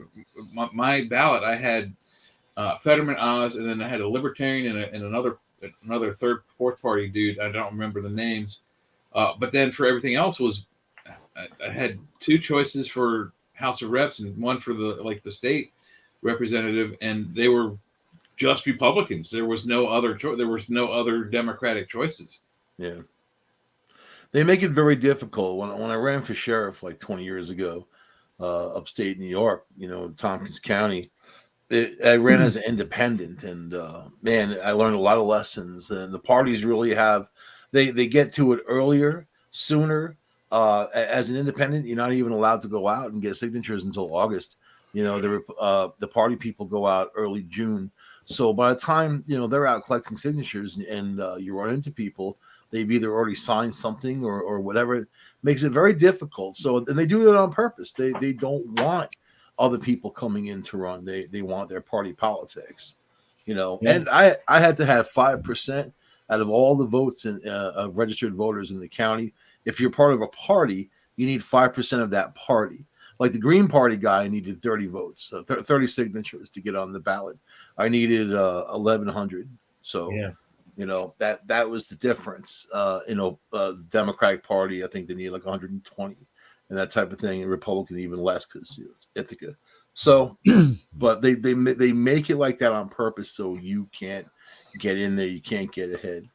my ballot, I had Fetterman, Oz, and then I had a Libertarian and another third, fourth party dude. I don't remember the names. But then for everything else I had 2 choices for House of Reps and 1 for the state representative, and they were just Republicans. There was no other choice. There was no other Democratic choices. Yeah. They make it very difficult. When I ran for sheriff like 20 years ago, upstate New York, Tompkins County, I ran as an independent, and man, I learned a lot of lessons. And the parties really they get to it earlier, sooner. As an independent, you're not even allowed to go out and get signatures until August. The party people go out early June. So by the time they're out collecting signatures and you run into people, they've either already signed something or whatever. It makes it very difficult. So, and they do it on purpose. They don't want other people coming in to run. They want their party politics, Yeah. And I had to have 5% out of all the votes of registered voters in the county. If you're part of a party, you need 5% of that party. Like the Green Party guy needed 30 votes, 30 signatures to get on the ballot. I needed 1,100. So, that was the difference. The Democratic Party, I think they need like 120 and that type of thing. And Republican even less because it's Ithaca. So, but they make it like that on purpose so you can't get in there, you can't get ahead.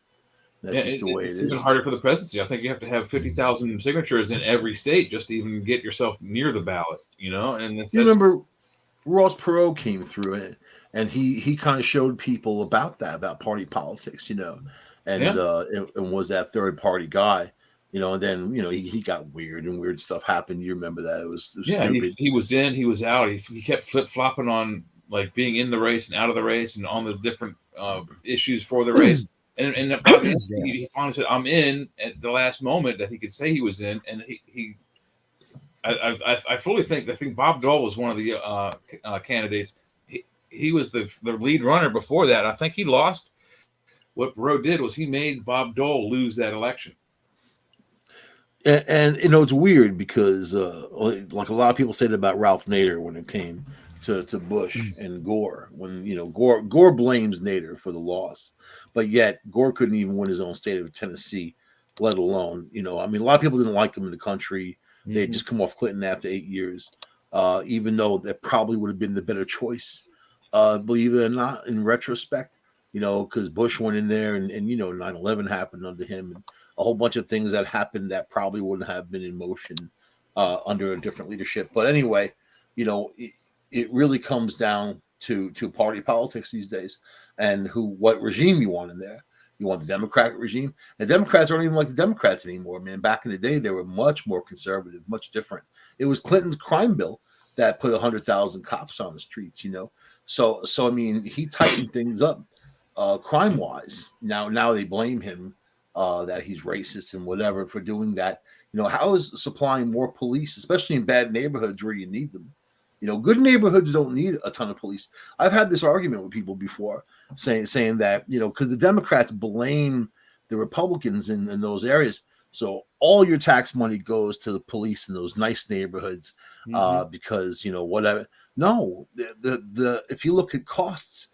That's just the way it's it is. even harder for the presidency. I think you have to have 50,000 signatures in every state just to even get yourself near the ballot. And you remember Ross Perot came through it, and he kind of showed people about party politics, and was that third party guy. And then he got weird and weird stuff happened. You remember that? It was stupid. He was in, he was out. He kept flip flopping on like being in the race and out of the race and on the different issues for the race. And he finally said, "I'm in" at the last moment that he could say he was in. And I fully think Bob Dole was one of the candidates. He was the lead runner before that. I think he lost. What Perot did was he made Bob Dole lose that election. And it's weird because like a lot of people said about Ralph Nader when it came to Bush and Gore, when Gore blames Nader for the loss, but yet Gore couldn't even win his own state of Tennessee, let alone a lot of people didn't like him in the country. They had just come off Clinton after 8 years, even though that probably would have been the better choice believe it or not, in retrospect, because Bush went in there and 9/11 happened under him, and a whole bunch of things that happened that probably wouldn't have been in motion under a different leadership. But anyway, it really comes down to party politics these days, and what regime you want in there. You want the Democratic regime, and Democrats aren't even like the Democrats anymore, man. Back in the day, they were much more conservative, much different. It was Clinton's crime bill that put 100,000 cops on the streets, So I mean, he tightened things up crime wise. Now they blame him that he's racist and whatever for doing that. How is supplying more police, especially in bad neighborhoods where you need them? Good neighborhoods don't need a ton of police. I've had this argument with people before saying that, because the Democrats blame the Republicans in those areas. So all your tax money goes to the police in those nice neighborhoods because, whatever. No, the if you look at costs,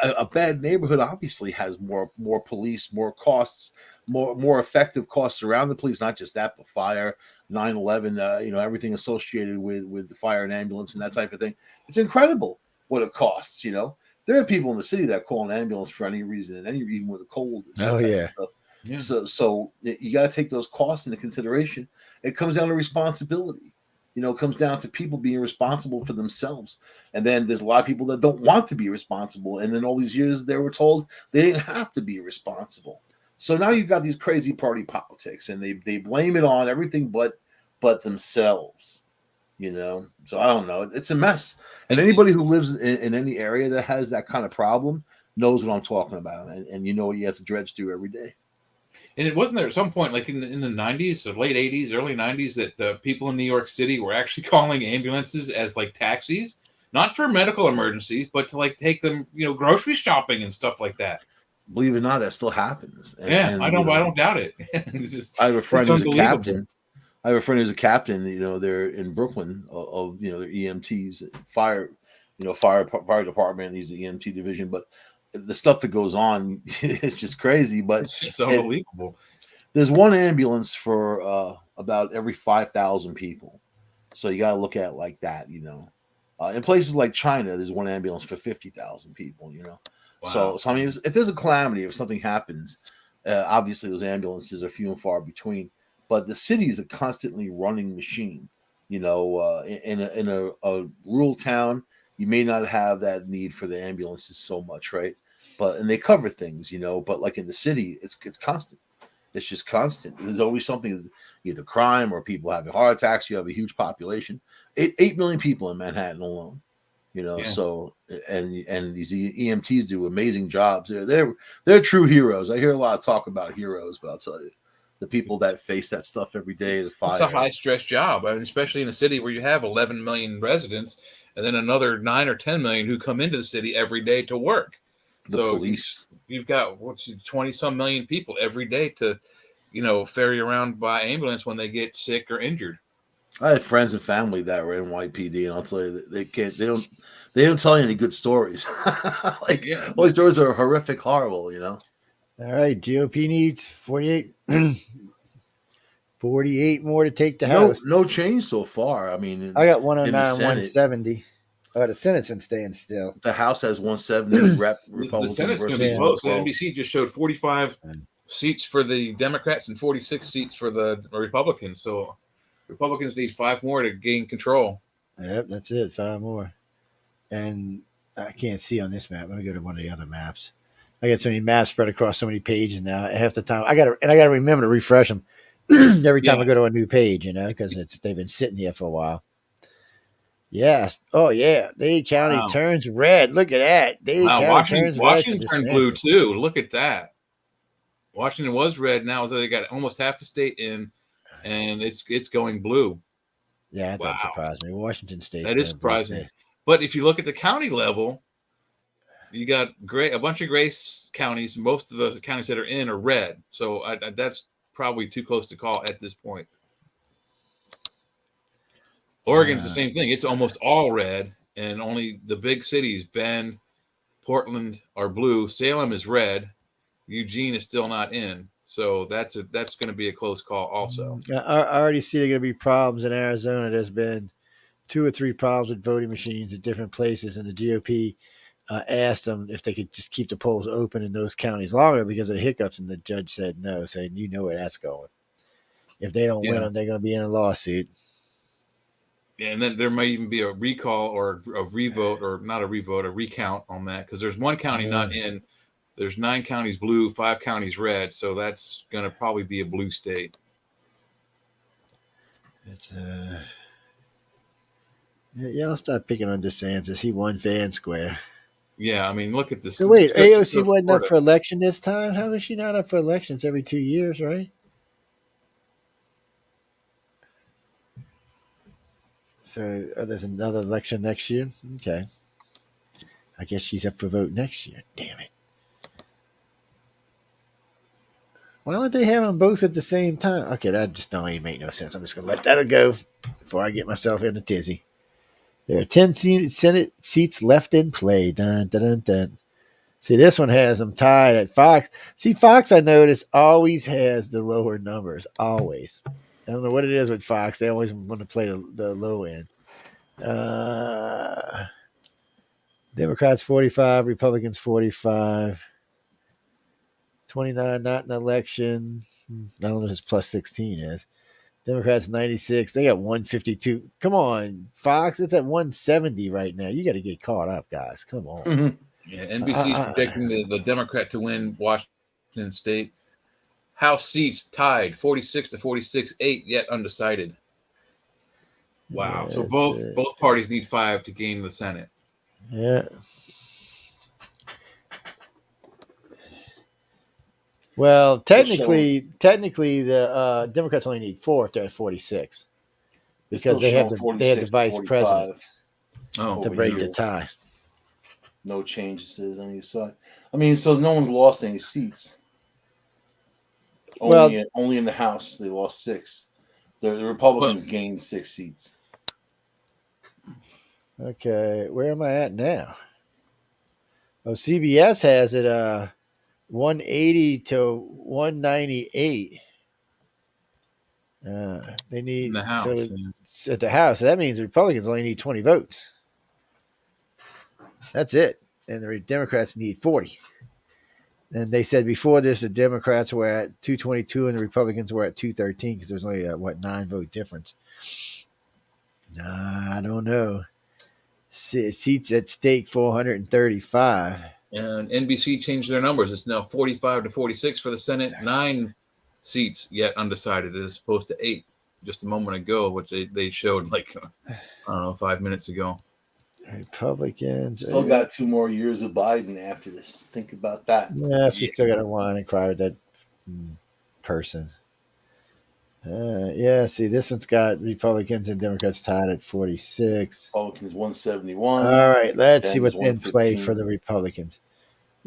a bad neighborhood obviously has more police, more costs, more effective costs around the police. Not just that, but fire, 9/11, everything associated with the fire and ambulance and that type of thing. It's incredible what it costs. There are people in the city that call an ambulance for any reason, and even with a cold. Oh yeah. Yeah. So you got to take those costs into consideration. It comes down to responsibility. It comes down to people being responsible for themselves. And then there's a lot of people that don't want to be responsible. And then all these years they were told they didn't have to be responsible. So now you've got these crazy party politics, and they blame it on everything but themselves. So I don't know. It's a mess. And anybody who lives in any area that has that kind of problem knows what I'm talking about. And you know what you have to dredge through every day. And it wasn't there at some point, like in the 90s or late 80s, early 90s, that people in New York City were actually calling ambulances as like taxis, not for medical emergencies, but to like take them, grocery shopping and stuff like that. Believe it or not, that still happens. I don't doubt it. I have a friend who's a captain. They're in Brooklyn of their EMTs, fire department, these EMT division, but the stuff that goes on is just crazy. But it's unbelievable. There's one ambulance for about every 5,000 people, so you got to look at it like that. In places like China, there's one ambulance for 50,000 people. Wow. So I mean, if there's a calamity, if something happens, obviously those ambulances are few and far between. But the city is a constantly running machine. In a rural town, you may not have that need for the ambulances so much, right? And they cover things, But like in the city, it's constant. It's just constant. There's always something, either crime or people having heart attacks. You have a huge population, 8 million people in Manhattan alone. Yeah. So and these EMTs do amazing jobs. They're true heroes. I hear a lot of talk about heroes, but I'll tell you, the people that face that stuff every day, the fire. It's a high stress job, especially in a city where you have 11 million residents, and then another 9 or 10 million who come into the city every day to work. The police. You've got 20 some million people every day to, ferry around by ambulance when they get sick or injured. I have friends and family that were in YPD, and I'll tell you, they don't tell you any good stories. All these stories are horrific, horrible, All right, GOP needs 48 more to take the House. No change so far. I mean, I got 109, 170. Oh, the Senate's been staying still. The House has 170. Republican. The Senate's going to be close. The NBC just showed 45 seats for the Democrats and 46 seats for the Republicans. So Republicans need 5 more to gain control. Yep, that's it. 5 more. And I can't see on this map. Let me go to one of the other maps. I got so many maps spread across so many pages now. Half the time, I got to remember to refresh them every time I go to a new page, because they've been sitting here for a while. Yes. Oh yeah. Dade County turns red. Look at that. Dade County turns red. Washington turned blue too. Look at that. Washington was red. Now they got almost half the state in, and it's going blue. Yeah, that surprised me. Washington State. That is surprising. But if you look at the county level, you got a bunch of gray counties. Most of the counties that are in are red. So that's probably too close to call at this point. Oregon's the same thing. It's almost all red, and only the big cities, Bend, Portland, are blue. Salem is red. Eugene is still not in. So that's going to be a close call also. Yeah, I already see there are going to be problems in Arizona. There's been 2 or 3 problems with voting machines at different places, and the GOP asked them if they could just keep the polls open in those counties longer because of the hiccups, and the judge said no, saying you know where that's going. If they don't win them, they're going to be in a lawsuit. Yeah, and then there may even be a recall or a revote, or not a revote, a recount on that, because there's one county not in. There's 9 counties blue, 5 counties red, so that's going to probably be a blue state. It's yeah, I'll start picking on DeSantis. He won fair and square. Yeah, I mean, look at this. So wait, AOC wasn't up for election this time? How is she not up for elections every 2 years, right? So there's another election next year? Okay. I guess she's up for vote next year. Damn it. Why don't they have them both at the same time? Okay, that just don't even make no sense. I'm just going to let that go before I get myself in a tizzy. There are 10 Senate seats left in play. Dun, dun, dun, dun. See, this one has them tied at Fox. See, Fox, I notice, always has the lower numbers. Always. I don't know what it is with Fox. They always want to play the low end. Democrats 45, Republicans 45. 29, not an election. I don't know if this plus 16 is. Democrats 96. They got 152. Come on, Fox. It's at 170 right now. You got to get caught up, guys. Come on. Mm-hmm. Yeah, NBC's predicting the Democrat to win Washington State. House seats tied 46 to 46, 8 yet undecided. Wow. Yeah, so both parties need 5 to gain the Senate. Yeah. Well, technically, the Democrats only need 4 if they're at 46, because they have the vice president to break the tie. No changes on either side. I mean, so no one's lost any seats. Only in the House they lost 6. The Republicans gained 6 seats. Okay, where am I at now? Oh, CBS has it 180 to 198. They need in the House. So at the House. So that means the Republicans only need 20 votes. That's it. And the Democrats need 40. And they said before this, the Democrats were at 222 and the Republicans were at 213 because there's only a 9-vote difference. I don't know. Seats at stake 435. And NBC changed their numbers. It's now 45 to 46 for the Senate. 9 seats yet undecided as opposed to 8 just a moment ago, which they showed I don't know, 5 minutes ago. Republicans still got 2 more years of Biden after this. Think about that. Yes, we still got to whine and cry with that person. See, this one's got Republicans and Democrats tied at 46. Republicans 171. All right, let's see what's in play for the Republicans.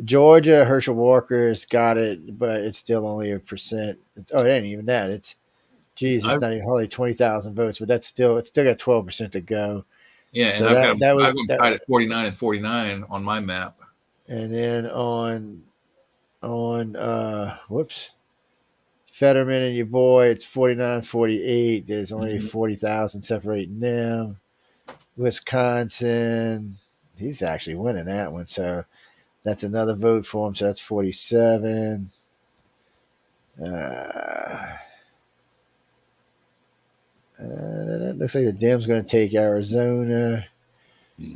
Georgia, Herschel Walker's got it, but it's still only 1%. It ain't even that. It's not even hardly 20,000 votes, but it's still got 12% to go. Yeah, so and I've got them tied at 49 and 49 on my map. And then on Fetterman and your boy, it's 49-48. There's only 40,000 separating them. Wisconsin, he's actually winning that one, so that's another vote for him. So that's 47. Looks like the Dems going to take Arizona.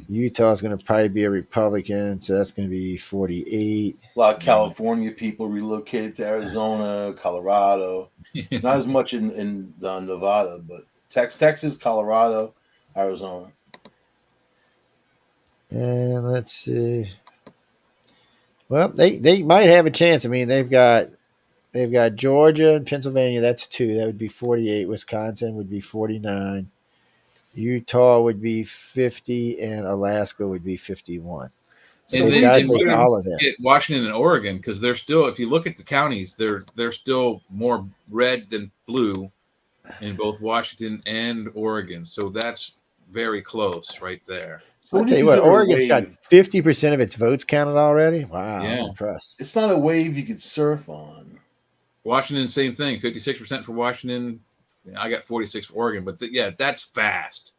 Utah's going to probably be a Republican, so that's going to be 48. A lot of California people relocated to Arizona, Colorado. Not as much in Nevada, but Texas, Colorado, Arizona. And let's see. Well, they might have a chance. I mean, they've got Georgia and Pennsylvania. That's 2. That would be 48. Wisconsin would be 49. Utah would be 50, and Alaska would be 51. So and they've got to take all of them. Washington and Oregon, because they're still, if you look at the counties, they're still more red than blue in both Washington and Oregon. So that's very close right there. So I'll tell you what, Oregon's got 50% of its votes counted already. Wow, yeah. I'm impressed. It's not a wave you could surf on. Washington, same thing, 56% for Washington. I got 46 for Oregon, but that's fast.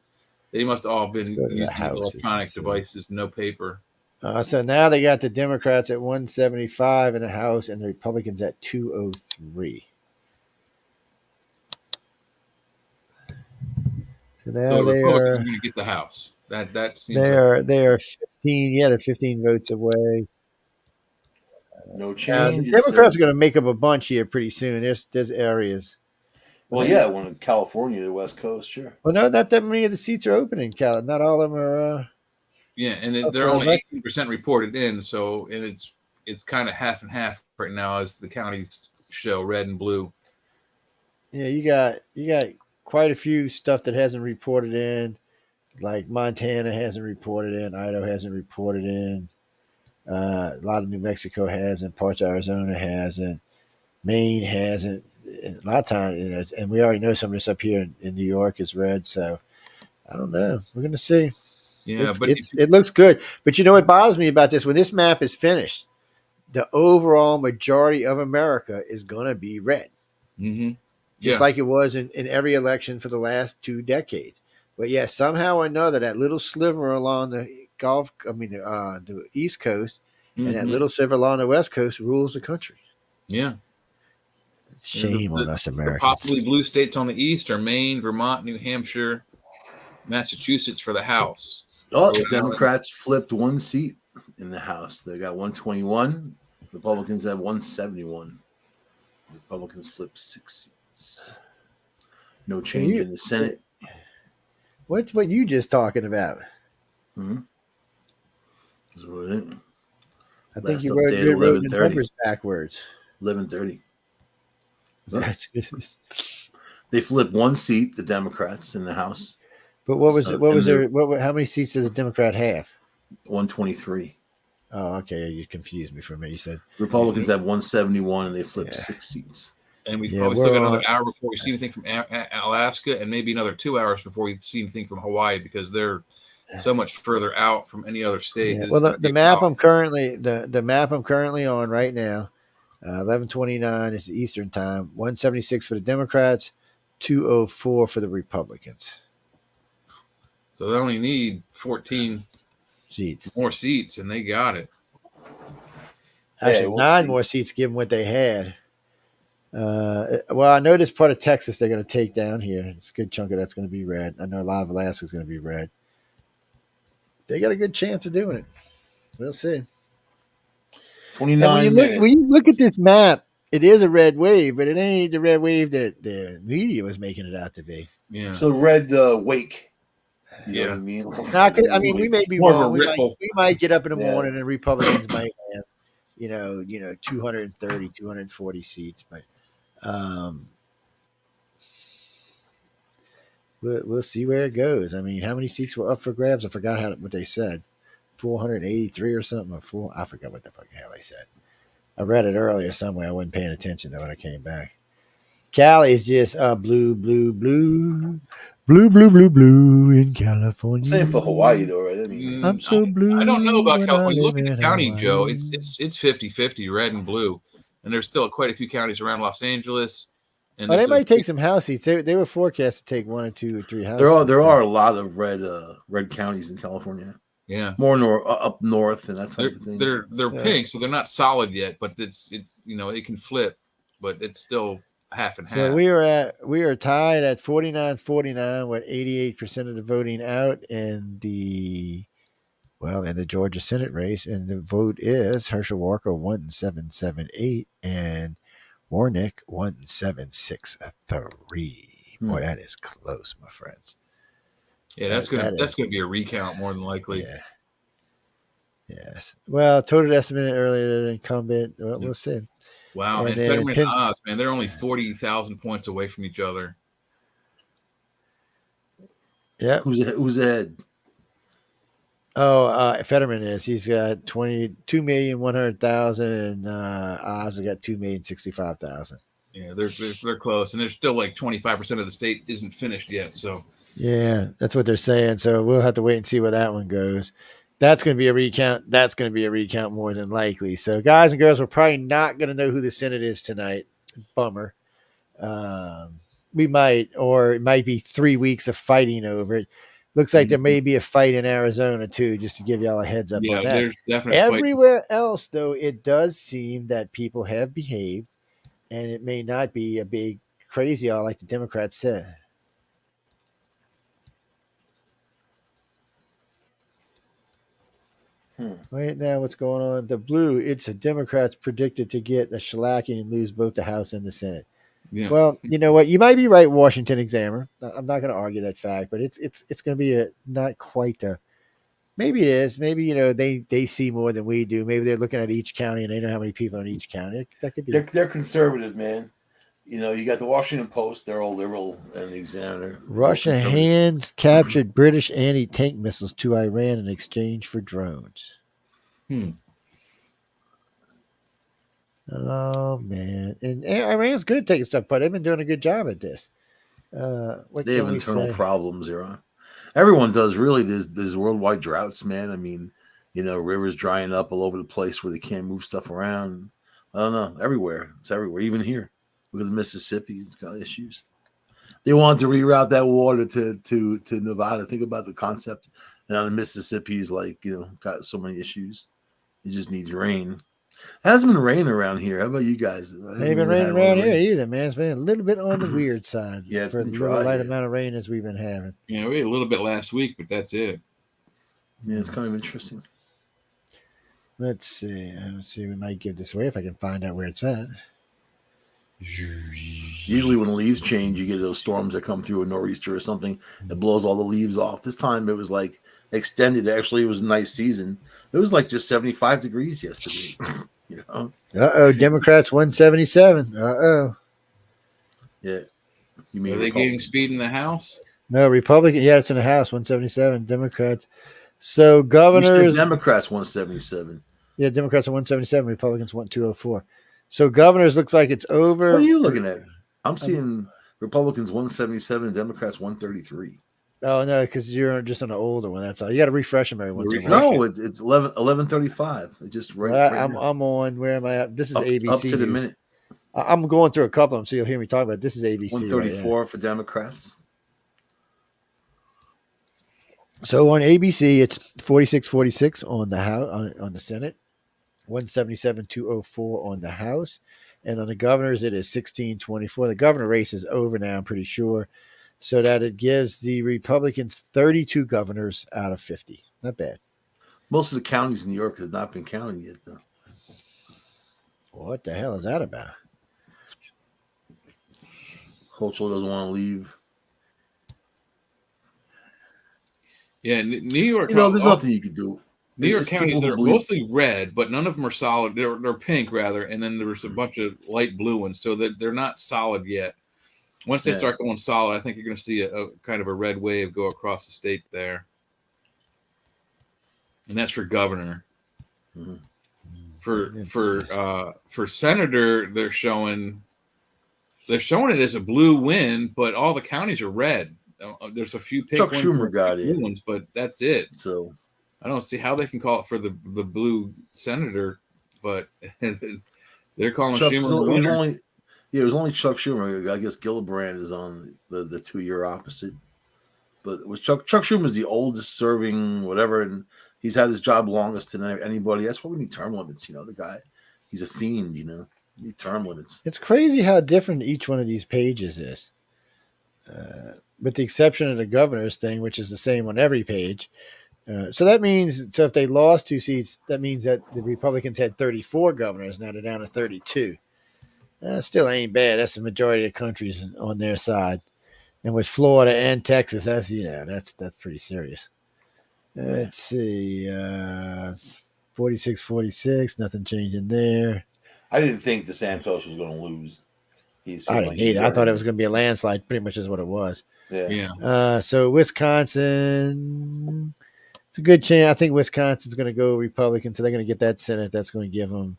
They must have all been using electronic devices, no paper. So now they got the Democrats at 175 in the House and the Republicans at 203. So So now the they Republicans are are going to get the House. That seems they like are they are 15. Yeah, they're 15 votes away. No The change. It Democrats says. are going to make up a bunch here pretty soon. There's areas. Well, yeah, one in California, the West Coast, sure. Well, no, not that many of the seats are open in Cal. Not all of them are yeah, and up they're for only election. 18% reported in, so and it's kind of half and half right now as the counties show red and blue. Yeah, you got quite a few stuff that hasn't reported in. Like Montana hasn't reported in, Idaho hasn't reported in. A lot of New Mexico hasn't, parts of Arizona hasn't, Maine hasn't. A lot of times, and we already know some of this up here in New York is red. So I don't know. We're gonna see. Yeah, but It looks good, but you know what bothers me about this? When this map is finished, the overall majority of America is gonna be red, just like it was in every election for the last 2 decades. But yeah, somehow or another, that little sliver along the the East Coast, and that little sliver along the West Coast rules the country. yeah. Shame on us The Americans. possibly blue states on the east are Maine, Vermont, New Hampshire, Massachusetts for the House. Oh, Rhode the Democrats flipped one seat in the House. They got 121. Republicans have 171. Republicans flipped 6 seats. No change in the Senate. What's what you just talking about? Mm-hmm. I think you wrote the numbers backwards. 11:30. They flipped one seat, the Democrats in the House. But what was it? What was there? How many seats does a Democrat have? 123. Oh, okay. You confused me for a minute. You said Republicans have 171, and they flipped 6 seats. And we've probably still got another hour before we see anything from Alaska, and maybe another 2 hours before we see anything from Hawaii because they're so much further out from any other state. Yeah. Well, the map I'm currently the map I'm currently on right now, 11:29 is the Eastern time. 176 for the Democrats, 204 for the Republicans. So they only need 14 more seats, and they got it. Actually, 9 more seats given what they had. Well, I know this part of Texas they're going to take down here. It's a good chunk of that's going to be red. I know a lot of Alaska is going to be red. They got a good chance of doing it. We'll see. 29 when you look at this map, it is a red wave, but it ain't the red wave that the media was making it out to be. Yeah, it's a red wake. You know what I mean? We may be wrong. We might get up in the morning and Republicans might have, 230, 240 seats, but we'll see where it goes. I mean, how many seats were up for grabs? I forgot what they said. 483 or something, I forgot what the fucking hell they said. I read it earlier somewhere. I wasn't paying attention to when I came back. Cali is just blue, blue, blue, blue, blue, blue, blue in California. Same for Hawaii, though, right? I mean, I'm so blue. I don't know about California. Look at the county, Joe. It's 50-50, red and blue, and there's still quite a few counties around Los Angeles. And they might take some house seats. They were forecast to take 1 or 2 or 3 house. There are a lot of red counties in California. Yeah, more up north and that type of thing. They're pink, so they're not solid yet, but it can flip, but it's still half and half. So we are tied at 49-49 with 88% of the voting out in the Georgia Senate race, and the vote is Herschel Walker 1778 and Warnick 1763. Boy, that is close, my friends. Yeah, that's gonna be a recount more than likely. Yeah. Yes. Well, total estimate earlier than incumbent. We'll see. Wow, and Fetterman and Oz, man, they're only 40,000 points away from each other. Yeah. Who's ahead? Oh, Fetterman is. He's got 22,100,000, and Oz has got 2,065,000. Yeah, they're close, and there's still like 25% of the state isn't finished yet. So yeah, that's what they're saying. So we'll have to wait and see where that one goes. That's going to be a recount. That's going to be a recount more than likely. So guys and girls, we're probably not going to know who the Senate is tonight. Bummer. We might, or it might be 3 weeks of fighting over it. Looks like there may be a fight in Arizona too, just to give y'all a heads up Yeah, on that. there's definitely Everywhere else, though, it does seem that people have behaved, and it may not be a big crazy all like the Democrats said. Right now, what's going on? The blue, it's a Democrats predicted to get a shellacking and lose both the House and the Senate. Yeah. Well, you know what? You might be right, Washington Examiner. I'm not going to argue that fact, but it's going to be a not quite a. Maybe it is. Maybe they see more than we do. Maybe they're looking at each county and they know how many people in each county. That could be. They're conservative, man. You got the Washington Post. They're all liberal, and the Examiner. Russia hands captured British anti-tank missiles to Iran in exchange for drones. Oh man, and Iran's good at taking stuff, but they've been doing a good job at this. They have internal problems, Iran. Everyone does, really. There's worldwide droughts, man. I mean, rivers drying up all over the place where they can't move stuff around. I don't know. Everywhere. It's everywhere. Even here. Look at the Mississippi. It's got issues. They want to reroute that water to Nevada. Think about the concept. And on the Mississippi is got so many issues. It just needs rain. It hasn't been raining around here. How about you guys? It ain't been raining around here either, man. It's been a little bit on the weird side for the little light amount of rain as we've been having. Yeah, we had a little bit last week, but that's it. Yeah, it's kind of interesting. Let's see. We might give this away if I can find out where it's at. Usually when leaves change, you get those storms that come through, a nor'easter or something that blows all the leaves off. This time it was extended. Actually, it was a nice season. It was just 75 degrees yesterday. Democrats 177. Yeah. You mean are they getting speed in the House? No, Republican. Yeah, it's in the House 177. Democrats. So governors. Democrats 177. Yeah, Democrats are 177. Republicans want 204. So governors looks like it's over. What are you looking at? I'm seeing Republicans 177 and Democrats 133. Oh no, because you're just on an older one. That's all. You got to refresh them every once in a while. No, it's 11:35. It just right. I'm on. Where am I at? This is ABC. Up to the minute. I'm going through a couple of them, so you'll hear me talk about it. This is ABC. 134 for Democrats. So on ABC, it's 46-46 on the House on the Senate, 177-204 on the House, and on the governors it is 16-24. The governor race is over now, I'm pretty sure, so that it gives the Republicans 32 governors out of 50. Not bad. Most of the counties in New York have not been counted yet, though. What the hell is that about? Hochul doesn't want to leave. Yeah, New York. There's nothing you can do. New York counties are mostly red, but none of them are solid. They're pink rather, and then there's a bunch of light blue ones, so that they're not solid yet. Once they start going solid, I think you're going to see a kind of a red wave go across the state there, and that's for governor. Mm-hmm. For senator, they're showing it as a blue win, but all the counties are red. There's a few pink Chuck Schumer got it, ones, but that's it. So I don't see how they can call it for the blue senator, but they're calling Schumer. It was only Chuck Schumer. I guess Gillibrand is on the 2-year opposite. But it was Chuck Schumer's the oldest serving, whatever, and he's had his job longest than anybody. That's why we need term limits. The guy, he's a fiend. You need term limits. It's crazy how different each one of these pages is. With the exception of the governor's thing, which is the same on every page. So that means, if they lost 2 seats, that means that the Republicans had 34 governors. Now they're down to 32. Still ain't bad. That's the majority of the countries on their side. And with Florida and Texas, that's pretty serious. Let's see. 46-46. Nothing changing there. I didn't think DeSantis was going to lose. I didn't either. I thought it was going to be a landslide. Pretty much is what it was. Yeah. So Wisconsin, it's a good chance. I think Wisconsin's going to go Republican, so they're going to get that Senate. That's going to give them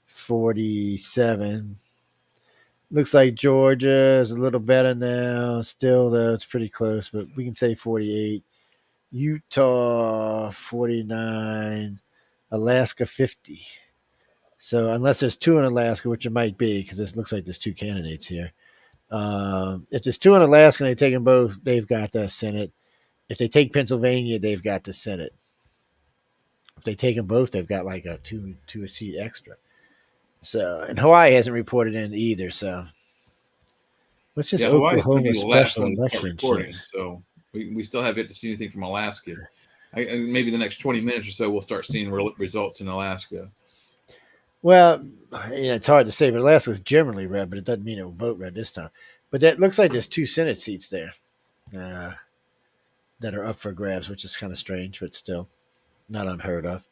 47. Looks like Georgia is a little better now. Still, though, it's pretty close, but we can say 48. Utah, 49. Alaska, 50. So unless there's 2 in Alaska, which it might be, because this looks like there's 2 candidates here. If there's 2 in Alaska and they take them both, they've got the Senate. If they take Pennsylvania, they've got the Senate. If they take them both, they've got like a two a seat extra. So, and Hawaii hasn't reported in either. So, what's this Hawaii is going to Oklahoma be the last special one to start election recording, shit? so we still have yet to see anything from Alaska. Maybe the next 20 minutes or so, we'll start seeing results in Alaska. Well, it's hard to say, but Alaska was generally red, but it doesn't mean it will vote red this time. But that looks like there's 2 Senate seats there that are up for grabs, which is kind of strange, but still not unheard of.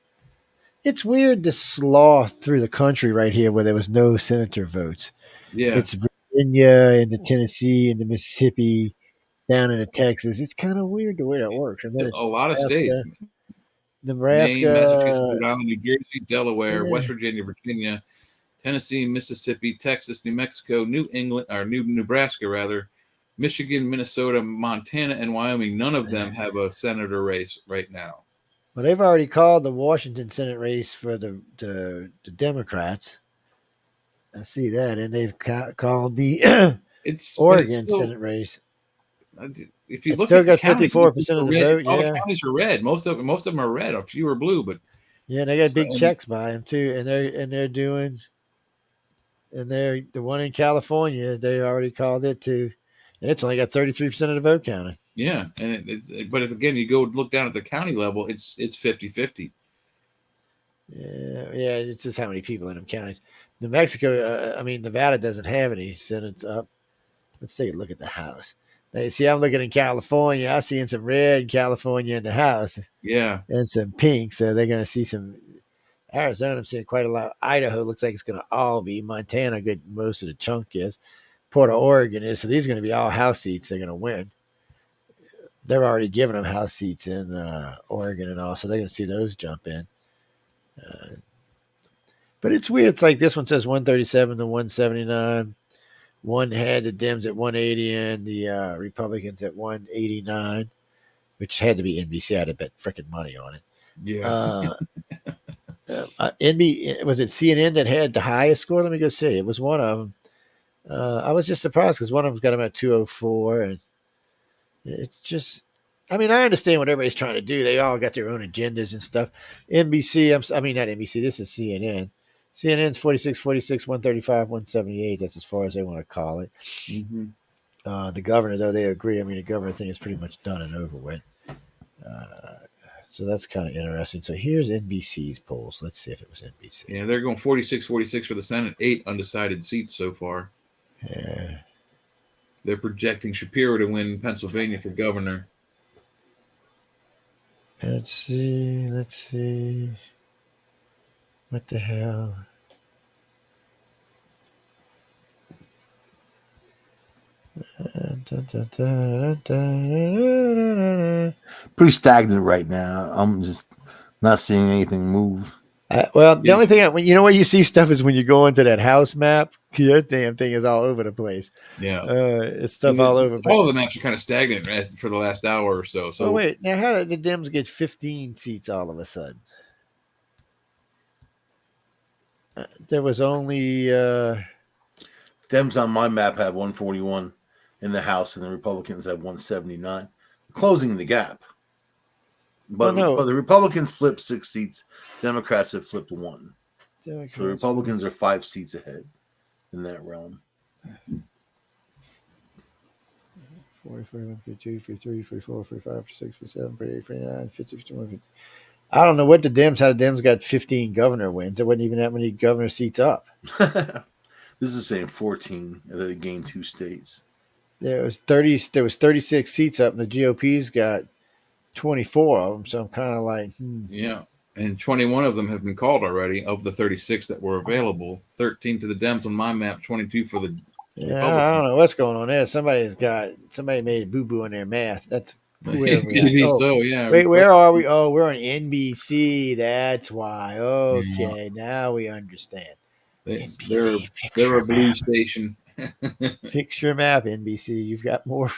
It's weird to slough through the country right here where there was no senator votes. Yeah. It's Virginia and the Tennessee and the Mississippi down into Texas. It's kind of weird the way that works. And then it's a lot of states. Nebraska, Maine, Massachusetts, Rhode Island, New Jersey, Delaware, West Virginia, Virginia, Tennessee, Mississippi, Texas, New Mexico, New England, or Nebraska rather, Michigan, Minnesota, Montana, and Wyoming. None of them have a senator race right now. Well, they've already called the Washington Senate race for the Democrats. I see that, and they've called the Oregon Senate race. If you it's look still at got the 54% of the vote, all the counties are red. Most of them are red. A few are blue, but yeah, they got big checks by them too, and they're doing, and they're the one in California. They already called it too, and it's only got 33% of the vote counted. Yeah, and but if again you go look down at the county level, it's 50-50. Yeah, it's just how many people in them counties. New Mexico, Nevada doesn't have any senates up. Let's take a look at the House. See, I'm looking in California. I'm seeing some red in California in the House. Yeah. And some pink. So they're going to see some Arizona. I'm seeing quite a lot. Idaho looks like it's going to all be. Montana, good. Most of the chunk is. Portland, Oregon is. So these are going to be all House seats they're going to win. They're already giving them House seats in Oregon and all. So they're going to see those jump in. But it's weird. It's like this one says 137 to 179. One had the Dems at 180 and the Republicans at 189, which had to be NBC. I'd have bet freaking money on it. Yeah. Was it CNN that had the highest score? Let me go see. It was one of them. I was just surprised because one of them's got them at 204. And it's just, I understand what everybody's trying to do. They all got their own agendas and stuff. NBC, not NBC. This is CNN. CNN's 46, 135, 178. That's as far as they want to call it. Mm-hmm. The governor, though, they agree. The governor thing is pretty much done and over with. So that's kind of interesting. So here's NBC's polls. Let's see if it was NBC. Yeah, they're going 46 for the Senate, 8 undecided seats so far. Yeah. They're projecting Shapiro to win Pennsylvania for governor. Let's see. What the hell? Pretty stagnant right now. I'm just not seeing anything move. The only thing, when you see stuff is when you go into that house map, that damn thing is all over the place. Yeah. It's stuff all over. All of the maps are kind of stagnant for the last hour or so. So wait, now how did the Dems get 15 seats all of a sudden? There was only Dems on my map have 141 in the House, and the Republicans have 179, closing the gap. But, but the Republicans flipped 6 seats. Democrats have flipped 1. So the Republicans are 5 seats ahead in that realm. 40, 41, 42, 43, 44, 45, 46, 47, 48, 49, 50, 51, 50. I don't know what how the Dems got 15 governor wins. There wasn't even that many governor seats up. This is saying 14. They gained 2 states. There was 36 seats up, and the GOP's got 24 of them. So I'm kind of like, Yeah, and 21 of them have been called already. Of the 36 that were available, 13 to the Dems on my map, 22 for the. Yeah, I don't know what's going on there. Somebody made a boo boo in their math. That's whoever. Wait, where are we? Oh, we're on NBC. That's why. Okay, now we understand. They're a blue station. Fix your map, NBC. You've got more.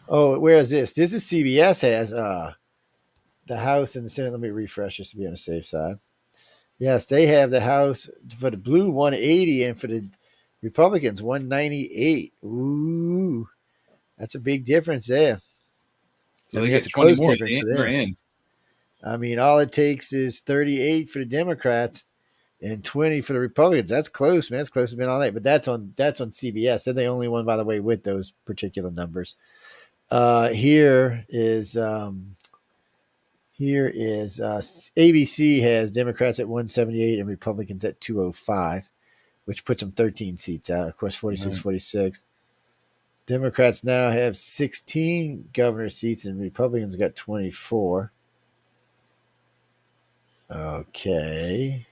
Oh, where is this? This is CBS has the House and the Senate. Let me refresh just to be on the safe side. Yes, they have the House for the blue 180 and for the Republicans 198. Ooh, that's a big difference there. So I they mean, get that's a 20 close more. difference for They're them. in. I mean, all it takes is 38 for the Democrats and 20 for the Republicans. That's close, man. That's close to being all night. But that's on CBS. They're the only one, by the way, with those particular numbers. Here is ABC has Democrats at 178 and Republicans at 205, which puts them 13 seats out. Of course, 46. Democrats now have 16 governor seats and Republicans got 24. Okay.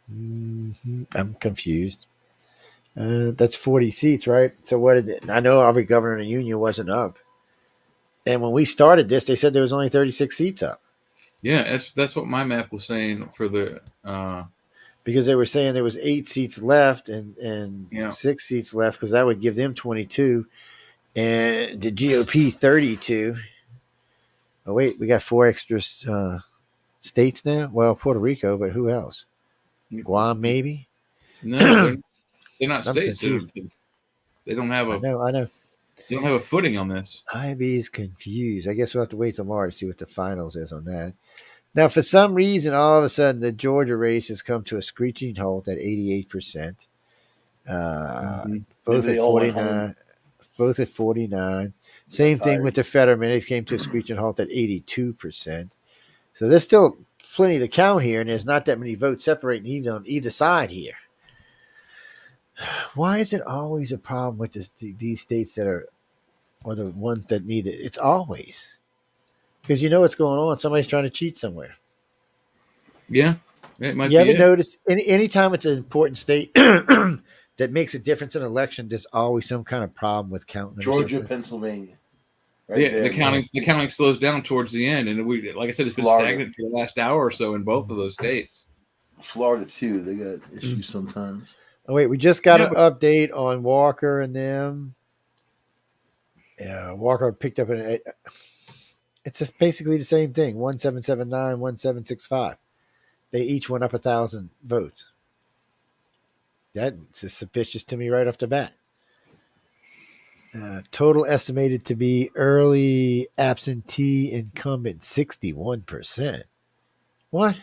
I'm confused. That's 40 seats, right? So what did it? I know every governor in the union wasn't up. And when we started this, they said there was only 36 seats up. Yeah, that's what my map was saying for the because they were saying there was 8 seats left and Yeah. 6 seats left because that would give them 22 and the GOP 32. Oh wait, we got 4 extra states now. Well, Puerto Rico, but who else? Guam, maybe. No, they're not I'm states. confused. They don't have I a know. they don't have a footing on this. Ivy's confused. I guess we'll have to wait tomorrow to see what the finals is on that. Now, for some reason, all of a sudden, the Georgia race has come to a screeching halt at 88%. Both Maybe at they all went 49. Both at 49. Same thing tired. with the Fetterman. It came to a screeching halt at 82%. So there's still plenty to count here, and there's not that many votes separating on either side here. Why is it always a problem with these states that are, or the ones that need it? It's always because you know what's going on. Somebody's trying to cheat somewhere. Yeah, it might You be ever it. notice anytime it's an important state that makes a difference in an election, there's always some kind of problem with counting. Georgia, Pennsylvania. Right Yeah, there, the counting slows down towards the end, and we, like I said, it's been Florida. stagnant for the last hour or so in both of those states. Florida too. They got issues sometimes. Oh wait, we just got an update on Walker and them. Yeah, Walker picked up an. It's just basically the same thing: 1779, 1765. They each went up 1,000 votes. That's suspicious to me right off the bat. Total estimated to be early absentee incumbent 61%. What?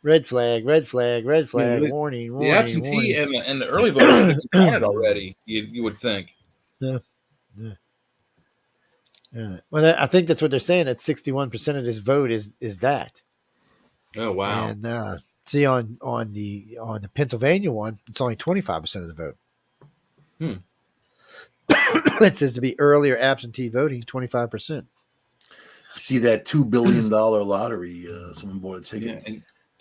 Red flag, red flag, red flag, warning, The absentee and the early voters have been counted already, you would think. Yeah. Well, I think that's what they're saying. That 61% of this vote is that. Oh wow! And see on the Pennsylvania one, it's only 25% of the vote. It says to be earlier absentee voting, 25%. See that $2 billion lottery? Someone bought a ticket. Yeah,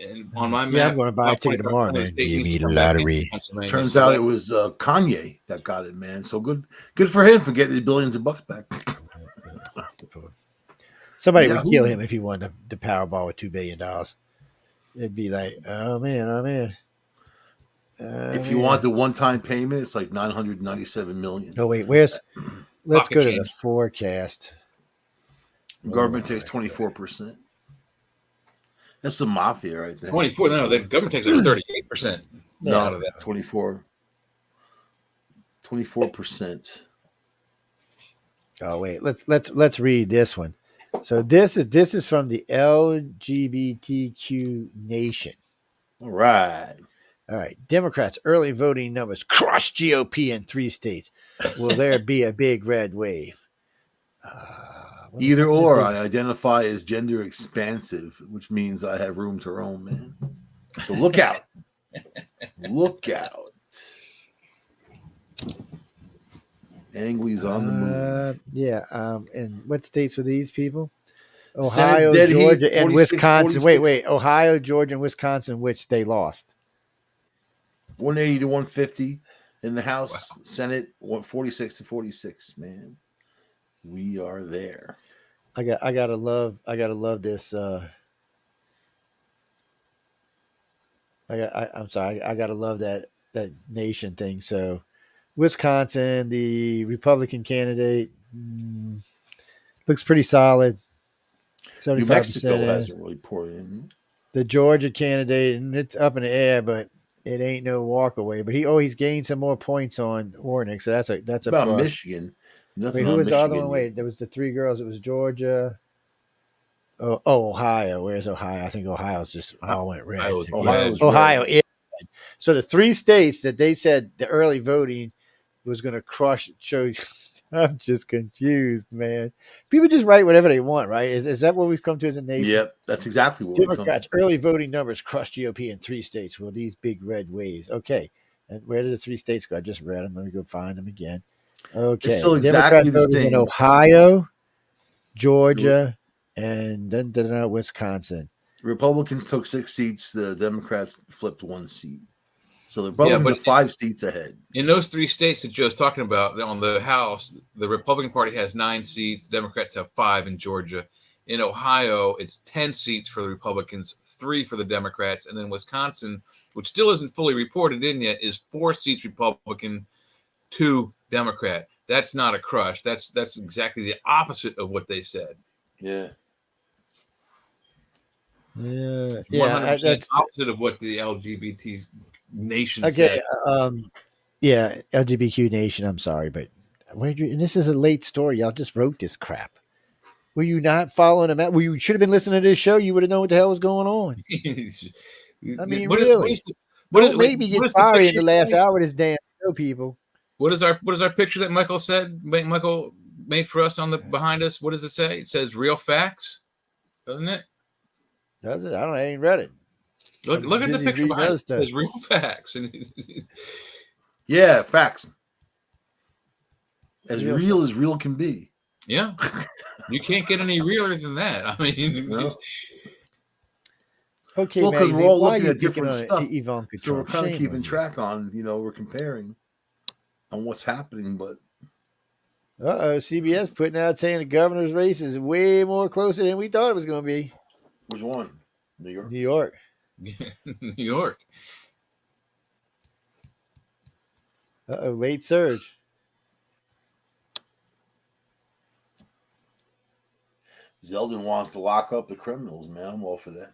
and on my map, I'm going to buy a ticket tomorrow, man. Give me the lottery. Turns out it was Kanye that got it, man. So good for him for getting his billions of bucks back. Somebody would kill him if he won the Powerball with $2 billion. It'd be like, oh man. If you want the one-time payment, it's like $997 million. Oh wait, let's go to the forecast. Government takes 24%. That's the mafia right there. 24. No, the government takes like 38%. No, out of that. 24%. Oh wait, let's read this one. So this is from the LGBTQ Nation. All right. Democrats' early voting numbers crush GOP in 3 states. Will there be a big red wave? Either or. I identify as gender expansive, which means I have room to roam, man. So look out. Look out. Angley's on the move. And what states were these people? Ohio, Ohio, Georgia, heat, and 46, Wisconsin. 46. Wait. Ohio, Georgia, and Wisconsin, which they lost. 180 to 150 in the House, Senate, 46 to 46, man. We are there. I gotta love this. I'm sorry. I gotta love that nation thing. So, Wisconsin, the Republican candidate looks pretty solid. 75%. New Mexico hasn't really poured in. The Georgia candidate, and it's up in the air, but it ain't no walk away. But he's gained some more points on Warnick, so that's a about plus. Michigan. Nothing who on was the other Michigan one? yet. Wait, there was the three girls. It was Georgia. Oh, Ohio. Where's Ohio? I think Ohio's just all went red. Ohio's Ohio's Ohio red. is. So the three states that they said the early voting was going to crush. Show. I'm just confused, man. People just write whatever they want, right? Is that what we've come to as a nation? Yep, that's exactly what we come Democrats to. early voting numbers crushed GOP in three states. Well, these big red waves. Okay, and where did the three states go? I just read them. Let me go find them again. Okay, It's still Democrat exactly the voters in same. Ohio, Georgia, and then Wisconsin. Republicans took 6 seats. The Democrats flipped 1 seat. So the Yeah, Republicans but are 5 seats ahead. in those 3 states that Joe's talking about on the House, the Republican Party has 9 seats. Democrats have 5 in Georgia. In Ohio, it's 10 seats for the Republicans, 3 for the Democrats. And then Wisconsin, which still isn't fully reported in yet, is 4 seats Republican, 2 Democrat. That's not a crush. That's exactly the opposite of what they said. Yeah. Yeah, 100% opposite of what the LGBT nation okay. said. Yeah, LGBTQ nation. I'm sorry, but and this is a late story. Y'all just wrote this crap. Were you not following them out? Well, you should have been listening to this show. You would have known what the hell was going on. I mean, really. Don't make me get fiery in the last hour of this damn show, people. What is our picture that Michael said? Michael made for us on the behind us. What does it say? It says real facts, doesn't it? Does it? I ain't read it. Look at the picture behind us. It says real facts. Yeah, facts. As real as real can be. Yeah. You can't get any realer than that. I mean, no. Okay, well, because we're all looking at different stuff. So we're kind of keeping track on, we're comparing on what's happening, but CBS putting out saying the governor's race is way more closer than we thought it was going to be. Which one? New York. New York. New York. Late surge. Zeldin wants to lock up the criminals, man. I'm all for that.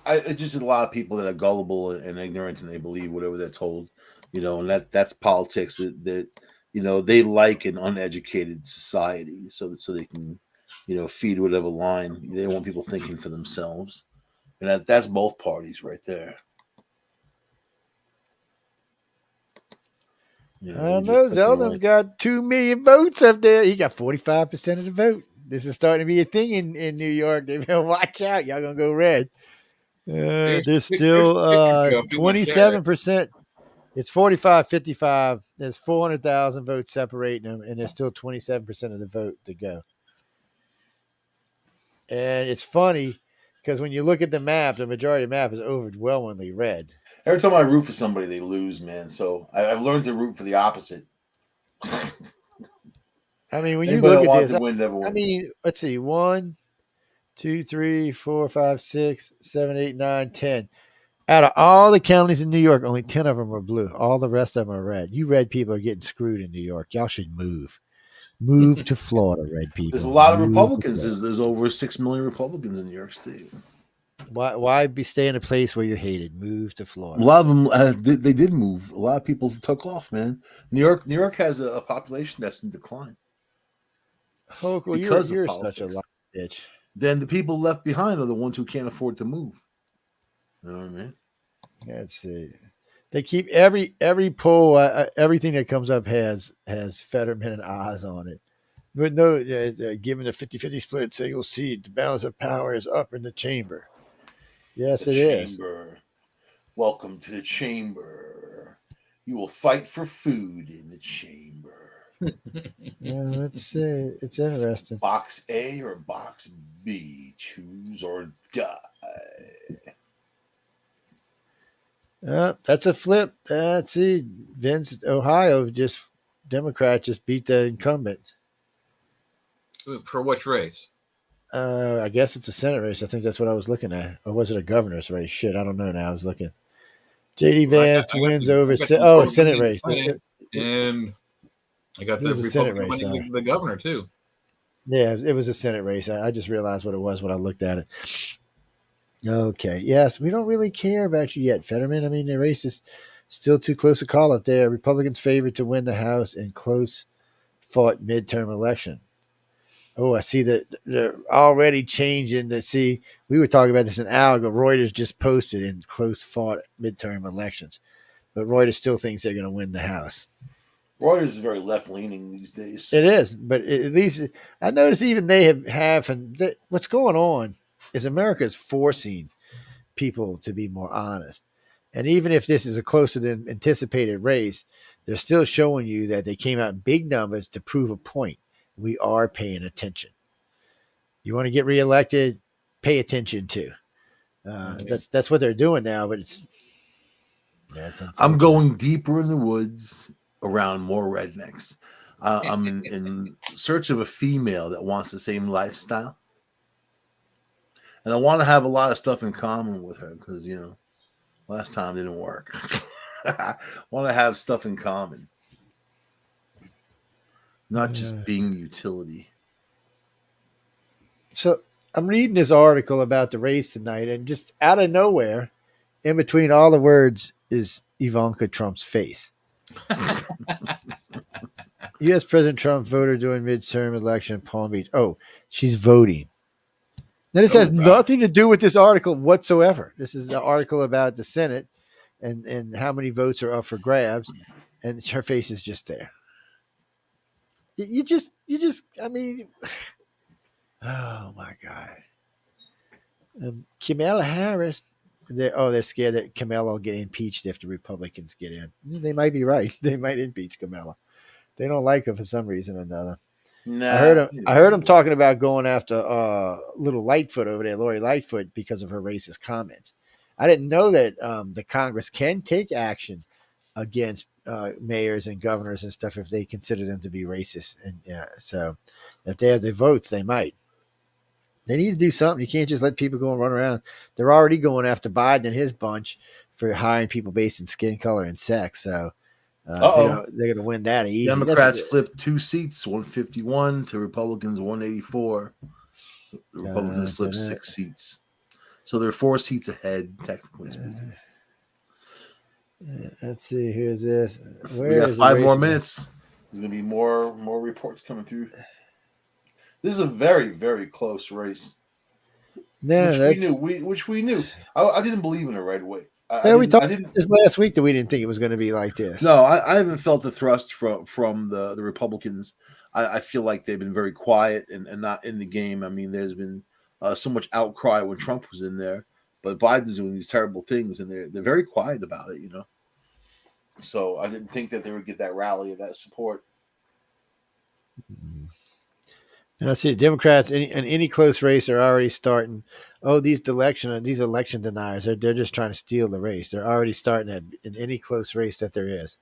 It's just a lot of people that are gullible and ignorant, and they believe whatever they're told, and that's politics. That they like an uneducated society, so they can, feed whatever line. They want people thinking for themselves, and that's both parties right there. I don't know. Zeldin's got 2 million votes up there. He got 45% of the vote. This is starting to be a thing in New York. They better watch out. Y'all gonna go red. There's still 27%. It's 45-55. There's 400,000 votes separating them, and there's still 27% of the vote to go. And it's funny because when you look at the map, the majority of the map is overwhelmingly red. Every time I root for somebody, they lose, man. So I've learned to root for the opposite. I mean, when you look at this, let's see, 1, 2, 3, 4, 5, 6, 7, 8, 9, 10. Out of all the counties in New York, only 10 of them are blue. All the rest of them are red. You red people are getting screwed in New York. Y'all should move. Move to Florida, red people. There's a lot of Republicans. There's over 6 million Republicans in New York State. Why stay in a place where you're hated? Move to Florida. A lot of them, they did move. A lot of people took off, man. New York has a population that's in decline. Oh, well, you're such a bitch. Then the people left behind are the ones who can't afford to move. You know what I mean? Let's see. They keep every poll, everything that comes up has Fetterman and Oz on it. But no, given the 50-50 split, single seat, the balance of power is up in the chamber. Yes, it is. Welcome to the chamber. You will fight for food in the chamber. Yeah, let's see. It's interesting. Box A or box B? Choose or die. That's a flip. Let's see. Vince, Ohio, Democrat just beat the incumbent. For which race? I guess it's a Senate race. I think that's what I was looking at. Or was it a governor's race? Shit, I don't know now. I was looking. J.D. Vance wins over... Senate race. And I got the Republican winning the governor, too. Yeah, it was a Senate race. I just realized what it was when I looked at it. Okay. Yes, we don't really care about you yet, Fetterman. I mean, the race is Still too close a call up there. Republicans favored to win the House in close fought midterm election. Oh, I see that they're already changing to see. We were talking about this an hour ago. Reuters just posted in close fought midterm elections, but Reuters still thinks they're going to win the House. Reuters is very left leaning these days. It is, but at least I notice even they have and what's going on is America is forcing people to be more honest. And even if this is a closer than anticipated race, they're still showing you that they came out in big numbers to prove a point. We are paying attention. You want to get reelected, pay attention too. That's what they're doing now. But it's I'm going deeper in the woods around more rednecks. I'm in search of a female that wants the same lifestyle, and I want to have a lot of stuff in common with her because last time didn't work. I want to have stuff in common. Not just being utility. So I'm reading this article about the race tonight, and just out of nowhere, in between all the words, is Ivanka Trump's face. U.S. President Trump voted during midterm election in Palm Beach. Oh, she's voting. Then this has nothing to do with this article whatsoever. This is an article about the Senate and how many votes are up for grabs, and her face is just there. You just, I mean, oh my God. Kamala Harris, they're scared that Kamala will get impeached if the Republicans get in. They might be right. They might impeach Kamala. They don't like her for some reason or another. Nah, I heard him talking about going after little Lightfoot over there, Lori Lightfoot, because of her racist comments. I didn't know that the Congress can take action against mayors and governors and stuff if they consider them to be racist. And so if they have the votes, they might. They need to do something. You can't just let people go and run around. They're already going after Biden and his bunch for hiring people based in skin color and sex. So they're going to win that easy. Democrats flipped 2 seats, 151 to Republicans 184. The Republicans flipped 6 seats. So they're 4 seats ahead, technically speaking. Let's see. Who's this? We got 5 more minutes. There's going to be more reports coming through. This is a very, very close race. Yeah, which we knew. I didn't believe in it right away. We talked this last week that we didn't think it was going to be like this. No, I haven't felt the thrust from the Republicans. I feel like they've been very quiet and not in the game. I mean, there's been so much outcry when Trump was in there, but Biden's doing these terrible things, and they're very quiet about it, So I didn't think that they would get that rally or that support. And I see the Democrats in any close race are already starting. Oh, these election deniers, they're just trying to steal the race. They're already starting in any close race that there is.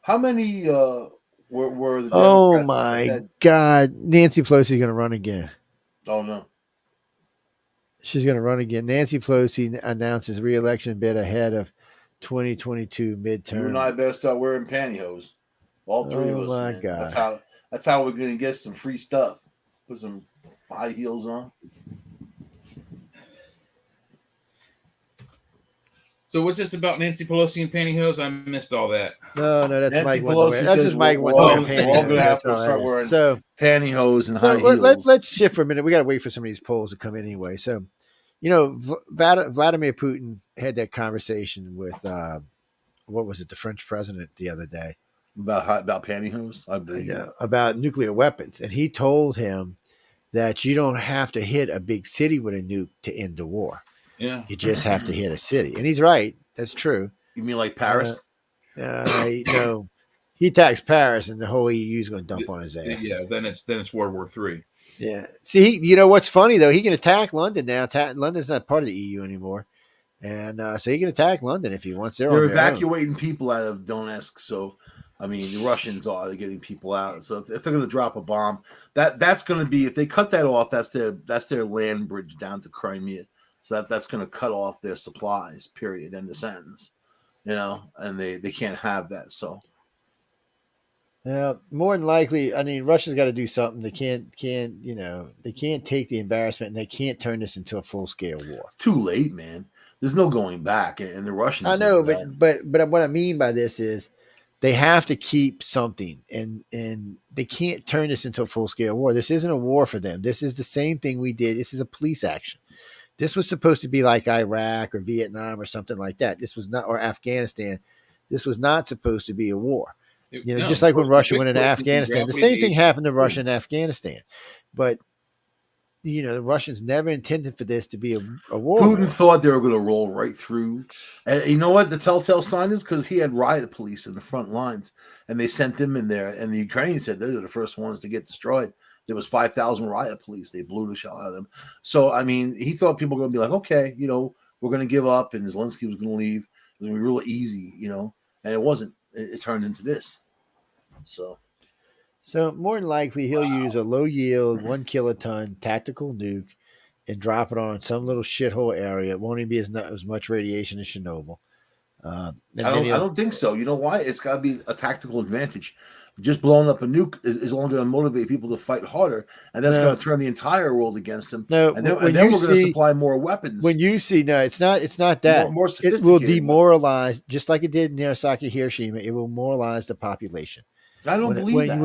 How many were the Democrats? Oh my God, Nancy Pelosi is going to run again. Oh no, she's going to run again. Nancy Pelosi announces re-election bid ahead of 2022 midterm. You and I better start wearing pantyhose. All 3 of us. Oh my man. God. That's how we're going to get some free stuff. Put some high heels on. So what's this about Nancy Pelosi and pantyhose? I missed all that. No, that's Nancy Mike. Pelosi that's just Mike. We're all going to have to start wearing pantyhose and high heels. Let's shift for a minute. We got to wait for some of these polls to come in anyway. So, Vladimir Putin had that conversation with what was it, the French president the other day. About pantyhose? I believe. Yeah, about nuclear weapons. And he told him that you don't have to hit a big city with a nuke to end the war. Yeah. You just have to hit a city. And he's right. That's true. You mean like Paris? He attacks Paris and the whole EU is going to dump on his ass. Yeah, then it's World War III. Yeah. See, what's funny, though? He can attack London now. London's not part of the EU anymore. And so he can attack London if he wants. They're evacuating people out of Donetsk, so... I mean, the Russians are getting people out. So if they're going to drop a bomb, that's going to be, if they cut that off, that's their land bridge down to Crimea. So that's going to cut off their supplies. Period. End of sentence. And they can't have that. So. Yeah, more than likely, I mean, Russia's got to do something. They can't take the embarrassment, and they can't turn this into a full scale war. It's too late, man. There's no going back, and the Russians. I know, but what I mean by this is they have to keep something, and they can't turn this into a full scale war. This isn't a war for them. This is the same thing we did. This is a police action. This was supposed to be like Iraq or Vietnam or something like that. This was not, or Afghanistan. This was not supposed to be a war. Just like when Russia went into Afghanistan, the same thing happened to Russia and Afghanistan. But the Russians never intended for this to be a war. Putin thought they were going to roll right through. And you know what the telltale sign is? Because he had riot police in the front lines, and they sent them in there. And the Ukrainians said they were the first ones to get destroyed. There was 5,000 riot police. They blew the shell out of them. So, I mean, he thought people were going to be like, okay, we're going to give up, and Zelensky was going to leave. It was going to be real easy, and it wasn't. It turned into this. So more than likely, he'll use a low-yield, 1 kiloton tactical nuke and drop it on some little shithole area. It won't even be as much radiation as Chernobyl. I don't think so. You know why? It's got to be a tactical advantage. Just blowing up a nuke is only going to motivate people to fight harder, and that's going to turn the entire world against them. No, and then we're going to supply more weapons. When you see, no, it's not that. More it will demoralize, just like it did in Nagasaki, Hiroshima. It will demoralize the population. I don't believe that.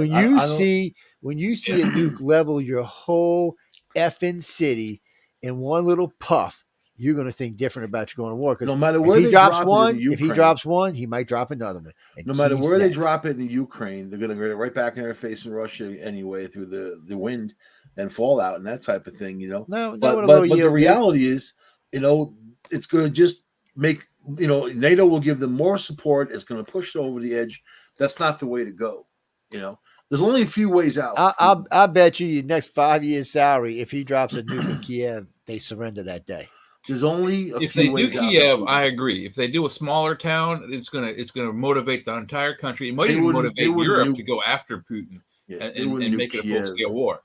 When you see a nuke level your whole effing city in one little puff, you're going to think different about you going to war. Because no matter where he drops one, he might drop another one. No matter where they drop it in Ukraine, they're going to get it right back in their face in Russia anyway through the wind and fallout and that type of thing. No, but the reality is, it's going to just make NATO will give them more support. It's going to push them over the edge. That's not the way to go. There's only a few ways out. I bet you your next 5 years' salary, if he drops a nuke in Kiev, they surrender that day. There's only if they do Kiev, I agree. If they do a smaller town, it's gonna motivate the entire country. It might even motivate Europe to go after Putin and make it a full scale war.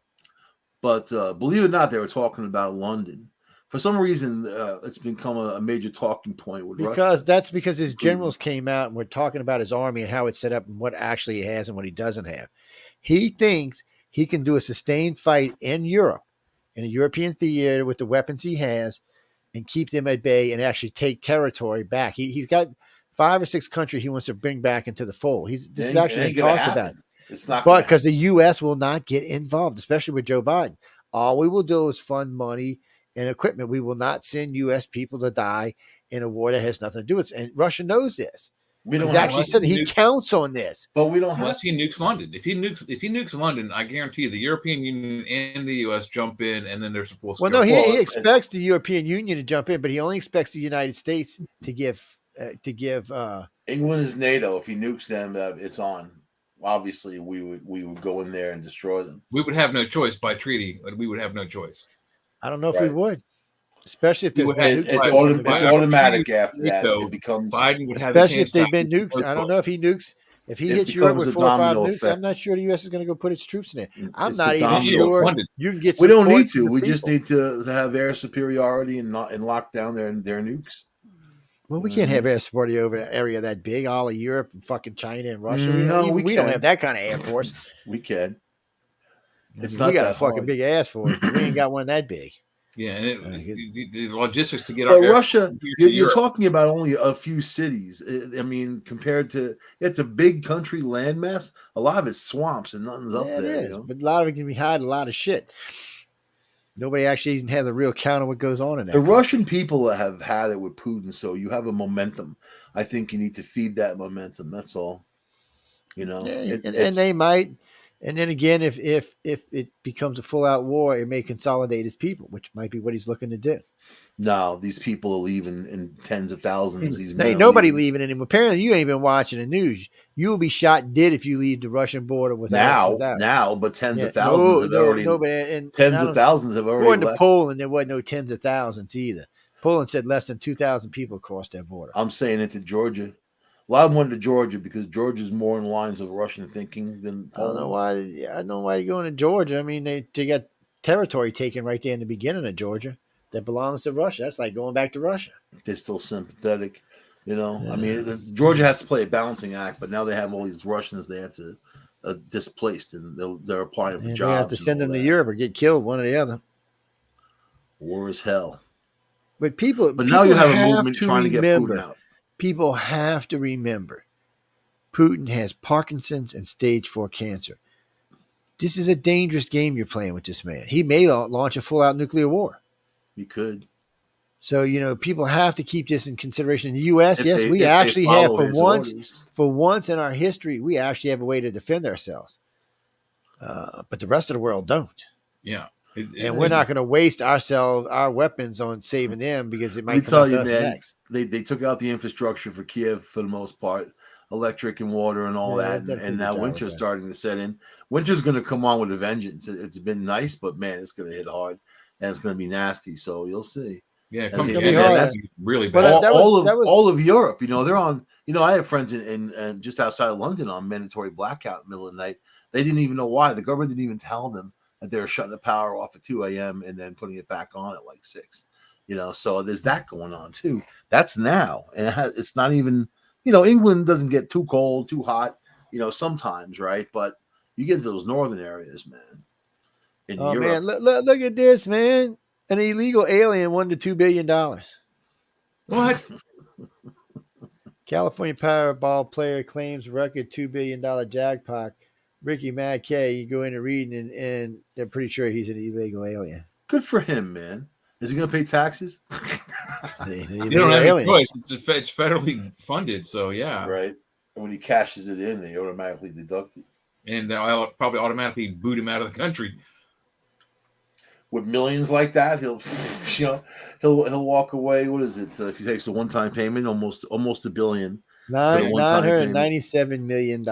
But believe it or not, they were talking about London. For some reason, it's become a major talking point with Russia. That's because his generals came out and were talking about his army and how it's set up and what actually he has and what he doesn't have. He thinks he can do a sustained fight in Europe, in a European theater with the weapons he has, and keep them at bay and actually take territory back. He's got 5 or 6 countries he wants to bring back into the fold. This is actually talked about. It's not, but because the U.S. will not get involved, especially with Joe Biden. All we will do is fund money and equipment. We will not send U.S. people to die in a war that has nothing to do with it. And Russia knows this. He's actually said he counts on this. But we don't unless he nukes London. If he nukes London, I guarantee you the European Union and the U.S. jump in, and then there's a full scale. Well, no, he expects the European Union to jump in, but he only expects the United States to give. England is NATO. If he nukes them, it's on. Obviously, we would go in there and destroy them. We would have no choice by treaty. We would have no choice. I don't know if we would. Especially if there's it's automatic after that. It becomes Biden would have especially if they've been nukes. I don't know if he nukes. If he hits Europe with 4 or 5 nukes, I'm not sure the U.S. is going to go put its troops in there. I'm not even sure you can get. We don't need to. We just need to have air superiority and lock down their nukes. Well, we can't have air superiority over an area that big, all of Europe and fucking China and Russia. We don't have that kind of air force. We can. We got a fucking big ass force, but we ain't got one that big. Yeah, and the logistics to get our Russia. You're talking about only a few cities. I mean, compared to it's a big country landmass. A lot of it's swamps and nothing's up there. It is, but a lot of it can be hiding a lot of shit. Nobody actually even has a real count of what goes on in there. The Russian people have had it with Putin, so you have a momentum. I think you need to feed that momentum. That's all. And they might. And then again, if it becomes a full-out war, it may consolidate his people, which might be what he's looking to do. No, these people are leaving in tens of thousands. Ain't nobody leaving anymore. Apparently, you ain't been watching the news. You will be shot dead if you leave the Russian border without. But tens of thousands of thousands have already According left. to Poland, there wasn't no tens of thousands either. Poland said less than 2,000 people crossed their border. I'm saying it to Georgia. A lot of them went to Georgia because Georgia's more in lines of Russian thinking than Poland. I don't know why you're going to Georgia. I mean, they got territory taken right there in the beginning of Georgia that belongs to Russia. That's like going back to Russia. They're still sympathetic. I mean, Georgia has to play a balancing act, but now they have all these Russians they have to displaced, and they're applying for jobs. They have to send them to Europe or get killed, one or the other. War is hell. But people, But now you people have a movement to trying to get Putin remember. out. People have to remember Putin has Parkinson's and stage 4 cancer. This is a dangerous game you're playing with this man. He may launch a full-out nuclear war. He could. So, people have to keep this in consideration. In the U.S., If yes, they- we if they actually have, follow his orders. for once in our history, we actually have a way to defend ourselves. But the rest of the world don't. Yeah. And we're not going to waste our weapons on saving them because it Let me might come tell up to you, us man, next. they took out the infrastructure for Kiev for the most part, electric and water and all Yeah, that. they've done a pretty And good now job with winter's that. starting to set in. Winter's going to come on with a vengeance. It's been nice, but man, it's going to hit hard and it's going to be nasty. So you'll see. Yeah, it And- comes It's and- gonna be again. hard. That's really But, bad. that was- all of Europe, they're on. I have friends in just outside of London on mandatory blackout in the middle of the night. They didn't even know why. The government didn't even tell them that they were shutting the power off at 2 a.m. and then putting it back on at like 6. So there's that going on too. That's now, and it's not even. England doesn't get too cold, too hot. Sometimes, right? But you get to those northern areas, man. In Oh, Europe, man, look at this, man. An illegal alien won the $2 billion. What? California Powerball player claims record $2 billion jackpot. Ricky Mackay, you go in and read, and they're pretty sure he's an illegal alien. good for him, man. Is he going to pay taxes? He's an You illegal don't have alien. a choice. It's federally funded, so yeah. Right. And when he cashes it in, they automatically deduct it. And I'll probably automatically boot him out of the country. With millions like that, he'll walk away. What is it? If he takes a one-time payment, almost $1 billion. $997 million.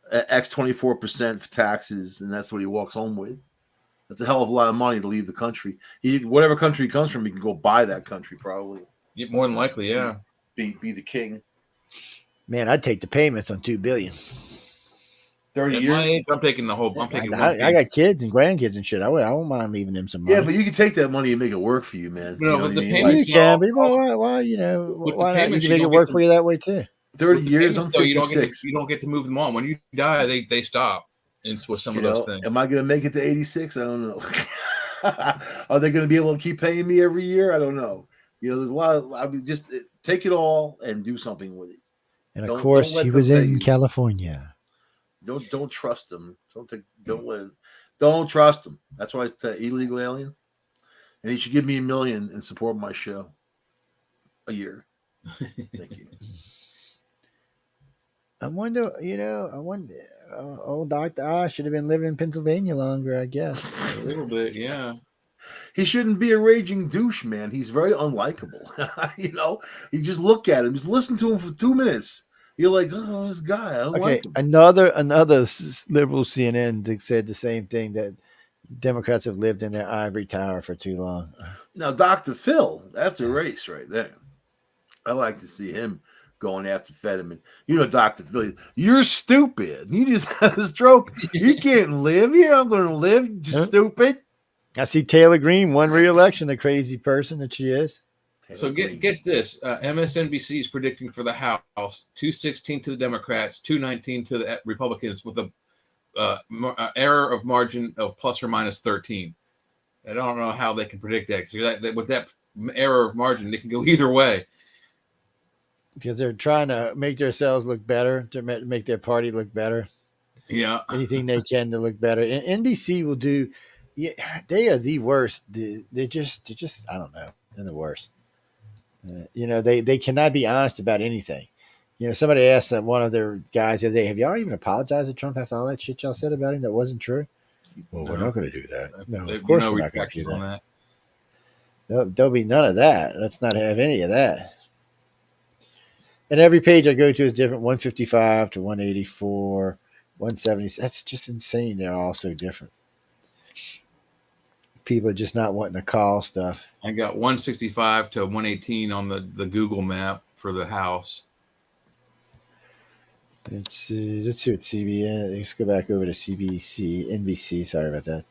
X 24% for taxes, and that's what he walks home with. That's a hell of a lot of money to leave the country. Whatever country he comes from, he can go buy that country probably. Yeah, more than likely, yeah. Be the king. Man, I'd take the payments on $2 billion. 30 At years. my age, I'm taking the whole. I'm taking. I got kids and grandkids and shit. I won't mind leaving them some money. Yeah, but you can take that money and make it work for you, man. No, You know but what the I mean? payments- you can, but why With the why not? You payments, can you make it don't work get for you that way too. 30 With the years, payments, I'm though, you 56. don't get to move them on. When you die, they stop. And with some of those things. Am I going to make it to 86? I don't know. Are they going to be able to keep paying me every year? I don't know. There's a lot of. Just take it all and do something with it. And of Don't course, let he them was pay in you. California. Don't trust them. Don't trust them. That's why it's an illegal alien. And he should give me $1 million and support my show a year. Thank you. I wonder. Old Dr. Oz should have been living in Pennsylvania longer, I guess. A little bit, yeah. He shouldn't be a raging douche, man. He's very unlikable. You just look at him, just listen to him for 2 minutes. You're like, oh, this guy, I don't Okay, like him. another liberal CNN said the same thing, that Democrats have lived in their ivory tower for too long. Now, Dr. Phil, that's a race right there. I like to see him going after Fetterman. Dr. Phil, you're stupid. You just had a stroke. You can't live. You're not going to live, stupid. I see Taylor Greene won re-election, the crazy person that she is. So get this. MSNBC is predicting for the House 216 to the Democrats, 219 to the Republicans, with a error of margin of plus or minus 13. I don't know how they can predict that, because with that error of margin, they can go either way. Because they're trying to make themselves look better, to make their party look better. Yeah. Anything they can to look better. And NBC will do. Yeah, they are the worst. They're just. I don't know. They're the worst. They cannot be honest about anything. Somebody asked one of their guys the other day, "Have y'all even apologized to Trump after all that shit y'all said about him that wasn't true?" Well, we're not going to do that. No, of course we're not going to do that. There'll be none of that. Let's not have any of that. And every page I go to is different. 155 to 184, 170. That's just insane. They're all so different. People are just not wanting to call stuff. I got 165 to 118 on the Google map for the House. Let's see what CBN. Let's go back over to NBC. Sorry about that.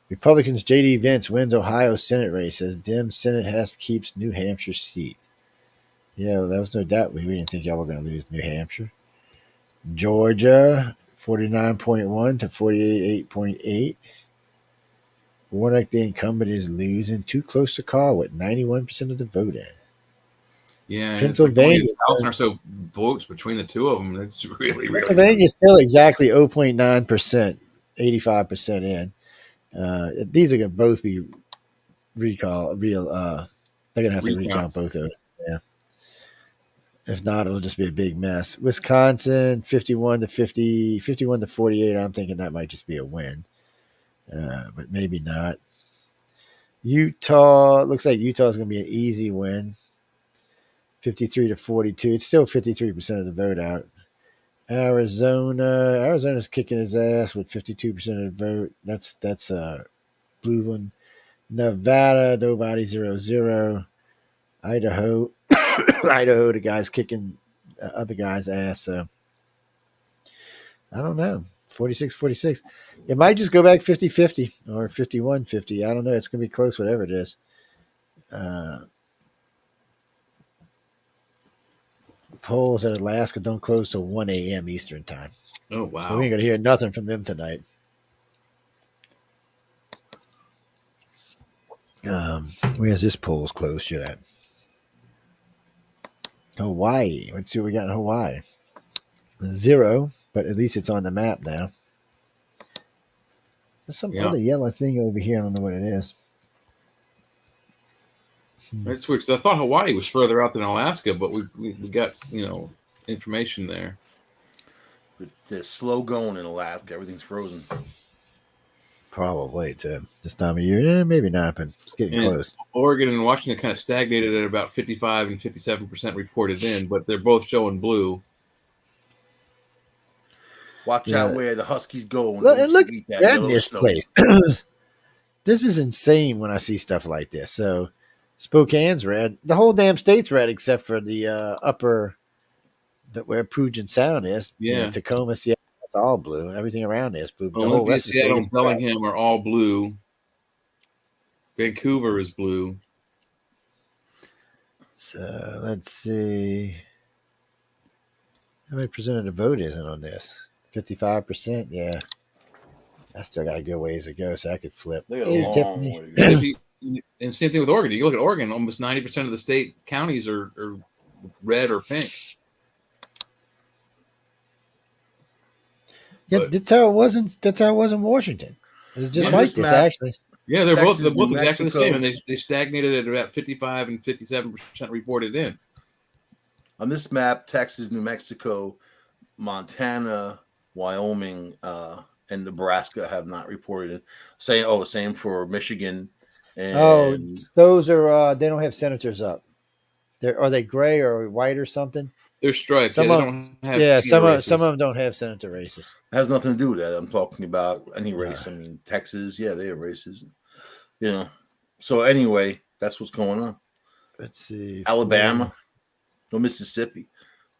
Republicans J.D. Vance wins Ohio Senate race as Dem Senate keeps New Hampshire seat. Yeah, well, there was no doubt we didn't think y'all were going to lose New Hampshire. Georgia 49.1 to 48.8. Warnock, the incumbent, is losing. Too close to call with 91% of the vote in. Yeah, Pennsylvania, it's like 1,000 or so votes between the two of them. It's really, really. Pennsylvania is still exactly 0.9%, 85% in. These are going to both be they're going to have to recount both of those. Yeah. If not, it'll just be a big mess. Wisconsin, 51 to 50, 51 to 48. I'm thinking that might just be a win, but maybe not. Utah, looks like Utah's going to be an easy win, 53 to 42. It's still 53% of the vote out. Arizona's kicking his ass with 52% of the vote. That's a blue one. Nevada, nobody, 0-0. Idaho, the guy's kicking other guy's ass. So I don't know. 46-46. It might just go back 50-50 or 51-50. I don't know. It's going to be close, whatever it is. Polls in Alaska don't close till 1 a.m. Eastern time. Oh, wow. So we ain't going to hear nothing from them tonight. Where's this polls closed shit at? Hawaii. Let's see what we got in Hawaii. 0, but at least it's on the map now. There's some other yellow thing over here. I don't know what it is. That's weird, because I thought Hawaii was further out than Alaska, but we got, information there. They're slow going in Alaska. Everything's frozen. Probably to this time of year. Yeah, maybe not, but it's getting close. Oregon and Washington kind of stagnated at about 55 and 57% reported in, but they're both showing blue. Watch out where the Huskies go. Look at this place. This is insane when I see stuff like this. So Spokane's red. The whole damn state's red except for the upper, where Puget Sound is. Yeah. Tacoma, Seattle, it's all blue. Everything around is blue. The Olympia, Seattle, and Bellingham are all blue. Vancouver is blue. So let's see. How many percent of the vote isn't on this? 55%? Yeah. I still got a good ways to go, so I could flip. And same thing with Oregon. You look at Oregon, almost 90% of the state counties are red or pink. Yeah, that's how it was in Washington. It was just like this, actually. Yeah, they're both exactly the same, and they stagnated at about 55 and 57% reported in. On this map, Texas, New Mexico, Montana, Wyoming, and Nebraska have not reported it. Same for Michigan. And those are they don't have senators up. Are they gray or white or something? They're striped. Some of them don't have senator races. It has nothing to do with that. I'm talking about any race. I mean, Texas, they have races. So anyway, that's what's going on. Let's see. Alabama, Mississippi.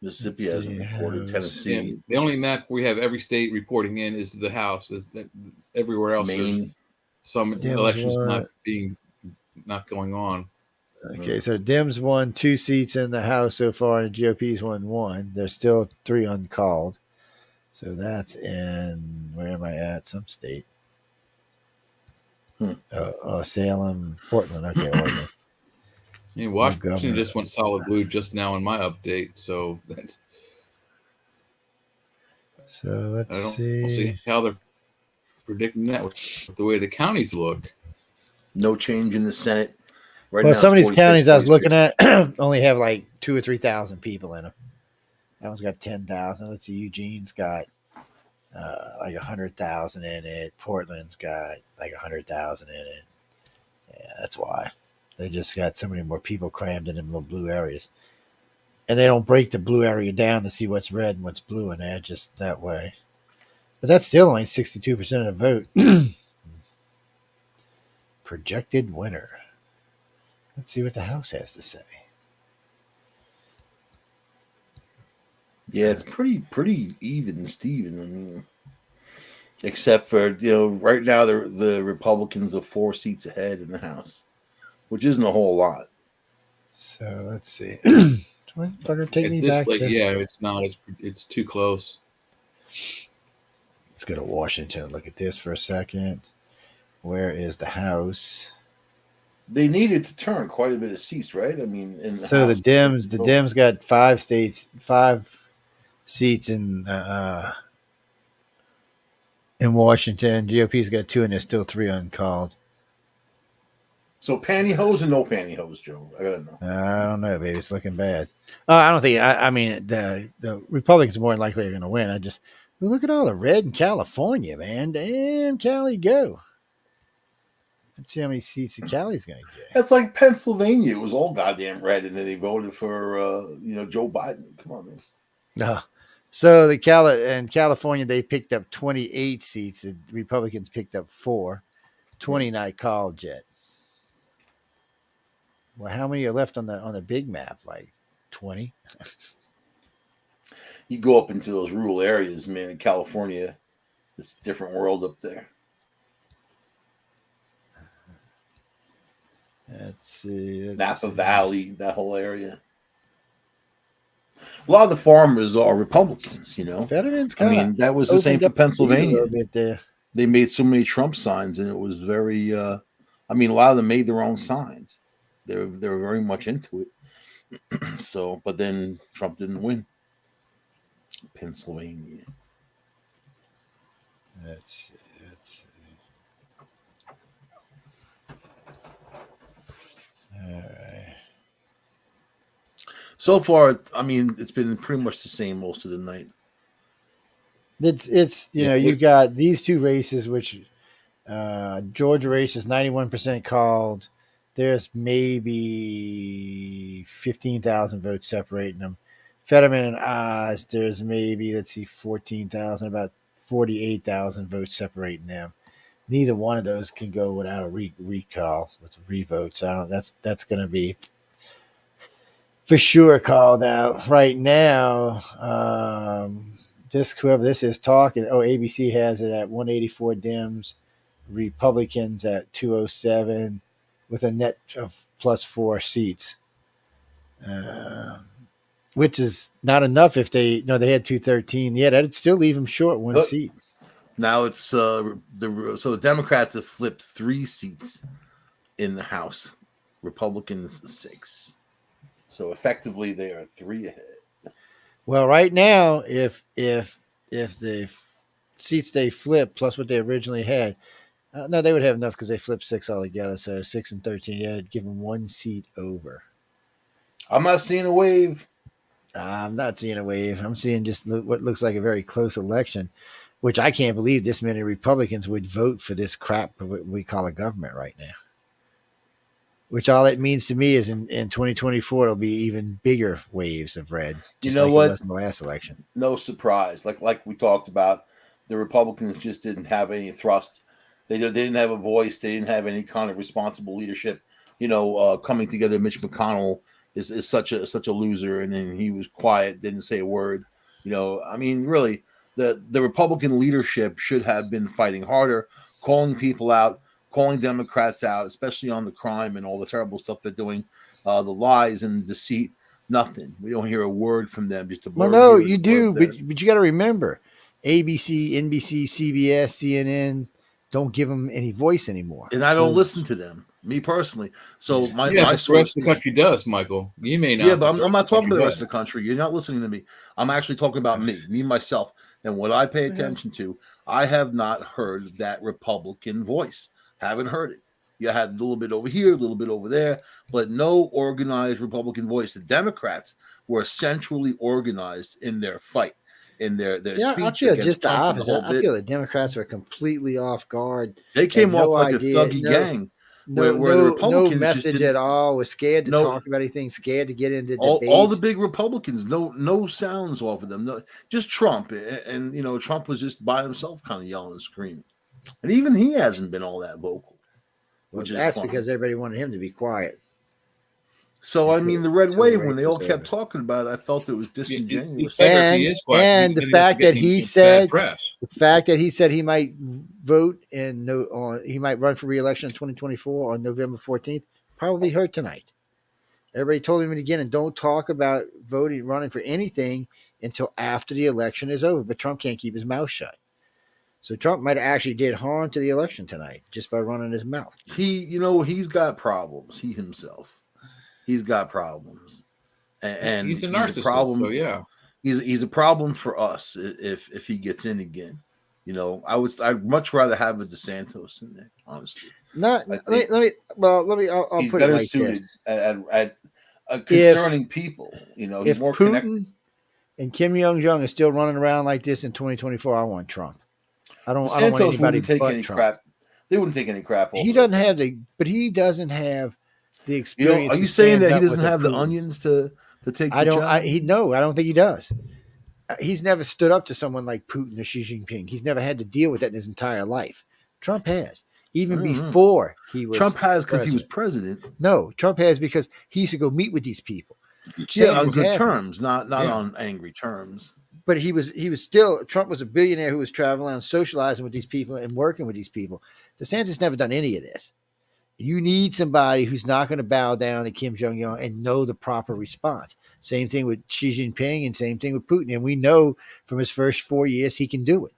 Mississippi hasn't reported. Tennessee. And the only map we have every state reporting in is the House. Is that everywhere else there's some elections not going on. Okay, so Dems won 2 seats in the House so far, and the GOP's won 1. There's still 3 uncalled. So that's in, where am I at? Some state. Salem, Portland. Okay, Oregon. Washington just went solid blue just now in my update. So let's see. We'll see how they're predicting that with the way the counties look. No change in the Senate. Some of these counties I was looking at only have like 2,000 or 3,000 people in them. That one's got 10,000. Let's see, Eugene's got like 100,000 in it. Portland's got like 100,000 in it. Yeah, that's why. They just got so many more people crammed in them little blue areas. And they don't break the blue area down to see what's red and what's blue in there, just that way. But that's still only 62% of the vote. Projected winner. Let's see what the House has to say. Yeah, it's pretty even, Steven. I mean, except for right now the Republicans are 4 seats ahead in the House, which isn't a whole lot. So let's see. It's not. It's too close. Let's go to Washington and look at this for a second. Where is the House? They needed to turn quite a bit of seats, right? I mean, in So the Dems got 5 seats in Washington. GOP's got 2, and there's still 3 uncalled. So pantyhose and no pantyhose, Joe. I gotta know. I don't know, baby. It's looking bad. I don't think. I mean, the Republicans more than likely are going to win. Look at all the red in California, man. Damn, Cali, go. Let's see how many seats the Cali's going to get. That's like Pennsylvania. It was all goddamn red, and then they voted for Joe Biden. Come on, man. So in California, they picked up 28 seats. The Republicans picked up 4. 20 not called yet. Well, how many are left on the big map? Like 20. You go up into those rural areas, man. In California, it's a different world up there. Let's see. Napa Valley, that whole area. A lot of the farmers are Republicans, you know. Fetterman's I mean, that was the same for Pennsylvania. There. They made so many Trump signs, and it was very. A lot of them made their own signs. They were very much into it. So, but then Trump didn't win. Pennsylvania. Let's see. All right. So far, I mean, it's been pretty much the same most of the night. It's you got these 2 races, which Georgia race is 91% called. There's maybe 15,000 votes separating them. Fetterman and Oz, there's maybe 14,000, about 48,000 votes separating them. Neither one of those can go without a recall with revotes. That's going to be for sure called out right now. Whoever this is talking. ABC has it at 184 Dems, Republicans at 207, with a net of plus 4 seats, which is not enough. If they had 213, that'd still leave them short 1 seat. Now it's so the Democrats have flipped 3 seats in the House, Republicans 6. So effectively, they are 3 ahead. Well, right now, if the seats they flip plus what they originally had, no, they would have enough because they flipped 6 altogether. So 6 and 13, it'd give them 1 seat over. I'm not seeing a wave. I'm not seeing a wave. I'm seeing just what looks like a very close election, which I can't believe this many Republicans would vote for this crap we call a government right now. Which all it means to me is in 2024, it'll be even bigger waves of red. Just you know what? It was in the last election. No surprise. Like we talked about, the Republicans just didn't have any thrust. They didn't have a voice. They didn't have any kind of responsible leadership. Coming together. Mitch McConnell is such a loser, and then he was quiet, didn't say a word. Really, the Republican leadership should have been fighting harder, calling people out, calling Democrats out, especially on the crime and all the terrible stuff they're doing, the lies and deceit. Nothing. We don't hear a word from them. Just a well, no, you do, but you got to remember, ABC, NBC, CBS, CNN don't give them any voice anymore, and I don't listen to them. Me personally. So my the rest of the country does, Michael. You may not. Yeah, but I'm not talking about the rest of the country. You're not listening to me. I'm actually talking about me myself, and what I pay attention to. I have not heard that Republican voice. Haven't heard it. You had a little bit over here, a little bit over there, but no organized Republican voice. The Democrats were centrally organized in their fight, in their speech. I feel just the opposite. I feel the Democrats were completely off guard. They came off like a thuggy gang. Where the Republicans no message at all, was scared to talk about anything, scared to get into debates. All the big Republicans, no sounds off of them. No, just Trump. And Trump was just by himself kind of yelling and screaming. And even he hasn't been all that vocal. Well, that's because everybody wanted him to be quiet. So, the red wave, when they all kept talking about it, I felt it was disingenuous. And the fact that he said he might vote and he might run for re-election in 2024 on November 14th probably hurt tonight. Everybody told him again, and don't talk about running for anything until after the election is over. But Trump can't keep his mouth shut. So Trump might have actually did harm to the election tonight just by running his mouth. He's got problems. He himself, he's got problems, and he's a he's narcissist. a problem. So yeah, he's a problem for us if he gets in again. I'd much rather have a DeSantis in there, honestly. I'll He's put it better like suited this. at concerning people. He's If more Putin connected. and Kim Jong is still running around like this in 2024, I want Trump. I don't want DeSantis anybody wouldn't take but any Trump. crap. They wouldn't take any crap. He doesn't have the experience. Are you saying that he doesn't have the onions to take? I don't think he does. He's never stood up to someone like Putin or Xi Jinping. He's never had to deal with that in his entire life. Trump has. Even before he was Trump has because he was president. No, Trump has because he used to go meet with these people. On good terms, not on angry terms. But he was still, Trump was a billionaire who was traveling around, socializing with these people and working with these people. DeSantis never done any of this. You need somebody who's not going to bow down to Kim Jong-un and know the proper response. Same thing with Xi Jinping and same thing with Putin. And we know from his first 4 years he can do it.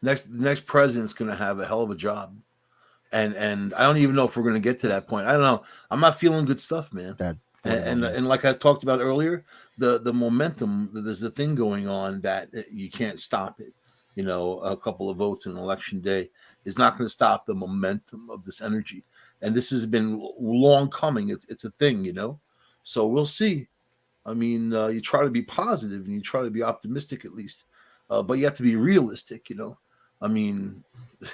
The next president's going to have a hell of a job. And I don't even know if we're going to get to that point. I don't know. I'm not feeling good stuff, man. And like I talked about earlier, the momentum, there's a thing going on that you can't stop it. A couple of votes in election day is not going to stop the momentum of this energy. And this has been long coming. It's a thing, So we'll see. I mean, you try to be positive and you try to be optimistic at least, but you have to be realistic, I mean,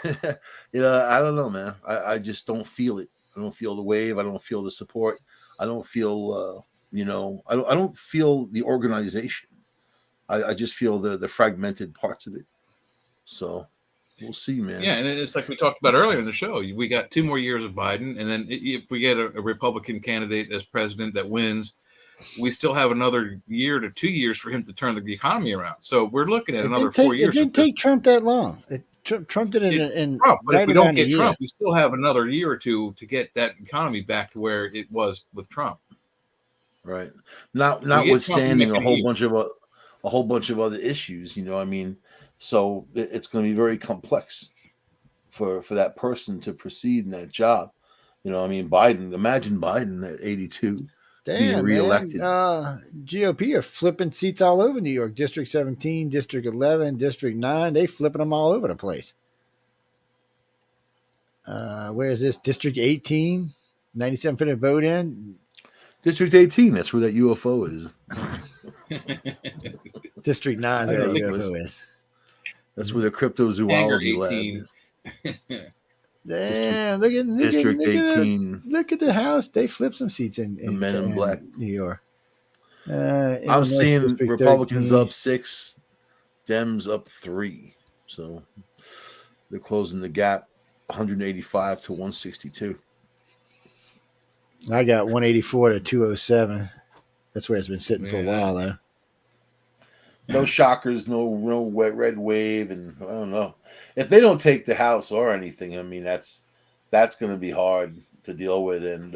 I don't know, man. I just don't feel it. I don't feel the wave. I don't feel the support. I don't feel, I don't feel the organization. I just feel the fragmented parts of it. So we'll see, man. Yeah, and it's like we talked about earlier in the show. We got 2 more years of Biden, and then if we get a Republican candidate as president that wins, we still have another year to 2 years for him to turn the economy around. So we're looking at another 4 years. It didn't take Trump that long. Trump did it in Trump, but if we don't get Trump, we still have another year or two to get that economy back to where it was with Trump. Right. Notwithstanding a whole bunch of other issues, I mean, so it's going to be very complex for that person to proceed in that job. I mean, imagine Biden at 82 being reelected. GOP are flipping seats all over New York. District 17, District 11, District 9, they flipping them all over the place. Where is this? District 18, 97 for the vote in. District 18, that's where that UFO is. District 9 is where that UFO is. That's where the cryptozoology lab is. Damn, District 18. Look at the House. They flip some seats in Men in Black, New York. I'm seeing District Republicans 13. up 6, Dems up 3. So they're closing the gap 185 to 162. I got 184 to 207. That's where it's been sitting for a while, though. No shockers, no wet red wave, and I don't know if they don't take the House or anything. I mean, that's going to be hard to deal with, and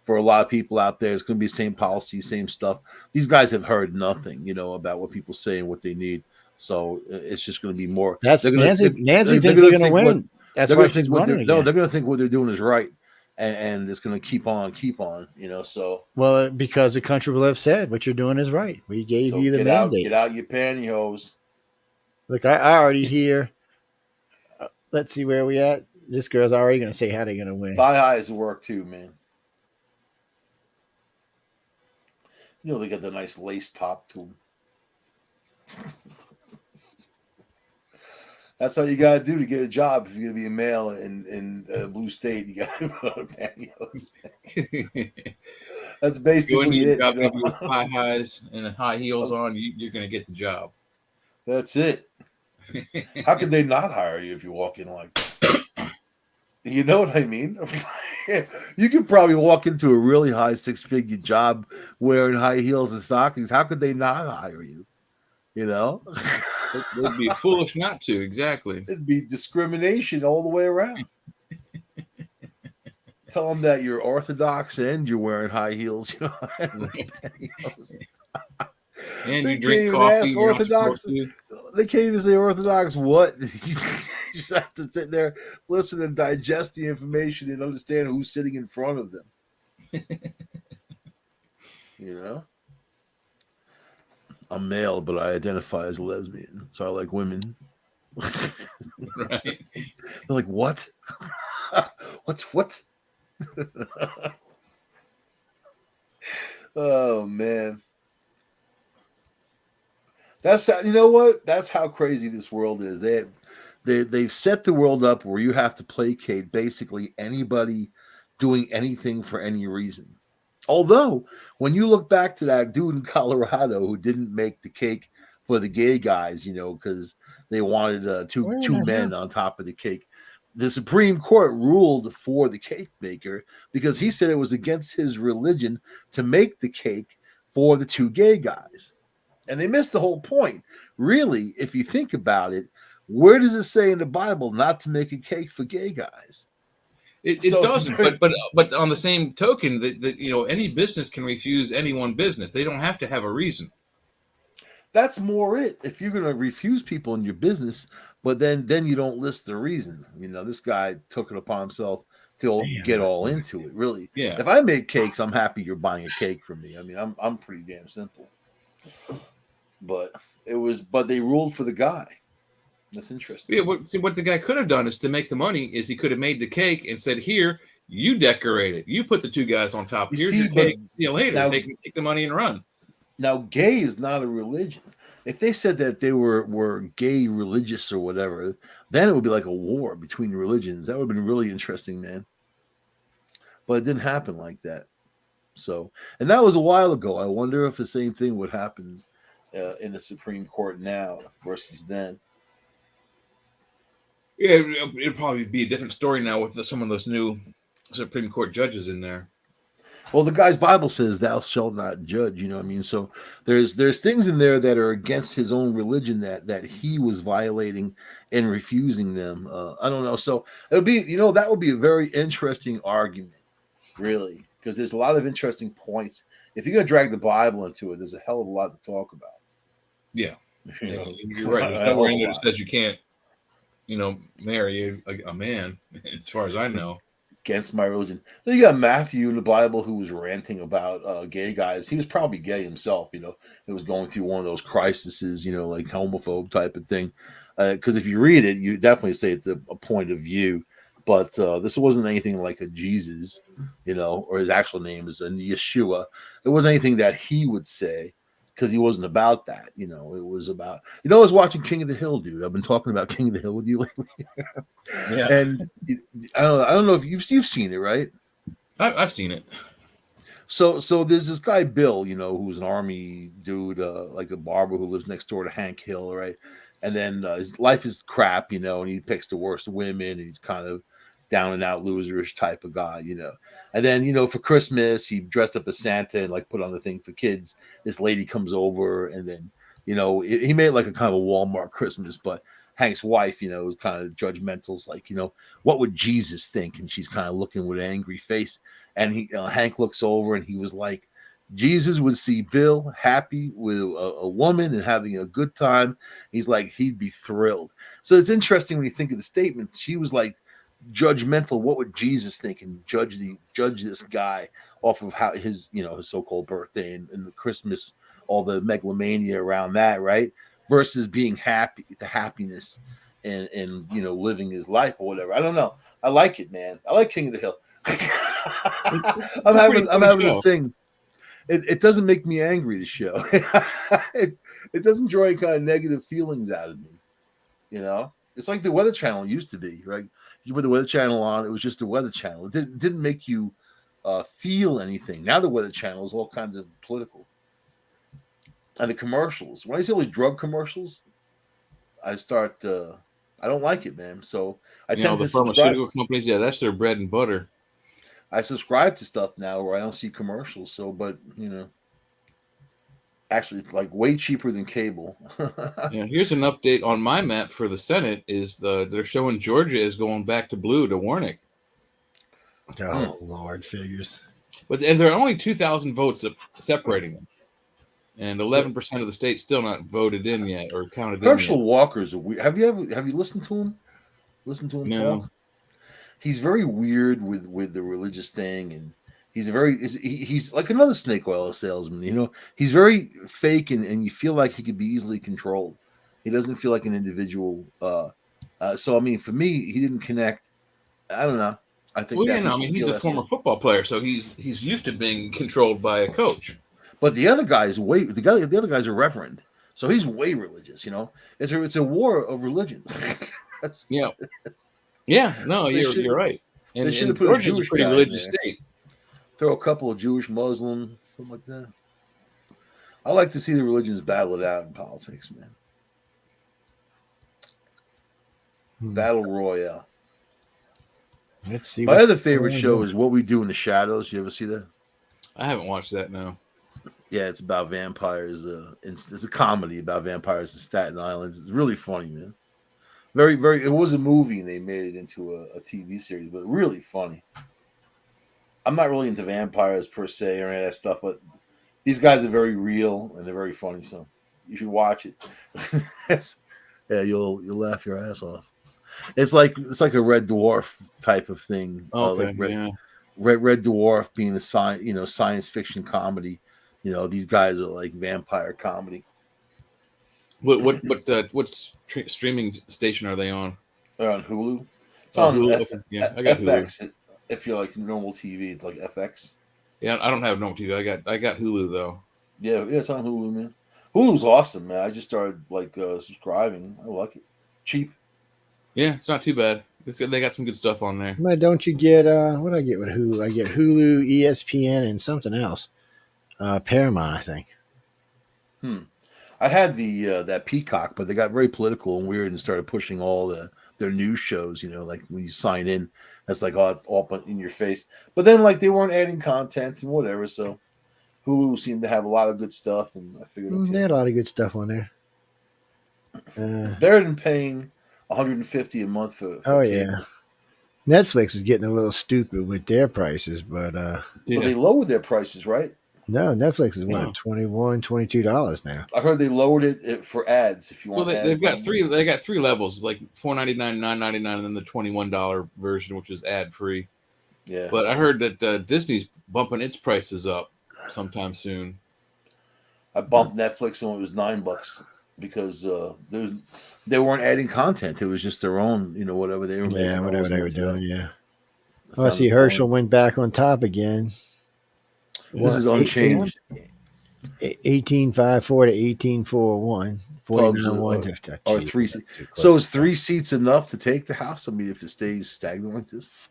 for a lot of people out there, it's going to be the same policy, same stuff. These guys have heard nothing, about what people say and what they need. So it's just going to be more. Nancy thinks they're going to win. That's why she's running again. No, they're going to think what they're doing is right. And it's going to keep on, so. Well, because the country will have said what you're doing is right. We gave you the mandate. Get out your pantyhose. Look, I already hear. Let's see where we at. This girl's already going to say how they're going to win. Thigh highs work too, man. They got the nice lace top to them. That's all you gotta do to get a job. If you're gonna be a male in a blue state, you gotta put on pantyhose. That's basically it. With high highs and high heels on, you're gonna get the job. That's it. How could they not hire you if you walk in like that? You know what I mean? You could probably walk into a really high 6-figure job wearing high heels and stockings. How could they not hire you? They'd be foolish not to, exactly. It'd be discrimination all the way around. Tell them that you're Orthodox and you're wearing high heels, And you drink coffee. Orthodox. They can't even say Orthodox what? You just have to sit there, listen and digest the information and understand who's sitting in front of them. You know? I'm male, but I identify as a lesbian, so I like women. Right. They're like, what? What? Oh man. That's how, you know what? That's how crazy this world is. They've set the world up where you have to placate basically anybody doing anything for any reason. Although, when you look back to that dude in Colorado who didn't make the cake for the gay guys, because they wanted two men on top of the cake, the Supreme Court ruled for the cake maker because he said it was against his religion to make the cake for the two gay guys. And they missed the whole point. Really, if you think about it, where does it say in the Bible not to make a cake for gay guys? It doesn't, but on the same token, that any business can refuse any one business. They don't have to have a reason. That's more it. If you're going to refuse people in your business, but then you don't list the reason. This guy took it upon himself to get all into it. Really, yeah. If I make cakes, I'm happy you're buying a cake from me. I mean, I'm pretty damn simple. But they ruled for the guy. That's interesting. Yeah, what the guy could have done is to make the money is he could have made the cake and said, "Here, you decorate it. You put the two guys on top. Here's your cake. See you later." Now, they can take the money and run. Now, gay is not a religion. If they said that they were gay religious or whatever, then it would be like a war between religions. That would have been really interesting, man. But it didn't happen like that. So, and that was a while ago. I wonder if the same thing would happen in the Supreme Court now versus then. Yeah, it'd probably be a different story now with some of those new Supreme Court judges in there. Well, the guy's Bible says, "Thou shalt not judge." You know what I mean? So there's things in there that are against his own religion that he was violating and refusing them. I don't know. So it would be, that would be a very interesting argument, really, because there's a lot of interesting points. If you're gonna drag the Bible into it, there's a hell of a lot to talk about. Yeah, you're right. There's nowhere in there that says you can't, marry a man, as far as I know. Against my religion. Then you got Matthew in the Bible who was ranting about gay guys. He was probably gay himself, He was going through one of those crises, like homophobe type of thing. Because if you read it, you definitely say it's a point of view. But this wasn't anything like a Jesus, or his actual name is a Yeshua. It wasn't anything that he would say, because he wasn't about that. It was about, I was watching King of the Hill, dude. I've been talking about King of the Hill with you lately. Yeah. And I don't know if you've seen it, right? I've seen it. So there's this guy, Bill, who's an army dude, like a barber who lives next door to Hank Hill, right? And then his life is crap, and he picks the worst women, and he's kind of down and out loserish type of guy, And then, for Christmas, he dressed up as Santa and like put on the thing for kids. This lady comes over, and then, he made like a kind of a Walmart Christmas, but Hank's wife, was kind of judgmental. It's like, what would Jesus think? And she's kind of looking with an angry face. And Hank looks over and he was like, Jesus would see Bill happy with a woman and having a good time. He's like, he'd be thrilled. So it's interesting when you think of the statement. She was like, judgmental. What would Jesus think? And judge this guy off of how his his so-called birthday and the Christmas, all the megalomania around that, right? Versus being happy, the happiness and living his life or whatever. I don't know. I like it, man. I like King of the Hill. I'm having a thing. It doesn't make me angry, the show. it doesn't draw any kind of negative feelings out of me. It's like the Weather Channel used to be, right? You put the Weather Channel on, it was just a Weather Channel. It didn't make you feel anything. Now the Weather Channel is all kinds of political. And the commercials. When I see all these drug commercials, I start, I don't like it, man. So I tend to pharmaceutical companies, yeah, that's their bread and butter. I subscribe to stuff now where I don't see commercials. So, but, actually, it's like way cheaper than cable. Yeah, here's an update on my map for the Senate. They're showing Georgia is going back to blue to Warnick. Oh Lord, figures. And there are only 2,000 votes separating them. and 11% of the state's still not voted in yet or counted Herschel in yet. Walker's a weird. Have you listened to him? Listen to him No. talk. He's very weird with the religious thing, and he's like another snake oil salesman. You know, he's very fake, and you feel like he could be easily controlled. He doesn't feel like an individual. So I mean, for me, he didn't connect. I don't know. I think. Well, that yeah, no, I people mean, he's feel a that's former it. football player, so he's used to being controlled by a coach. But the other guy's the other guy's a reverend, so he's way religious. You know, it's a war of religion. That's, Yeah, yeah, no, They should- you're right. they And, should have and put a Georgia's a Jewish pretty guy in religious there. state. Throw a couple of Jewish, Muslim, something like that. I like to see the religions battle it out in politics, man. Battle Royale. Let's see. My what's other favorite going show on. is What We Do in the Shadows. You ever see that? I haven't watched that. No. Yeah, it's about vampires. It's a comedy about vampires in Staten Island. It's really funny, man. Very, very. It was a movie, and they made it into a TV series, but really funny. I'm not really into vampires per se or any of that stuff, but these guys are very real and they're very funny. So you should watch it. Yeah, you'll laugh your ass off. It's like a Red Dwarf type of thing. Okay. Like Yeah. Red Dwarf being a science fiction comedy. You know, these guys are like vampire comedy. What streaming station are they on? They're on Hulu. It's Oh, on Hulu. Okay. Yeah, I got Hulu. FX. If you're like normal TV, it's like FX. Yeah, I don't have normal TV. I got Hulu though. Yeah, it's on Hulu, man. Hulu's awesome, man. I just started subscribing. I like it. Cheap. Yeah, it's not too bad. They got some good stuff on there. But don't you get what do I get with Hulu? I get Hulu, ESPN, and something else. Paramount, I think. I had that Peacock, but they got very political and weird and started pushing all their news shows. You know, like when you sign in, that's like all in your face. But then like they weren't adding content and whatever, so Hulu seemed to have a lot of good stuff, and I figured okay. They had a lot of good stuff on there. It's better than paying $150 a month for Oh cable. yeah, Netflix is getting a little stupid with their prices, but So Yeah. they lowered their prices, right? no, Netflix is Yeah. $21, $22 now. I heard they lowered it for ads. If you Well, want, they've got ads. three. They got three levels. It's like $4.99, $9.99, and then the $21 version, which is ad free. Yeah, But I heard that Disney's bumping its prices up sometime soon. I bumped Netflix when it was $9 because they weren't adding content. It was just their own, whatever they were making. Yeah, I whatever wasn't they were into doing. that. Yeah. I Oh, I found see it Herschel boring. went back on top again. This is unchanged. 18.54 to 18.41. 49.1 to Or Jesus, 3 that's seats. too close. So is 3 seats enough to take the house? I mean, if it stays stagnant like this.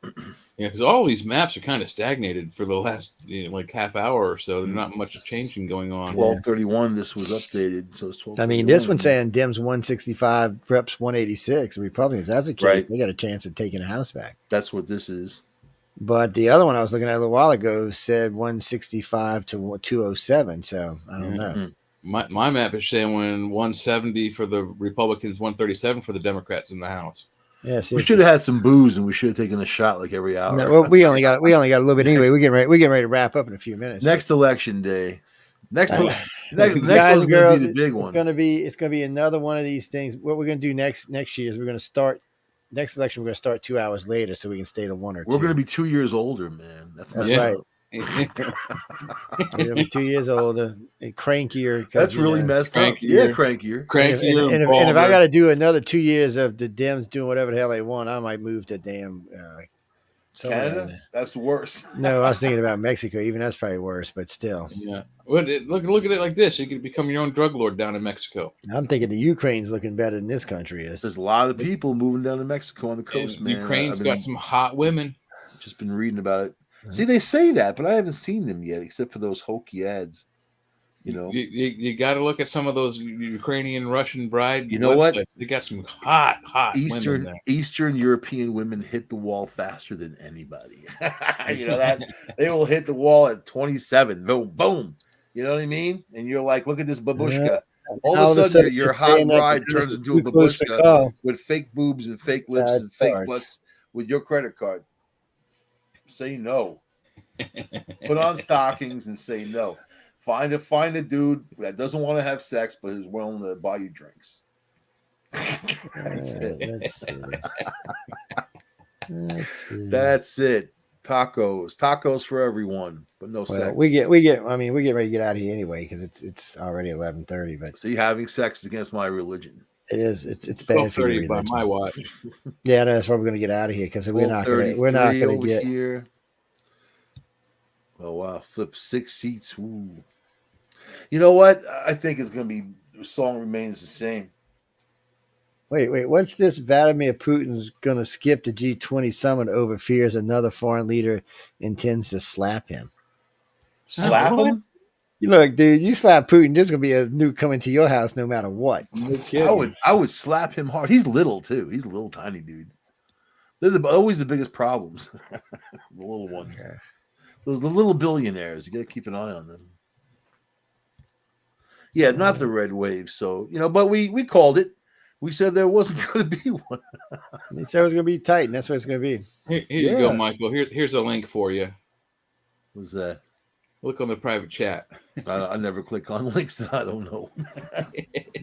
Yeah, because all these maps are kind of stagnated for the last like half hour or so. There's not much changing going on. 12:31. This was updated, so it's 12:31. I mean, this one's saying Dems 165, Reps 186. Republicans, that's the case. Right. They got a chance of taking a house back. That's what this is. But the other one I was looking at a little while ago said 165 to 207. So I don't Yeah. know. My map is showing 170 for the Republicans, 137 for the Democrats in the House. Yeah, see, We should have had some booze and we should have taken a shot like every hour. No, well, we only got a little bit anyway. We're getting ready to wrap up in a few minutes. Next election day. Next Guys one's and going to girls, be the big it's one. gonna be another one of these things. What we're gonna do next year is we're gonna start next election. We're gonna start 2 hours later so we can stay to 1 or 2. We're going to be 2 years older, man. That's That's right. right. We're gonna be 2 years older and crankier. 'cause, That's you really know, messed up. Crankier. Yeah, crankier. Crankier And if I got to do another 2 years of the Dems doing whatever the hell they want, I might move to damn somewhere in Canada? there. That's worse. No, I was thinking about Mexico. Even that's probably worse, but still. Yeah. Well, look at it like this. You could become your own drug lord down in Mexico. I'm thinking the Ukraine's looking better than this country is. There's a lot of people moving down to Mexico on the coast, And man. Ukraine's I've got some hot women. just been reading about it. See, they say that, but I haven't seen them yet, except for those hokey ads. You got to look at some of those Ukrainian Russian bride. You know what? websites. They got some hot women there. Eastern European women hit the wall faster than anybody. That they will hit the wall at 27. Boom, boom. You know what I mean? And you're like, look at this babushka. Yeah. All of a sudden, your you're hot saying that bride because turns it's into a too close to babushka call. with fake boobs and fake That's lips how it and fake starts. butts with your credit card. Say no. Put on stockings and say no. Find a dude that doesn't want to have sex but is willing to buy you drinks. That's it. Let's see. Let's see. That's it. Tacos for everyone, but no sex. We get. I mean, we get ready to get out of here anyway because it's already 11:30. But see, having sex is against my religion. It is. It's bad for your by religion. my watch. Yeah, that's why we're going to get out of here because we're not going to get here. Oh wow! Flip 6 seats. Ooh. You know what? I think it's going to be. The song remains the same. Wait. What's this? Vladimir Putin's going to skip the G20 summit over fears another foreign leader intends to slap him. Slap him? Look, dude, you slap Putin, there's going to be a nuke coming to your house no matter what. I would slap him hard. He's little, too. He's a little tiny dude. They're always the biggest problems. The little ones. Okay. Those the little billionaires. You got to keep an eye on them. Yeah, not the red wave. So, but we called it. We said there wasn't going to be one. He said it was going to be tight, and that's what it's going to be. Here you go, Michael. Here's a link for you. What's that? Look on the private chat. I never click on links that I don't know.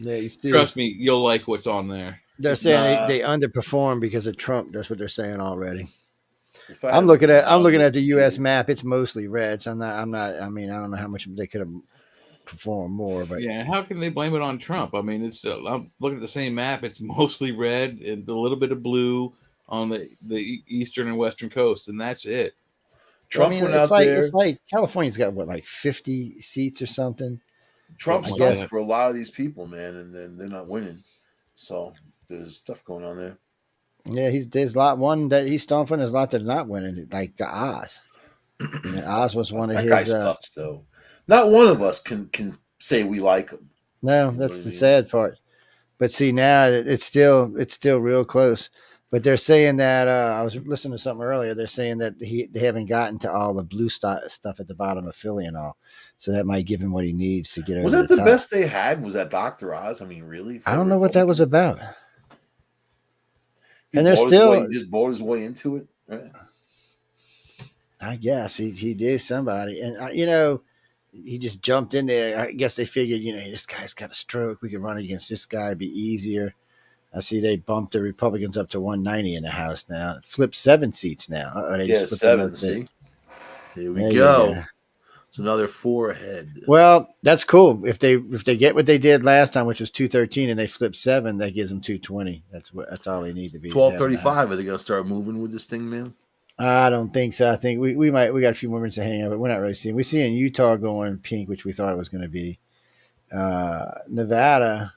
Yeah, you see. Trust me, you'll like what's on there. They're saying they underperformed because of Trump. That's what they're saying already. I'm looking at the U.S. map. It's mostly red. So I'm not. I mean, I don't know how much they could have performed more. But yeah, how can they blame it on Trump? I mean, I'm looking at the same map. It's mostly red and a little bit of blue on the eastern and western coast, and that's it. Trump went out there. It's like California's got like 50 seats or something. Trump's fighting for a lot of these people, man, and then they're not winning. So there's stuff going on there. Yeah, there's a lot one that he's stomping. There's a lot that are not winning, like Oz. Oz was one of his. That guy sucks, though. Not one of us can say we like him. No, that's the sad part. But see, now it's still real close. But they're saying that I was listening to something earlier. They're saying that they haven't gotten to all the blue stuff at the bottom of Philly and all, so that might give him what he needs to get over. Was that the top. Best they had? Was that Dr. Oz? I mean, really? I don't know what that was about. And they're still just bought his way into it, right? I guess he did somebody, and he just jumped in there. I guess they figured, this guy's got a stroke. We can run against this guy; it'd be easier. I see they bumped the Republicans up to 190 in the House now. Flipped 7 seats now. They just flipped 7. See, here we go. It's another 4 ahead. Well, that's cool. If they get what they did last time, which was 213, and they flip 7, that gives them 220. That's all they need to be. 1235. Are they going to start moving with this thing, man? I don't think so. I think we got a few more minutes to hang out, but we're not really seeing. We're seeing Utah going pink, which we thought it was going to be. Nevada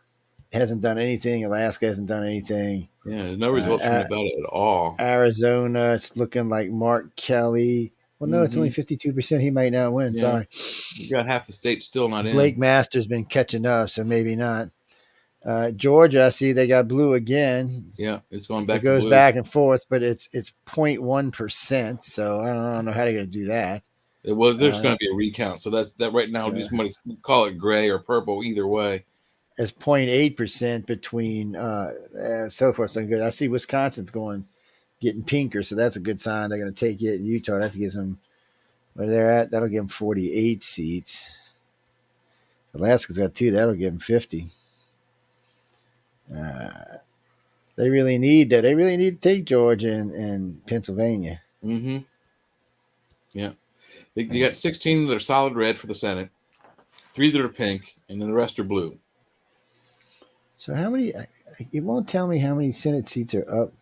hasn't done anything. Alaska hasn't done anything. Yeah, no results from Nevada at all. Arizona, it's looking like Mark Kelly. Well, no, it's only 52%. He might not win. Yeah. Sorry. You got half the state still not in. Blake Master's been catching up, so maybe not. Georgia, I see they got blue again. Yeah, it's going back. It goes back and forth, but it's 0.1%. So I don't know how they're going to do that. Well, there's going to be a recount. So that right now, just call it gray or purple either way. It's 0.8% between so far so good. I see Wisconsin's getting pinker, so that's a good sign. They're going to take it. Utah, that gives them where they're at. That'll give them 48 seats. Alaska's got 2. That'll give them 50. They really need that. They really need to take Georgia and Pennsylvania. Mm-hmm. Yeah, you got 16 that are solid red for the Senate, 3 that are pink, and then the rest are blue. So how many? It won't tell me how many Senate seats are up.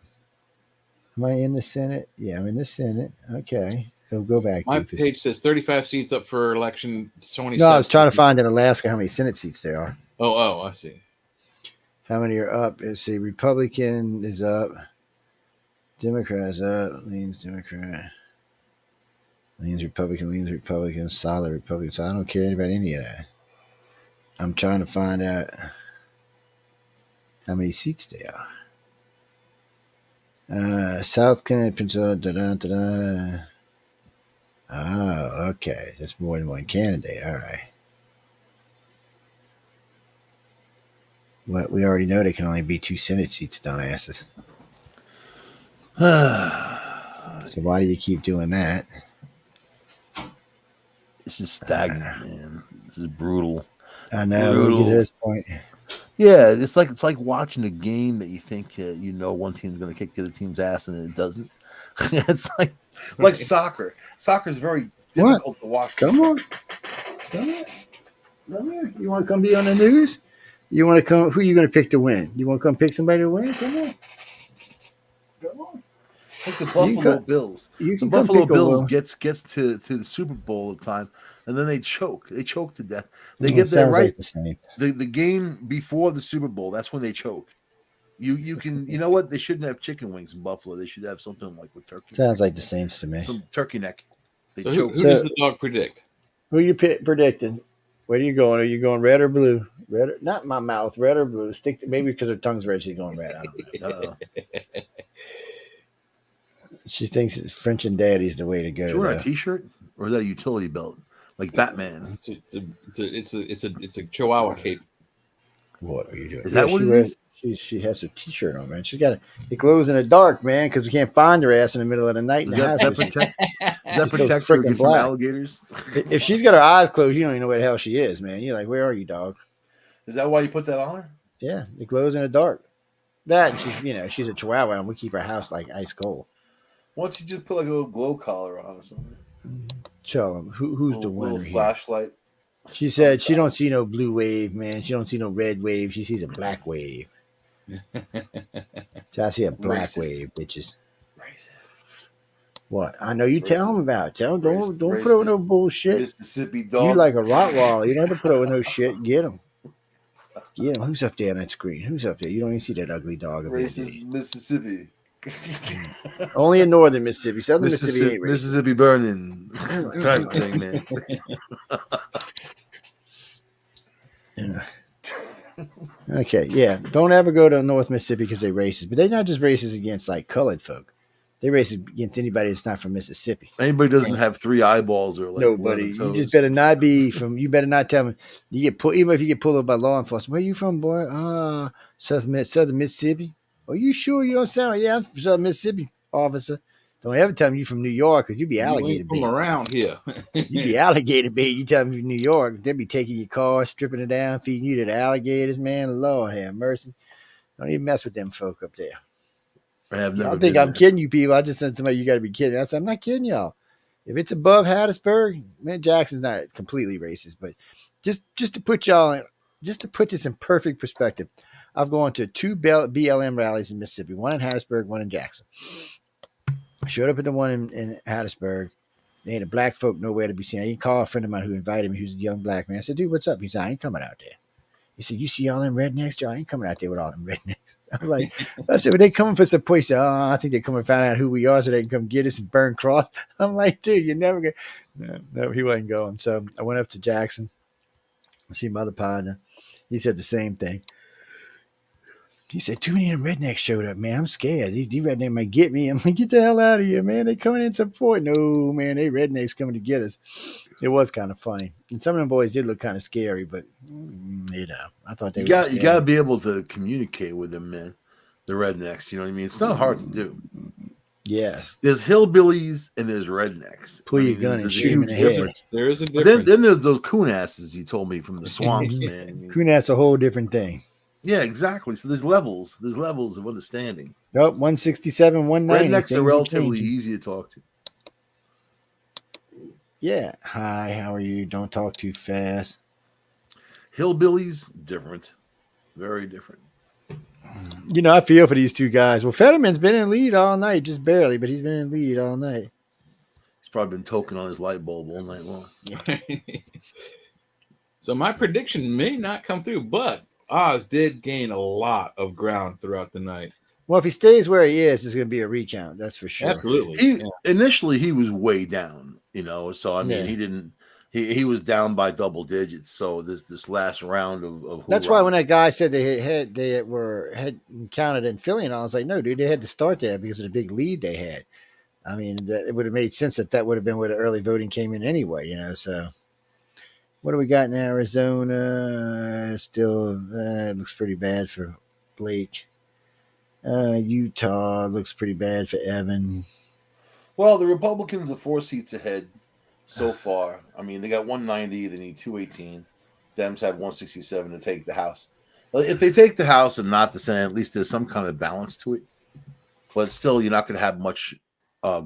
Am I in the Senate? Yeah, I'm in the Senate. Okay. It'll go back. My page says 35 seats up for election 27. No, I was trying to find in Alaska how many Senate seats there are. Oh, I see. How many are up? Let's see. Republican is up. Democrat's up. Leans Democrat. Leans Republican. Solid Republican. So I don't care about any of that. I'm trying to find out how many seats they are. South Carolina, Pennsylvania. Oh, okay. That's more than one candidate. All right. Well, we already know there can only be 2 Senate seats, dumbasses. So why do you keep doing that? This is stagnant, man. This is brutal. I know. We'll get to this point. Yeah, it's like watching a game that you think one team's going to kick the other team's ass and it doesn't. It's like soccer. Soccer is very difficult to watch. Come on. Come here. You want to come be on the news? You want to come? Who are you going to pick to win? You want to come pick somebody to win? Come on. Like the Buffalo Bills. The Buffalo Bills gets to the Super Bowl at the time, and then they choke. They choke to death. They get there right. Like the game before the Super Bowl, that's when they choke. You can you know what? They shouldn't have chicken wings in Buffalo. They should have something like with turkey. Sounds like the Saints to me. Some turkey neck. So who does the dog predict? Who you predicting? Where are you going? Are you going red or blue? Red, not in my mouth. Red or blue? Maybe because her tongue's red, she's going red. I don't know. She thinks it's French and Daddy's the way to go. Is she wearing a T-shirt or is that a utility belt like Batman? It's a Chihuahua cape. What are you doing? Is that what it is? She has her T-shirt on, man. She got it glows in the dark, man, because we can't find her ass in the middle of the night. Does that protect her from alligators? If she's got her eyes closed, you don't even know where the hell she is, man. You're like, where are you, dog? Is that why you put that on her? Yeah, it glows in the dark. That she's a Chihuahua, and we keep her house like ice cold. Why don't you just put like a little glow collar on or something? Show them who's the winner. Little flashlight. She said she don't see no blue wave, man. She don't see no red wave. She sees a black wave. So I see a black wave, bitches. Racist. What? I know you tell them about it. Tell them don't put up with no bullshit. Mississippi dog. You like a Rottweiler. You don't have to put up with no shit. Get them. Get him. Who's up there on that screen? Who's up there? You don't even see that ugly dog. Racist Mississippi. Only in northern Mississippi. Southern Mississippi ain't racist. Mississippi burning. Type of thing, man. Yeah. Okay, yeah. Don't ever go to North Mississippi because they're racist. But they're not just racist against like colored folk. They're racist against anybody that's not from Mississippi. Anybody doesn't have 3 eyeballs or like nobody. You just better not be from. You better not tell me. You get pulled, even if you get pulled up by law enforcement. Where you from, boy? Southern Mississippi. Are you sure you don't sound like? Yeah, I'm from Southern Mississippi, officer. Don't ever tell me you from New York because you be alligator bait. From around here. You be alligator bait. You tell me from New York, they'll be taking your car, stripping it down, feeding you to the alligators. Man, Lord have mercy. Don't even mess with them folk up there. I think I'm kidding you people. I just said somebody, you got to be kidding. I said, I'm not kidding y'all. If it's above Hattiesburg, man, Jackson's not completely racist, but just to put y'all in, just to put this in perfect perspective, I've gone to 2 BLM rallies in Mississippi, one in Hattiesburg, one in Jackson. I showed up at the one in Hattiesburg. There ain't a black folk nowhere to be seen. I even called a friend of mine who invited me, who's a young black man. I said, dude, what's up? He said, I ain't coming out there. He said, you see all them rednecks, Joe? I ain't coming out there with all them rednecks. I'm like, I said, well, they coming for some place. I think they coming to find out who we are so they can come get us and burn cross. I'm like, dude, you're never going to. No, he wasn't going. So I went up to Jackson to see my other partner. He said the same thing. He said, too many of them rednecks showed up, man. I'm scared. These rednecks might get me. I'm like, get the hell out of here, man. They coming in support. No, man, they rednecks coming to get us. It was kind of funny. And some of them boys did look kind of scary, but, I thought they were. You got to be able to communicate with them, man. The rednecks, you know what I mean? It's not hard to do. Yes. There's hillbillies and there's rednecks. Pull your gun and shoot him in the head. There is a difference. Then there's those coon asses you told me from the swamps, man. Coon ass a whole different thing. Yeah, exactly. So there's levels. There's levels of understanding. Nope, 167, 190. Rednecks are relatively easy to talk to. Yeah. Hi, how are you? Don't talk too fast. Hillbillies, different. Very different. I feel for these two guys. Well, Fetterman's been in lead all night, just barely, but he's been in lead all night. He's probably been toking on his light bulb all night long. So my prediction may not come through, but Oz did gain a lot of ground throughout the night. Well, if he stays where he is, it's going to be a recount. That's for sure. Absolutely. Initially, he was way down, so I mean, he didn't. He was down by double digits. So this last round of that's why when that guy said they had counted in Philly, and I was like, no, dude, they had to start that because of the big lead they had. I mean, it would have made sense that would have been where the early voting came in anyway, So. What do we got in Arizona? Still, it looks pretty bad for Blake. Utah looks pretty bad for Evan. Well, the Republicans are 4 seats ahead. so far. I mean, they got 190. They need 218. Dems have 167 to take the House. If they take the House and not the Senate, at least there's some kind of balance to it. But still, you're not going to have much. I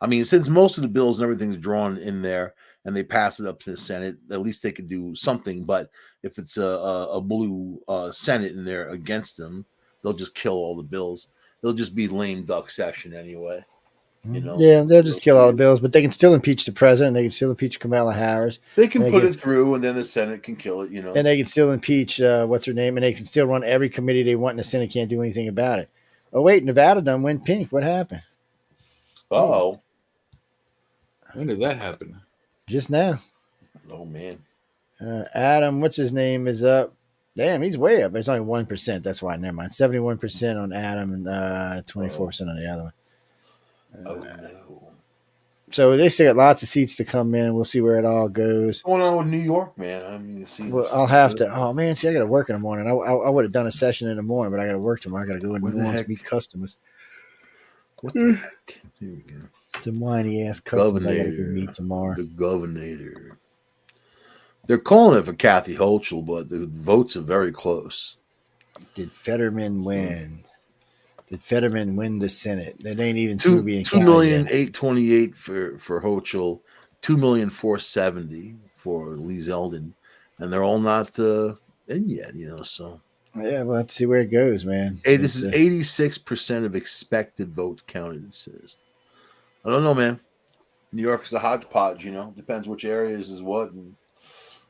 mean, since most of the bills and everything's drawn in there and they pass it up to the Senate, at least they could do something. But if it's a blue Senate in there against them, they'll just kill all the bills. They'll just be lame duck session anyway. You know, yeah, they'll just kill all the bills, but they can still impeach the president. They can still impeach Kamala Harris. They can put it through, and then the Senate can kill it. You know, and they can still impeach what's her name, and they can still run every committee they want, and the Senate can't do anything about it. Oh wait, Nevada done went pink. What happened? Oh, when did that happen? Just now. Oh man. Adam, what's his name, is up. Damn, he's way up. But it's only 1%. That's why. Never mind. 71% on Adam and 24% on the other one. Oh no. So they still got lots of seats to come in. We'll see where it all goes. What's going on with New York, man? I mean, well, I'll have to. Oh man, see, I got to work in the morning. I would have done a session in the morning, but I got to work tomorrow. I got to go in the morning to meet customers. What the heck? Here we go. Some whiny ass customers I got to go meet tomorrow. The governor. They're calling it for Kathy Hochul, but the votes are very close. Did Fetterman win? Did Fetterman win the Senate? That ain't even 2,828,000 for Hochul, 2,470,000 for Lee Zeldin, and they're all not in yet. You know, so yeah. Well, let's see where it goes, man. Hey, this is 86% of expected votes counted. It says. I don't know, man. New York's a hodgepodge. You know, depends which areas is what and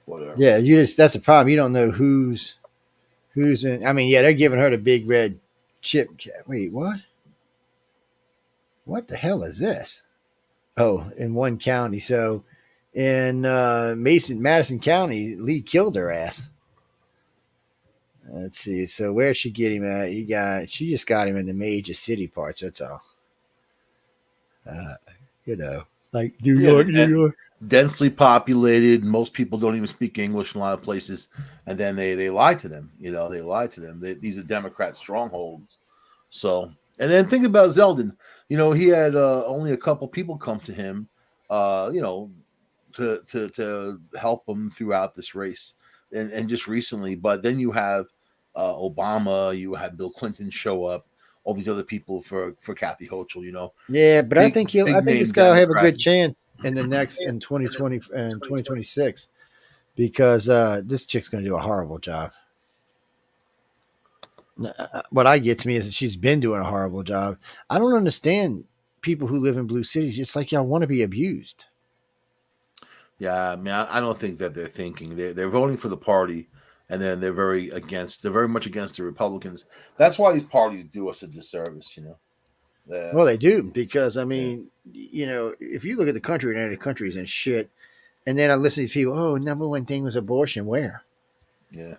whatever. Yeah, that's the problem. You don't know who's in. I mean, yeah, they're giving her the big red chip. Wait, what? What the hell is this? Oh, in one county. So in Madison County, Lee killed her ass. Let's see. So where'd she get him at? She just got him in the major city parts. That's all. You know, like New York. Densely populated. Most people don't even speak English in a lot of places, and then they lie to them. You know, they lie to them. These are Democrat strongholds. So, and then think about Zeldin. You know, he had only a couple people come to him, you know, to help him throughout this race, and just recently. But then you have Obama, you had Bill Clinton show up. All these other people for Kathy Hochul, you know. Yeah, but I think this guy will have a good chance in 2020 and 2026 because this chick's going to do a horrible job. What I get to me is that she's been doing a horrible job. I don't understand people who live in blue cities. It's like y'all want to be abused. Yeah, I mean, I don't think that they're thinking. They're voting for the party. And then they're very much against the Republicans. That's why these parties do us a disservice, you know. Well, they do, because I mean, you know, if you look at the country and the country's in shit, and then I listen to these people, oh, number one thing was abortion. Where? Yeah.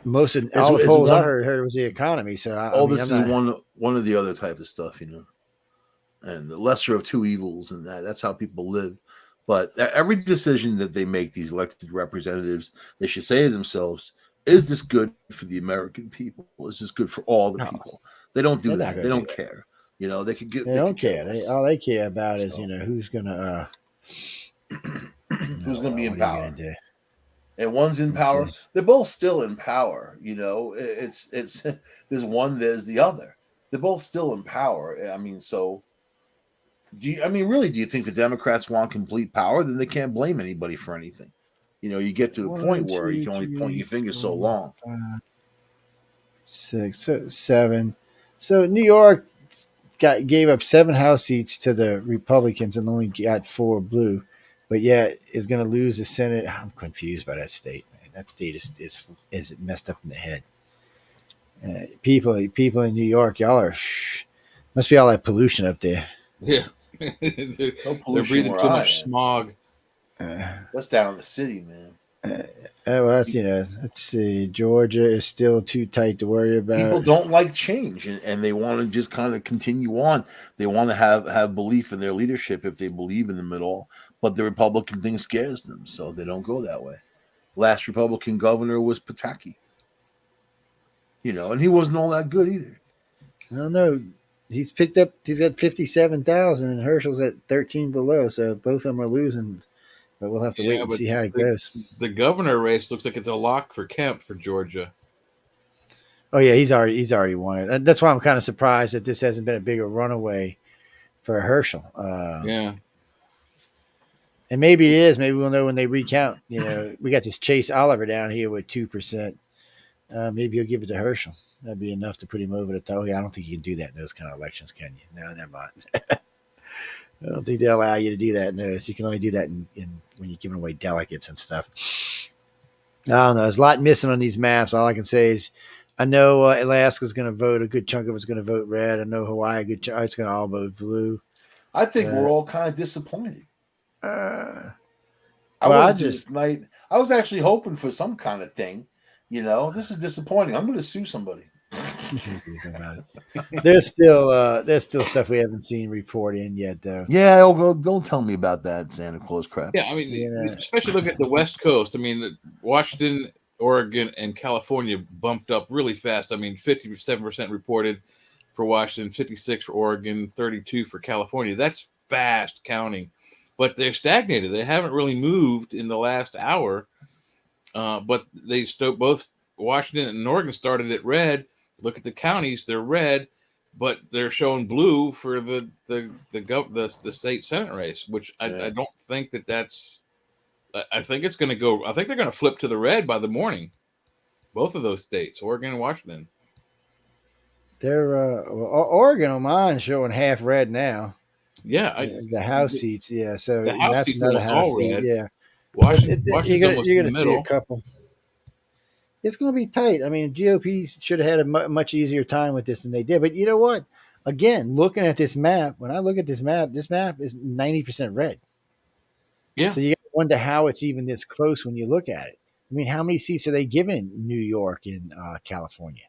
Most of all the polls I heard it was the economy. So this is one of the other type of stuff, you know. And the lesser of two evils, and that's how people live. But every decision that they make, these elected representatives, they should say to themselves, is this good for the American people? Is this good for all the people? They don't do that. They don't care. You know, they could get. They don't care. All they care about is, you know, who's gonna be in power. And one's in power. They're both still in power. You know, it's there's one, there's the other. They're both still in power. I mean, so do you think the Democrats want complete power? Then they can't blame anybody for anything. You know, you get to the point where you can only point your finger so long. 6, 7. So New York gave up 7 House seats to the Republicans and only got 4 blue, but yet is going to lose the Senate. I'm confused by that state, man. That state is messed up in the head. People in New York, y'all must be all that pollution up there. Yeah, they're breathing too much smog. That's down in the city, man. Well, that's, you know, let's see. Georgia is still too tight to worry about. People don't like change, and they want to just kind of continue on. They want to have belief in their leadership if they believe in them at all. But the Republican thing scares them, so they don't go that way. Last Republican governor was Pataki. You know, and he wasn't all that good either. I don't know. He's got 57,000, and Herschel's at 13 below, so both of them are losing but we'll have to wait and see how it goes. The governor race looks like it's a lock for Kemp for Georgia. Oh yeah, he's already won it. And that's why I'm kind of surprised that this hasn't been a bigger runaway for Herschel. Yeah. And maybe it is. Maybe we'll know when they recount. You know, we got this Chase Oliver down here with 2%. Maybe he'll give it to Herschel. That'd be enough to put him over the toe. I don't think you can do that in those kind of elections, can you? No, never mind. I don't think they allow you to do that in those. You can only do that in when you're giving away delegates and stuff. I don't know. There's a lot missing on these maps. All I can say is I know Alaska's going to vote. A good chunk of it's going to vote red. I know Hawaii, a good chunk, it's going to all vote blue. I think we're all kind of disappointed. I was actually hoping for some kind of thing. You know, this is disappointing. I'm going to sue somebody. There's still stuff we haven't seen reported yet, though. Yeah, don't tell me about that Santa Claus crap. Yeah, I mean, especially look at the West Coast. I mean, Washington, Oregon, and California bumped up really fast. I mean, 57% reported for Washington, 56 for Oregon, 32 for California. That's fast counting, but they're stagnated. They haven't really moved in the last hour. But they both Washington and Oregon started at red. Look at the counties; they're red, but they're showing blue for the state Senate race, which I don't think that's. I think it's going to go. I think they're going to flip to the red by the morning. Both of those states, Oregon and Washington. They're Oregon on mine showing half red now. Yeah, the House seats. Yeah, so the House that's seats another almost House all seat. red. Yeah. Washington's you're almost going in to the see middle. a couple. It's going to be tight. I mean, GOP should have had a much easier time with this than they did. But you know what? Again, looking at this map, when I look at this map is 90% red. Yeah. So you got to wonder how it's even this close when you look at it. I mean, how many seats are they giving New York and California?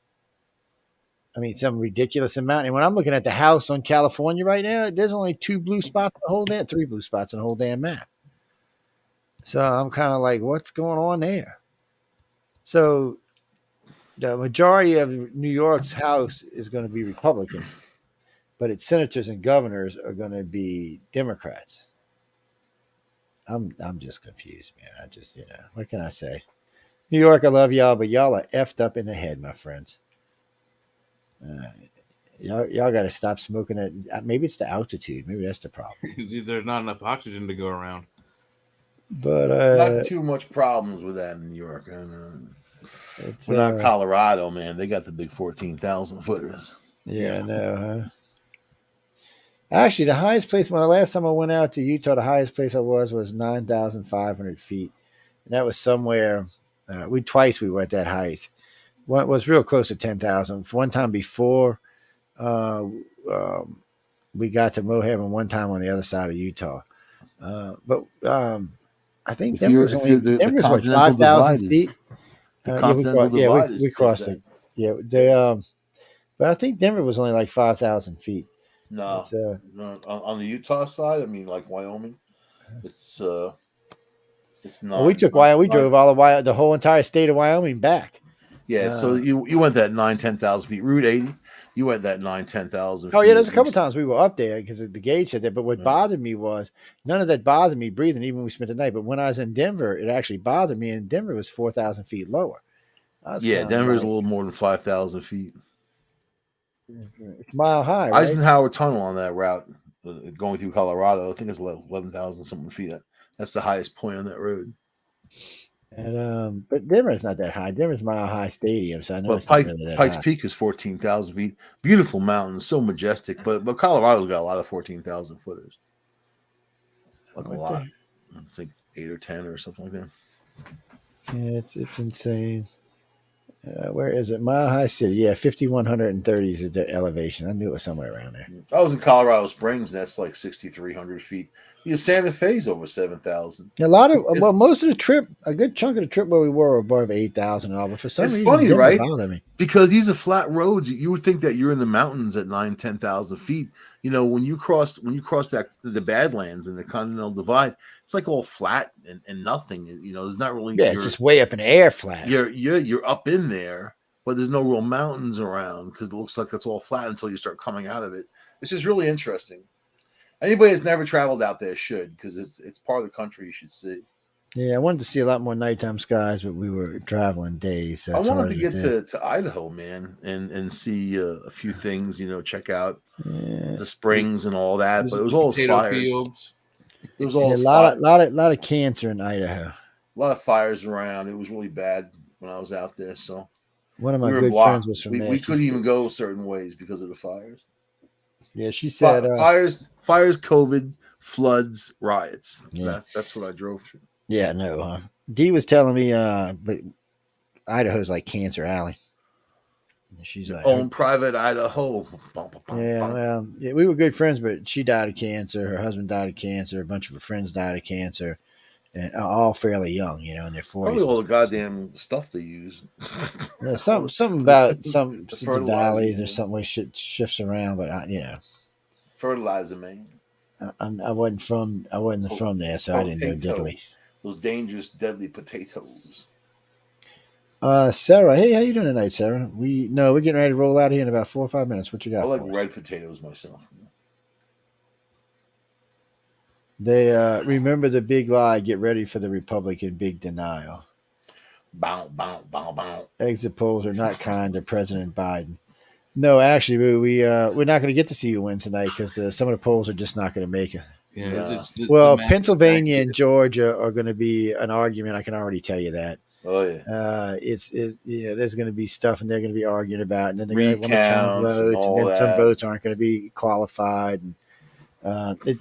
I mean, some ridiculous amount. And when I'm looking at the House on California right now, there's only 2 blue spots in the whole damn, 3 blue spots in the whole damn map. So I'm kind of like, what's going on there? So the majority of New York's House is going to be Republicans, but its senators and governors are going to be Democrats. I'm just confused, man. I just, what can I say? New York, I love y'all, but y'all are effed up in the head, my friends. Y'all got to stop smoking it. Maybe it's the altitude. Maybe that's the problem. There's not enough oxygen to go around. But not too much problems with that in New York. We're not Colorado, man. They got the big 14,000 footers. Yeah, I know, huh? Actually, the highest place when the last time I went out to Utah, the highest place I was 9,500 feet, and that was somewhere. We were at that height. One was real close to 10,000. One time before, we got to Moab, and one time on the other side of Utah. But I think Denver's Denver's what 5,000 feet. We crossed it. Yeah, but I think Denver was only like 5,000 feet. No, on the Utah side, I mean, like Wyoming, it's not. Well, we drove all the whole entire state of Wyoming back. Yeah, so you went that 9,000-10,000 feet. Route 80, you went that 9,000-10,000 feet. Oh yeah, there's a couple times we were up there because the gauge said that. But what bothered me was none of that bothered me breathing, even when we spent the night. But when I was in Denver, it actually bothered me, and Denver was 4,000 feet lower. Yeah, Denver's a little more than 5,000 feet. It's mile high, right? Eisenhower Tunnel on that route going through Colorado, I think it's 11,000 something feet. That's the highest point on that road. And but Denver's not that high. Denver's Mile High Stadium, so I know it's not really that Pikes high. Peak is 14,000 feet. Beautiful mountains, so majestic. But Colorado's got a lot of 14,000 footers. Like a lot. I think 8 or 10 or something like that. Yeah, it's insane. Where is it? Mile High City. Yeah, 5,130 is the elevation. I knew it was somewhere around there. I was in Colorado Springs. That's like 6,300 feet. Yeah, Santa Fe's over 7,000. Most of the trip, a good chunk of the trip where we were above 8,000 and all. But for some reason, funny, right? Bother me. Because these are flat roads. You would think that you're in the mountains at 9,000-10,000 feet. You know, when you cross the Badlands and the Continental Divide, it's like all flat and nothing. You know, there's not really. Yeah, it's just way up in the air flat. You're up in there, but there's no real mountains around because it looks like it's all flat until you start coming out of it. It's just really interesting. Anybody that's never traveled out there should, because it's part of the country you should see. Yeah, I wanted to see a lot more nighttime skies, but we were traveling days. So I it's wanted hard to get do. to Idaho, man, and see a few things. Check out Yeah. the springs and all that. But Visit it was the all potato fires. fields. It was Yeah, all a lot of cancer in Idaho. a lot of fires around. It was really bad when I was out there. So One of my we were good blocked. friends was from there. We She couldn't even said- go certain ways because of the fires. Yeah, she said fires, COVID, floods, riots. Yeah. That's what I drove through. Yeah, no. Dee was telling me but Idaho's like Cancer Alley. She's like, Own private Idaho. yeah, well, yeah, we were good friends, but she died of cancer. Her husband died of cancer. A bunch of her friends died of cancer, and all fairly young, in their 40s. Probably all the goddamn stuff they use. Yeah, something about some The the fertilizer, valleys or yeah. something way shifts around, but Fertilizer, man. I wasn't from there, so I didn't know diddly. Those dangerous, deadly potatoes. Sarah, hey, how you doing tonight, Sarah? We're getting ready to roll out here in about 4 or 5 minutes. What you got? I like for us? red potatoes myself. They remember the big lie. Get ready for the Republican big denial. Bow, bow, bow, bow. Exit polls are not kind to President Biden. No, actually, we're not going to get to see you win tonight because some of the polls are just not going to make it. Yeah. Yeah. Well, the map is Pennsylvania back and Georgia are going to be an argument. I can already tell you that. Oh yeah. There's going to be stuff, and they're going to be arguing about, and then they're going to want to count Recounts and votes, and all then some that. votes aren't going to be qualified, and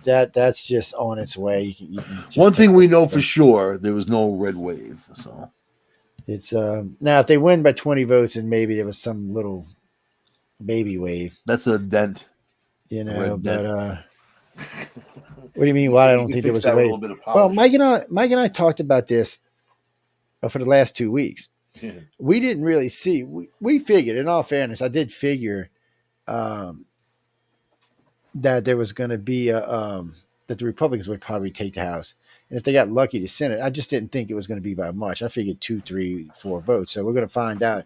that's just on its way. You can just One thing take we it. know for sure, there was no red wave. So It's now if they win by 20 votes, and maybe there was some little baby wave, that's a dent. Red But dent. what do you mean? Why I don't You think can there fix was a that with wave? little bit of Well, polish. Mike and I talked about this for the last 2 weeks. Yeah. We didn't really see. We figured, in all fairness, I did figure that there was going to be that the Republicans would probably take the House, and if they got lucky, the Senate. I just didn't think it was going to be by much. I figured 2, 3, 4 votes. So we're going to find out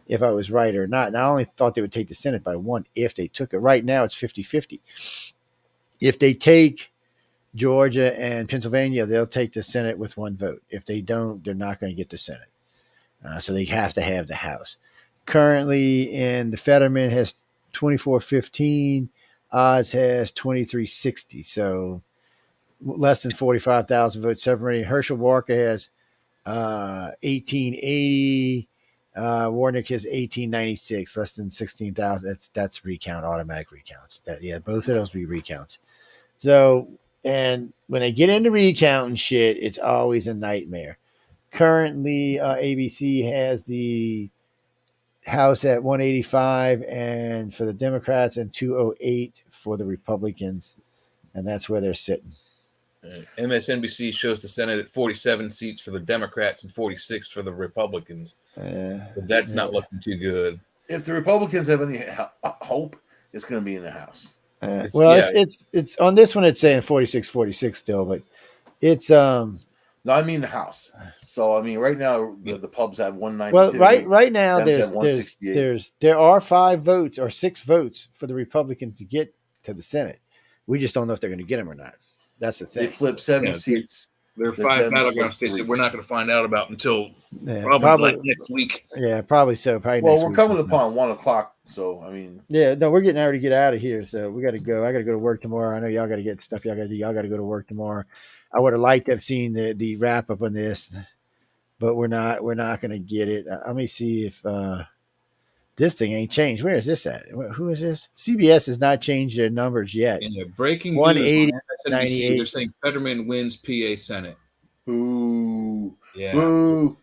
if I was right or not. And I only thought they would take the Senate by 1 if they took it. Right now, it's 50-50. If they take Georgia and Pennsylvania, they'll take the Senate with 1 vote. If they don't, they're not going to get the Senate. So they have to have the House. Currently, in the Fetterman has 24-15. Oz has 23-60. So less than 45,000 votes separating. Herschel Walker has 1880. Warnick has 1896, less than 16,000. That's recount, automatic recounts. Both of those be recounts. So, and when they get into recounting shit, it's always a nightmare. Currently, ABC has the House at 185, and for the Democrats, and 208 for the Republicans, and that's where they're sitting. MSNBC shows the Senate at 47 seats for the Democrats and 46 for the Republicans. But that's not looking too good. If the Republicans have any hope, it's going to be in the House. It's on this one. It's saying 46-46 still, but it's No, I mean the House. So I mean, right now the pubs have 192. Well, right now Dems have 168. there are 5 votes or 6 votes for the Republicans to get to the Senate. We just don't know if they're going to get them or not. That's the thing. They flip 7 seats. There are The 5 Dems battleground flip states that 3. we're not going to find out about until probably probably like next week. Yeah, probably so. Probably. Well, next we're week coming sometime. upon 1 o'clock. So I mean, Yeah, no, we're getting ready to get out of here, so we got to go. I got to go to work tomorrow. I know y'all got to get stuff y'all got to do. Y'all got to go to work tomorrow. I would have liked to have seen the wrap up on this, but we're not going to get it. Let me see if this thing ain't changed. Where is this at? Who is this? CBS has not changed their numbers yet. Yeah, breaking 180, news on MSNBC. 98. They're saying Fetterman wins PA Senate. ooh, Yeah. ooh.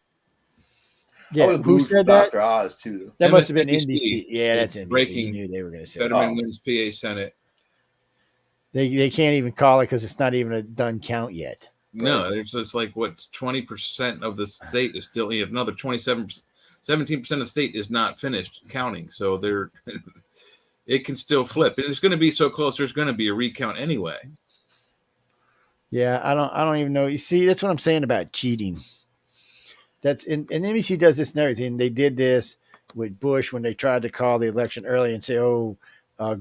I Yeah, would've who booed for said that? Dr. Oz too. That must have been MSNBC NBC. Yeah, that's is NBC. breaking. You knew they were going to say Fetterman that. wins PA Senate. They can't even call it because it's not even a done count yet. No, there's just like what's 20% of the state is still another 17% of the state is not finished counting. So they're it can still flip. It's going to be so close. There's going to be a recount anyway. Yeah, I don't even know. You see, that's what I'm saying about cheating. That's and NBC does this and everything. They did this with Bush when they tried to call the election early and say, "Oh,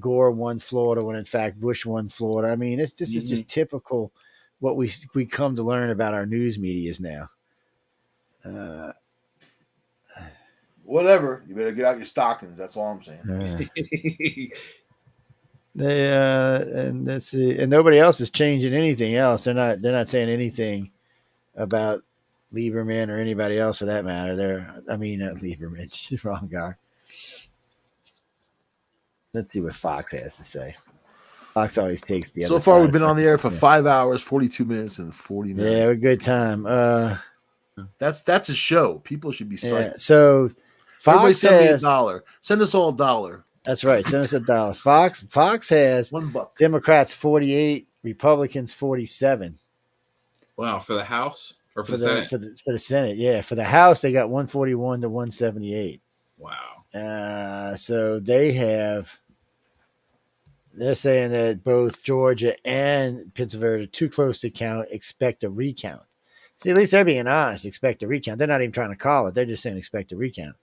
Gore won Florida when in fact Bush won Florida. I mean, this is just typical what we come to learn about our news medias now. Whatever. You better get out your stockings. That's all I'm saying. They and let's see, and nobody else is changing anything else. They're not saying anything about Lieberman or anybody else for that matter. Lieberman, wrong guy. Let's see what Fox has to say. Fox always takes the other So far, side. we've been on the air for 5 hours, 42 minutes, and 40 minutes. Yeah, a good time. That's a show. People should be psyched. Yeah, so Fox send me has $1. Send us all $1. That's right. Send us $1. Fox has $1. Democrats 48, Republicans 47. Wow, for the House or for the Senate? For the Senate, yeah. For the House, they got 141 to 178. Wow. So they're saying that both Georgia and Pennsylvania are too close to count, expect a recount. See, at least they're being honest, expect a recount. They're not even trying to call it. They're just saying expect a recount.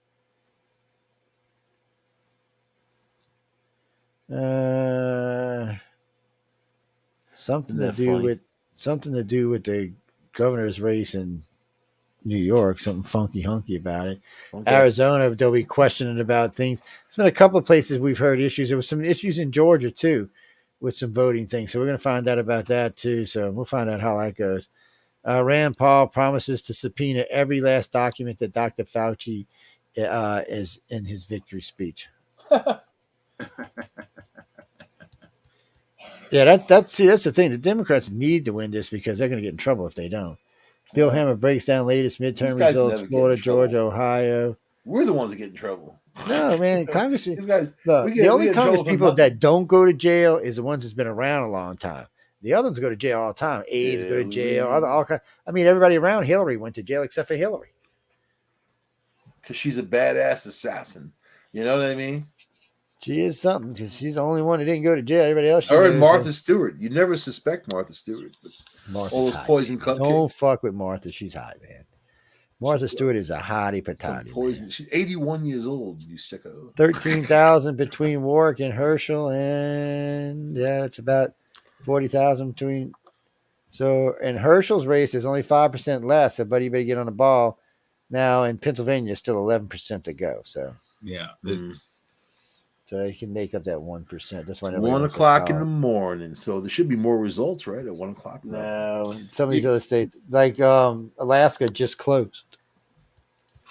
Something to do with the governor's race in New York, something funky hunky about it. Okay. Arizona, they'll be questioning about things. There's been a couple of places we've heard issues. There was some issues in Georgia too with some voting things. So we're going to find out about that too. So we'll find out how that goes. Rand Paul promises to subpoena every last document that Dr. Fauci is in his victory speech. Yeah, that's the thing. The Democrats need to win this because they're going to get in trouble if they don't. Bill Hammer breaks down latest midterm results, Florida, Georgia, Ohio. We're the ones that get in trouble. No, man, Congress. These guys, the only Congress people that don't go to jail is the ones that's been around a long time. The other ones go to jail all the time. Aides go to jail. All kinds. I mean, everybody around Hillary went to jail except for Hillary. Because she's a badass assassin. You know what I mean? She is something because she's the only one that didn't go to jail. Everybody else. Her and Martha Stewart. You never suspect Martha Stewart. Martha's all those hot, poison man. cupcakes. Don't fuck with Martha. She's hot, man. Martha Stewart is a hottie patati. Poison. She's 81 years old. You sicko. 13,000 between Warwick and Herschel, and yeah, it's about 40,000 between. So, in Herschel's race is only 5% less. So, buddy, you better get on the ball. Now in Pennsylvania, it's still 11% to go. So, yeah. So you can make up that 1%. That's why 1 o'clock in the morning. So there should be more results, right? At 1 o'clock. No, some of these other states, like Alaska, just closed.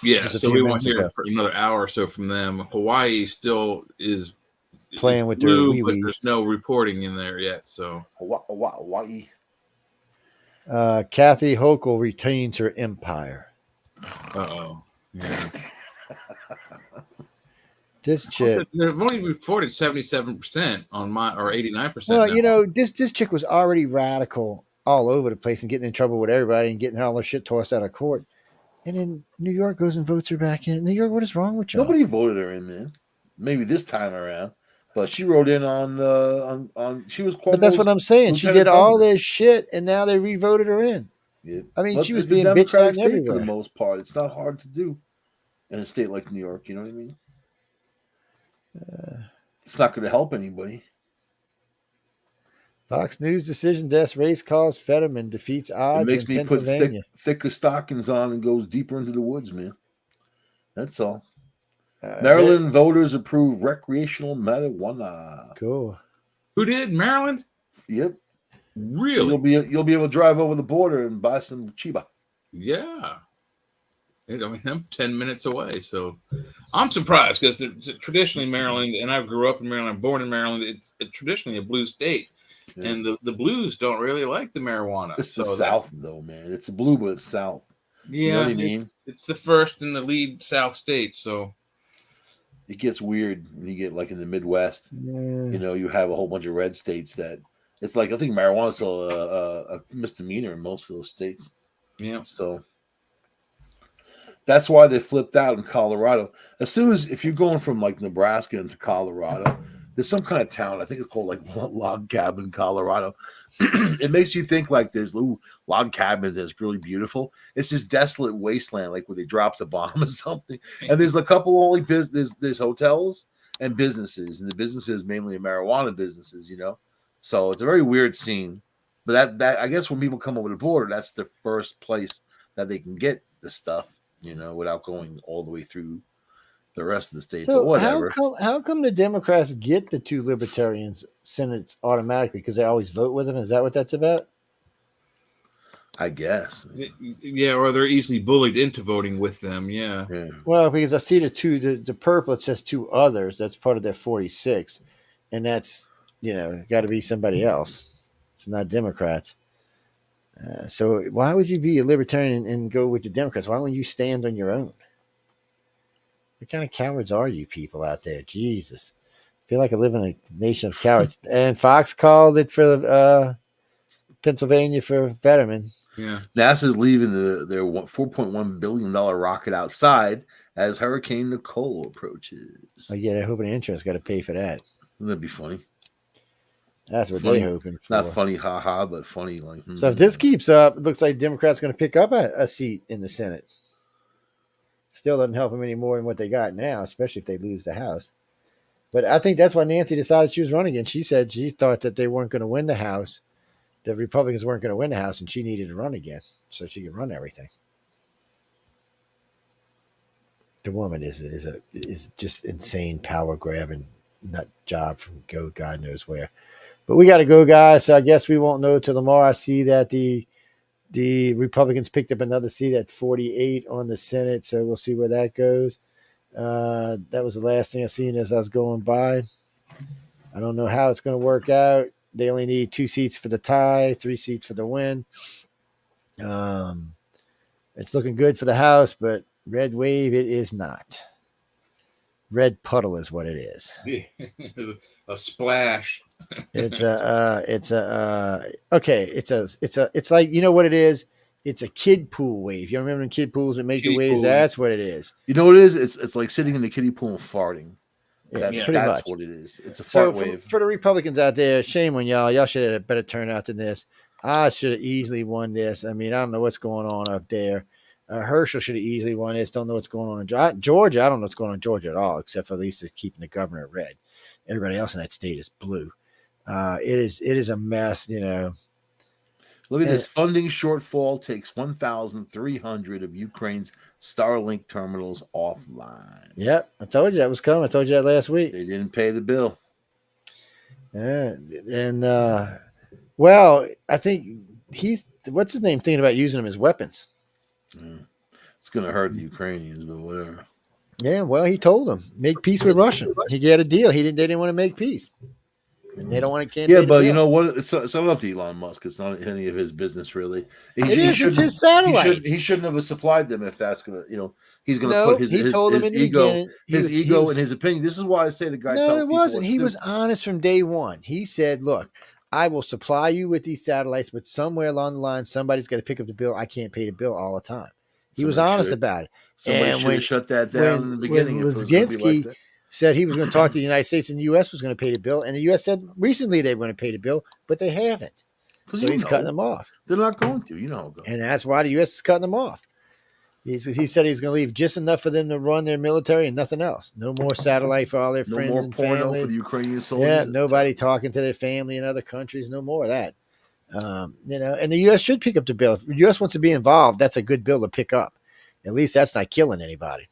Yeah, so we won't hear for another hour or so from them. Hawaii still is playing with blue, their but there's no reporting in there yet. So Hawaii. Kathy Hochul retains her empire. Uh-oh. Yeah. This chick. They've only reported 77% on my or 89%. Well, now. you know, this chick was already radical all over the place and getting in trouble with everybody and getting all the shit tossed out of court. And then New York goes and votes her back in. New York, what is wrong with you? Nobody voted her in, man. Maybe this time around, but she wrote in on. She was. But that's what I'm saying. She did all this shit, and now they re-voted her in. Yeah. I mean, but she was being bitched out everywhere for the most part. It's not hard to do in a state like New York. You know what I mean? It's not going to help anybody. Fox News decision desk race calls Fetterman defeats odds. It makes in me put Pennsylvania. thicker stockings on and goes deeper into the woods, man. That's all. Maryland voters approve recreational marijuana. Cool. Who did? Maryland? Yep. Really? So you'll be able to drive over the border and buy some chiba. Yeah. I mean, I'm 10 minutes away, so I'm surprised because traditionally Maryland, and I grew up in Maryland, I'm born in Maryland. It's traditionally a blue state, and the blues don't really like the marijuana. It's the South, though, man. It's a blue, but it's South. Yeah, you know what I mean? It's the first in the lead South state, so it gets weird when you get like in the Midwest. You know, you have a whole bunch of red states that it's like I think marijuana is still a misdemeanor in most of those states. Yeah, so. That's why they flipped out in Colorado. As soon as if you're going from like Nebraska into Colorado, there's some kind of town. I think it's called like Log Cabin, Colorado. It makes you think like there's little log cabins that's really beautiful. It's this desolate wasteland, like where they dropped a bomb or something. And there's a couple only business. There's hotels and businesses, and the businesses mainly marijuana businesses, So it's a very weird scene. But that I guess when people come over the border, that's the first place that they can get the stuff, without going all the way through the rest of the state. But So whatever. how come the Democrats get the 2 libertarians senates automatically? Because they always vote with them? Is that what that's about? I guess. Yeah, or they're easily bullied into voting with them. Yeah. Well, because I see the purple, it says 2 others. That's part of their 46. And that's, got to be somebody else. It's not Democrats. So why would you be a libertarian and go with the Democrats? Why wouldn't you stand on your own? What kind of cowards are you people out there? Jesus. I feel like I live in a nation of cowards. And Fox called it for Pennsylvania for Fetterman. Yeah. NASA's leaving their $4.1 billion rocket outside as Hurricane Nicole approaches. Oh, yeah, they're hoping insurance got to pay for that. Wouldn't that be funny? That's what Funny. they're hoping for. Not funny, haha, but funny. Like, So if this keeps up, it looks like Democrats going to pick up a seat in the Senate. Still doesn't help them any more than what they got now, especially if they lose the House. But I think that's why Nancy decided she was running again. She said she thought that they weren't going to win the House. The Republicans weren't going to win the House, and she needed to run again so she could run everything. The woman is just insane power grabbing nut job from go God knows where. But we got to go, guys. So I guess we won't know till tomorrow. I see that the Republicans picked up another seat at 48 on the Senate, so we'll see where that goes. That was the last thing I seen as I was going by. I don't know how it's going to work out. They only need 2 seats for the tie, 3 seats for the win. It's looking good for the House, but red wave it is not. Red puddle is what it is. A splash. It's like, you know what it is? It's a kid pool wave. You remember in kid pools that make the waves? That's what it is. You know what it is? It's like sitting in the kiddie pool and farting. Yeah, That's pretty much what it is. It's a fart wave. For the Republicans out there, shame on y'all. Y'all should have had a better turnout than this. I should have easily won this. I mean, I don't know what's going on up there. Herschel should have easily won this. Don't know what's going on in Georgia. I don't know what's going on in Georgia at all, except for at least it's keeping the governor red. Everybody else in that state is blue. It is a mess, Look at this. Funding shortfall takes 1,300 of Ukraine's Starlink terminals offline. Yep. I told you that was coming. I told you that last week. They didn't pay the bill. Yeah. And, well, I think what's his name, thinking about using them as weapons. Yeah. It's going to hurt the Ukrainians, but whatever. Yeah, well, he told them, make peace with Russia. He got a deal. They didn't want to make peace. And they don't want to Yeah, but you know what? It's not up to Elon Musk. It's not any of his business, really. It's his satellites. He shouldn't have supplied them if that's going to, he's going to put his ego and his opinion. This is why I say the guy. No, it wasn't. He was honest from day one. He said, "Look, I will supply you with these satellites, but somewhere along the line, somebody's got to pick up the bill. I can't pay the bill all the time." He was honest about it. Somebody should have shut that down in the beginning. When Lizinski said he was going to talk to the United States and the U.S. was going to pay the bill, and the U.S. said recently they were going to pay the bill, but they haven't. So he's cutting them off. They're not going to, And that's why the U.S. is cutting them off. He said he's going to leave just enough for them to run their military and nothing else. No more satellite for all their friends and family. For the Ukrainian soldiers. Yeah, nobody talking to their family in other countries. No more of that. And the U.S. should pick up the bill. If the U.S. wants to be involved, that's a good bill to pick up. At least that's not killing anybody.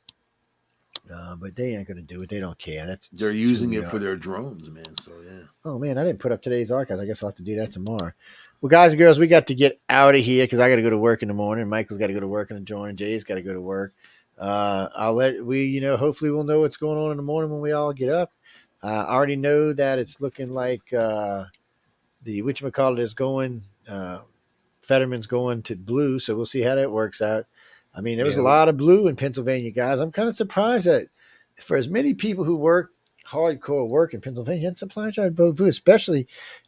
But they ain't going to do it. They don't care. They're using it for their drones, man. So, yeah. Oh, man, I didn't put up today's archives. I guess I'll have to do that tomorrow. Well, guys and girls, we got to get out of here because I got to go to work in the morning. Michael's got to go to work in the joint, and Jay's got to go to work. Hopefully we'll know what's going on in the morning when we all get up. I already know that it's looking like the whatchamacallit is going, Fetterman's going to blue, so we'll see how that works out. I mean, there was a lot of blue in Pennsylvania, guys. I'm kind of surprised that for as many people who work hardcore work in Pennsylvania, it's supply chain blue, especially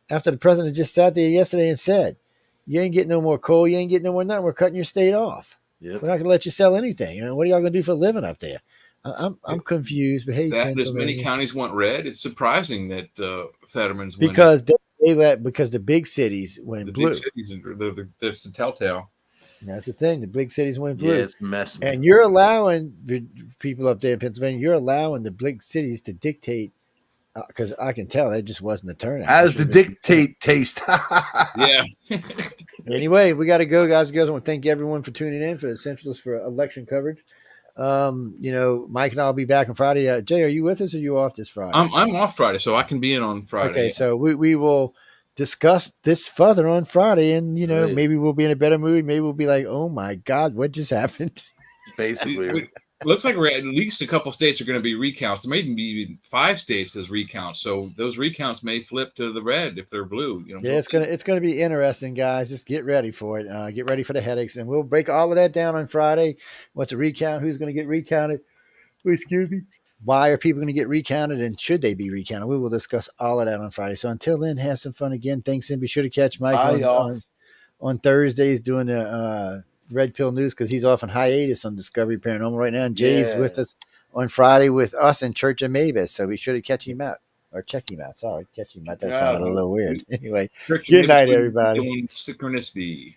after the president just sat there yesterday and said, you ain't getting no more coal, you ain't getting no more nothing. We're cutting your state off. Yep. We're not going to let you sell anything. What are y'all going to do for a living up there? I'm confused. But hey, that as many counties went red. It's surprising that Fetterman's because they let the big cities went blue. Big cities, there's the telltale. That's the thing. The big cities went Yeah, blue. it's a mess, man. And you're allowing the people up there in Pennsylvania, you're allowing the big cities to dictate, because I can tell it just wasn't the turnout. As the dictate taste. Yeah. Anyway, we got to go, guys and girls. I want to thank everyone for tuning in for the Centralist for election coverage. Mike and I'll be back on Friday. Jay, are you with us or are you off this Friday? I'm off Friday, so I can be in on Friday. Okay, so we will discuss this further on Friday, and Right. maybe we'll be in a better mood. Maybe we'll be like, "Oh my God, what just happened?" Basically, looks like we're at least a couple states are going to be recounts. There may even be 5 states as recounts. So those recounts may flip to the red if they're blue. Yeah, it's gonna be interesting, guys. Just get ready for it. Get ready for the headaches, and we'll break all of that down on Friday. What's a recount? Who's going to get recounted? Excuse me. Why are people going to get recounted, and should they be recounted? We will discuss all of that on Friday. So until then, have some fun again. Thanks, and be sure to catch Mike on Thursdays doing the Red Pill News, because he's off on hiatus on Discovery Paranormal right now. And Jay's with us on Friday with us in Church of Mavis. So be sure to catch him out. Or check him out. Sorry, catch him out. That sounded a little weird. Anyway, good night, everybody. Synchronicity.